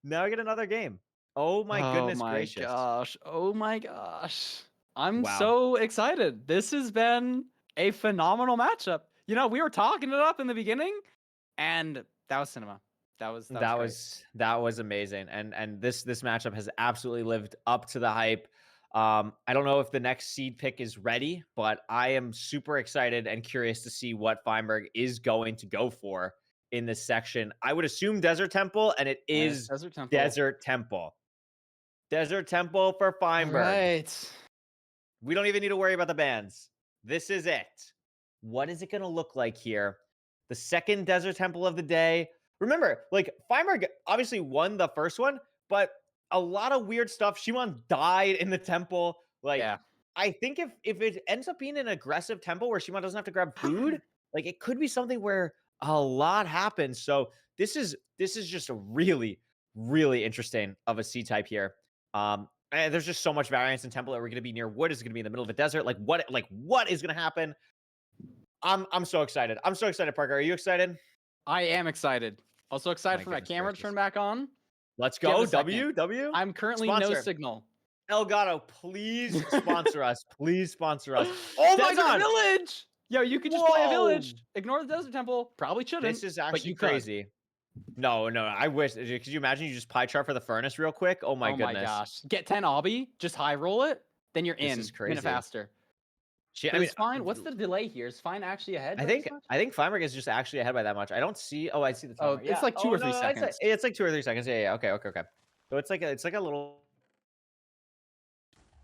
Now we get another game. Oh my goodness gracious. Gosh. Oh my gosh. I'm Wow. so excited. This has been a phenomenal matchup. You know, we were talking it up in the beginning, and that was cinema. That was That was amazing. And this matchup has absolutely lived up to the hype. I don't know if the next seed pick is ready, but I am super excited and curious to see what Feinberg is going to go for in this section. I would assume Desert Temple, and it is Desert Temple. Desert Temple. Desert Temple for Feinberg. Right. We don't even need to worry about the bans. This is it. What is it going to look like here? The second Desert Temple of the day. Remember, like Feinberg obviously won the first one, but a lot of weird stuff. Shimon died in the temple. Like, Yeah. I think if it ends up being an aggressive temple where Shimon doesn't have to grab food, like it could be something where a lot happens. So this is just a really, really interesting of a C type here. And there's just so much variance in temple. Are we going to be near wood? Is it going to be in the middle of a desert? Like what is going to happen? I'm so excited. I'm so excited, Parker. Are you excited? I am excited. Also excited My for my goodness camera to gracious. turn back on. Let's Give it go. a second. W. I'm currently no Sponsor. signal. Elgato, please sponsor us. Please sponsor us. Oh my Desert god! Village! Yo, you could just play a village. Whoa! Ignore the desert temple. Probably shouldn't. This is but actually you could. crazy. No, I wish. Could you imagine you just pie chart for the furnace real quick? Oh my goodness. Oh my gosh. Get 10 obby, just high roll it, then you're This in. is A minute crazy. faster. I mean, Is Fine. What's the delay here? Is Fine actually ahead? I by this think much? Feinberg is just actually ahead by that much. I don't see. Oh, I see the Oh, timer. it's like 2 or 3 no, seconds. It's like 2 or 3 seconds. Yeah. Okay. So it's like a little.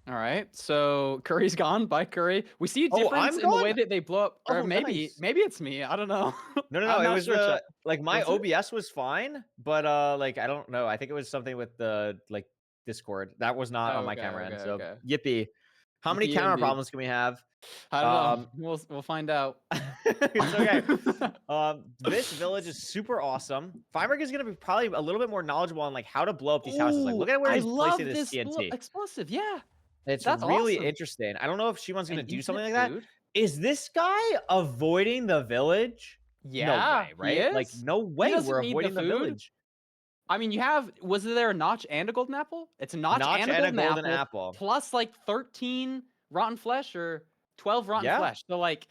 All right. So Curry's gone. Bye, Curry. We see a Oh, difference I'm in the way gone? that they blow up. Or Oh, maybe nice. it's me. I don't know. No. I'm It not was sure, Chuck. like my Was it? OBS was fine, but like I don't know. I think it was something with the like Discord that was not on my camera end. So yippee! How many Yippee camera indeed. problems can we have? I don't know. We'll find out. It's okay. This village is super awesome. Feinberg is gonna be probably a little bit more knowledgeable on like how to blow up these houses. Like, look at where I he's love placing this TNT. explosive. Yeah. It's That's really awesome. interesting. I don't know if Shimon's gonna And do something like infinite that. food. Is this guy avoiding the village? Yeah. No way, right? He Like, is. no way doesn't we're need the avoiding the food. village. I mean, was there a notch and a golden apple? It's a notch, and a golden apple, plus like 13 rotten flesh or 12 rotten flesh. So like,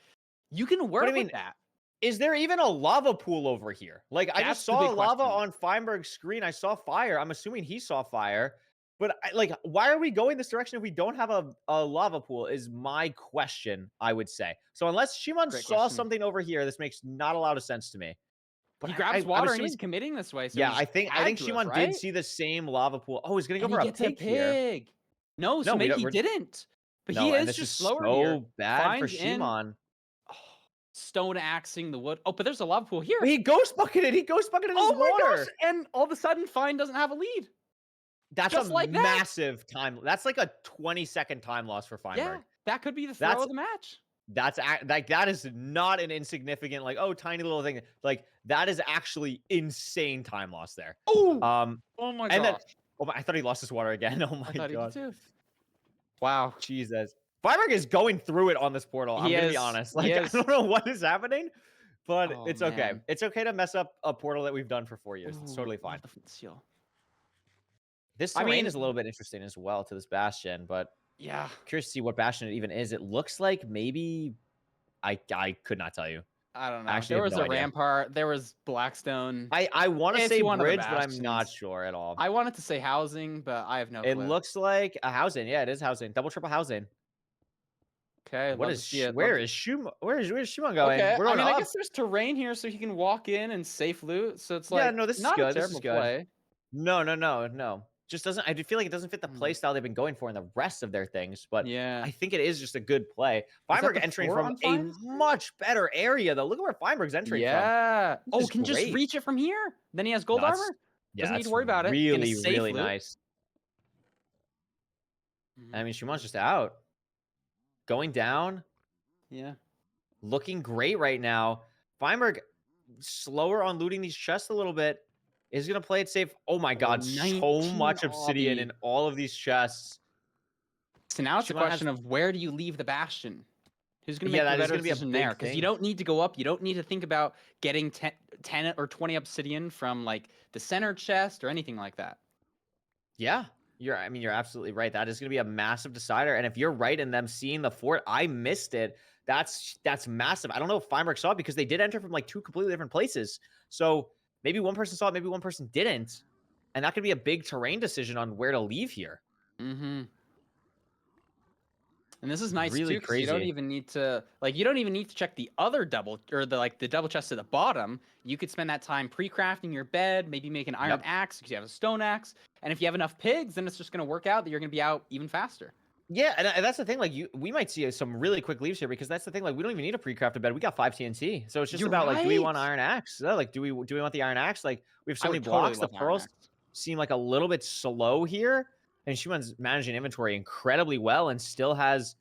you can work with that. Is there even a lava pool over here? Like, I just saw lava question. on Feinberg's screen. I saw fire. I'm assuming he saw fire. But like, why are we going this direction if we don't have a lava pool? Is my question, I would say. So unless Shimon saw something over here, this makes not a lot of sense to me. But he grabs water and he's committing this way. So yeah, I think Shimon did see the same lava pool. Oh, he's gonna go for a pig here. No, so maybe he didn't. But he is just slower here. So bad for Shimon. Stone axing the wood. Oh, but there's a lava pool here. But he ghost bucketed. He ghost bucketed his water. Oh my gosh! And all of a sudden, Fine doesn't have a lead. That's just a massive time. That's like a 20-second time loss for Feinberg. Yeah, that could be the throw of the match. That's like that is not an insignificant like tiny little thing. Like that is actually insane time loss there. Oh, oh my god. god. I thought he lost his water again. Oh my I thought god. He did too. Wow. Jesus. Feinberg is going through it on this portal. I'm gonna be honest. Like I don't know what is happening, but it's okay. It's okay to mess up a portal that we've done for 4 years. It's totally fine. This terrain is a little bit interesting as well to this bastion, but yeah, curious to see what bastion it even is. It looks like maybe I could not tell you. I don't know. Actually, there was a rampart. There was Blackstone. I want to say bridge, but I'm not sure at all. I wanted to say housing, but I have no clue. It looks like a housing. Yeah, it is housing. Double triple housing. Okay. Where is Shimon going? Okay. We're I guess there's terrain here, so he can walk in and safe loot. So it's like yeah, no, this not is good. a terrible This is good. play. No. Just doesn't. I do feel like it doesn't fit the play style they've been going for in the rest of their things. But yeah, I think it is just a good play. Feinberg entering from a much better area though. Look at where Feinberg's entering from. Yeah. Oh, can just reach it from here. Then he has gold armor. Doesn't need to worry about it. Really nice. I mean, Shimon's just out. Going down. Yeah. Looking great right now. Feinberg slower on looting these chests a little bit. Is going to play it safe. Oh my god, so much obsidian in all of these chests. So now it's a question of where do you leave the bastion? Who's going to make the better decision there? Because you don't need to go up. You don't need to think about getting 10 or 20 obsidian from like the center chest or anything like that. Yeah. You're absolutely right. That is going to be a massive decider. And if you're right in them seeing the fort, I missed it. That's massive. I don't know if Feinberg saw it because they did enter from like 2 completely different places. So maybe one person saw it, maybe one person didn't. And that could be a big terrain decision on where to leave here. Mm-hmm. And this is nice really too, because crazy. you don't even need to check the other double or the double chest at the bottom. You could spend that time pre-crafting your bed, maybe make an iron axe because you have a stone axe. And if you have enough pigs, then it's just going to work out that you're going to be out even faster. Yeah, and that's the thing. Like, we might see some really quick leaves here because that's the thing. Like, we don't even need a pre-crafted bed. We got 5 TNT, so it's just about like, do we want iron axe? Like, do we want the iron axe? Like, we have so many blocks. The pearls seem like a little bit slow here, and Shimon's managing inventory incredibly well, and still has,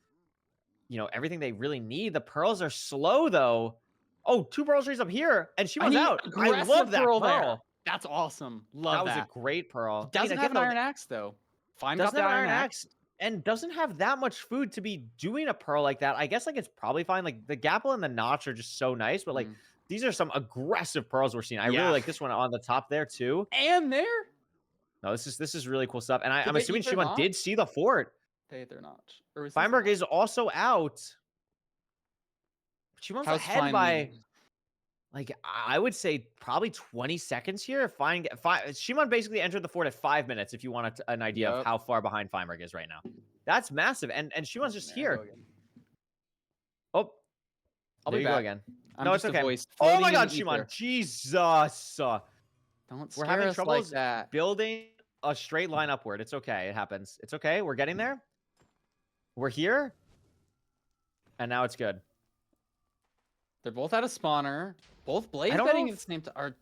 everything they really need. The pearls are slow though. Oh, 2 pearl trees up here, and Shimon's out. I love that pearl. There. That's awesome. Love that. That was a great pearl. Doesn't have an iron axe though. Fine, got the iron axe. And doesn't have that much food to be doing a pearl like that. I guess like it's probably fine. Like the gapple and the notch are just so nice, but like these are some aggressive pearls we're seeing. I really like this one on the top there too. And there. No, this is really cool stuff. And Did I'm they assuming eat their Shimon knot? did see the fort. They're not. Or was this Feinberg not? is also out. Shimon's How's ahead Fine by, leading? like, I would say probably 20 seconds here. Shimon basically entered the fort at 5 minutes, if you want an idea of Yep. how far behind Feinberg is right now. That's massive. And Shimon's just There I go here. again. Oh, I'll there be you go back. again. I'm No, just it's a okay. voice Oh floating my in God, the Shimon. ether. Jesus. Don't We're scare having us trouble like that. building a straight line upward. It's okay. It happens. It's okay. We're getting there. We're here. And now it's good. They're both out of spawner. Both Blaze don't know betting if- at the same time. Or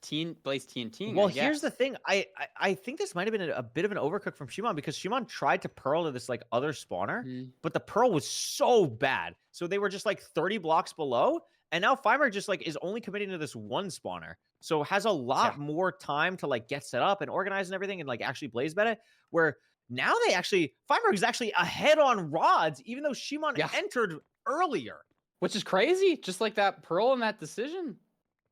Blaze TNT. Well, here's the thing. I think this might have been a bit of an overcook from Shimon, because Shimon tried to pearl to this like other spawner, but the pearl was so bad. So they were just like 30 blocks below. And now Feinberg just like is only committing to this one spawner. So has a lot more time to like get set up and organize and everything and like actually Blaze bet it. Where now Feinberg is actually ahead on rods, even though Shimon entered earlier. Which is crazy. Just like that pearl and that decision.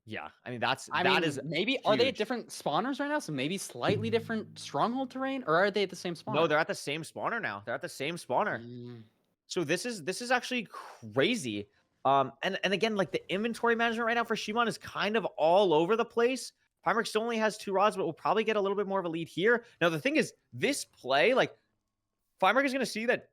Yeah, I mean that is maybe are they at huge. different spawners right now? So maybe slightly different stronghold terrain, or are they at the same spawner? No, they're at the same spawner now. They're at the same spawner. So this is actually crazy. And again, like the inventory management right now for Shimon is kind of all over the place. Feinberg still only has 2 rods, but will probably get a little bit more of a lead here. Now the thing is, this play, like Feinberg is going to see that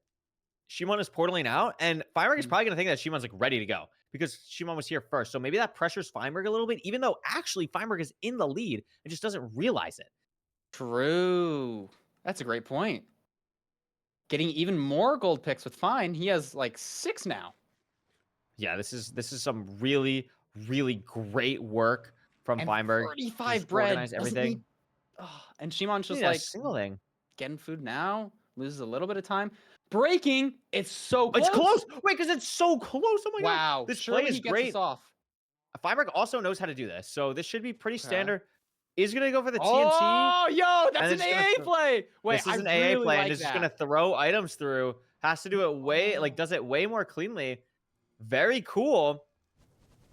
Shimon is portaling out, and Feinberg is probably going to think that Shimon's like ready to go because Shimon was here first. So maybe that pressures Feinberg a little bit, even though actually Feinberg is in the lead and just doesn't realize it. True. That's a great point. Getting even more gold picks with Fine. He has like 6 now. Yeah, this is some really, really great work from Feinberg. 35 Just bread. organize everything. And Shimon's just Yeah, like single thing. getting food now. Loses a little bit of time. Breaking. It's so close. It's close. Wait, because it's so close. Oh my god. Wow. This Surely play is he gets great. us off. Feinberg also knows how to do this, so this should be pretty standard. Is gonna go for the TNT. Oh, yo, that's and an it's AA play. Wait, this is an really AA play, like and it's just that. gonna throw items through. Has to do it does it way more cleanly. Very cool.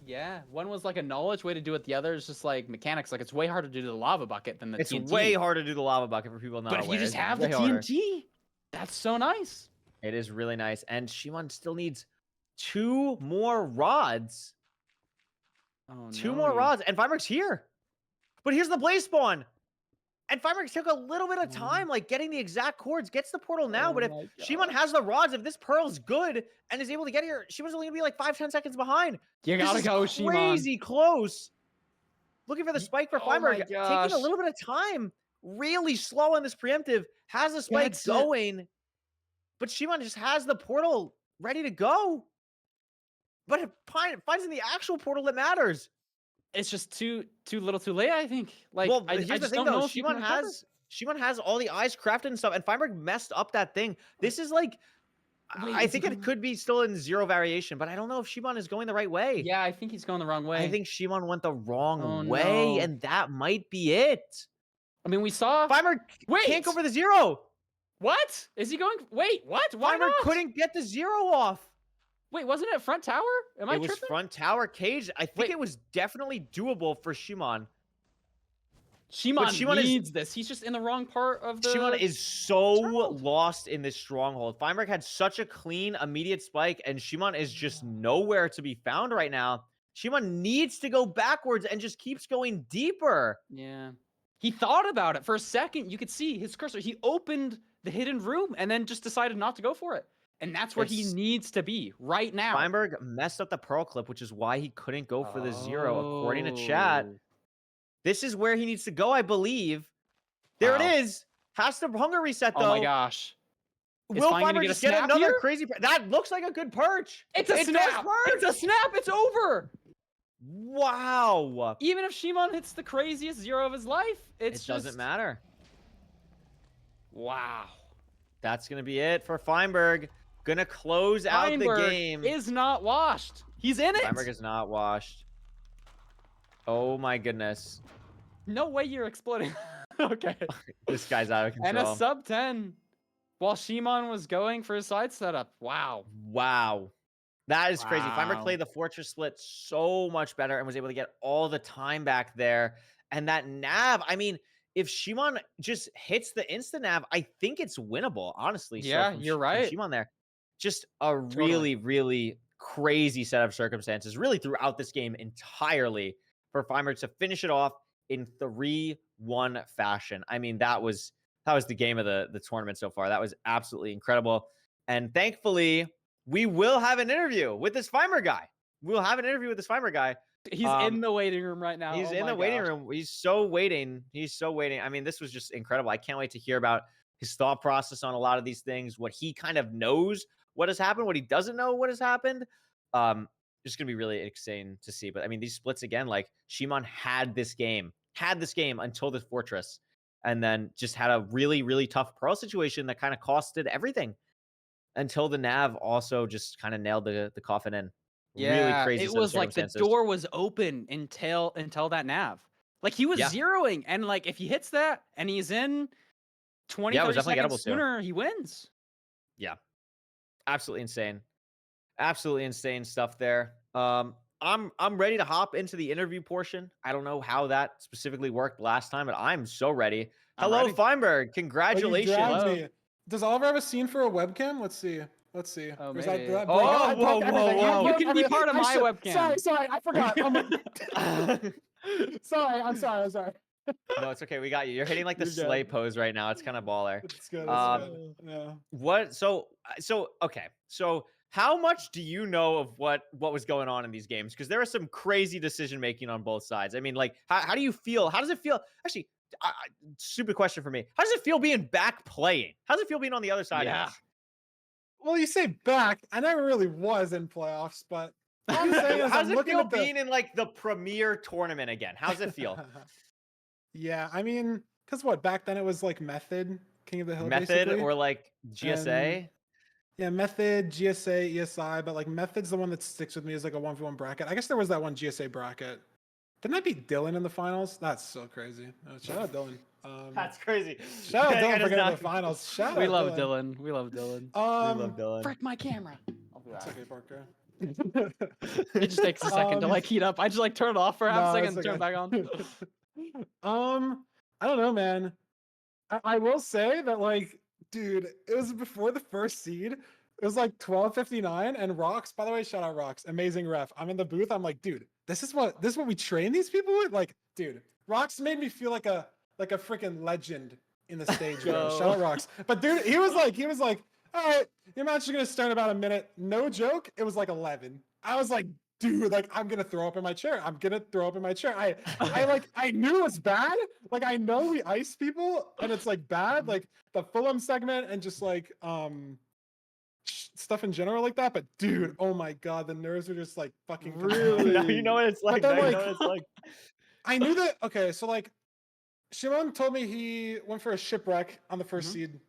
Yeah, one was like a knowledge way to do it. The other is just like mechanics. Like it's way harder to do the lava bucket than the It's TNT. way harder to do the lava bucket for people not But if aware. you just It's have the way harder. TNT, that's so nice. It is really nice. And Shimon still needs 2 more rods. Oh, 2 more rods. And Feinberg's here. But here's the blaze spawn. And Feinberg took a little bit of time, like getting the exact chords, gets the portal now. But if Shimon has the rods, if this pearl's good and is able to get here, Shimon's only gonna be like 5-10 seconds behind. You gotta go, Shimon. Crazy close. Looking for the spike for Oh my Feinberg. gosh. Taking a little bit of time. Really slow on this preemptive. Has the spike That's it. going. But Shimon just has the portal ready to go. But it finds the actual portal that matters. It's just too little too late, I think. Like, Well, I here's just the thing don't know though. if you can recover. Shimon has all the eyes crafted and stuff, and Feinberg messed up that thing. This is like, Wait, I is think he it going- could be still in 0 variation, but I don't know if Shimon is going the right way. Yeah, I think he's going the wrong way. I think Shimon went the wrong Oh, way, no. and that might be it. I mean, we saw. Feinberg can't go for the 0. What is he going? Wait, what? Why Feinberg not? couldn't get the 0 off. Wait, wasn't it front tower? Am I It was tripping? front tower cage. I think Wait. it was definitely doable for Shimon. Shimon Shimon is- needs this. He's just in the wrong part of the. Shimon is so stronghold. lost in this stronghold. Feinberg had such a clean, immediate spike, and Shimon is just nowhere to be found right now. Shimon needs to go backwards and just keeps going deeper. Yeah. He thought about it for a second. You could see his cursor. He opened the hidden room and then just decided not to go for it. And that's where he It's- needs to be right now. Feinberg messed up the pearl clip, which is why he couldn't go for the 0, according to chat. Oh. This is where he needs to go, I believe. There Wow. it is. Has to hunger reset, though. Oh my gosh. Is Will Fine gonna Feinberg get a just get snap another here? crazy... That looks like a good perch. It's a It does snap. perch. It's a snap. It's over. Wow. Even if Shimon hits the craziest 0 of his life, It it's doesn't just... matter. Wow. That's going to be it for Feinberg. Going to close out the Feinberg game. is not washed. He's in it. Feinberg is not washed. Oh my goodness. No way you're exploding. Okay. This guy's out of And control. a sub 10 while Shimon was going for his side setup. Wow. Wow. That is crazy. Feinberg Wow. played the fortress split so much better and was able to get all the time back there. And that nav, I mean, if Shimon just hits the insta nav, I think it's winnable, honestly. Yeah, from you're from right. Shimon there. Just a Totally. really, really crazy set of circumstances, really throughout this game entirely, for Feinberg to finish it off in 3-1 fashion. I mean, that was the game of the tournament so far. That was absolutely incredible. And thankfully, we will have an interview with this Feinberg guy. We'll have an interview with this Feinberg guy. He's in the waiting room right now. He's Oh in my the waiting gosh. room. He's so waiting. I mean, this was just incredible. I can't wait to hear about his thought process on a lot of these things, what he kind of knows what has happened, what he doesn't know what has happened. Just gonna be really insane to see. But I mean, these splits again, like Shimon had this game until the fortress, and then just had a really, really tough Pearl situation that kind of costed everything until the Nav also just kind of nailed the coffin in. Yeah, Really crazy. it set of was like the circumstances. door was open until that nav. Like he was Yeah. zeroing, and like if he hits that and he's in 20, Yeah, it was 30 definitely seconds gettable too. sooner, he wins. Yeah, absolutely insane. Absolutely insane stuff there. I'm ready to hop into the interview portion. I don't know how that specifically worked last time, but I'm so ready. I'm Hello, ready. Feinberg. Oh, you Congratulations. dragged Hello. me. Does Oliver have a scene for a webcam? Let's see. Oh, Or is maybe. did I Oh, break- I whoa, broke whoa, everything. whoa. I You broke can be everything. part of I my should- webcam. Sorry, I forgot. I'm sorry. No, it's okay. We got you. You're hitting like the You're good. sleigh pose right now. It's kind of baller. It's good. Um, It's good. Yeah. What? So okay. So how much do you know of what was going on in these games? Because there was some crazy decision making on both sides. I mean, like, how do you feel? How does it feel? Actually, stupid question for me. How does it feel being back playing? How does it feel being on the other side Yeah. of this? Well, you say back. I never really was in playoffs, but all I'm saying is How I'm does it looking feel at the. being in like the premier tournament again? How does it feel? Yeah, I mean, because what back then it was like Method, King of the Hill, Method basically. or like GSA? Yeah, Method, GSA, ESI, but like Method's the one that sticks with me as like a 1v1 bracket. I guess there was that one GSA bracket. Didn't I beat Dylan in the finals? That's so crazy. Shout out Dylan. That's crazy. Shout out That guy Dylan for does getting to not- the finals. Shout We out love Dylan. We love Dylan. We love Dylan. Frick my camera. I'll be It's back. okay, Parker. It just takes a second to like heat up. I just like turn it off for half a second and turn it back on. I don't know, man. I will say that, like, dude, it was before the first seed. It was like 12:59, and Rocks. By the way, shout out Rocks, amazing ref. I'm in the booth. I'm like, dude, this is what we train these people with. Like, dude, Rocks made me feel like a freaking legend in the stage, bro. Go. Shout out Rocks. But dude, he was like, all right, your match is gonna start in about a minute. No joke, it was like 11. I was like, dude, like I'm gonna throw up in my chair. I knew it was bad. Like I know we ice people and it's like bad, like the Fulham segment and just like stuff in general like that. But dude, oh my god, the nerves were just like fucking Really? Now you know what it's like. But then, Now you like, know what it's like. I knew that. Okay, so like Shimon told me he went for a shipwreck on the 1st seed.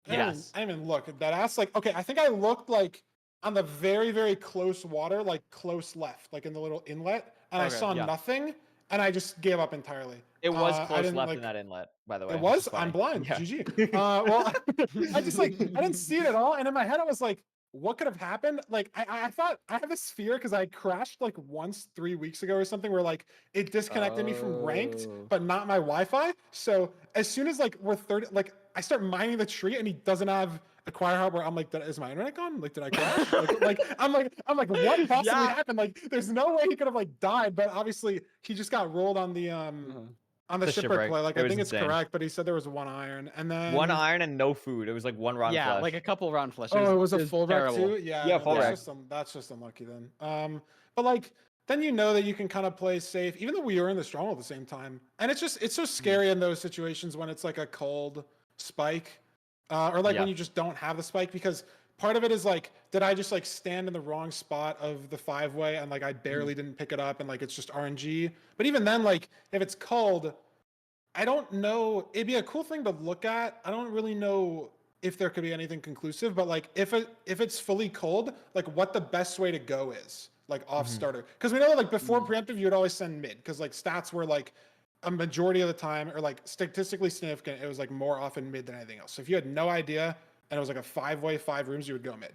Yes. I didn't even look at that ass. Like, okay, I think I looked like on the very, very close water, like close left, like in the little inlet, and I Okay, saw yeah. nothing, and I just gave up entirely. It was I close didn't, left like- in that inlet, by the way. It which was. is I'm funny. blind. Yeah. GG. Well, I just like I didn't see it at all, and in my head I was like, what could have happened? Like I thought I have this fear because I crashed like once 3 weeks ago or something where like it disconnected me from ranked, Oh. but not my Wi-Fi. So as soon as like we're 30, like I start mining the tree and he doesn't have Acquire Hub where I'm like, is my internet gone? Like, did I crash? I'm like, what possibly Yeah. happened? Like, there's no way he could have like died, but obviously he just got rolled on the on the The shipwreck shipwreck. play. Like It I was think it's insane. correct, but he said there was 1 iron and then One iron and no food. It was like one round Yeah, flesh. like a couple round flesh. Oh, it was a full wreck terrible. too. Yeah, Yeah, no, full that's wreck. That's just unlucky then. But like then you know that you can kind of play safe, even though we were in the stronghold at the same time. And it's so scary in those situations when it's like a cold spike, or like Yeah. when you just don't have the spike because part of it is like, did I just like stand in the wrong spot of the 5-way and like I barely didn't pick it up and like it's just RNG. But even then, like if it's cold, I don't know. It'd be a cool thing to look at. I don't really know if there could be anything conclusive, but like if it's fully cold, like what the best way to go is, like off starter. Because we know that like before preemptive, you would always send mid because like stats were like a majority of the time or like statistically significant, it was like more often mid than anything else. So if you had no idea and it was like a 5-way, 5 rooms, you would go mid.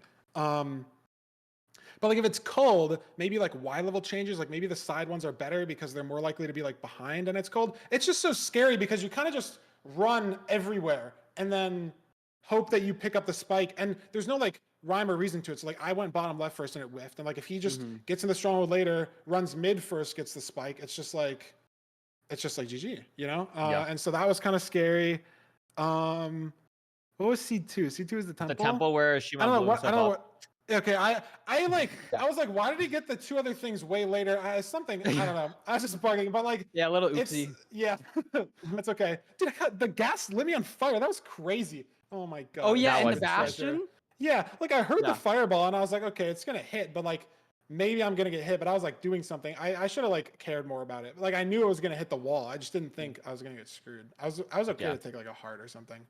But like if it's cold, maybe like Y level changes, like maybe the side ones are better because they're more likely to be like behind and it's cold. It's just so scary because you kind of just run everywhere and then hope that you pick up the spike. And there's no like rhyme or reason to it. So like I went bottom left first and it whiffed. And like if he just gets in the stronghold later, runs mid first, gets the spike, it's just like GG, you know? And so that was kind of scary. What was seed 2? Seed 2 is the temple. The temple where Shimon blew himself up. I don't know what. Okay, I was like, why did he get the 2 other things way later? Something, I don't know. I was just bugging, but like, Yeah, a little oopsie. Yeah, that's okay. Dude, the gas lit me on fire. That was crazy. Oh my god. Oh yeah, that and was the Bastion. Yeah, like I heard the fireball and I was like, okay, it's gonna hit, but like maybe I'm gonna get hit. But I was like doing something. I should have like cared more about it. Like I knew it was gonna hit the wall. I just didn't think I was gonna get screwed. I was okay to take like a heart or something.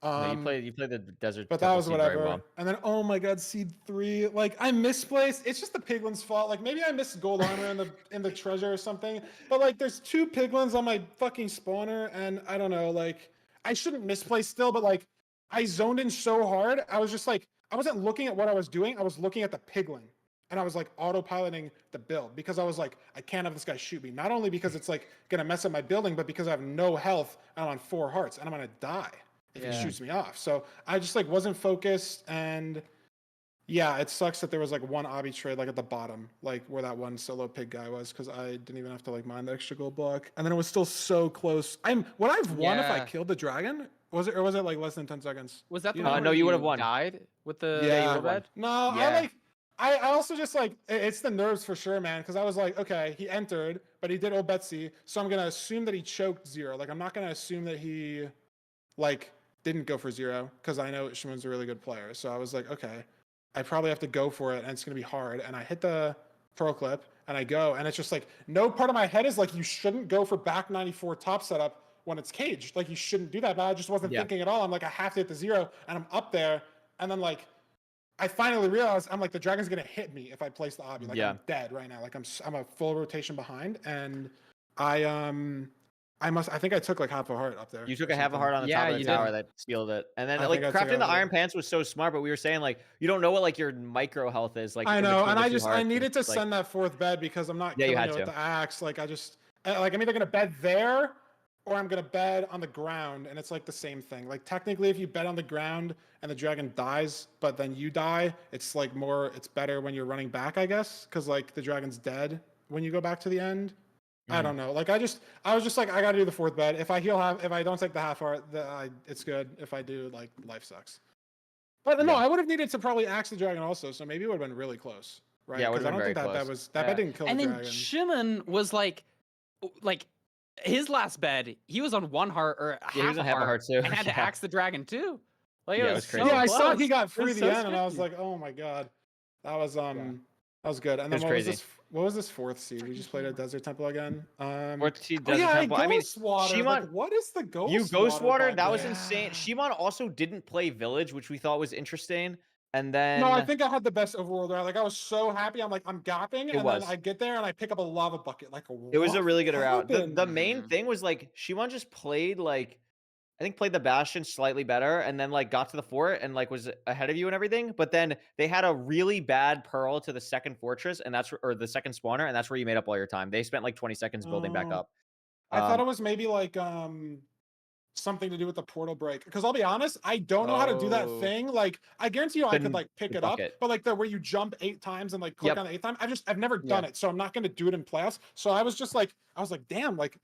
No, you played the desert, but that was seed whatever. very well. And then oh my god, seed 3. Like I misplaced. It's just the piglin's fault. Like maybe I missed gold armor in the treasure or something. But like there's 2 piglins on my fucking spawner, and I don't know. Like I shouldn't misplace still, but like I zoned in so hard. I was just like I wasn't looking at what I was doing. I was looking at the piglin. And I was like autopiloting the build because I was like, I can't have this guy shoot me. Not only because it's like gonna mess up my building, but because I have no health and I'm on 4 hearts and I'm gonna die if he shoots me off. So I just like wasn't focused, and yeah, it sucks that there was like one obby trade like at the bottom, like where that one solo pig guy was, because I didn't even have to like mine the extra gold block, and then it was still so close. Would I've won if I killed the dragon? Was it like less than 10 seconds? Was that the You one know? No, where you would have won. died with the Yeah. red? No, Yeah. I also just like it's the nerves for sure, man. Because I was like, okay, he entered, but he did old Betsy, so I'm gonna assume that he choked 0. Like I'm not gonna assume that he like didn't go for 0 because I know Shimon's a really good player. So I was like, okay, I probably have to go for it, and it's gonna be hard. And I hit the pro clip, and I go, and it's just like no part of my head is like you shouldn't go for back 94 top setup when it's caged. Like you shouldn't do that. But I just wasn't thinking at all. I'm like, I have to hit the 0, and I'm up there, and then like. I finally realized I'm like the dragon's gonna hit me if I place the obby. Like I'm dead right now. Like I'm a full rotation behind, and I think I took like half a heart up there. You took a half a heart on the top of the tower that sealed it, and then like crafting the iron pants was so smart. But we were saying like you don't know what like your micro health is. Like I know, and I needed to send that 4th bed because I'm not killing it with the axe. Like I'm either gonna bed there or I'm gonna bed on the ground, and it's like the same thing. Like technically, if you bed on the ground and the dragon dies, but then you die, it's like it's better when you're running back, I guess, because like the dragon's dead when you go back to the end. I don't know. Like I was just like I gotta do the 4th bed. If I if I don't take the half heart, it's good. If I do, like life sucks. But no, I would have needed to probably axe the dragon also, so maybe it would have been really close, right? Yeah, because I don't think that bed didn't kill the dragon. And then Shimon was like his last bed, he was on 1 heart or half a heart too, and had to axe the dragon too. Like it was crazy. so I saw close. he got free It was the so end, and I was scary. like, oh my god, that was good. And then what was this 4th seed? We just played a desert temple again. 4th seed desert temple. I mean, Shimon, like, what is the ghost? You ghost water? That was insane. Shimon also didn't play village, which we thought was interesting. And then no, I think I had the best overworld. Right? Like I was so happy. I'm like, I'm gapping, and then I get there and I pick up a lava bucket. Like it was a really good route. The main Mhm. thing was like Shimon just played like I think played the Bastion slightly better, and then like got to the fort and like was ahead of you and everything. But then they had a really bad pearl to the second fortress, and or the second spawner, and that's where you made up all your time. They spent like 20 seconds building back up. I thought it was maybe like something to do with the portal break, because I'll be honest, I don't know how to do that thing. Like I guarantee you I could like pick it up, but like where you jump 8 times and like click on the 8th time, I've never done it, so I'm not going to do it in playoffs. So I was like damn, like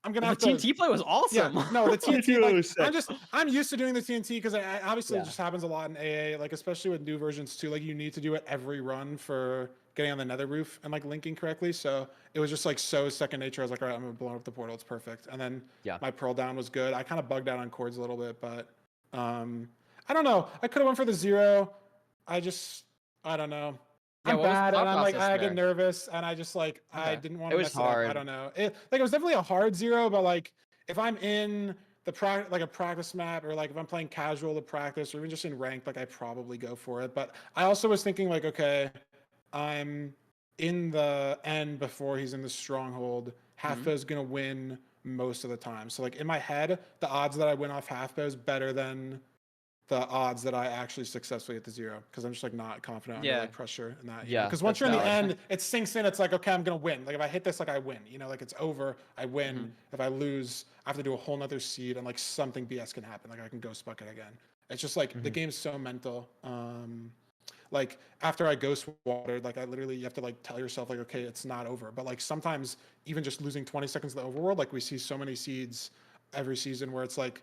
I'm gonna have to. The TNT play was awesome. Yeah, no, the TNT. Like, I'm used to doing the TNT because I obviously it just happens a lot in AA. Like especially with new versions too. Like you need to do it every run for getting on the nether roof and like linking correctly. So it was just like so second nature. I was like, all right, I'm gonna blow up the portal. It's perfect. And then my pearl down was good. I kind of bugged out on cords a little bit, but I don't know. I could have went for the 0. I don't know. I'm bad, and I'm like I get nervous, and I just like I didn't want to mess it up. I don't know. It was definitely a hard 0, but like if I'm in the like a practice map, or like if I'm playing casual to practice, or even just in ranked, like I probably go for it. But I also was thinking like, okay, I'm in the end before he's in the stronghold. Half bow's gonna win most of the time. So like in my head, the odds that I win off half bow is better than the odds that I actually successfully hit the 0 because I'm just like not confident under Yeah. like pressure and that. Yeah, Because once that's you're in the valid. end, it sinks in. It's like, okay, I'm gonna win. Like if I hit this, like I win. Like it's over. I win. If I lose, I have to do a whole nother seed and like something BS can happen. Like I can ghost bucket again. It's just like the game's so mental. Like after I ghost watered, like I literally you have to like tell yourself like, okay, it's not over. But like sometimes even just losing 20 seconds to the overworld, like we see so many seeds every season where it's like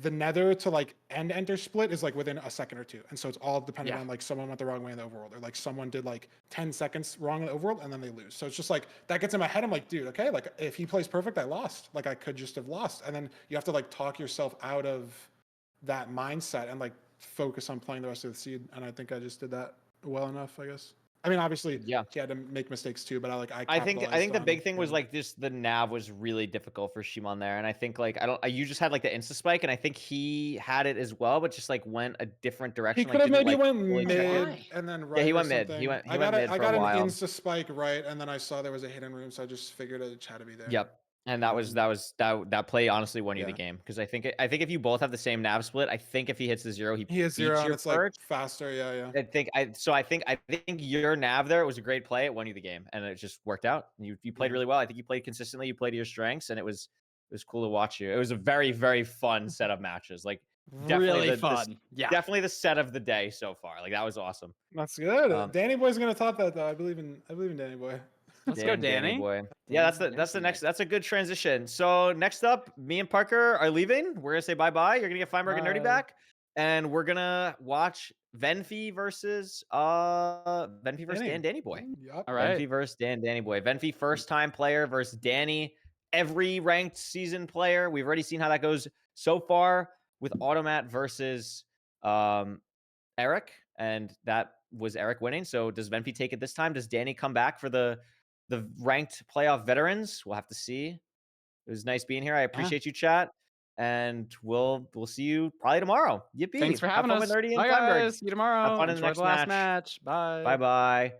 the nether to like end enter split is like within a second or two, and so it's all dependent on like someone went the wrong way in the overworld or like someone did like 10 seconds wrong in the overworld and then they lose. So it's just like that gets in my head. I'm like, dude, okay, like if he plays perfect, I lost. Like I could just have lost, and then you have to like talk yourself out of that mindset and like focus on playing the rest of the seed. And I think I just did that well enough, I guess. I mean, obviously, Yeah. he had to make mistakes too, but I think capitalized the on, big thing was yeah. like just the nav was really difficult for Shimon there, and I think like you just had like the insta spike, and I think he had it as well, but just like went a different direction. He could like, have maybe like, went fully check it. mid and then right. Yeah, he or went mid. something. He went I got mid I for a got an while. insta spike right, and then I saw there was a hidden room, so I just figured it had to be there. Yep. And that play honestly won you the Yeah. game because I think if you both have the same nav split, I think if he hits the 0, he He has beats 0 and your it's like perch. faster. Yeah. I think your nav there was a great play. It won you the game, and it just worked out. You played really well. I think you played consistently. You played to your strengths, and it was cool to watch you. It was a very, very fun set of matches. Like definitely Really fun. Yeah. definitely the set of the day so far. Like that was awesome. That's good. Um, Danny Boy's gonna top that though. I believe in Danny Boy. Let's go, Danny Danny. boy. Yeah, Danny that's the Danny. next. That's a good transition. So next up, me and Parker are leaving. We're gonna say bye. You're gonna get Feinberg and Nerdy Bye. back, and we're gonna watch Venfi versus Danny Boy. Yep. All right. Venfi versus Danny Boy. Venfi first time player versus Danny, every ranked season player. We've already seen how that goes so far with Automat versus Eric, and that was Eric winning. So does Venfi take it this time? Does Danny come back for the ranked playoff veterans? We'll have to see. It was nice being here. I appreciate you, chat. And we'll see you probably tomorrow. Yippee. Thanks for Have having fun us. with Nerdy and Bye, Feinberg. guys. See you tomorrow. Have fun in the Enjoy next the last match. match. Bye. Bye bye.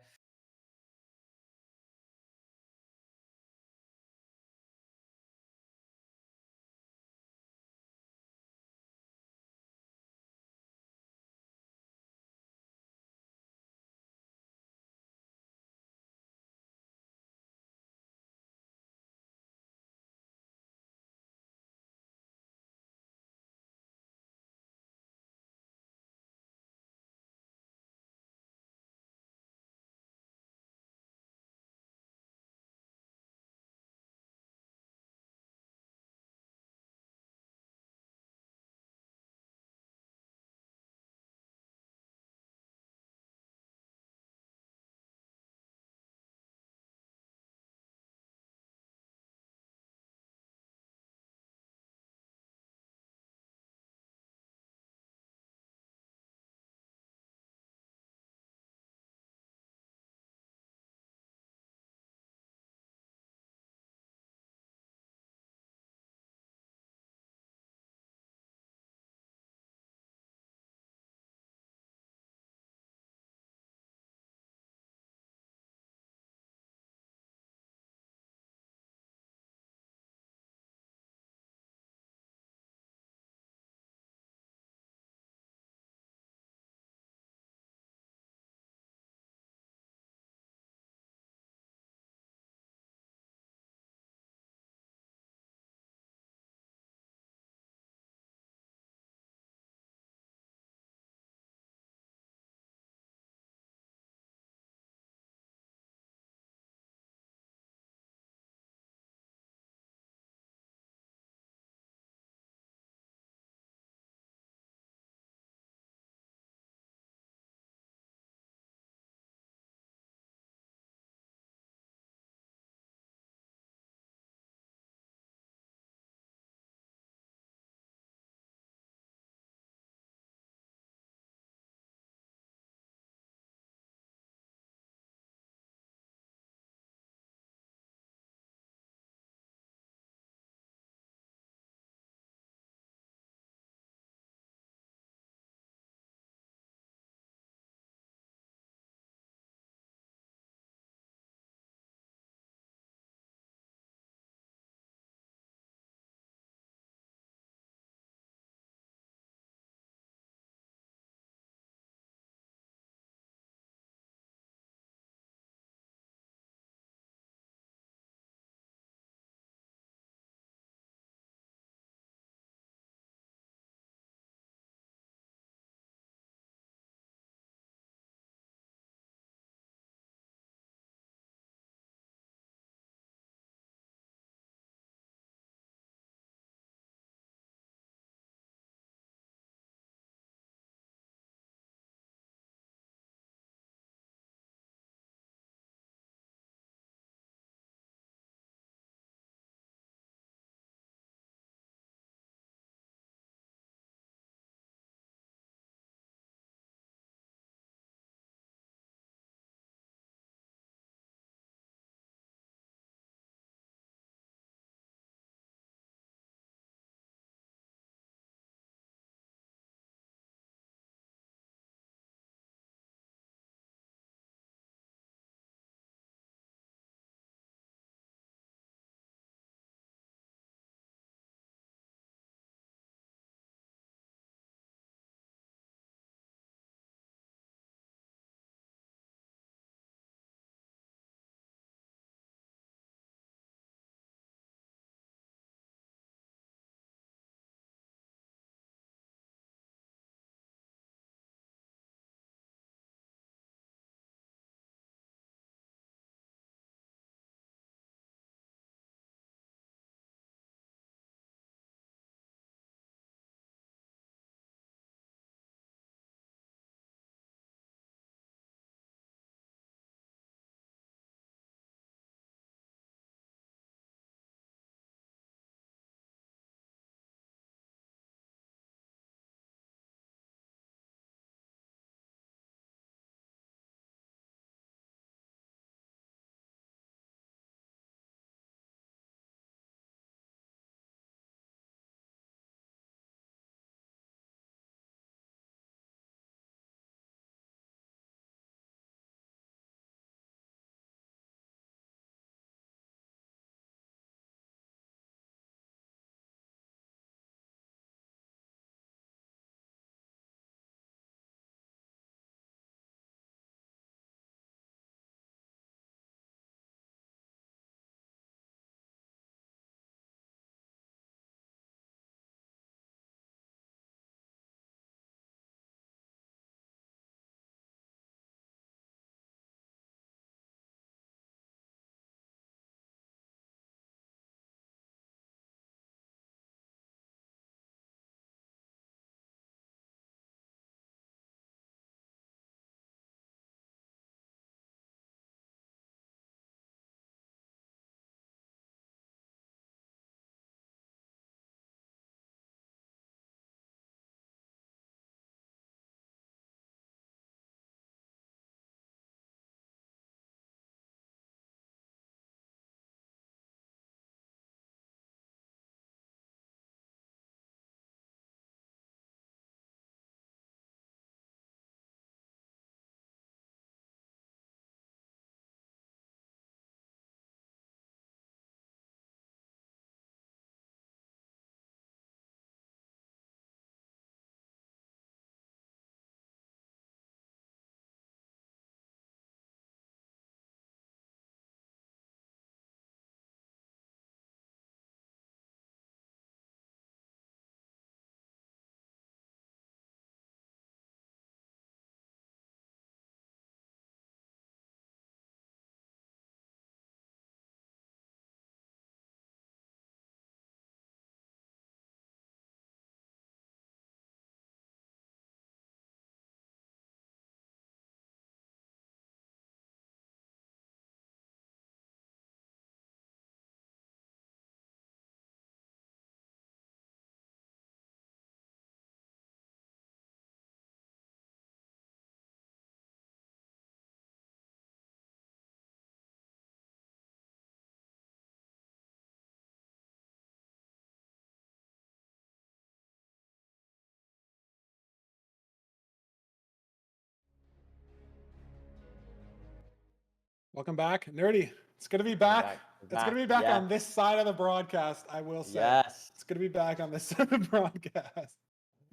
Welcome back, Nerdy. It's good to be back. It's good to be back on this side of the broadcast, I will say. Yes. It's good to be back on this side of the broadcast.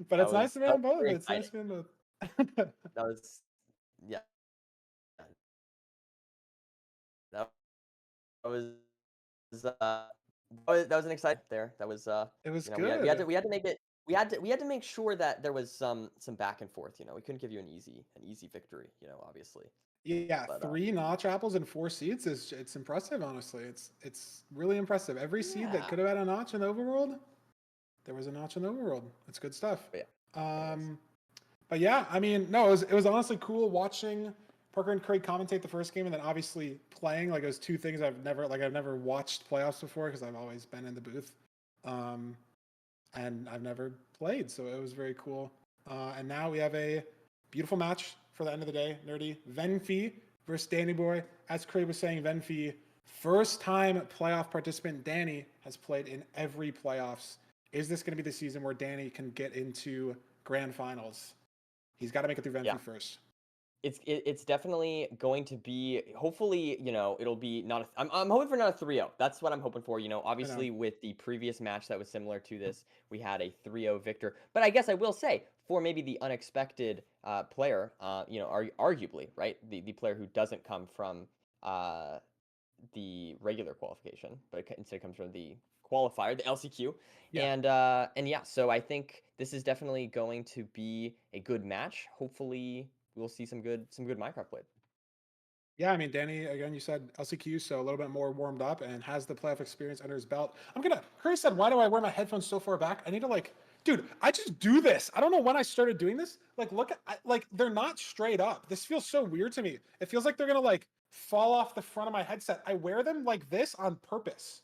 But it's nice to be on both. It's nice to be on both. That was, yeah. That was that was an exciting there. That was It was good. good. We had to make it. We had to make sure that there was some back and forth. We couldn't give you an easy victory. Obviously. Yeah, But, 3 notch apples and 4 seeds it's impressive. Honestly, it's really impressive. Every seed that could have had a notch in the overworld, there was a notch in the overworld. It's good stuff. But yeah, I mean, no, it was honestly cool watching Parker and Craig commentate the first game, and then obviously playing. Like, it was 2 things I've never watched playoffs before because I've always been in the booth, and I've never played, so it was very cool. And now we have a beautiful match for the end of the day. Nerdy Venfi versus Danny Boy. As Craig was saying, Venfi, first time playoff participant. Danny has played in every playoffs. Is this going to be the season where Danny can get into grand finals? He's got to make it through Venfi first. It's definitely going to be, hopefully, it'll be not I'm hoping for not a 3-0. That's what I'm hoping for. Obviously with the previous match that was similar to this, we had a 3-0 victor. But I guess I will say, for maybe the unexpected player, arguably, right? The player who doesn't come from the regular qualification, but instead comes from the qualifier, the LCQ. And yeah, so I think this is definitely going to be a good match. Hopefully we'll see some good Minecraft played. Yeah, I mean, Danny, again, you said LCQ, so a little bit more warmed up and has the playoff experience under his belt. Chris said, why do I wear my headphones so far back? I need to dude, I just do this. I don't know when I started doing this. Look at, they're not straight up. This feels so weird to me. It feels like they're going to fall off the front of my headset. I wear them like this on purpose,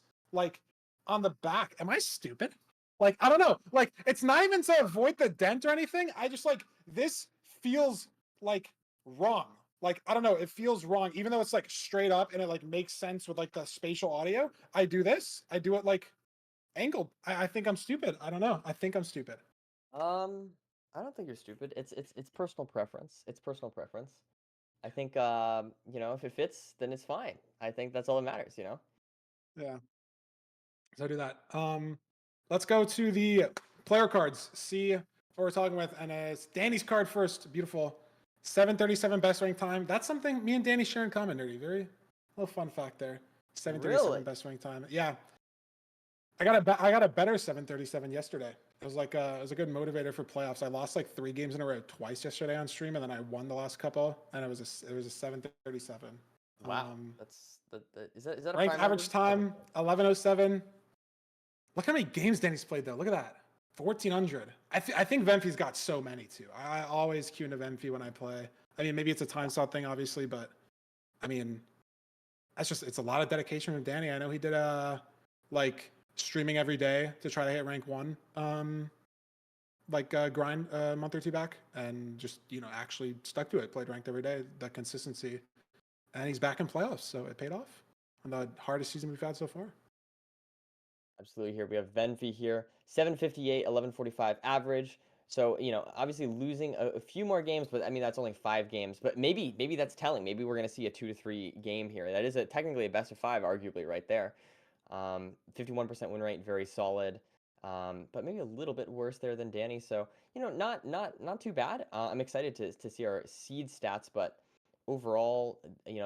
on the back. Am I stupid? I don't know. It's not even to avoid the dent or anything. I just this feels wrong. I don't know, it feels wrong, even though it's straight up and it makes sense with the spatial audio. I do it angled. I think I'm stupid. I don't know. I think I'm stupid. I don't think you're stupid. It's personal preference. It's personal preference. I think if it fits, then it's fine. I think that's all that matters, Yeah. So I do that. Let's go to the player cards. See what we're talking with, and it's Danny's card first. Beautiful. 7:37 best rank time. That's something me and Danny share in common, Nerdy. Very little fun fact there. 7:37 best rank time. Yeah. I got a better 7:37 yesterday. It was it was a good motivator for playoffs. I lost 3 games in a row twice yesterday on stream, and then I won the last couple, and it was a 7:37. Wow. Is that a ranked average time 11:07. Look how many games Danny's played though. Look at that. 1,400. I think Venfi's got so many too. I always queue into Venfi when I play. I mean, maybe it's a time slot thing, obviously, but I mean, it's a lot of dedication from Danny. I know he did streaming every day to try to hit rank 1, grind a month or 2 back, and just actually stuck to it. Played ranked every day. That consistency, and he's back in playoffs, so it paid off on the hardest season we've had so far. Absolutely. Here we have Venfi here, 758, 1145 average. So, obviously losing a few more games, but I mean, that's only 5 games, but maybe that's telling. Maybe we're going to see a 2 to 3 game here. That is technically a best of 5, arguably right there. 51% win rate, very solid. But maybe a little bit worse there than Danny. So, not too bad. I'm excited to see our seed stats, but overall,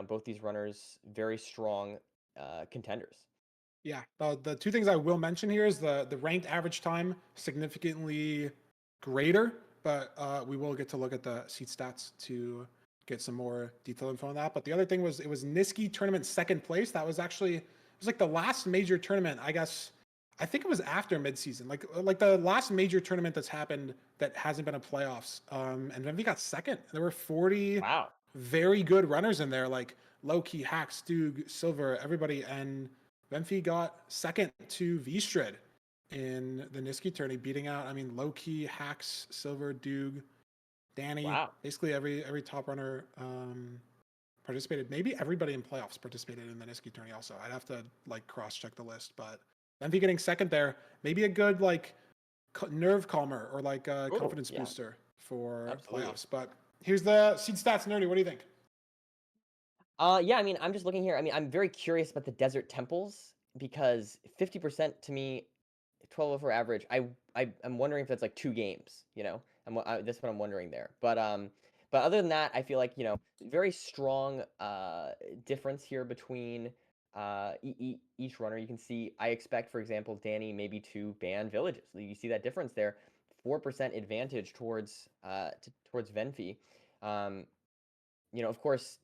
both these runners, very strong contenders. Yeah, the 2 things I will mention here is the ranked average time significantly greater, but we will get to look at the seed stats to get some more detailed info on that. But the other thing was, it was Niski tournament 2nd place. That was actually, it was the last major tournament, I guess. I think it was after midseason, like the last major tournament that's happened that hasn't been a playoffs. And Venfi got 2nd. There were 40 very good runners in there, Loki, Hax, Doog, Silver, everybody, and Venfi got 2nd to Vstrid in the Niski tourney, beating out, Loki, Hax, Silver, Doog, Danny. Wow. Basically every top runner participated. Maybe everybody in playoffs participated in the Niski tourney also. I'd have to cross-check the list, but Venfi getting 2nd there, maybe a good nerve calmer or confidence booster for playoffs. But here's the seed stats, Nerdy. What do you think? Yeah, I mean, I'm just looking here. I mean, I'm very curious about the Desert Temples because 50% to me, 12 over average. I'm wondering if that's like 2 games. That's what I'm wondering there. But other than that, I feel like very strong difference here between each runner. You can see. I expect, for example, Danny maybe to ban villages. You see that difference there. 4% advantage towards towards Venfi. Of course,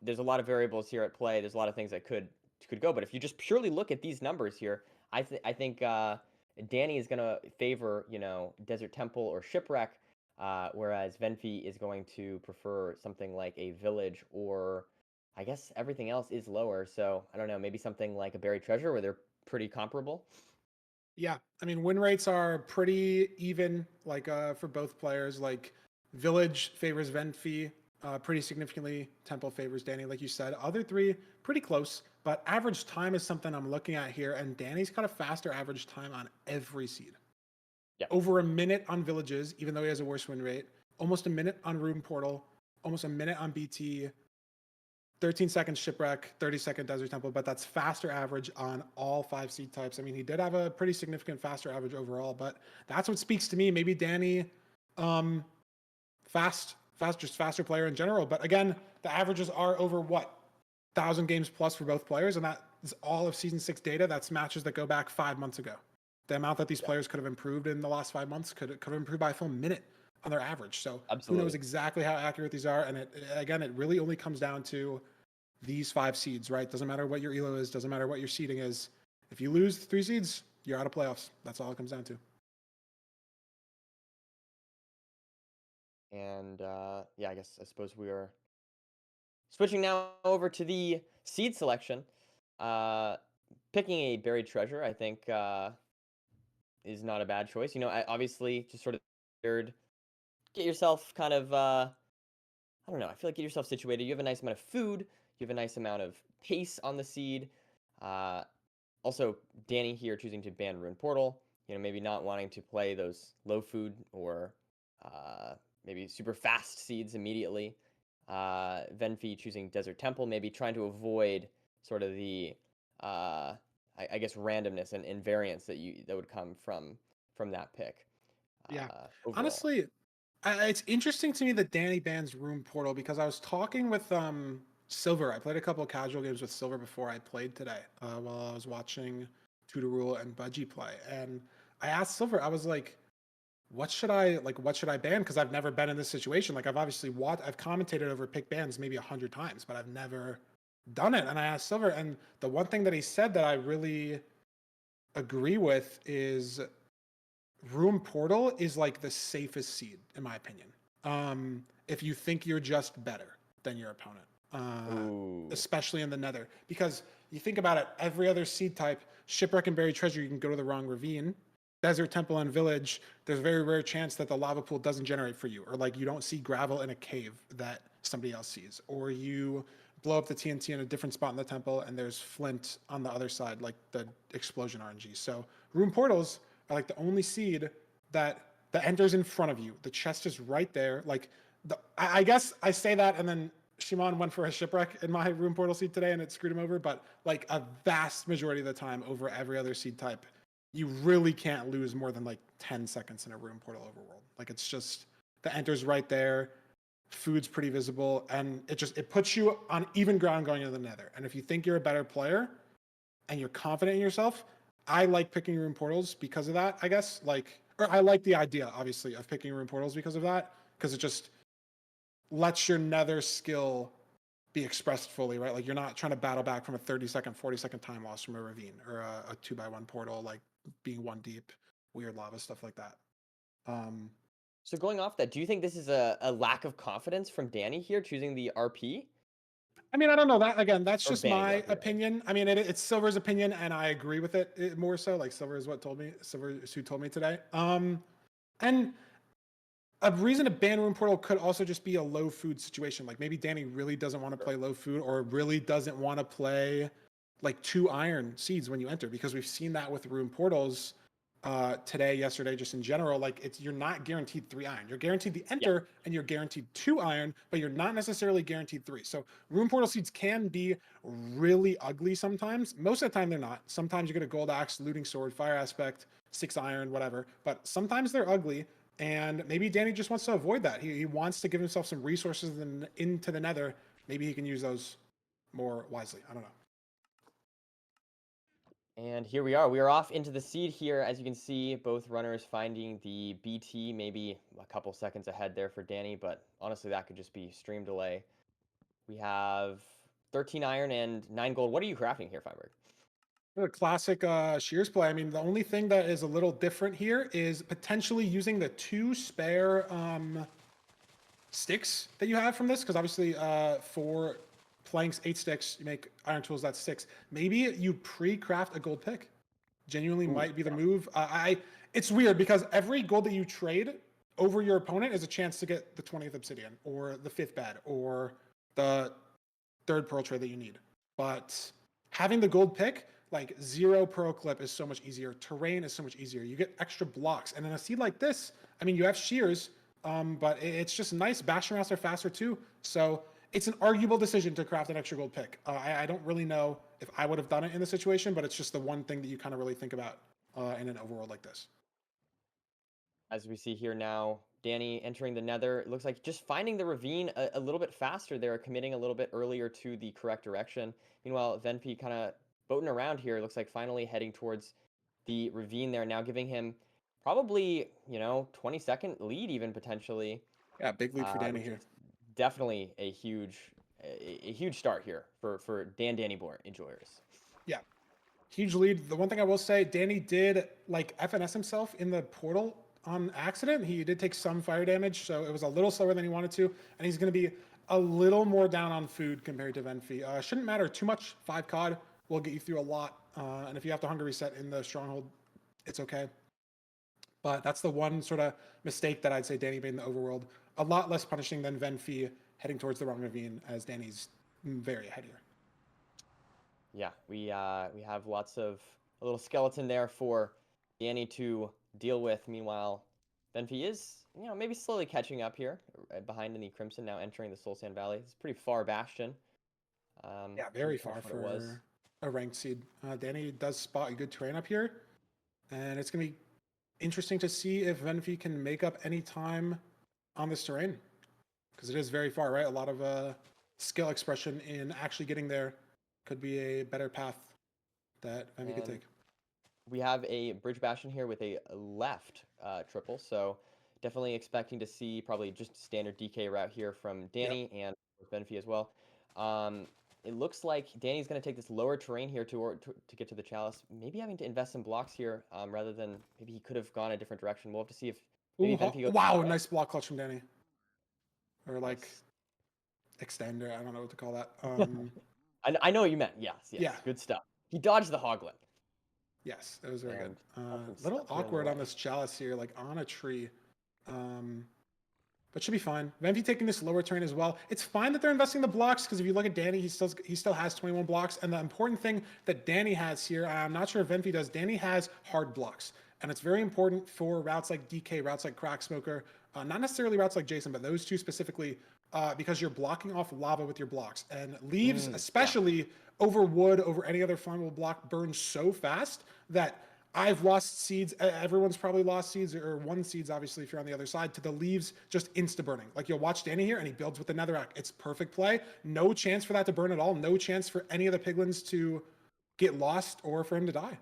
there's a lot of variables here at play. There's a lot of things that could go. But if you just purely look at these numbers here, I think Danny is going to favor Desert Temple or Shipwreck, whereas Venfi is going to prefer something like a village, or I guess everything else is lower. So I don't know, maybe something like a Buried Treasure where they're pretty comparable. Yeah, I mean, win rates are pretty even, like for both players. Like Village favors Venfi pretty significantly. Temple favors Danny, like you said. Other three pretty close, but average time is something I'm looking at here, and Danny's got a faster average time on every seed. Yeah. Over a minute on Villages, even though he has a worse win rate. Almost a minute on Rune Portal. Almost a minute on BT. 13 seconds Shipwreck, 30-second Desert Temple, but that's faster average on all 5 seed types. I mean, he did have a pretty significant faster average overall, but that's what speaks to me. Maybe Danny, just faster player in general. But again, the averages are over 1,000 games plus for both players, and that is all of Season 6 data. That's matches that go back 5 months ago. The amount that these players could have improved in the last 5 months could have improved by a full minute on their average. So Absolutely. Who knows exactly how accurate these are. And it really only comes down to these 5 seeds, right? Doesn't matter what your elo is, doesn't matter what your seeding is. If you lose 3 seeds, you're out of playoffs. That's all it comes down to. And yeah, I suppose we are switching now over to the seed selection. Picking a Buried Treasure, I think, is not a bad choice. Obviously, just sort of get yourself kind of, I don't know, I feel like get yourself situated. You have a nice amount of food. You have a nice amount of pace on the seed. Also, Danny here choosing to ban Rune Portal. Maybe not wanting to play those low food or maybe super fast seeds immediately. Venfi choosing Desert Temple, maybe trying to avoid sort of the, I guess, randomness and variance that would come from that pick. Yeah. Overall. Honestly, it's interesting to me that Danny bans Rune Portal because I was talking with Silver. I played a couple of casual games with Silver before I played today while I was watching Tutor Rule and Budgie play. And I asked Silver, I was like, what should I ban? Because I've never been in this situation. Like I've commentated over pick bans maybe 100 times, but I've never done it. And I asked Silver, and the one thing that he said that I really agree with is Rune Portal is like the safest seed, in my opinion. If you think you're just better than your opponent, especially in the Nether, because you think about it, every other seed type, Shipwreck and Buried Treasure, you can go to the wrong ravine. Desert Temple and Village, there's a very rare chance that the lava pool doesn't generate for you, or like you don't see gravel in a cave that somebody else sees, or you blow up the TNT in a different spot in the temple and there's flint on the other side, like the explosion RNG. So Rune Portals are like the only seed that enters in front of you. The chest is right there. Like I guess I say that, and then Shimon went for a Shipwreck in my Rune Portal seed today and it screwed him over, but like a vast majority of the time over every other seed type, you really can't lose more than like 10 seconds in a Rune Portal overworld. Like it's just, the enter's right there, food's pretty visible, and it puts you on even ground going into the Nether. And if you think you're a better player and you're confident in yourself, I like picking Rune Portals because of that, I guess. Or I like the idea, obviously, of picking Rune Portals because of that, because it just lets your Nether skill be expressed fully, right? Like you're not trying to battle back from a 30-second, 40-second time loss from a ravine or a 2x1 portal, like being 1 deep, weird lava, stuff like that. So going off that, do you think this is a lack of confidence from Danny here choosing the RP? I mean, I don't know. That again, that's just my opinion. Right? I mean, it's Silver's opinion, and I agree with it more so. Like Silver is who told me today. And a reason to ban Rune Portal could also just be a low food situation. Like maybe Danny really doesn't want to play low food, or really doesn't want to play like 2 iron seeds when you enter, because we've seen that with Rune Portals. today, yesterday, just in general, like you're not guaranteed 3 iron. You're guaranteed the enter and you're guaranteed 2 iron, but you're not necessarily guaranteed 3. So rune portal seeds can be really ugly sometimes. Most of the time they're not. Sometimes you get a gold axe, looting sword, fire aspect, 6 iron, whatever. But sometimes they're ugly, and maybe Danny just wants to avoid that. He wants to give himself some resources into the nether. Maybe he can use those more wisely. I don't know. And here we are. We are off into the seed here. As you can see, both runners finding the BT, maybe a couple seconds ahead there for Danny, but honestly, that could just be stream delay. We have 13 iron and 9 gold. What are you crafting here, Feinberg? The classic Shears play. I mean, the only thing that is a little different here is potentially using the 2 spare sticks that you have from this, because obviously for planks, 8 sticks, you make iron tools, that's 6. Maybe you pre-craft a gold pick. Genuinely might be the move. It's weird because every gold that you trade over your opponent is a chance to get the 20th obsidian or the 5th bed or the 3rd pearl trade that you need. But having the gold pick, like 0 pearl clip is so much easier. Terrain is so much easier. You get extra blocks. And in a seed like this, I mean, you have shears, but it's just nice. Bastion routes are faster too. So it's an arguable decision to craft an extra gold pick. I don't really know if I would have done it in the situation, but it's just the one thing that you kind of really think about in an overworld like this. As we see here now, Danny entering the nether. It looks like just finding the ravine a little bit faster there, committing a little bit earlier to the correct direction. Meanwhile, Venfi kind of boating around here. It looks like finally heading towards the ravine there, now giving him probably, 20-second lead even potentially. Yeah, big lead for Danny here. Definitely a huge start here for Danny Boy enjoyers. Yeah, huge lead. The one thing I will say, Danny did like FNS himself in the portal on accident. He did take some fire damage, so it was a little slower than he wanted to, and he's going to be a little more down on food compared to Venfi. Shouldn't matter too much. 5 COD will get you through a lot, and if you have to hunger reset in the stronghold, it's okay. But that's the one sort of mistake that I'd say Danny made in the overworld. A lot less punishing than Venfi heading towards the wrong ravine, as Danny's very ahead here. Yeah, we have lots of a little skeleton there for Danny to deal with. Meanwhile, Venfi is, maybe slowly catching up here behind in the Crimson, now entering the Soul Sand Valley. It's pretty far Bastion. Yeah, very far for a ranked seed. Danny does spot a good terrain up here, and it's going to be interesting to see if Venfi can make up any time on this terrain, because it is very far, right? A lot of skill expression in actually getting there could be a better path that Venfi could take. We have a Bridge Bastion here with a left triple, so definitely expecting to see probably just standard DK route here from Danny and Venfi as well. It looks like Danny's going to take this lower terrain here to get to the Chalice, maybe having to invest some blocks here rather than maybe he could have gone a different direction. We'll have to see if maybe Venfi goes. Wow, nice block clutch from Danny. Or like extender, I don't know what to call that. I know what you meant. Yes, yeah, good stuff. He dodged the Hoglin. Yes, it was very good. Little awkward on this Chalice here, like on a tree. But should be fine. Venfi taking this lower terrain as well. It's fine that they're investing the blocks, because if you look at Danny, he still has 21 blocks. And the important thing that Danny has here, I'm not sure if Venfi does, Danny has hard blocks. And it's very important for routes like DK, routes like Crack Smoker, not necessarily routes like Jason, but those two specifically, because you're blocking off lava with your blocks. And leaves, especially over wood, over any other flammable block, burn so fast that I've lost seeds. Everyone's probably lost seeds, or 1 seeds, obviously, if you're on the other side, to the leaves just insta-burning. Like, you'll watch Danny here, and he builds with the netherrack. It's perfect play. No chance for that to burn at all. No chance for any of the piglins to get lost or for him to die.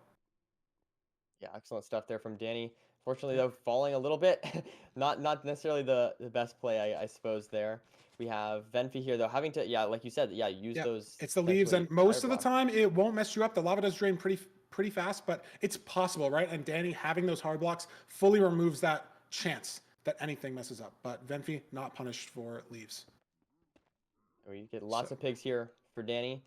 Yeah, excellent stuff there from Danny. Fortunately, though, falling a little bit. not necessarily the best play, I suppose, there. We have Venfi here, though, having to, like you said, use those. It's the leaves, and most of the time, it won't mess you up. The lava does drain pretty fast, but it's possible, right? And Danny having those hard blocks fully removes that chance that anything messes up. But Venfi not punished for leaves. We get lots of pigs here for Danny.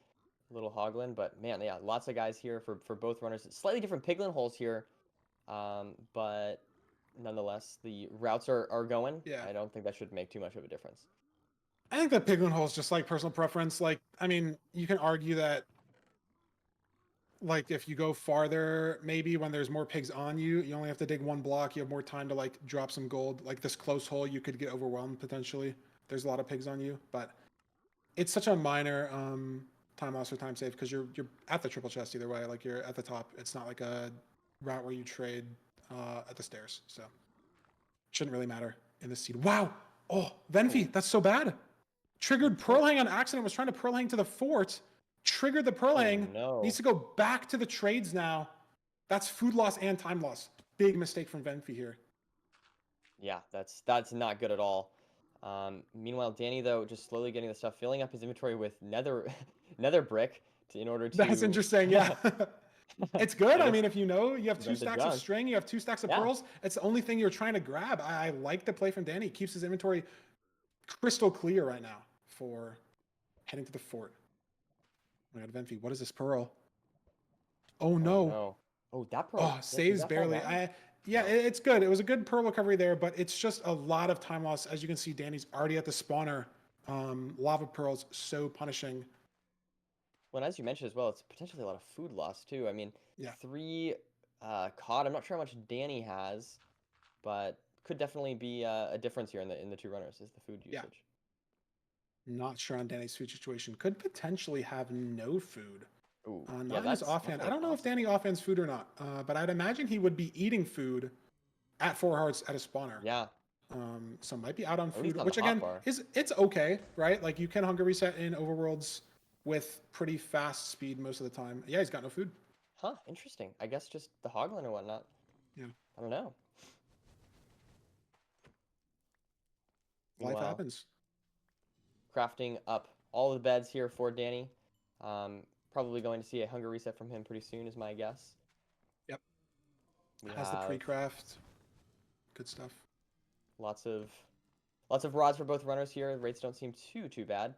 A little Hoglin, but man, lots of guys here for both runners. Slightly different piglin holes here, but nonetheless, the routes are going. Yeah. I don't think that should make too much of a difference. I think the piglin hole is just like personal preference. Like, I mean, you can argue that like if you go farther, maybe when there's more pigs on you, you only have to dig one block. You have more time to like drop some gold. Like this close hole, you could get overwhelmed potentially. There's a lot of pigs on you, but it's such a minor time loss or time save because you're at the triple chest either way. Like you're at the top. It's not like a route where you trade at the stairs, so shouldn't really matter in this seed. Wow. Oh, Venfi, that's so bad. Triggered Pearl Hang on accident. Was trying to Pearl Hang to the fort. Triggered the Pearl Hang. No. Needs to go back to the trades now. That's food loss and time loss. Big mistake from Venfi here. Yeah, that's not good at all. Meanwhile, Danny though just slowly getting the stuff, filling up his inventory with nether brick in order to. That's interesting. Yeah. It's good. I mean, if you know you have two Then the stacks of junk. string, you have 2 stacks of Yeah. pearls. It's the only thing you're trying to grab. I like the play from Danny. He keeps his inventory crystal clear right now for heading to the fort. Oh my God, Venfi, what is this pearl? Oh no. No. Oh, that pearl. Oh, Did saves that fall barely. down? Yeah, No. it's good. It was a good pearl recovery there, but it's just a lot of time loss. As you can see, Danny's already at the spawner. Lava pearls so punishing. Well, and as you mentioned as well, it's potentially a lot of food loss too. I mean, Yeah. 3 cod. I'm not sure how much Danny has, but could definitely be a difference here in the 2 runners is the food usage. Yeah. Not sure on Danny's food situation. Could potentially have no food. Ooh, Not yeah, in his that's offhand. I definitely don't know if possible. Danny offhands food or not, but I'd imagine he would be eating food at 4 hearts at a spawner. Yeah. So might be out on At least food, on which the hot again bar. it's okay, right? Like you can hunger reset in overworlds with pretty fast speed most of the time. Yeah, he's got no food. Huh, interesting. I guess just the hoglin or whatnot. Yeah. I don't know. Life Meanwhile, happens. crafting up all the beds here for Danny. Probably going to see a hunger reset from him pretty soon is my guess. Yep. We Has the have pre-craft. Good stuff. lots of rods for both runners here. The rates don't seem too bad.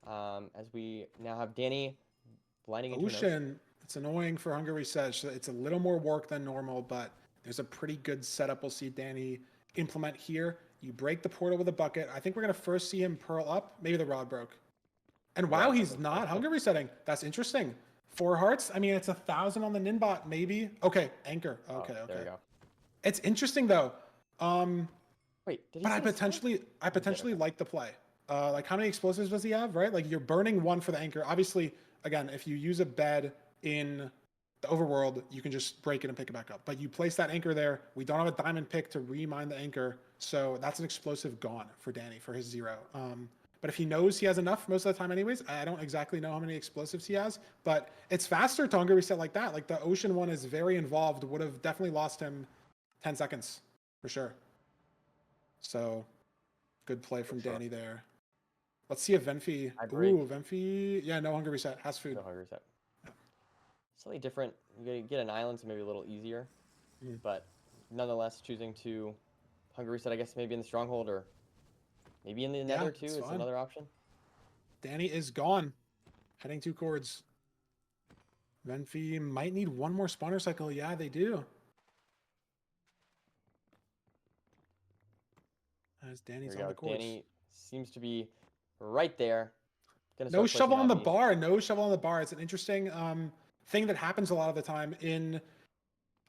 As we now have Danny blinding into an Ocean. It's annoying for hunger reset. So it's a little more work than normal, but there's a pretty good setup we'll see Danny implement here. You break the portal with a bucket. I think we're gonna first see him pearl up. Maybe the rod broke. And wow, Yeah, he's not hunger resetting. That's interesting. 4 hearts. I mean, it's 1,000 on the Ninbot, maybe. Okay, anchor. Okay, There we okay. go. It's interesting though. Wait, did he But I say stop? potentially like the play. Like how many explosives does he have? Right, like you're burning 1 for the anchor. Obviously, again, if you use a bed in the overworld, you can just break it and pick it back up. But you place that anchor there. We don't have a diamond pick to remine the anchor, so that's an explosive gone for Danny for his 0. But if he knows he has enough most of the time anyways, I don't exactly know how many explosives he has, but it's faster to hunger reset like that. Like the ocean one is very involved, would have definitely lost him 10 seconds for sure. So good play from sure. Danny there. Let's see if Venfi. I break. Ooh, Venfi. Yeah, no hunger reset. Has food. No hunger reset. Slightly different. You get an island, so maybe a little easier. Mm. But nonetheless, choosing to hunger reset, I guess maybe in the stronghold or maybe in the nether too it's is fine. another option. Danny is gone. Heading 2 chords. Venfi might need 1 more spawner cycle. Yeah, they do. As Danny's There we on the go. chords. Danny seems to be right there. Gonna No start shovel placing on the down bar. No shovel on the bar. It's an interesting thing that happens a lot of the time in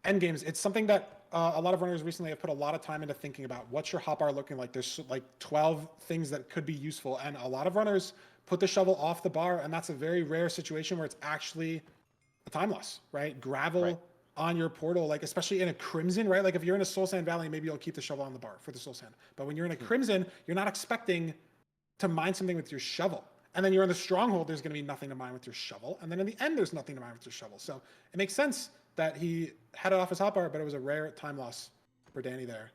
endgames. It's something that a lot of runners recently have put a lot of time into thinking about. What's your hotbar looking like? There's like 12 things that could be useful, and a lot of runners put the shovel off the bar, and that's a very rare situation where it's actually a time loss, right? Gravel Right. on your portal, like especially in a Crimson, right? Like if you're in a Soul Sand Valley, maybe you'll keep the shovel on the bar for the Soul Sand. But when you're in a Crimson, you're not expecting to mine something with your shovel. And then you're in the Stronghold, there's going to be nothing to mine with your shovel. And then in the end, there's nothing to mine with your shovel. So it makes sense that he had it off his hotbar, but it was a rare time loss for Danny there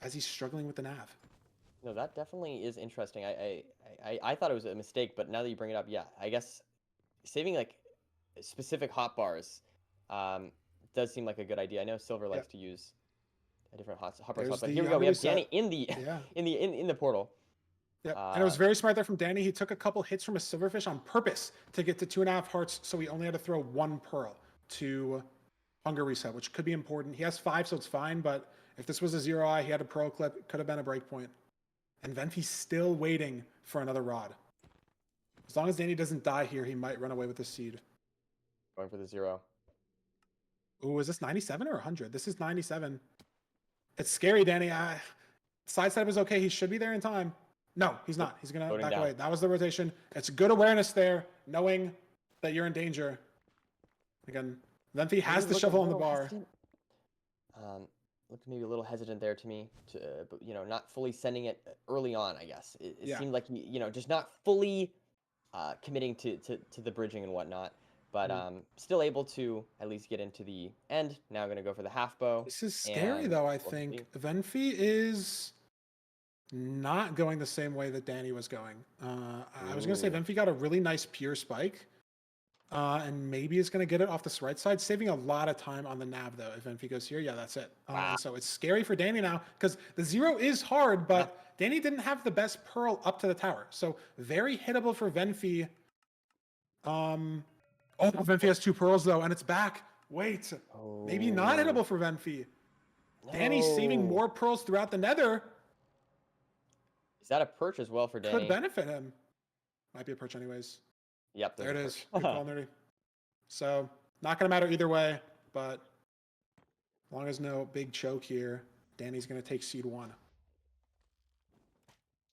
as he's struggling with the nav. No, that definitely is interesting. I thought it was a mistake, but now that you bring it up, yeah, I guess saving like specific hotbars does seem like a good idea. I know Silver likes to use a different hotbar There's slot, but the here we go. We have reset. Danny in the Yeah. in the portal. Yep. And it was very smart there from Danny. He took a couple hits from a silverfish on purpose to get to 2.5 hearts, so he only had to throw 1 pearl to hunger reset, which could be important. He has 5, so it's fine, but if this was a 0-eye, he had a pearl clip, it could have been a breakpoint. And Venfi's still waiting for another rod. As long as Danny doesn't die here, he might run away with the seed. Going for the 0. Ooh, is this 97 or 100? This is 97. It's scary, Danny. Sidestep is okay. He should be there in time. No, he's not. He's going to Floating back down. away. That was the rotation. It's good awareness there, knowing that you're in danger. Again, Venthy has the Looked a shovel on the little bar. hesitant. Looked maybe a little hesitant there to me, but not fully sending it early on. I guess it Yeah. seemed like just not fully committing to the bridging and whatnot, but still able to at least get into the end. Now going to go for the half bow. This is scary, and though, I we'll think. see. Venthy is not going the same way that Danny was going. I was going to say Ooh. Venthy got a really nice pure spike. And maybe it's going to get it off this right side, saving a lot of time on the nav, though. If Venthy goes here, yeah, that's it. Wow. And so it's scary for Danny now, because the 0 is hard, but Danny didn't have the best pearl up to the tower. So very hittable for Venthy. Venthy has 2 pearls, though, and it's back. Wait, maybe not hittable for Venthy. Danny's saving more pearls throughout the nether. Is that a perch as well for Danny? Could benefit him. Might be a perch anyways. Yep. There it is. Good call, Nerdy. So, not going to matter either way, but as long as no big choke here, Danny's going to take seed 1.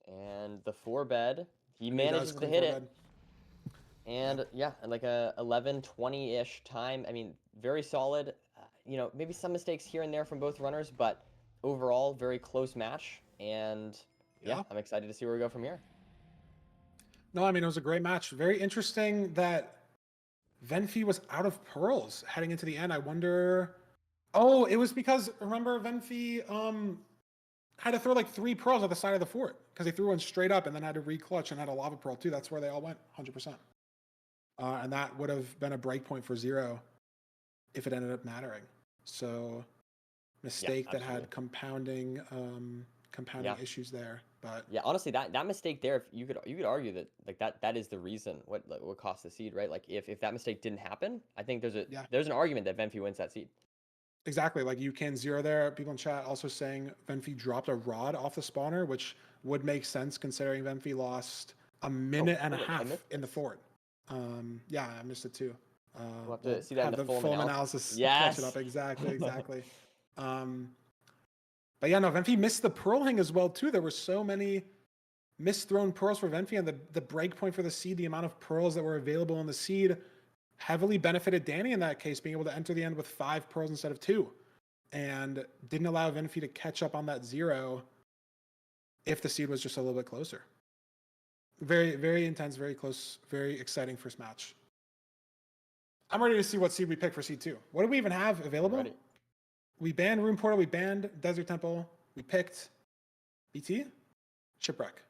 And the 4-bed, he He manages does to clean hit 4-bed. it. And yeah, and like a 11, 20-ish time. I mean, very solid. Maybe some mistakes here and there from both runners, but overall, very close match. And yeah, I'm excited to see where we go from here. No, I mean, it was a great match. Very interesting that Venthy was out of pearls heading into the end. I wonder... Oh, it was because, remember, Venthy had to throw like 3 pearls at the side of the fort because he threw one straight up and then had to re-clutch and had a lava pearl too. That's where they all went, 100%. And that would have been a break point for 0 if it ended up mattering. So, mistake that had compounding issues there. But yeah, honestly, that mistake there, you could argue that like that is the reason what cost the seed, right? Like if that mistake didn't happen, I think there's an argument that Venthy wins that seed. Exactly, like you can 0 there. People in chat also saying Venthy dropped a rod off the spawner, which would make sense considering Venthy lost a minute and a half in the fort. Yeah, I missed it too. We'll have to see that in the full analysis. Yes. Clutch it up. Exactly. But yeah, no, Venthy missed the pearl hang as well too. There were so many misthrown pearls for Venthy, and the break point for the seed, the amount of pearls that were available in the seed, heavily benefited Danny in that case, being able to enter the end with 5 pearls instead of 2, and didn't allow Venthy to catch up on that 0 if the seed was just a little bit closer. Very, very intense, very close, very exciting first match. I'm ready to see what seed we pick for seed 2. What do we even have available? We banned Rune Portal, we banned Desert Temple, we picked BT? Shipwreck.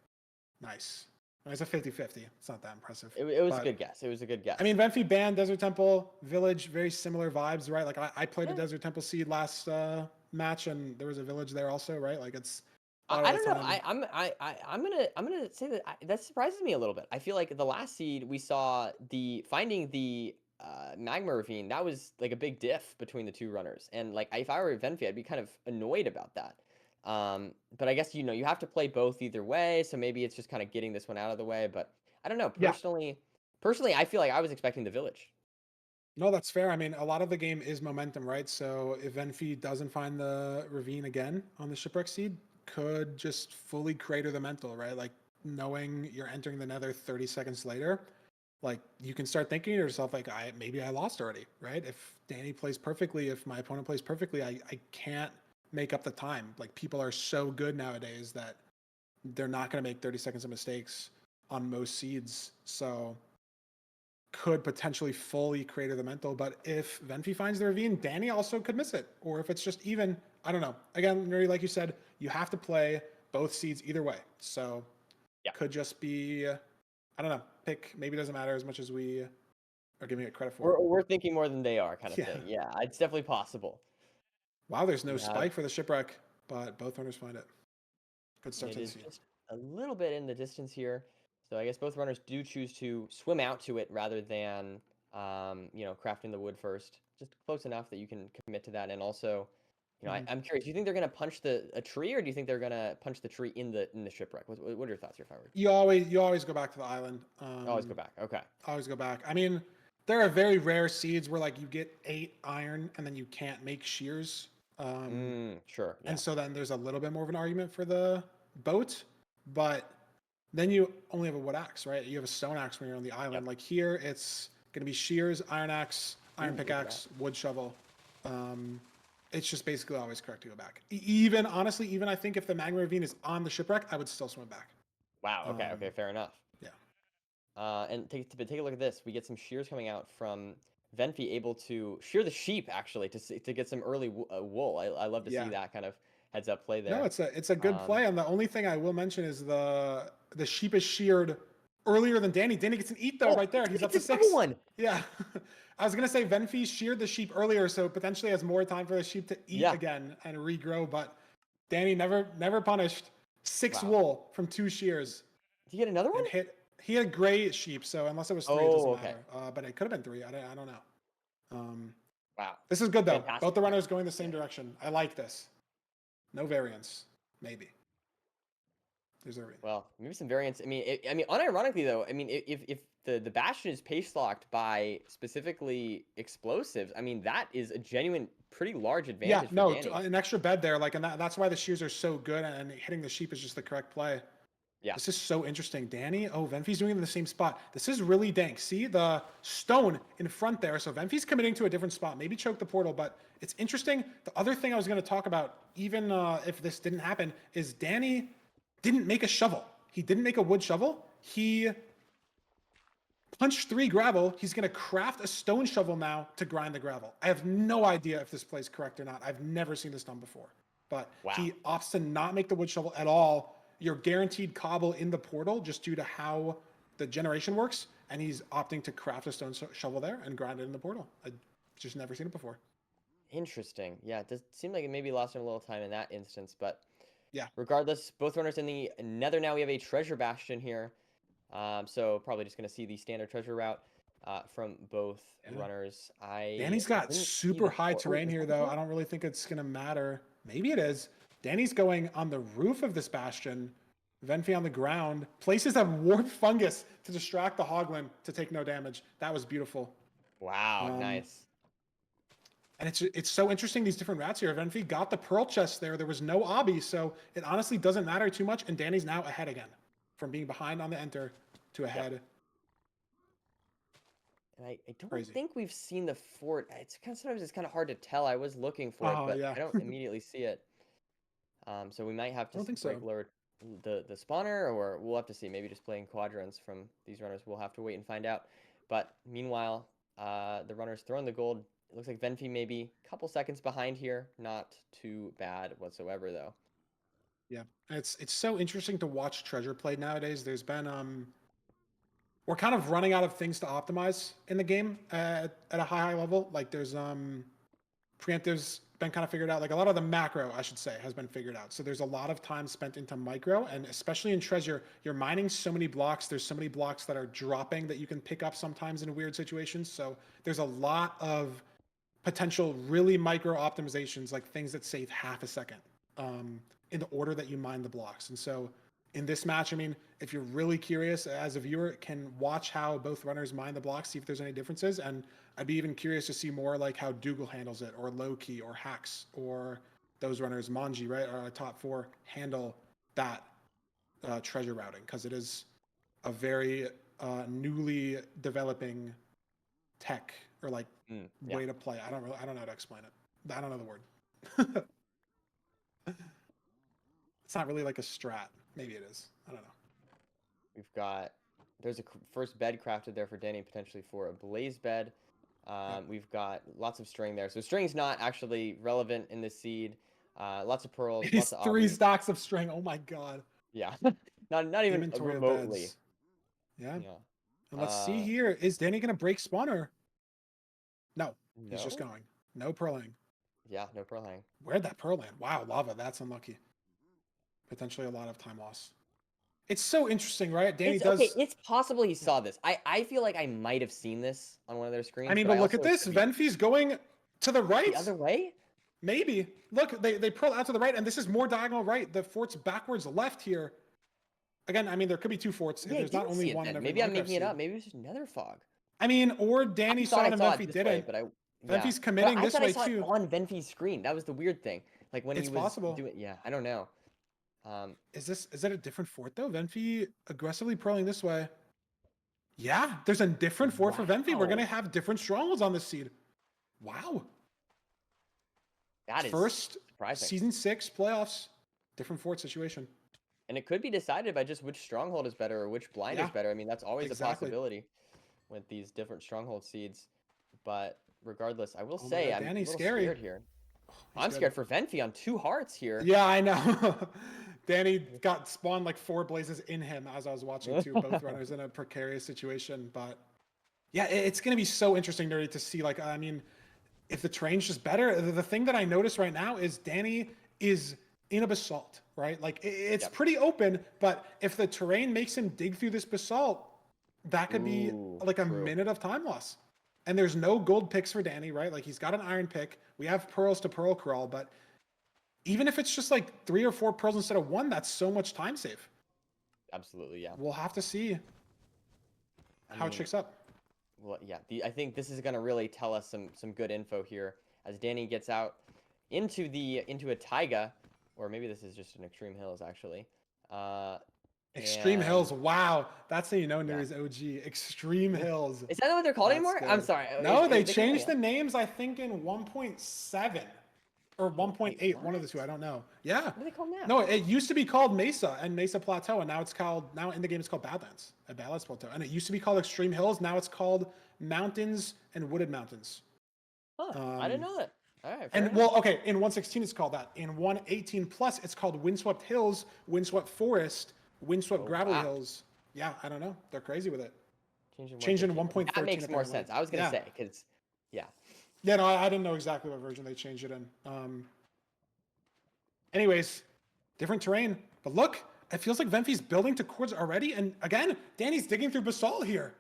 Nice. It's a 50-50. It's not that impressive. It was a good guess. It was a good guess. I mean, Venthy banned Desert Temple, Village, very similar vibes, right? Like I played a Desert Temple seed last match, and there was a village there also, right? Like it's. I don't know. I'm gonna say that that surprises me a little bit. I feel like the last seed we saw finding the magma ravine, that was like a big diff between the 2 runners, and like if I were Venthy, I'd be kind of annoyed about that. But I guess you have to play both either way, so maybe it's just kind of getting this one out of the way. But I don't know. Personally, I feel like I was expecting the village. No, that's fair. I mean, a lot of the game is momentum, right? So if Venthy doesn't find the ravine again on the shipwreck seed, could just fully crater the mental, right? Like knowing you're entering the nether 30 seconds later, like you can start thinking to yourself, like, maybe I lost already, right? If Danny plays perfectly, if my opponent plays perfectly, I can't make up the time. Like people are so good nowadays that they're not going to make 30 seconds of mistakes on most seeds. So could potentially fully crater the mental. But if Venthy finds the ravine, Danny also could miss it. Or if it's just even, I don't know. Again, Nerdy, like you said, you have to play both seeds either way. So could just be, I don't know, pick, maybe doesn't matter as much as we are giving it credit for. We're thinking more than they are kind of thing. Yeah, it's definitely possible. Wow, there's no spike for the shipwreck, but both runners find it. Good start to the seed. Just a little bit in the distance here. So I guess both runners do choose to swim out to it rather than, crafting the wood first. Just close enough that you can commit to that. And also, I'm curious. Do you think they're going to punch a tree, or do you think they're going to punch the tree in the shipwreck? What are your thoughts here, Feinberg? You always go back to the island. Always go back. Okay. Always go back. I mean, there are very rare seeds where like you get 8 iron and then you can't make shears. Sure. Yeah. And so then there's a little bit more of an argument for the boat, but then you only have a wood axe, right? You have a stone axe when you're on the island. Yep. Like here, it's going to be shears, iron axe, iron Look at that. pickaxe, wood shovel. It's just basically always correct to go back. Even honestly, even I think if the magma ravine is on the shipwreck, I would still swim back. Wow. Okay. Okay. Fair enough. Yeah. And take a look at this. We get some shears coming out from Venfi, able to shear the sheep actually to get some early wool. I love to see that kind of heads up play there. No, it's a good play. And the only thing I will mention is the sheep is sheared earlier than Danny. Danny gets an eat though right there. He's up to 6. One. Yeah. I was gonna say Venfi sheared the sheep earlier, so potentially has more time for the sheep to eat again and regrow. But Danny never punished. 6 wool from 2 shears. Did you get another one? And he had gray sheep, so unless it was 3, it doesn't matter. But it could have been 3. I don't know. Wow. This is good though. Fantastic. Both the runners going the same direction. I like this. No variance, maybe. There's a Well, maybe some variance. I mean, unironically though, I mean, if the Bastion is pace locked by specifically explosives, I mean, that is a genuine, pretty large advantage. Yeah, no, for Danny. an extra bed there, like, and that's why the shears are so good, and hitting the sheep is just the correct play. Yeah. This is so interesting. Danny, Venfi's doing it in the same spot. This is really dank. See the stone in front there. So Venfi's committing to a different spot. Maybe choke the portal, but it's interesting. The other thing I was going to talk about, even if this didn't happen, is Danny didn't make a shovel. He didn't make a wood shovel. He punched 3 gravel. He's going to craft a stone shovel now to grind the gravel. I have no idea if this play is correct or not. I've never seen this done before. But he opts to not make the wood shovel at all. You're guaranteed cobble in the portal just due to how the generation works. And he's opting to craft a stone shovel there and grind it in the portal. I've just never seen it before. Interesting. Yeah, it does seem like it maybe lost him a little time in that instance, but yeah. Regardless, both runners in the nether now. We have a treasure bastion here. So probably just going to see the standard treasure route from both runners. Danny's got super high terrain here, though. I don't really think it's going to matter. Maybe it is. Danny's going on the roof of this bastion. Venfi on the ground. Places have warp fungus to distract the hoglin to take no damage. That was beautiful. Wow, nice. And it's so interesting, these different routes here. Venfi got the pearl chest there. There was no obby, so it honestly doesn't matter too much. And Danny's now ahead again. From being behind on the enter to ahead. Yep. And I don't think we've seen the fort. Sometimes it's kind of hard to tell. I was looking for it, but I don't immediately see it. So we might have to break lower the spawner, or we'll have to see. Maybe just playing quadrants from these runners. We'll have to wait and find out. But meanwhile, the runners throwing the gold. It looks like Venfi maybe a couple seconds behind here. Not too bad whatsoever, though. Yeah, it's so interesting to watch treasure played nowadays. There's been we're kind of running out of things to optimize in the game at a high level. Like there's preemptive's been kind of figured out. Like a lot of the macro, I should say, has been figured out. So there's a lot of time spent into micro, and especially in treasure, you're mining so many blocks. There's so many blocks that are dropping that you can pick up sometimes in weird situations. So there's a lot of potential really micro optimizations, like things that save half a second in the order that you mine the blocks. And so in this match, I mean, if you're really curious as a viewer, can watch how both runners mine the blocks, see if there's any differences. And I'd be even curious to see more like how Dougal handles it, or Loki, or Hax, or those runners, Manji, right, or top 4 handle that treasure routing, because it is a very newly developing tech or like way to play. I don't know how to explain it. I don't know the word. It's not really like a strat. Maybe it is. I don't know. There's a first bed crafted there for Danny, potentially for a blaze bed. We've got lots of string there. So string's not actually relevant in this seed. Lots of pearls. It's lots of 3 stacks of string. Oh my god. Yeah. not even Inventory remotely. Yeah. And let's see here. Is Danny gonna break spawner? No. He's just going. No pearling. Yeah, no pearl hang. Where'd that pearl land? Wow, lava. That's unlucky. Potentially a lot of time loss. It's so interesting, right? Danny does. Okay, it's possible he saw this. I feel like I might have seen this on one of their screens. I mean, but look at this. Venfi's going to the right. The other way? Maybe. Look, they pearl out to the right, and this is more diagonal right. The fort's backwards left here. Again, I mean, there could be 2 forts. Yeah, There's not only one. Maybe I'm making it up. Maybe it's just nether fog. I mean, or Danny saw it and I saw it Venfi this way, didn't. but Venfi's But committing I this thought way I saw too. it on Venfi's screen. That was the weird thing. Like when It's he was possible. doing, I don't know. Is that a different fort though? Venfi aggressively pearling this way. Yeah, there's a different fort for Venfi. We're gonna Wow. have different strongholds on this seed. Wow. That is First surprising. season 6 playoffs, different fort situation. And it could be decided by just which stronghold is better or which blind is Yeah, better. I mean, that's always exactly. a possibility with these different stronghold seeds. But regardless, I will Oh my say God, I'm a Danny's little scary. scared here. He's I'm good. scared for Venfi on 2 hearts here. Yeah, I know. Danny got spawned like 4 blazes in him as I was watching too. Both runners in a precarious situation, but yeah, it's gonna be so interesting, Nerdy, to see. Like, I mean, if the terrain's just better. The thing that I notice right now is Danny is in a basalt, right? Like it's pretty open, but if the terrain makes him dig through this basalt, that could be like a minute of time loss. And there's no gold picks for Danny, right? Like he's got an iron pick. We have pearls to pearl crawl, but even if it's just like 3 or 4 pearls instead of 1, that's so much time save. Absolutely, yeah. We'll have to see how it shakes up. Well, yeah, I think this is going to really tell us some good info here as Danny gets out into a taiga, or maybe this is just an extreme hills actually. Extreme Hills, wow, that's how you know Neri's OG. Extreme Hills. Is that what they're called anymore? Good. I'm sorry. No, they changed the names. I think in 1.7 or 1.8, one of the two. I don't know. Yeah. What are they called now? No, it used to be called Mesa and Mesa Plateau, and now in the game it's called Badlands and Badlands Plateau, and it used to be called Extreme Hills. Now it's called Mountains and Wooded Mountains. Huh, I didn't know that. All right. And well, okay, in 116 it's called that. In 118 plus, it's called Windswept Hills, Windswept Forest, Windswept Gravelly Hills. Yeah, I don't know. They're crazy with it. Changed in 1.13. That makes more apparently. sense. I was gonna say because, yeah. Yeah, no, I didn't know exactly what version they changed it in. Anyways, different terrain, but look, it feels like Venfi's building to cords already, and again, Danny's digging through basalt here.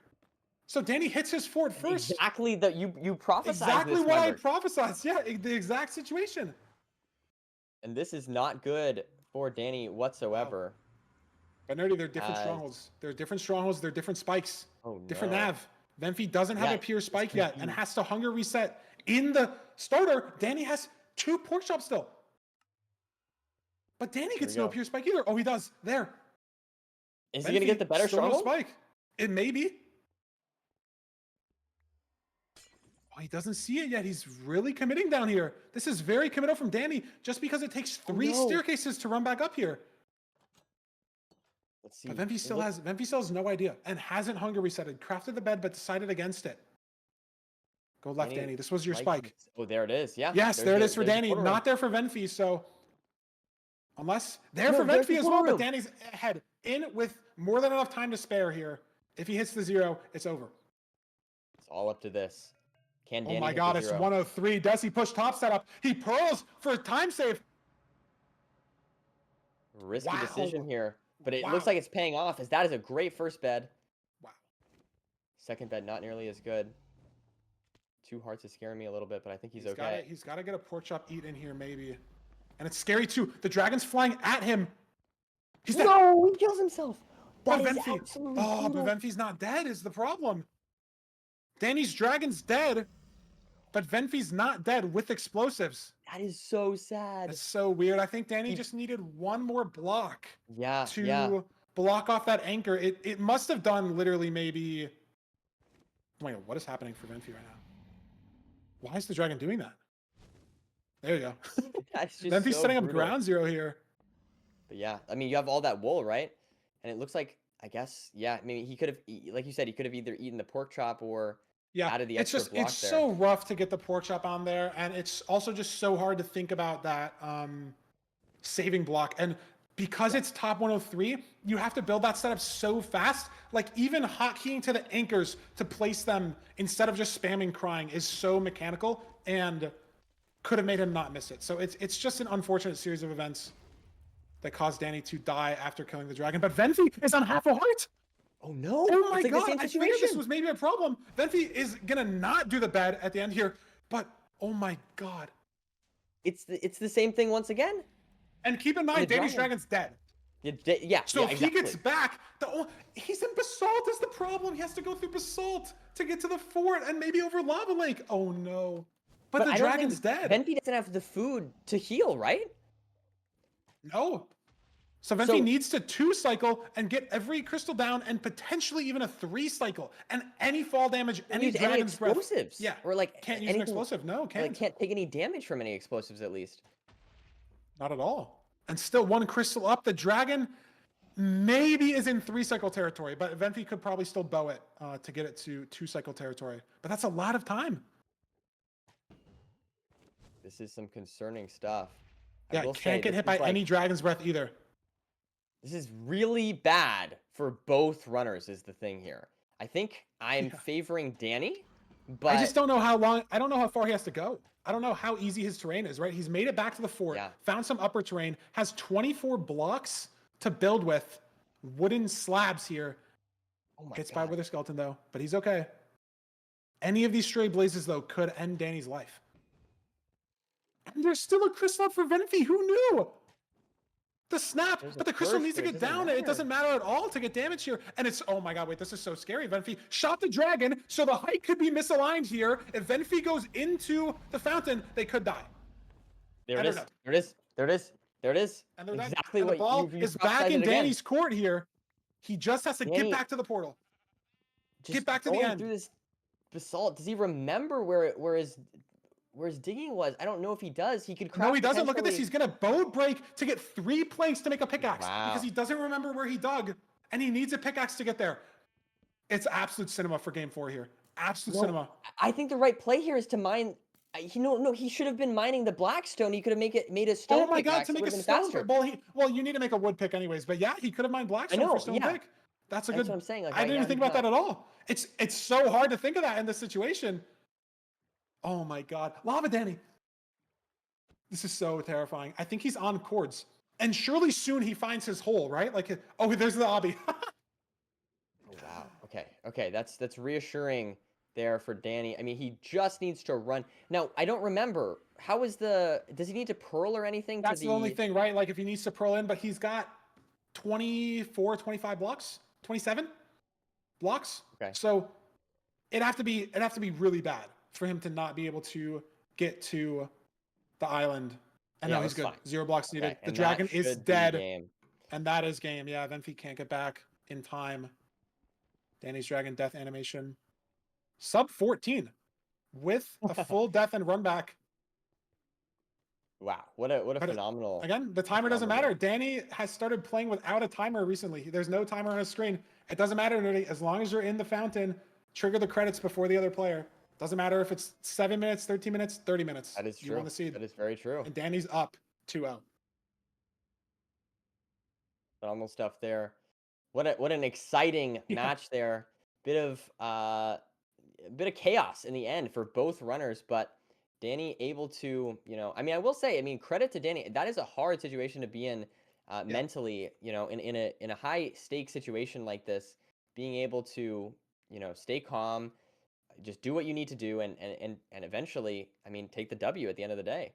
So Danny hits his fort first. Exactly that you prophesied. Exactly this, what I Feinberg. prophesied. Yeah, the exact situation. And this is not good for Danny whatsoever. But Nerdy, they're different strongholds. They're different strongholds. They're different spikes. Oh, different no. nav. Venfi doesn't have a pure spike yet and has to hunger reset in the starter. Danny has 2 pork chops still. But Danny gets no pure spike either. Oh, he does. There. Is he going to get the better still no stronghold? spike. It may be. Oh, he doesn't see it yet. He's really committing down here. This is very committal from Danny just because it takes 3 staircases to run back up here. Let's see. But Venfi still has no idea and hasn't hunger resetted. Crafted the bed, but decided against it. Go left, Danny. This was your spike. Oh, there it is. Yeah. Yes, there it is for Danny. Not there for Venfi. So unless there for Venfi as well, but Danny's ahead in with more than enough time to spare here. If he hits the 0, it's over. It's all up to this. Can Danny oh my hit God, the it's 0? 103. Does he push top setup? He pearls for a time save. Risky decision here. But it looks like it's paying off as that is a great first bed. Wow. Second bed, not nearly as good. 2 hearts is scaring me a little bit, but I think he's okay. He's got to get a pork chop eat in here, maybe. And it's scary too. The dragon's flying at him. He's dead. No, he kills himself. That is Venfi. absolutely Oh, brutal. but Venfi's not dead is the problem. Danny's dragon's dead, but Venfi's not dead with explosives. That is so sad. That's so weird. I think Danny just needed one more block to block off that anchor. It must have done literally maybe... Wait, what is happening for Venfi right now? Why is the dragon doing that? There you go. That's just Venfi's so setting up brutal. ground zero here. But yeah, I mean, you have all that wool, right? And it looks like, I guess, yeah, maybe he could have, like you said, he could have either eaten the pork chop or added the extra block it's so rough to get the pork chop on there, and it's also just so hard to think about that saving block. And because it's top 103, you have to build that setup so fast. Like even hotkeying to the anchors to place them instead of just spamming crying is so mechanical and could have made him not miss it. So it's just an unfortunate series of events that caused Danny to die after killing the dragon. But Venfi is on half a heart. Oh no! Oh my like God! I figured this was maybe a problem. Venfi is gonna not do the bed at the end here, but oh my God! It's the same thing once again. And keep in mind, Danny's dragon's dead. Yeah. So if exactly. he gets back, he's in Basalt is the problem. He has to go through Basalt to get to the fort and maybe over Lava Lake. Oh no. But the I don't dragon's think dead. Venfi doesn't have the food to heal, right? No. So Venfi needs to 2-cycle and get every crystal down and potentially even a 3-cycle. And any fall damage, any use dragon's breath. explosives. Yeah. Or like Can't use anything, an explosive. No, can't. Like can't take any damage from any explosives at least. Not at all. And still 1 crystal up. The dragon maybe is in 3-cycle territory, but Venfi could probably still bow it to get it to 2-cycle territory. But that's a lot of time. This is some concerning stuff. Yeah, can't get hit by any dragon's breath either. This is really bad for both runners is the thing here. I think I'm favoring Danny, but I just don't know how long, I don't know how far he has to go. I don't know how easy his terrain is, right? He's made it back to the fort, found some upper terrain, has 24 blocks to build with, wooden slabs here. Gets by with a skeleton though, but he's okay. Any of these stray blazes though could end Danny's life. And there's still a crystal up for Venfi. Who knew? The snap, but the crystal needs to get down. It doesn't matter at all to get damage here. And it's, oh my god, wait, this is so scary. Venfi shot the dragon, so the height could be misaligned here. If Venfi goes into the fountain, they could die. There it is. There it is. There it is. There it is. And they're exactly what the ball is back in Danny's court here. He just has to get back to the portal. Get back to the end. Through this basalt. Does he remember where his digging was? I don't know if he does. He could craft. No, he doesn't. Look at this. He's gonna bow break to get 3 planks to make a pickaxe because he doesn't remember where he dug, and he needs a pickaxe to get there. It's absolute cinema for game 4 here. Absolute cinema. I think the right play here is to mine. He should have been mining the blackstone. He could have made a stone. Oh my god, to make a stone. Faster. Well, you need to make a wood pick anyways. But yeah, he could have mined blackstone for stone pick. That's a good. That's what I'm saying. Like, I didn't even think about that at all. It's so hard to think of that in this situation. Oh my god, Lava Danny. This is so terrifying. I think he's on cords, and surely soon he finds his hole, right? Like, oh, there's the obby. Oh, wow. Okay. That's reassuring there for Danny. I mean, he just needs to run. Now, I don't remember. Does he need to pearl or anything? That's the only thing, right? Like, if he needs to pearl in, but he's got 24, 25 blocks, 27 blocks. Okay. So it'd have to be really bad for him to not be able to get to the island. And now he's good. Fine. 0 blocks needed. The dragon is dead. And that is game. Yeah, Venfi can't get back in time. Danny's dragon death animation. Sub 14 with a full death and run back. Wow, what a phenomenal. Again, the timer doesn't matter. Danny has started playing without a timer recently. There's no timer on his screen. It doesn't matter, Nerdy. As long as you're in the fountain, trigger the credits before the other player. Doesn't matter if it's 7 minutes, 13 minutes, 30 minutes. That is true. You want to see that is very true. And Danny's up 2-0. Phenomenal stuff there. What an exciting match there. Bit of chaos in the end for both runners, but Danny able to, I mean, I will say, credit to Danny. That is a hard situation to be in mentally, in a high stake situation like this, being able to, stay calm, just do what you need to do and eventually, take the W at the end of the day.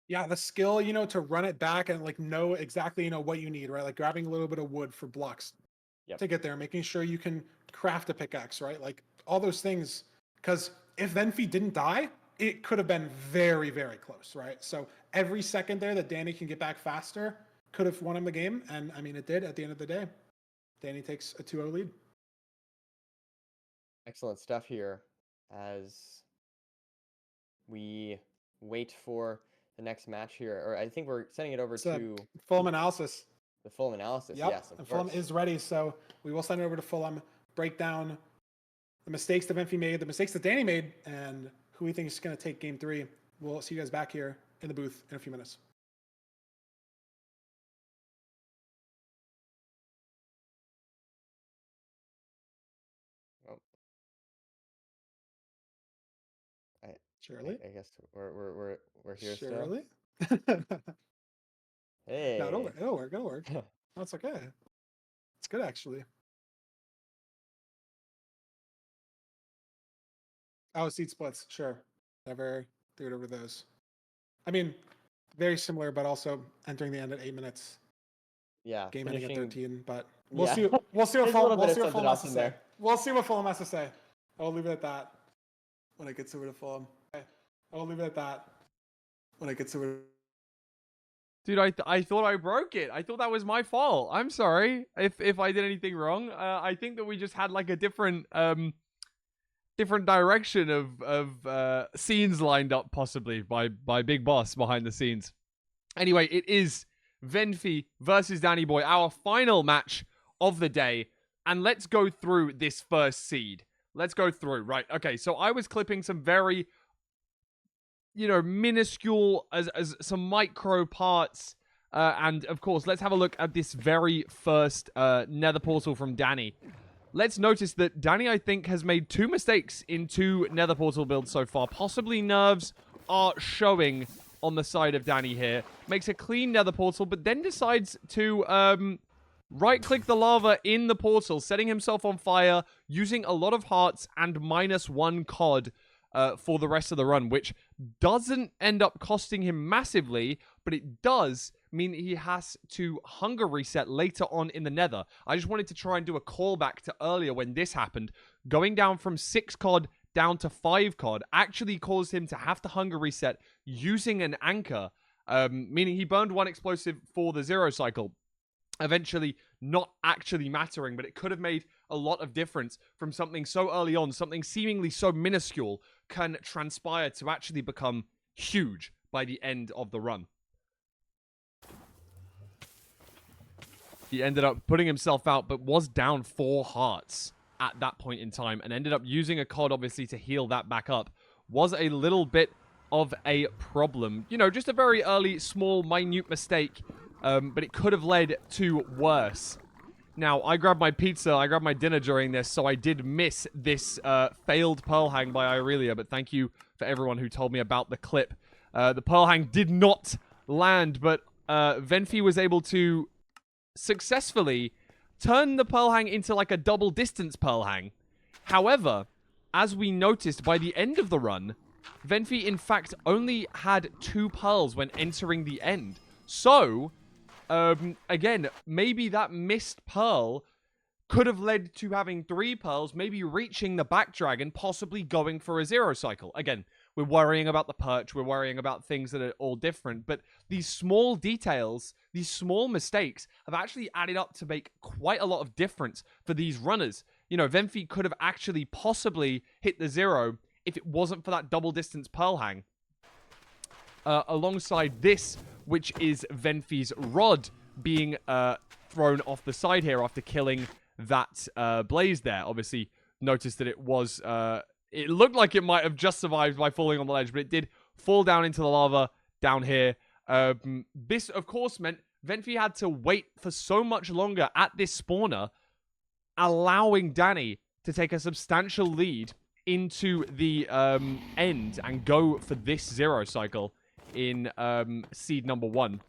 Yeah, the skill, to run it back and know exactly, what you need, right? Like grabbing a little bit of wood for blocks to get there, making sure you can craft a pickaxe, right? Like all those things, because if Venfi didn't die, it could have been very, very close, right? So every second there that Danny can get back faster could have won him the game. And it did at the end of the day. Danny takes a 2-0 lead. Excellent stuff here as we wait for the next match here. Or I think we're sending it over to Fulham analysis. The Fulham analysis, yep. Yes. And Fulham is ready, so we will send it over to Fulham, break down the mistakes that Venfi made, the mistakes that Danny made, and who we think is going to take game 3. We'll see you guys back here in the booth in a few minutes. Surely? I guess we're here Surely? still. Hey. No, it'll work. That's okay. It's good actually. Oh, seat splits, sure. Never threw it over those. Very similar, but also entering the end at 8 minutes. Yeah, game ending at finishing 13. But we'll yeah. see. We'll see what There's a little Fulham, we'll bit see of what something Fulham has else to in say. there. We'll see what Fulham has to say. I'll leave it at that when it gets over to Fulham. Okay. I'll leave it at that when it gets over. Dude, I thought I broke it. I thought that was my fault. I'm sorry if I did anything wrong. I think that we just had like a different different direction of scenes lined up possibly by Big Boss behind the scenes. Anyway, it is Venfi versus Danny Boy, our final match of the day, and let's go through this first seed. Let's go through. Right. Okay, so I was clipping some very minuscule as some micro parts. And of course, let's have a look at this very first nether portal from Danny. Let's notice that Danny, I think, has made 2 mistakes in 2 nether portal builds so far. Possibly nerves are showing on the side of Danny here. Makes a clean nether portal, but then decides to right-click the lava in the portal, setting himself on fire, using a lot of hearts and -1 COD for the rest of the run, which doesn't end up costing him massively, but it does mean that he has to hunger reset later on in the nether. I just wanted to try and do a callback to earlier when this happened. Going down from 6 COD down to 5 COD actually caused him to have to hunger reset using an anchor, meaning he burned 1 explosive for the 0 cycle. Eventually not actually mattering, but it could have made a lot of difference from something so early on, something seemingly so minuscule can transpire to actually become huge by the end of the run. He ended up putting himself out, but was down 4 hearts at that point in time, and ended up using a COD, obviously, to heal that back up. Was a little bit of a problem. Just a very early, small, minute mistake, but it could have led to worse. Now, I grabbed my pizza, I grabbed my dinner during this, so I did miss this failed pearl hang by Irelia, but thank you for everyone who told me about the clip. The pearl hang did not land, but Venfi was able to successfully turn the pearl hang into like a double distance pearl hang. However, as we noticed by the end of the run, Venfi in fact only had 2 pearls when entering the end. So, again, maybe that missed pearl could have led to having 3 pearls, maybe reaching the back dragon, possibly going for a 0 cycle. Again, we're worrying about the perch, we're worrying about things that are all different, but these small details, these small mistakes have actually added up to make quite a lot of difference for these runners. Venfi could have actually possibly hit the 0 if it wasn't for that double distance pearl hang. Alongside this, which is Venfi's rod being thrown off the side here after killing that blaze there. Obviously, notice that it was... it looked like it might have just survived by falling on the ledge, but it did fall down into the lava down here. This, of course, meant Venfi had to wait for so much longer at this spawner, allowing Danny to take a substantial lead into the end and go for this 0 cycle in seed number 1.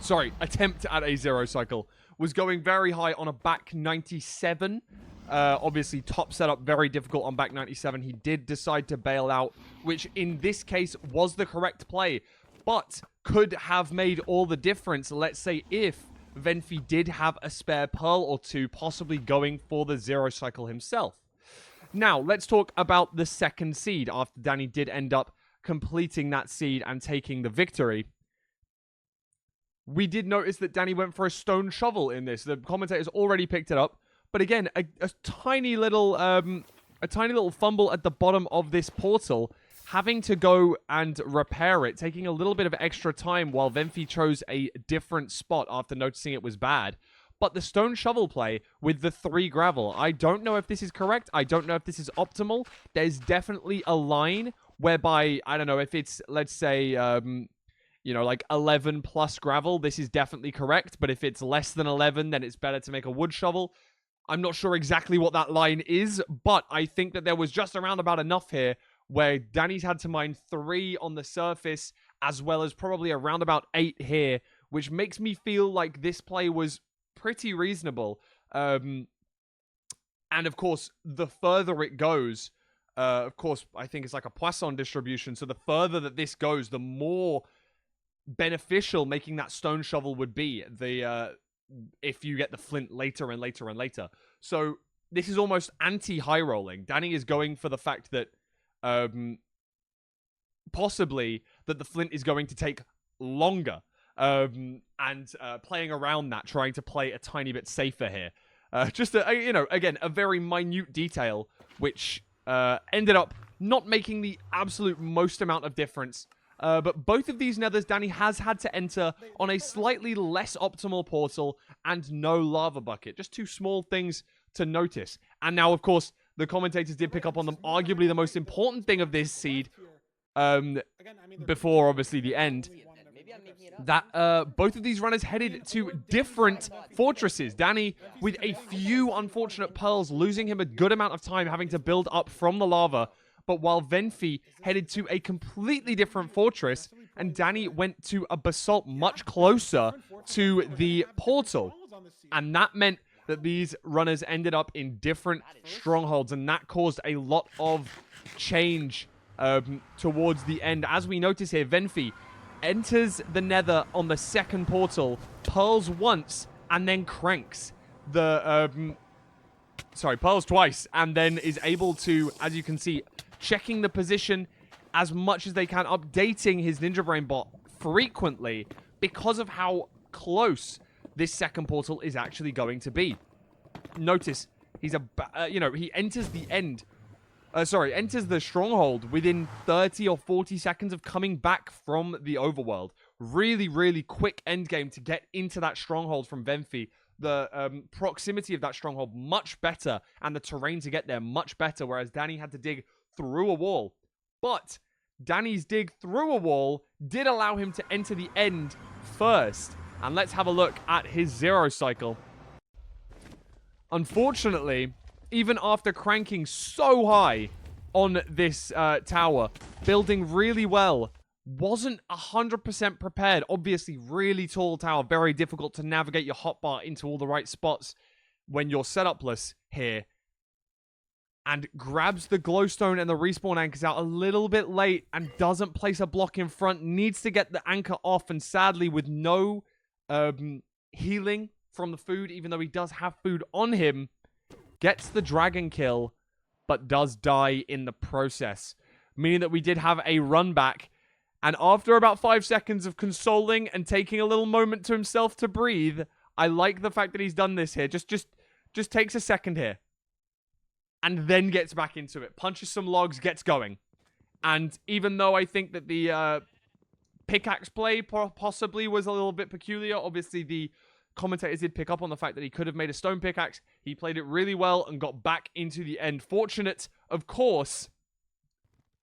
Sorry, attempt at a 0 cycle. Was going very high on a back 97. Obviously, top setup, very difficult on back 97. He did decide to bail out, which in this case was the correct play, but could have made all the difference, let's say, if Venfi did have a spare pearl or 2, possibly going for the 0 cycle himself. Now, let's talk about the second seed after Danny did end up completing that seed and taking the victory. We did notice that Danny went for a stone shovel in this. The commentators already picked it up. But again, a tiny little fumble at the bottom of this portal, having to go and repair it, taking a little bit of extra time while Venfi chose a different spot after noticing it was bad. But the stone shovel play with the 3 gravel, I don't know if this is correct. I don't know if this is optimal. There's definitely a line whereby, I don't know, if it's, let's say, like 11 plus gravel, this is definitely correct. But if it's less than 11, then it's better to make a wood shovel. I'm not sure exactly what that line is, but I think that there was just around about enough here where Danny's had to mine 3 on the surface, as well as probably around about 8 here, which makes me feel like this play was pretty reasonable. And of course, the further it goes, of course, I think it's like a Poisson distribution, so the further that this goes, the more beneficial making that stone shovel would be if you get the flint later and later and later. So this is almost anti-high rolling. Danny is going for the fact that possibly that the flint is going to take longer, and playing around that, trying to play a tiny bit safer here. Just again, a very minute detail which ended up not making the absolute most amount of difference. But both of these nethers, Danny has had to enter on a slightly less optimal portal and no lava bucket. Just two small things to notice. And now, of course, the commentators did pick up on them. Arguably the most important thing of this seed, before obviously the end, that both of these runners headed to different fortresses. Danny with a few unfortunate pearls, losing him a good amount of time, having to build up from the lava. But while Venfi headed to a completely different fortress, and Danny went to a basalt much closer to the portal. And that meant that these runners ended up in different strongholds, and that caused a lot of change towards the end. As we notice here, Venfi enters the nether on the second portal, pearls once, and then cranks the... pearls twice, and then is able to, as you can see, checking the position as much as they can, updating his Ninja Brain bot frequently because of how close this second portal is actually going to be. Notice he's he enters the enters the stronghold within 30 or 40 seconds of coming back from the overworld. Really, really quick end game to get into that stronghold from Venfi. The proximity of that stronghold much better, and the terrain to get there much better, whereas Danny had to dig through a wall. But Danny's dig through a wall did allow him to enter the end first. And let's have a look at his zero cycle. Unfortunately, even after cranking so high on this tower, building really well, wasn't 100% prepared. Obviously, really tall tower, very difficult to navigate your hotbar into all the right spots when you're setupless here. And grabs the glowstone and the respawn anchors out a little bit late and doesn't place a block in front. Needs to get the anchor off, and sadly, with no healing from the food, even though he does have food on him, gets the dragon kill, but does die in the process. Meaning that we did have a run back. And after about 5 seconds of consoling and taking a little moment to himself to breathe, I like the fact that he's done this here. Just takes a second here. And then gets back into it. Punches some logs, gets going. And even though I think that the pickaxe play possibly was a little bit peculiar, obviously the commentators did pick up on the fact that he could have made a stone pickaxe. He played it really well and got back into the end. Fortunate, of course,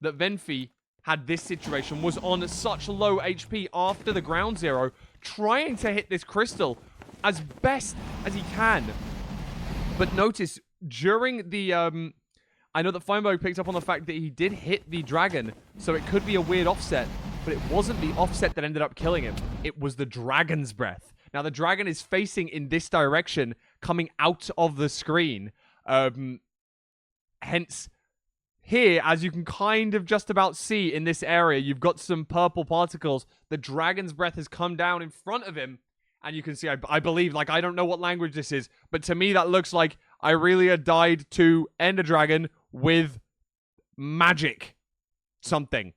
that Venfi had this situation, was on such low HP after the ground zero, trying to hit this crystal as best as he can. But notice, during the, I know that Feinberg picked up on the fact that he did hit the dragon, so it could be a weird offset, but it wasn't the offset that ended up killing him. It was the dragon's breath. Now, the dragon is facing in this direction, coming out of the screen. Hence, here, as you can kind of just about see in this area, you've got some purple particles. The dragon's breath has come down in front of him, and you can see, I believe, like, I don't know what language this is, but to me, that looks like Irelia died to end a dragon with magic something.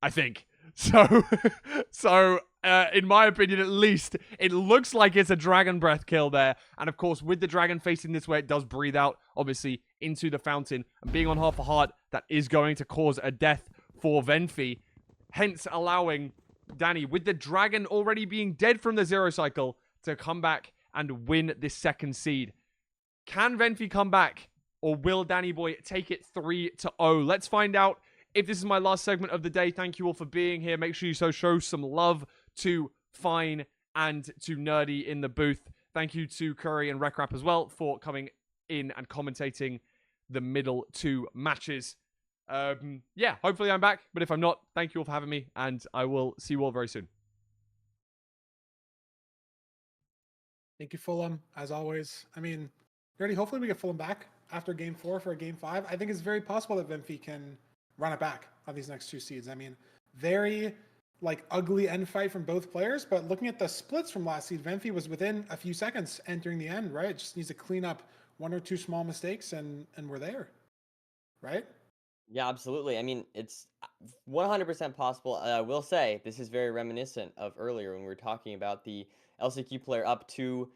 I think. So, in my opinion, at least, it looks like it's a dragon breath kill there. And of course, with the dragon facing this way, it does breathe out, obviously, into the fountain. And being on half a heart, that is going to cause a death for Venfi. Hence, allowing Danny, with the dragon already being dead from the zero cycle, to come back and win this second seed. Can Venfi come back, or will Danny Boy take it 3-0? Let's find out. If this is my last segment of the day, thank you all for being here. Make sure you show some love to Fine and to Nerdy in the booth. Thank you to Curry and Wreckrap as well for coming in and commentating the middle two matches. Yeah, hopefully I'm back, but if I'm not, thank you all for having me, and I will see you all very soon. Thank you, Fulham, as always. I mean, Nerdy, hopefully we get Fulham back after Game 4 for a Game 5. I think it's very possible that Venfi can run it back on these next two seeds. I mean, very like ugly end fight from both players. But looking at the splits from last seed, Venfi was within a few seconds entering the end, right? It just needs to clean up one or two small mistakes and we're there, right? Yeah, absolutely. I mean, it's 100% possible. I will say this is very reminiscent of earlier when we were talking about the LCQ player up 2-0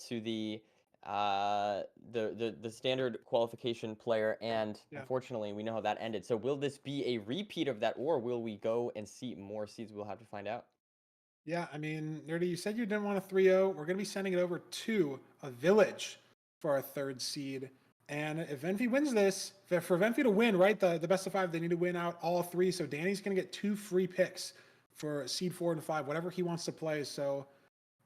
to the standard qualification player, and Yeah. unfortunately, we know how that ended. So, will this be a repeat of that, or will we go and see more seeds? We'll have to find out. Yeah, I mean, Nerdy, you said you didn't want a 3-0. We're going to be sending it over to a village for our third seed. And if Venfi wins this, for Venfi to win, right, the best of 5, they need to win out all 3. So Danny's going to get 2 free picks for seed 4 and 5, whatever he wants to play. So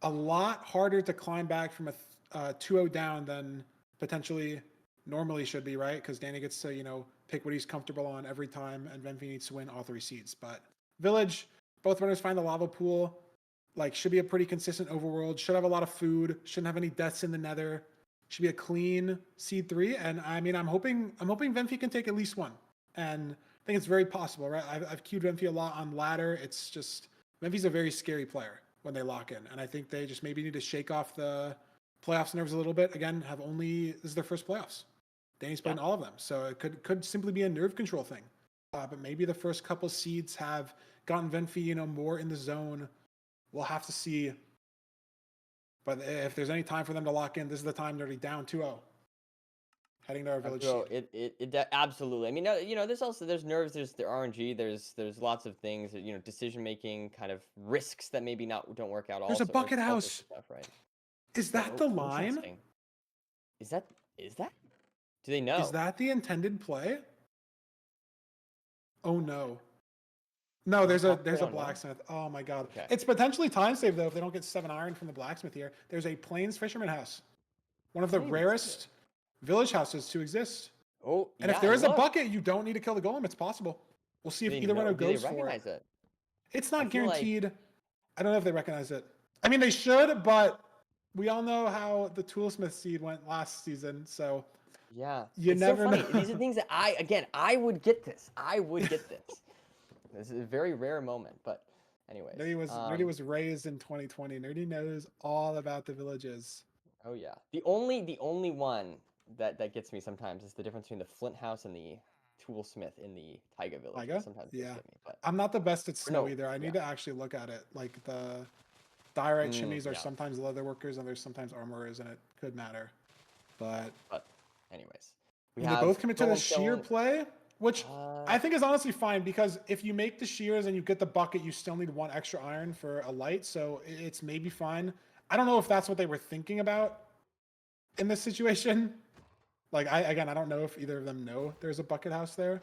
a lot harder to climb back from a 2-0 down than potentially normally should be, right? Because Danny gets to, you know, pick what he's comfortable on every time, and Venfi needs to win all 3 seeds. But village, both runners find the lava pool. Like, should be a pretty consistent overworld. Should have a lot of food. Shouldn't have any deaths in the nether. Should be a clean seed 3. And I mean, I'm hoping Venfi can take at least one. And I think it's very possible, right? I've queued Venfi a lot on ladder. It's just, Venfi's a very scary player when they lock in. And I think they just maybe need to shake off the playoffs nerves a little bit. Again, this is their first playoffs. Danny's played in all of them. So it could simply be a nerve control thing. But maybe the first couple seeds have gotten Venfi, you know, more in the zone. We'll have to see. But if there's any time for them to lock in, this is the time. They're already down 2-0. Heading to our village. Absolutely. I mean, you know, there's nerves, there's the RNG, there's lots of things, you know, decision making, kind of risks that maybe don't work out. There's also, a bucket house. Stuff, right? Is that the line? Is that? Do they know? Is that the intended play? Oh no. No, there's a blacksmith. Oh my god. Okay. It's potentially time save though if they don't get 7 iron from the blacksmith here. There's a Plains Fisherman house. One of the rarest village houses to exist. Oh, and if there is a bucket, you don't need to kill the golem. It's possible. We'll see if either runner goes for it. It's not guaranteed. I don't know if they recognize it. I mean, they should, but we all know how the Toolsmith seed went last season, so yeah, you never know. These are things that I would get this. This is a very rare moment, but anyways. Nerdy was raised in 2020. Nerdy knows all about the villages. Oh yeah. The only one that gets me sometimes is the difference between the Flint house and the Toolsmith in the Taiga village. Taiga? Sometimes yeah. Get me, but... I'm not the best at snow either. I need to actually look at it. Like the diorite chimneys are sometimes leather workers and there's sometimes armorers, and it could matter. But anyways. They both commit to the shear play, which I think is honestly fine, because if you make the shears and you get the bucket, you still need 1 extra iron for a light, so it's maybe fine. I don't know if that's what they were thinking about in this situation. Like, I don't know if either of them know there's a bucket house there.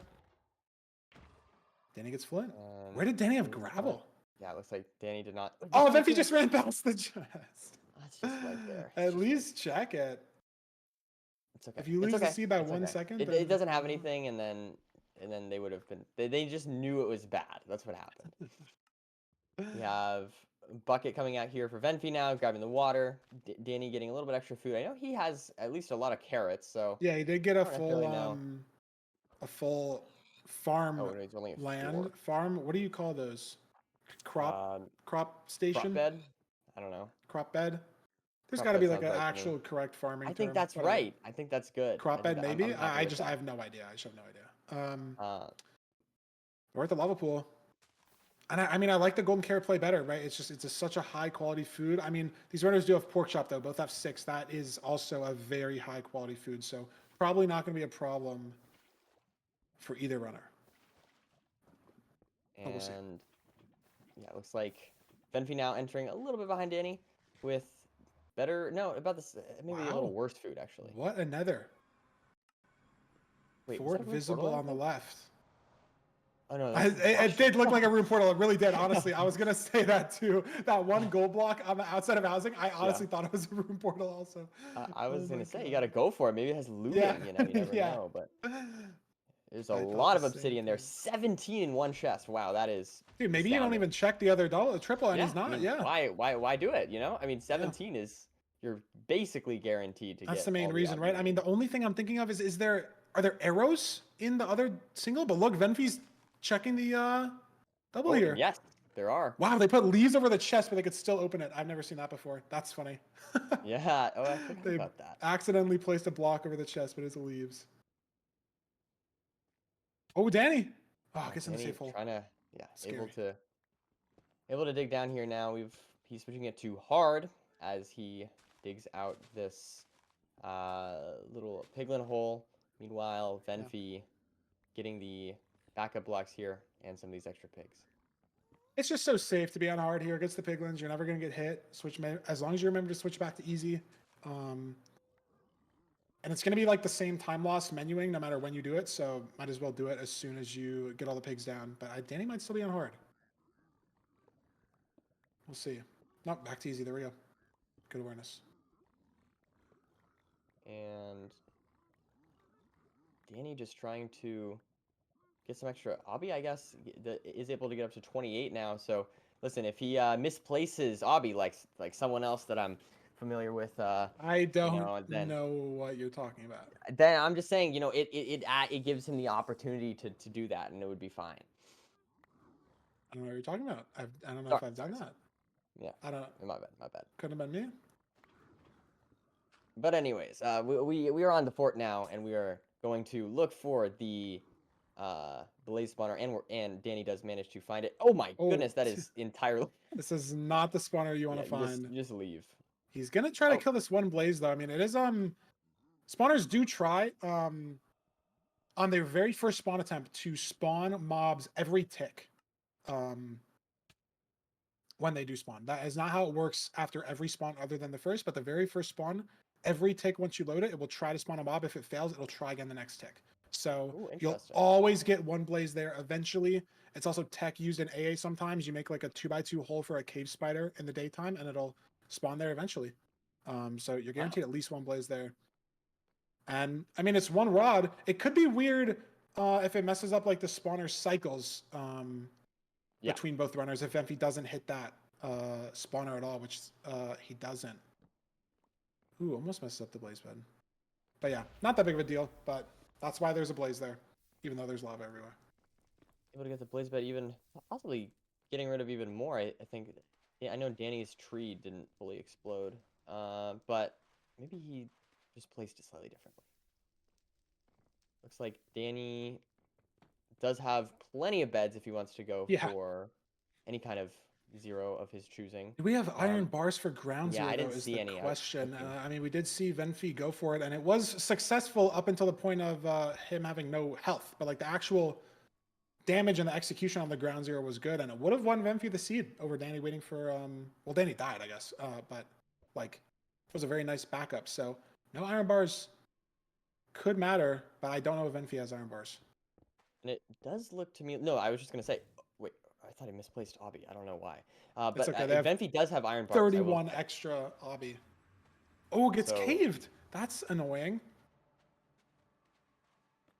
Danny gets Flint. Where did Danny have gravel? Yeah, it looks like Danny did not. Oh, Venfi just ran past the chest. That's just right there. At least check it. It's okay. If you lose the seed by 1 second, it doesn't have anything, and then they would have been. They just knew it was bad. That's what happened. We have Bucket coming out here for Venfi now, grabbing the water. Danny getting a little bit extra food. I know he has at least a lot of carrots, so yeah, he did get a full farm land farm. What do you call those? Crop station? Crop bed? I don't know. Crop bed? There's got to be like an actual correct farming term. I think that's right. I think that's good. Crop bed, maybe? I have no idea. I just have no idea. We're at the lava pool. And I mean, I like the golden carrot play better, right? It's just, such a high quality food. I mean, these runners do have pork chop though. Both have 6. That is also a very high quality food. So probably not going to be a problem for either runner. And yeah, it looks like Venfi now entering a little bit behind Danny with maybe a little worse food actually. What a nether. Wait, Fort visible on the left. Oh no, it did look like a room portal. It really did, honestly. I was gonna say that too. That one gold block on the outside of housing, I honestly thought it was a room portal also. I was gonna say, you gotta go for it. Maybe it has looting, you never know, but there's a lot of obsidian there. 17 in 1 chest. Wow, that is dude, maybe you don't even check the other triple and he's not. Why do it, you know? I mean, 17 is, you're basically guaranteed to get. That's the main reason, right? I mean, the only thing I'm thinking of is are there arrows in the other single? But look, Venfi's checking the double here. Yes. There are. Wow, they put leaves over the chest, but they could still open it. I've never seen that before. That's funny. Yeah. Oh, I forgot They about that. accidentally placed a block over the chest, but it's leaves. Oh, Danny. Oh, gets in the Danny safe hole. trying to, yeah, Scary. able to dig down here now. He's switching it to hard as he digs out this little piglin hole. Meanwhile, Venfi getting the backup blocks here and some of these extra pigs. It's just so safe to be on hard here against the piglins. You're never going to get hit. As long as you remember to switch back to easy. And it's going to be like the same time loss menuing no matter when you do it. So might as well do it as soon as you get all the pigs down. But Danny might still be on hard. We'll see. No, back to easy. There we go. Good awareness. And Danny just trying to get some extra. Obby, I guess, is able to get up to 28 now. So listen, if he misplaces Obby like someone else that I'm familiar with, I don't then, know what you're talking about. Then I'm just saying, it gives him the opportunity to do that, and it would be fine. I don't know what you're talking about. I don't know if I've done that. Yeah. I don't. My bad. Couldn't have been me. But anyways, we are on the fort now, and we are going to look for the blaze spawner, and Danny does manage to find it. Oh my goodness, that is entirely. This is not the spawner you want to find. Just leave. He's gonna try to kill this one blaze though. I mean, it is spawners do try on their very first spawn attempt to spawn mobs every tick. When they do spawn. That is not how it works after every spawn other than the first, but the very first spawn, every tick once you load it, it will try to spawn a mob. If it fails, it'll try again the next tick. So you'll always get one blaze there eventually. It's also tech used in AA sometimes. You make like a 2x2 hole for a cave spider in the daytime and it'll spawn there eventually. So you're guaranteed at least one blaze there. And I mean, it's one rod. It could be weird if it messes up like the spawner cycles between both runners if Venfi doesn't hit that spawner at all, which he doesn't. Ooh, almost messed up the blaze bed. But yeah, not that big of a deal, but that's why there's a blaze there, even though there's lava everywhere. Able to get the blaze bed, even possibly getting rid of even more. I think, I know Danny's tree didn't fully explode, but maybe he just placed it slightly differently. Looks like Danny does have plenty of beds if he wants to go for any kind of zero of his choosing. Do we have iron bars for ground zero? I didn't is see the any. Question. I mean, we did see Venfi go for it, and it was successful up until the point of him having no health. But like the actual damage and the execution on the ground zero was good, and it would have won Venfi the seed over Danny waiting for. Well, Danny died, I guess. But like, it was a very nice backup. So no iron bars could matter, but I don't know if Venfi has iron bars. And it does look to me. No, I was just gonna say. Wait, I thought he misplaced Obby. I don't know why. But okay. Venfi does have iron bars. 31 extra Obby. Oh, it gets caved. That's annoying.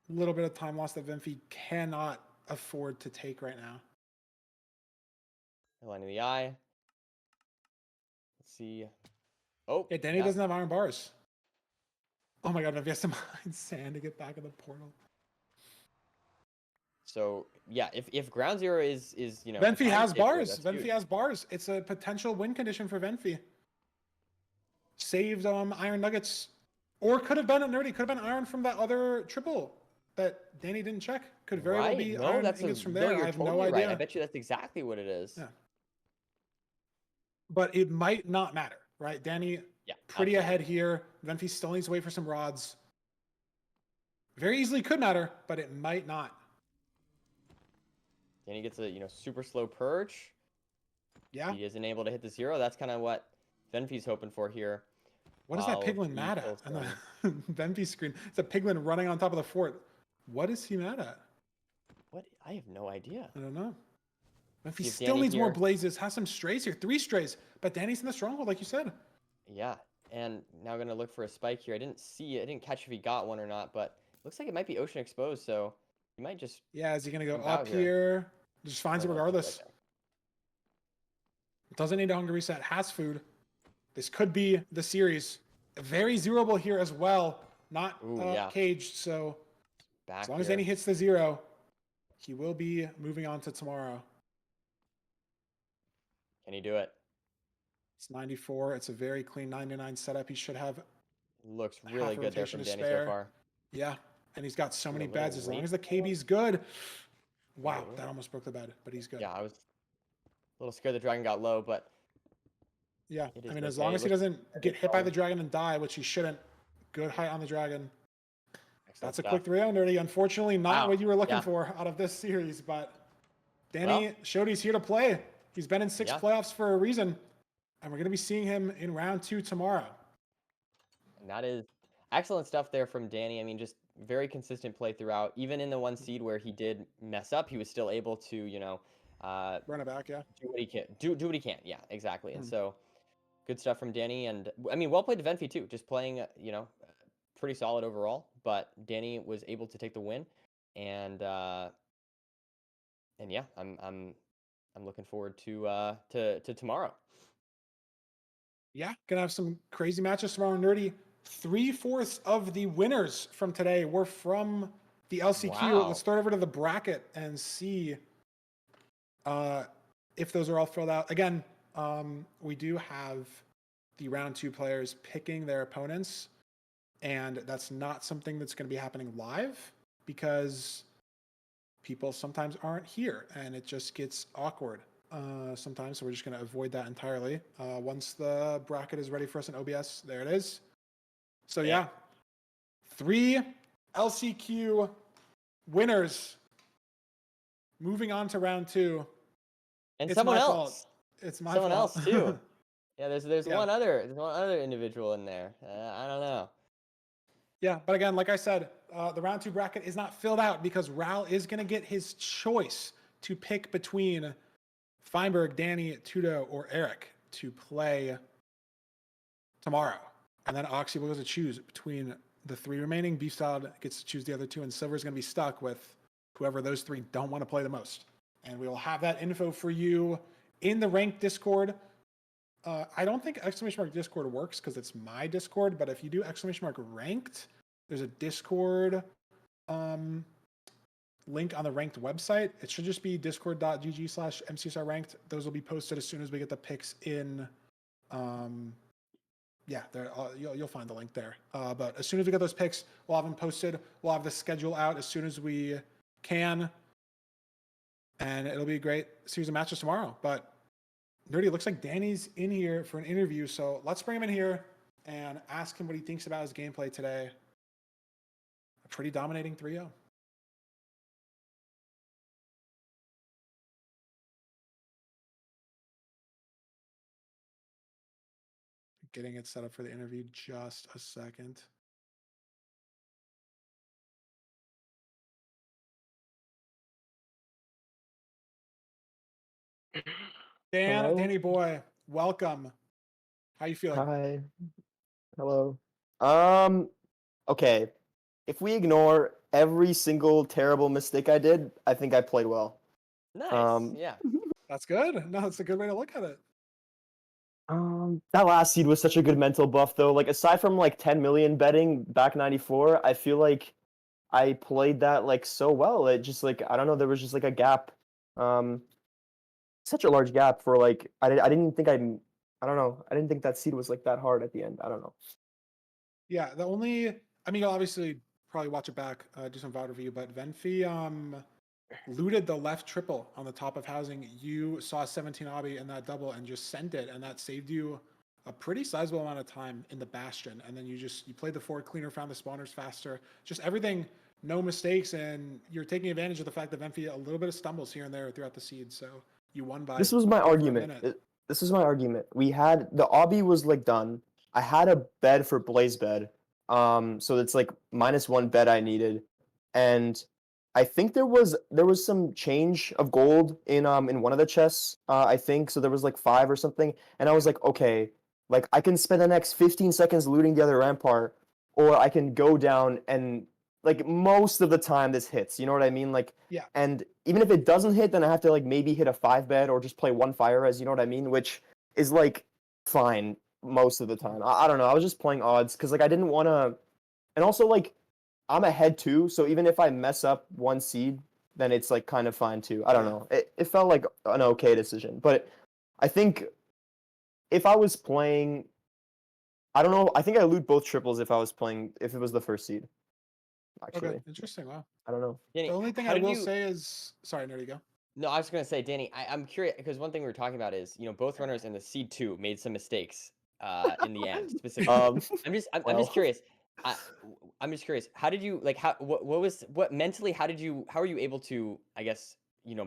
A little bit of time loss that Venfi cannot afford to take right now. Line in the eye. Let's see. Oh, yeah, Danny doesn't have iron bars. Oh my god, Venfi has to mine sand to get back in the portal. So yeah, if ground zero is Venfi has bars. Venfi has bars. It's a potential win condition for Venfi. Saved iron nuggets, or could have been a nerdy. Could have been iron from that other triple that Danny didn't check. Could very well be iron ingots from there. I have no idea. I bet you that's exactly what it is. Yeah. But it might not matter, right? Danny, pretty ahead here. Venfi still needs to wait for some rods. Very easily could matter, but it might not. Danny gets a super slow perch. Yeah. He isn't able to hit the zero. That's kind of what Venfi's hoping for here. What is that piglin mad at? On the Venfi screen. It's a piglin running on top of the fort. What is he mad at? What? I have no idea. I don't know. Venfi still needs more blazes. Has some strays here. 3 strays. But Danny's in the stronghold, like you said. Yeah. And now going to look for a spike here. I didn't catch if he got one or not, but looks like it might be ocean exposed, so he might just... Yeah, is he going to go up here? Just finds it regardless. Doesn't need a hunger reset. Has food. This could be the series. Very zeroable here as well. Not caged, so as long as Danny hits the zero, he will be moving on to tomorrow. Can he do it? It's 94. It's a very clean 99 setup. He should have Looks half really a good there rotation from to Danny spare. so far. Yeah, and he's got so Ooh, a many little beds. As long late as the for him. KB's good. Wow, Ooh. that almost broke the bed, but he's good. Yeah, I was a little scared the dragon got low, but Yeah, it I is mean, as okay. long It as he looks doesn't get hit by solid. the dragon and die, which he shouldn't. Good height on the dragon. Excellent That's a stuff. quick 3-0, Nerdy. Unfortunately, not Wow. what you were looking Yeah. for out of this series, but Well, Danny showed he's here to play. He's been in 6 yeah. playoffs for a reason, and we're going to be seeing him in round 2 tomorrow. And that is excellent stuff there from Danny. I mean, just very consistent play throughout. Even in the 1 seed where he did mess up, he was still able to, Run it back, yeah. do what he can. Do what he can. Yeah, exactly. And Mhm. so good stuff from Danny. And I mean, well played to Venfi too. Just playing, pretty solid overall. But Danny was able to take the win, and yeah, I'm looking forward to tomorrow. Yeah, gonna have some crazy matches tomorrow, Nerdy. 3/4 of the winners from today were from the LCQ. Wow. Let's start over to the bracket and see if those are all filled out. Again, we do have the round 2 players picking their opponents, and that's not something that's going to be happening live because people sometimes aren't here, and it just gets awkward sometimes. So we're just going to avoid that entirely. Once the bracket is ready for us in OBS, there it is. So yeah, 3 LCQ winners. Moving on to round 2. And It's someone my else. fault. It's my Someone fault. else too. Yeah, there's Yeah. one other individual in there. I don't know. Yeah, but again, like I said, the round 2 bracket is not filled out because Ral is going to get his choice to pick between Feinberg, Danny, Tudo, or Eric to play tomorrow. And then Oxy will get to choose between the 3 remaining. Beef Salad gets to choose the other 2, and Silver's going to be stuck with whoever those 3 don't want to play the most. And we will have that info for you in the ranked Discord. I don't think !Discord works because it's my Discord, but if you do !ranked, there's a Discord link on the ranked website. It should just be discord.gg/MCSR ranked. Those will be posted as soon as we get the picks in. Yeah, there you'll find the link there. But as soon as we get those picks, we'll have them posted. We'll have the schedule out as soon as we can. And it'll be a great series of matches tomorrow. But Nerdy, it looks like Danny's in here for an interview. So let's bring him in here and ask him what he thinks about his gameplay today. A pretty dominating 3-0. Getting it set up for the interview, just a second. Dan, Hello? Danny boy, welcome. How you feeling? Hi. Hello. Okay. If we ignore every single terrible mistake I did, I think I played well. Nice. Yeah. That's good. No, that's a good way to look at it. That last seed was such a good mental buff though. Like aside from like 10 million betting back 94, I feel like I played that like so well. It just like I don't know, there was just like a gap. Such a large gap for like I didn't think I don't know. I didn't think that seed was like that hard at the end. I don't know. Yeah, I mean, you'll obviously probably watch it back, do some VOD review, but Venfi looted the left triple on the top of housing. You saw 17 obby in that double and just sent it, and that saved you a pretty sizable amount of time in the bastion. And then you played the forward cleaner, found the spawners faster, just everything, no mistakes, and you're taking advantage of the fact that Venfi a little bit of stumbles here and there throughout the seed. So you won by. This was my over a argument. minute. This was my argument. We had the obby was like done. I had a bed for Blaze bed. So it's like -1 bed I needed. And I think there was some change of gold in one of the chests, I think. So there was like 5 or something. And I was like, okay, like I can spend the next 15 seconds looting the other rampart, or I can go down and like most of the time this hits. You know what I mean? Like Yeah. And even if it doesn't hit, then I have to like maybe hit a 5 bed or just play 1 fire res, you know what I mean? Which is like fine most of the time. I don't know. I was just playing odds because like I didn't want to, and also like I'm ahead too, so even if I mess up 1 seed, then it's like kind of fine too. I don't know. It felt like an okay decision, but I think if I was playing, I don't know. I think I loot both triples if it was the first seed. Actually, Okay, interesting. Wow. I don't know. The Danny, only thing how I did will you? say is, sorry, there you go. No, I was gonna say, Danny, I'm curious because one thing we were talking about is, both runners in the seed 2 made some mistakes in the end, specifically. Um, I'm just well, curious. I, I'm just curious. How did you like? What mentally? How were you able to, I guess,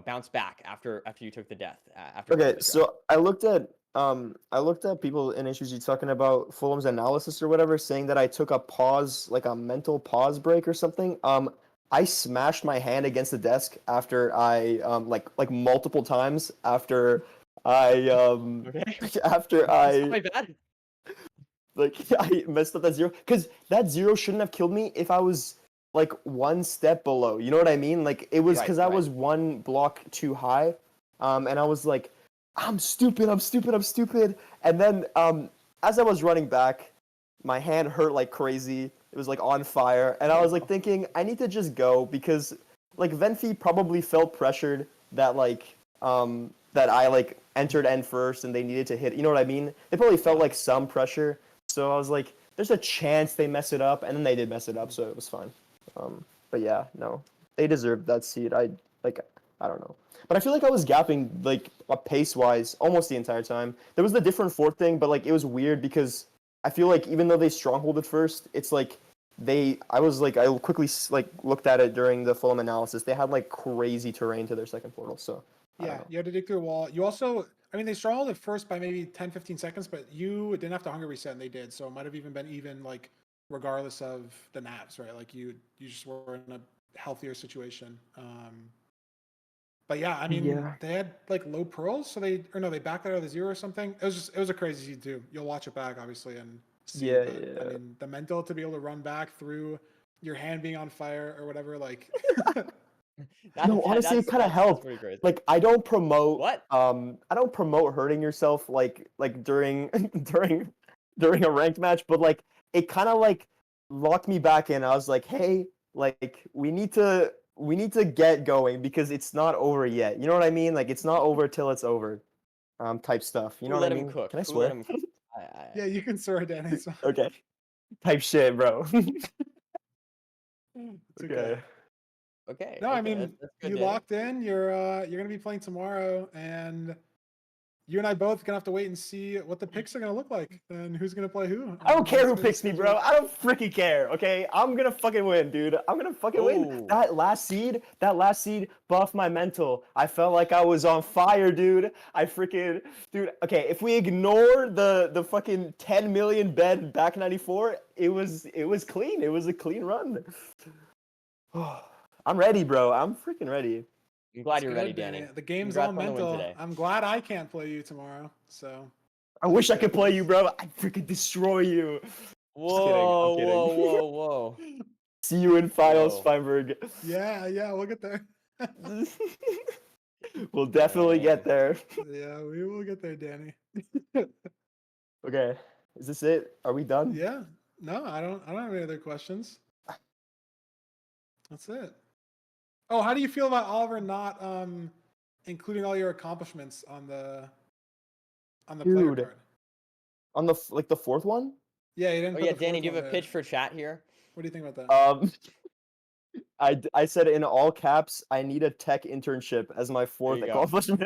bounce back after you took the death after taking okay, the draft? so I looked at people in HGG talking about Fulham's analysis or whatever, saying that I took a pause, like a mental pause break or something. I smashed my hand against the desk after I like multiple times after I Okay. after That's I not my bad. like I messed up that 0 because that 0 shouldn't have killed me if I was like one step below. You know what I mean? Like it was because I was one block too high, and I was like, I'm stupid, I'm stupid, I'm stupid. And then as I was running back, my hand hurt like crazy. It was like on fire, and I was like thinking I need to just go because like Venfi probably felt pressured that that I like entered end first and they needed to hit. You know what I mean? They probably felt like some pressure. So I was like, there's a chance they mess it up, and then they did mess it up, so it was fine. But yeah, no, they deserved that seed. I don't know, but I feel like I was gapping like pace wise almost the entire time. There was the different fourth thing, but like it was weird because I feel like even though they strongholded first, it's like I quickly like looked at it during the Fulham analysis. They had like crazy terrain to their second portal, so Yeah, you had to dig through a wall. You also, I mean, they struggled at first by maybe 10, 15 seconds, but you didn't have to hunger reset, and they did. So it might have even been even, like, regardless of the navs, right? Like, you just were in a healthier situation. But yeah, I mean, they had, like, low pearls, so they backed out of the 0 or something. It was a crazy seed, too. You'll watch it back, obviously, and see. Yeah, But, yeah. I mean, the mental to be able to run back through your hand being on fire or whatever, like... No, honestly, it kind of helped. Pretty crazy. Like, I don't promote What? I don't promote hurting yourself like during during a ranked match, but like it kind of like locked me back in. I was like, hey, like we need to get going because it's not over yet. You know what I mean? Like it's not over till it's over. Type stuff. You know Who what I let him mean? cook? Can I Who let swear? him cook? Yeah, you can swear, Danny. It's fine. Okay. Type shit, bro. It's Okay. Okay. No, I okay, mean, that's good, you Danny. locked in. You're gonna be playing tomorrow, and you and I both gonna have to wait and see what the picks are gonna look like and who's gonna play who. I don't care who That's picks me, bro. I don't freaking care. Okay, I'm gonna fucking win, dude. I'm gonna fucking win. Oh. That last seed buffed my mental. I felt like I was on fire, dude. Dude. Okay, if we ignore the fucking 10 million bed back 94, it was clean. It was a clean run. I'm ready, bro. I'm freaking ready. I'm glad That's you're good, ready, Danny. The game's Congrats all on the win mental. today. I'm glad I can't play you tomorrow. So I wish I could play you, bro. I'd freaking destroy you. Whoa, I'm kidding. whoa, whoa. See you in finals, Whoa. Feinberg. yeah, we'll get there. We'll definitely get there. Yeah, we will get there, Danny. Okay, is this it? Are we done? Yeah. No, I don't have any other questions. That's it. Oh, how do you feel about Oliver not including all your accomplishments on the player Dude. card? On the the fourth one? Yeah, you didn't Oh put yeah, the Danny, fourth do you one have a there. pitch for chat here? What do you think about that? I said in all caps, I need a tech internship as my fourth you go. accomplishment.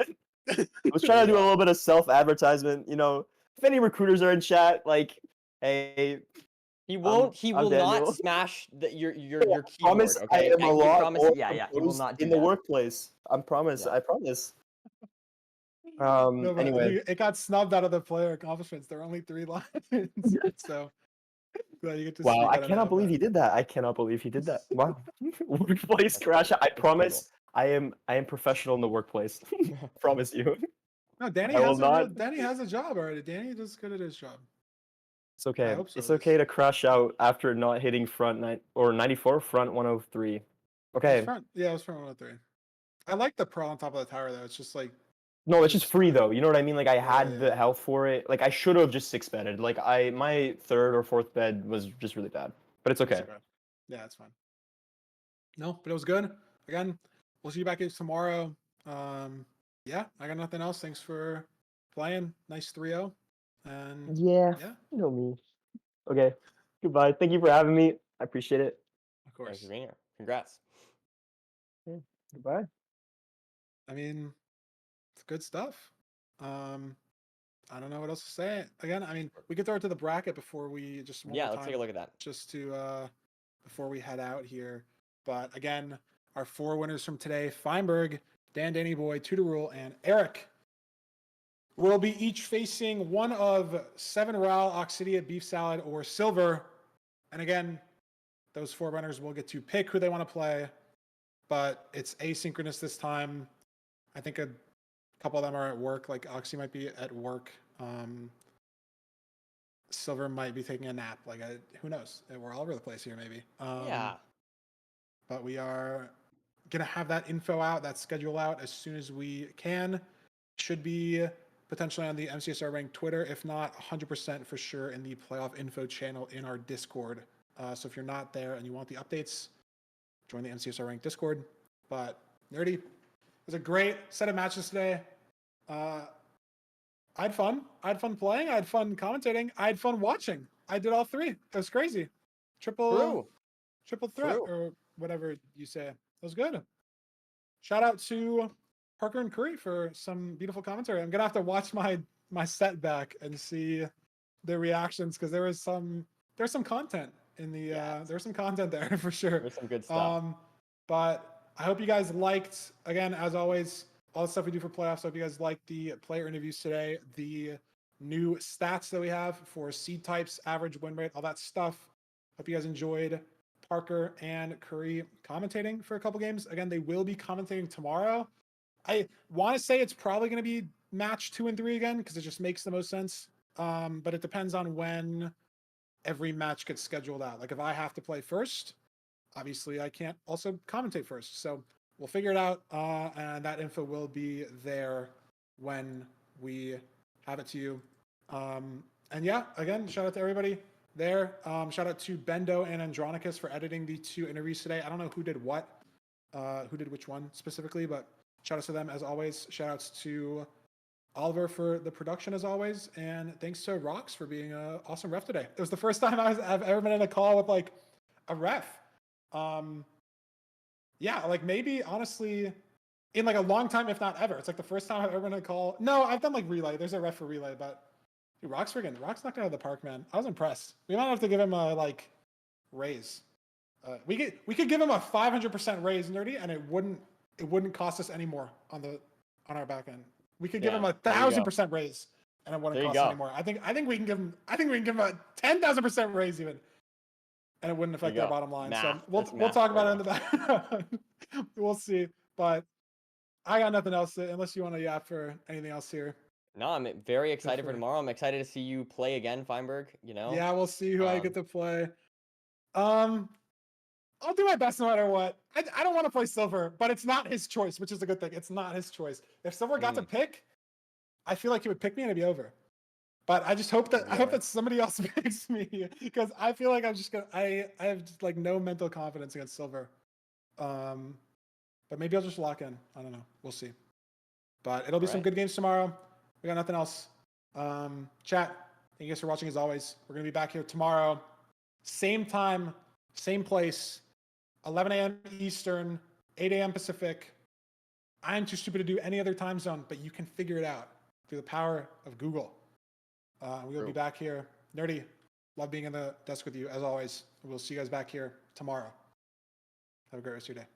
I was trying to do a little bit of self-advertisement, you know. If any recruiters are in chat, like, hey, He won't. He I'm will Daniel. not smash your keyboard. Promise Okay. I am a lot promise. more Yeah. He will composed not do in the that. workplace. I promise. Yeah. I promise. No, but Anyway. it got snubbed out of the player accomplishments. There are only 3 lines. So glad you get to Wow, speak I out cannot believe he did that. I cannot believe he did that. Wow. Workplace crash. I promise I am professional in the workplace. Promise you. No, Danny has a job already. Danny is good at his job. It's okay. I hope so, It's at okay to crash out after not hitting front 94, front 103. It Okay. was front 103. I like the pearl on top of the tower though. It's just like No, it's just free though. You know what I mean? Like I had the yeah. health for it. Like I should have just 6-bedded. Like my third or fourth bed was just really bad. But it's okay. Yeah, it's fine. No, but it was good. Again, we'll see you back here tomorrow. Yeah, I got nothing else. Thanks for playing. Nice 3-0. And Yeah, yeah, you know me. Okay. Goodbye. Thank you for having me. I appreciate it. of Thanks for course. being here. Congrats. Yeah. Goodbye. I mean, it's good stuff. I don't know what else to say. Again, I mean, we could throw it to the bracket before we just one Yeah, more let's take a time, look at that. just to before we head out here. But again, our 4 winners from today: Feinberg, Dan Danny Boy, Tudor Rule, and Eric will be each facing one of 7 Real, Oxidia, Beef Salad, or Silver. And again, those 4 runners will get to pick who they want to play, but it's asynchronous this time. I think a couple of them are at work, like Oxy might be at work. Silver might be taking a nap. Like, who knows? We're all over the place here, maybe. Yeah. But we are going to have that info out, that schedule out as soon as we can. Should be potentially on the MCSR ranked Twitter, if not 100% for sure in the playoff info channel in our Discord. So if you're not there and you want the updates, join the MCSR ranked Discord. But Nerdy, it was a great set of matches today. I had fun. I had fun playing. I had fun commentating. I had fun watching. I did all 3. It was crazy. Triple threat, True. or whatever you say. It was good. Shout out to Parker and Curry for some beautiful commentary. I'm gonna have to watch my set back and see their reactions, because there's some content in the there's some content there for sure. There's some good stuff. But I hope you guys liked, again, as always, all the stuff we do for playoffs. I hope you guys liked the player interviews today, the new stats that we have for seed types, average win rate, all that stuff. Hope you guys enjoyed Parker and Curry commentating for a couple games. Again, they will be commentating tomorrow. I want to say it's probably going to be match 2 and 3 again, because it just makes the most sense. But it depends on when every match gets scheduled out. Like, if I have to play first, obviously I can't also commentate first. So we'll figure it out, and that info will be there when we have it to you. And yeah, again, shout out to everybody there. Shout out to Bendo and Andronicus for editing the 2 interviews today. I don't know who did what, who did which one specifically, but shout outs to them as always. Shout outs to Oliver for the production as always, and thanks to Rox for being an awesome ref today. It was the first time I've ever been in a call with like a ref. Yeah, like maybe honestly in like a long time, if not ever. It's like the first time I've ever been in a call. No, I've done like relay. There's a ref for relay, but dude, Rock's knocked out of the park, man. I was impressed. We might have to give him a like raise. We could give him a 500% raise, Nerdy, and it wouldn't cost us any more on our back end. We could give him a 1,000% raise, and it wouldn't cost any more. I think we can give him a 10,000% raise even, and it wouldn't affect our bottom line. Math. So we'll talk about it in the back. We'll see. But I got nothing else unless you want to yap for anything else here. No, I'm very excited for tomorrow. I'm excited to see you play again, Feinberg. You know. Yeah, we'll see who I get to play. I'll do my best no matter what. I don't want to play Silver, but it's not his choice, which is a good thing. It's not his choice. If Silver got to pick, I feel like he would pick me and it'd be over. But I just hope that somebody else picks me, because I feel like I have just like no mental confidence against Silver. But maybe I'll just lock in. I don't know. We'll see. But it'll be some good games tomorrow. We got nothing else. Chat, thank you guys for watching as always. We're gonna be back here tomorrow, same time, same place, 11 a.m. Eastern, 8 a.m. Pacific. I'm too stupid to do any other time zone, but you can figure it out through the power of Google. We will be back here. Nerdy, love being in the desk with you as always. We'll see you guys back here tomorrow. Have a great rest of your day.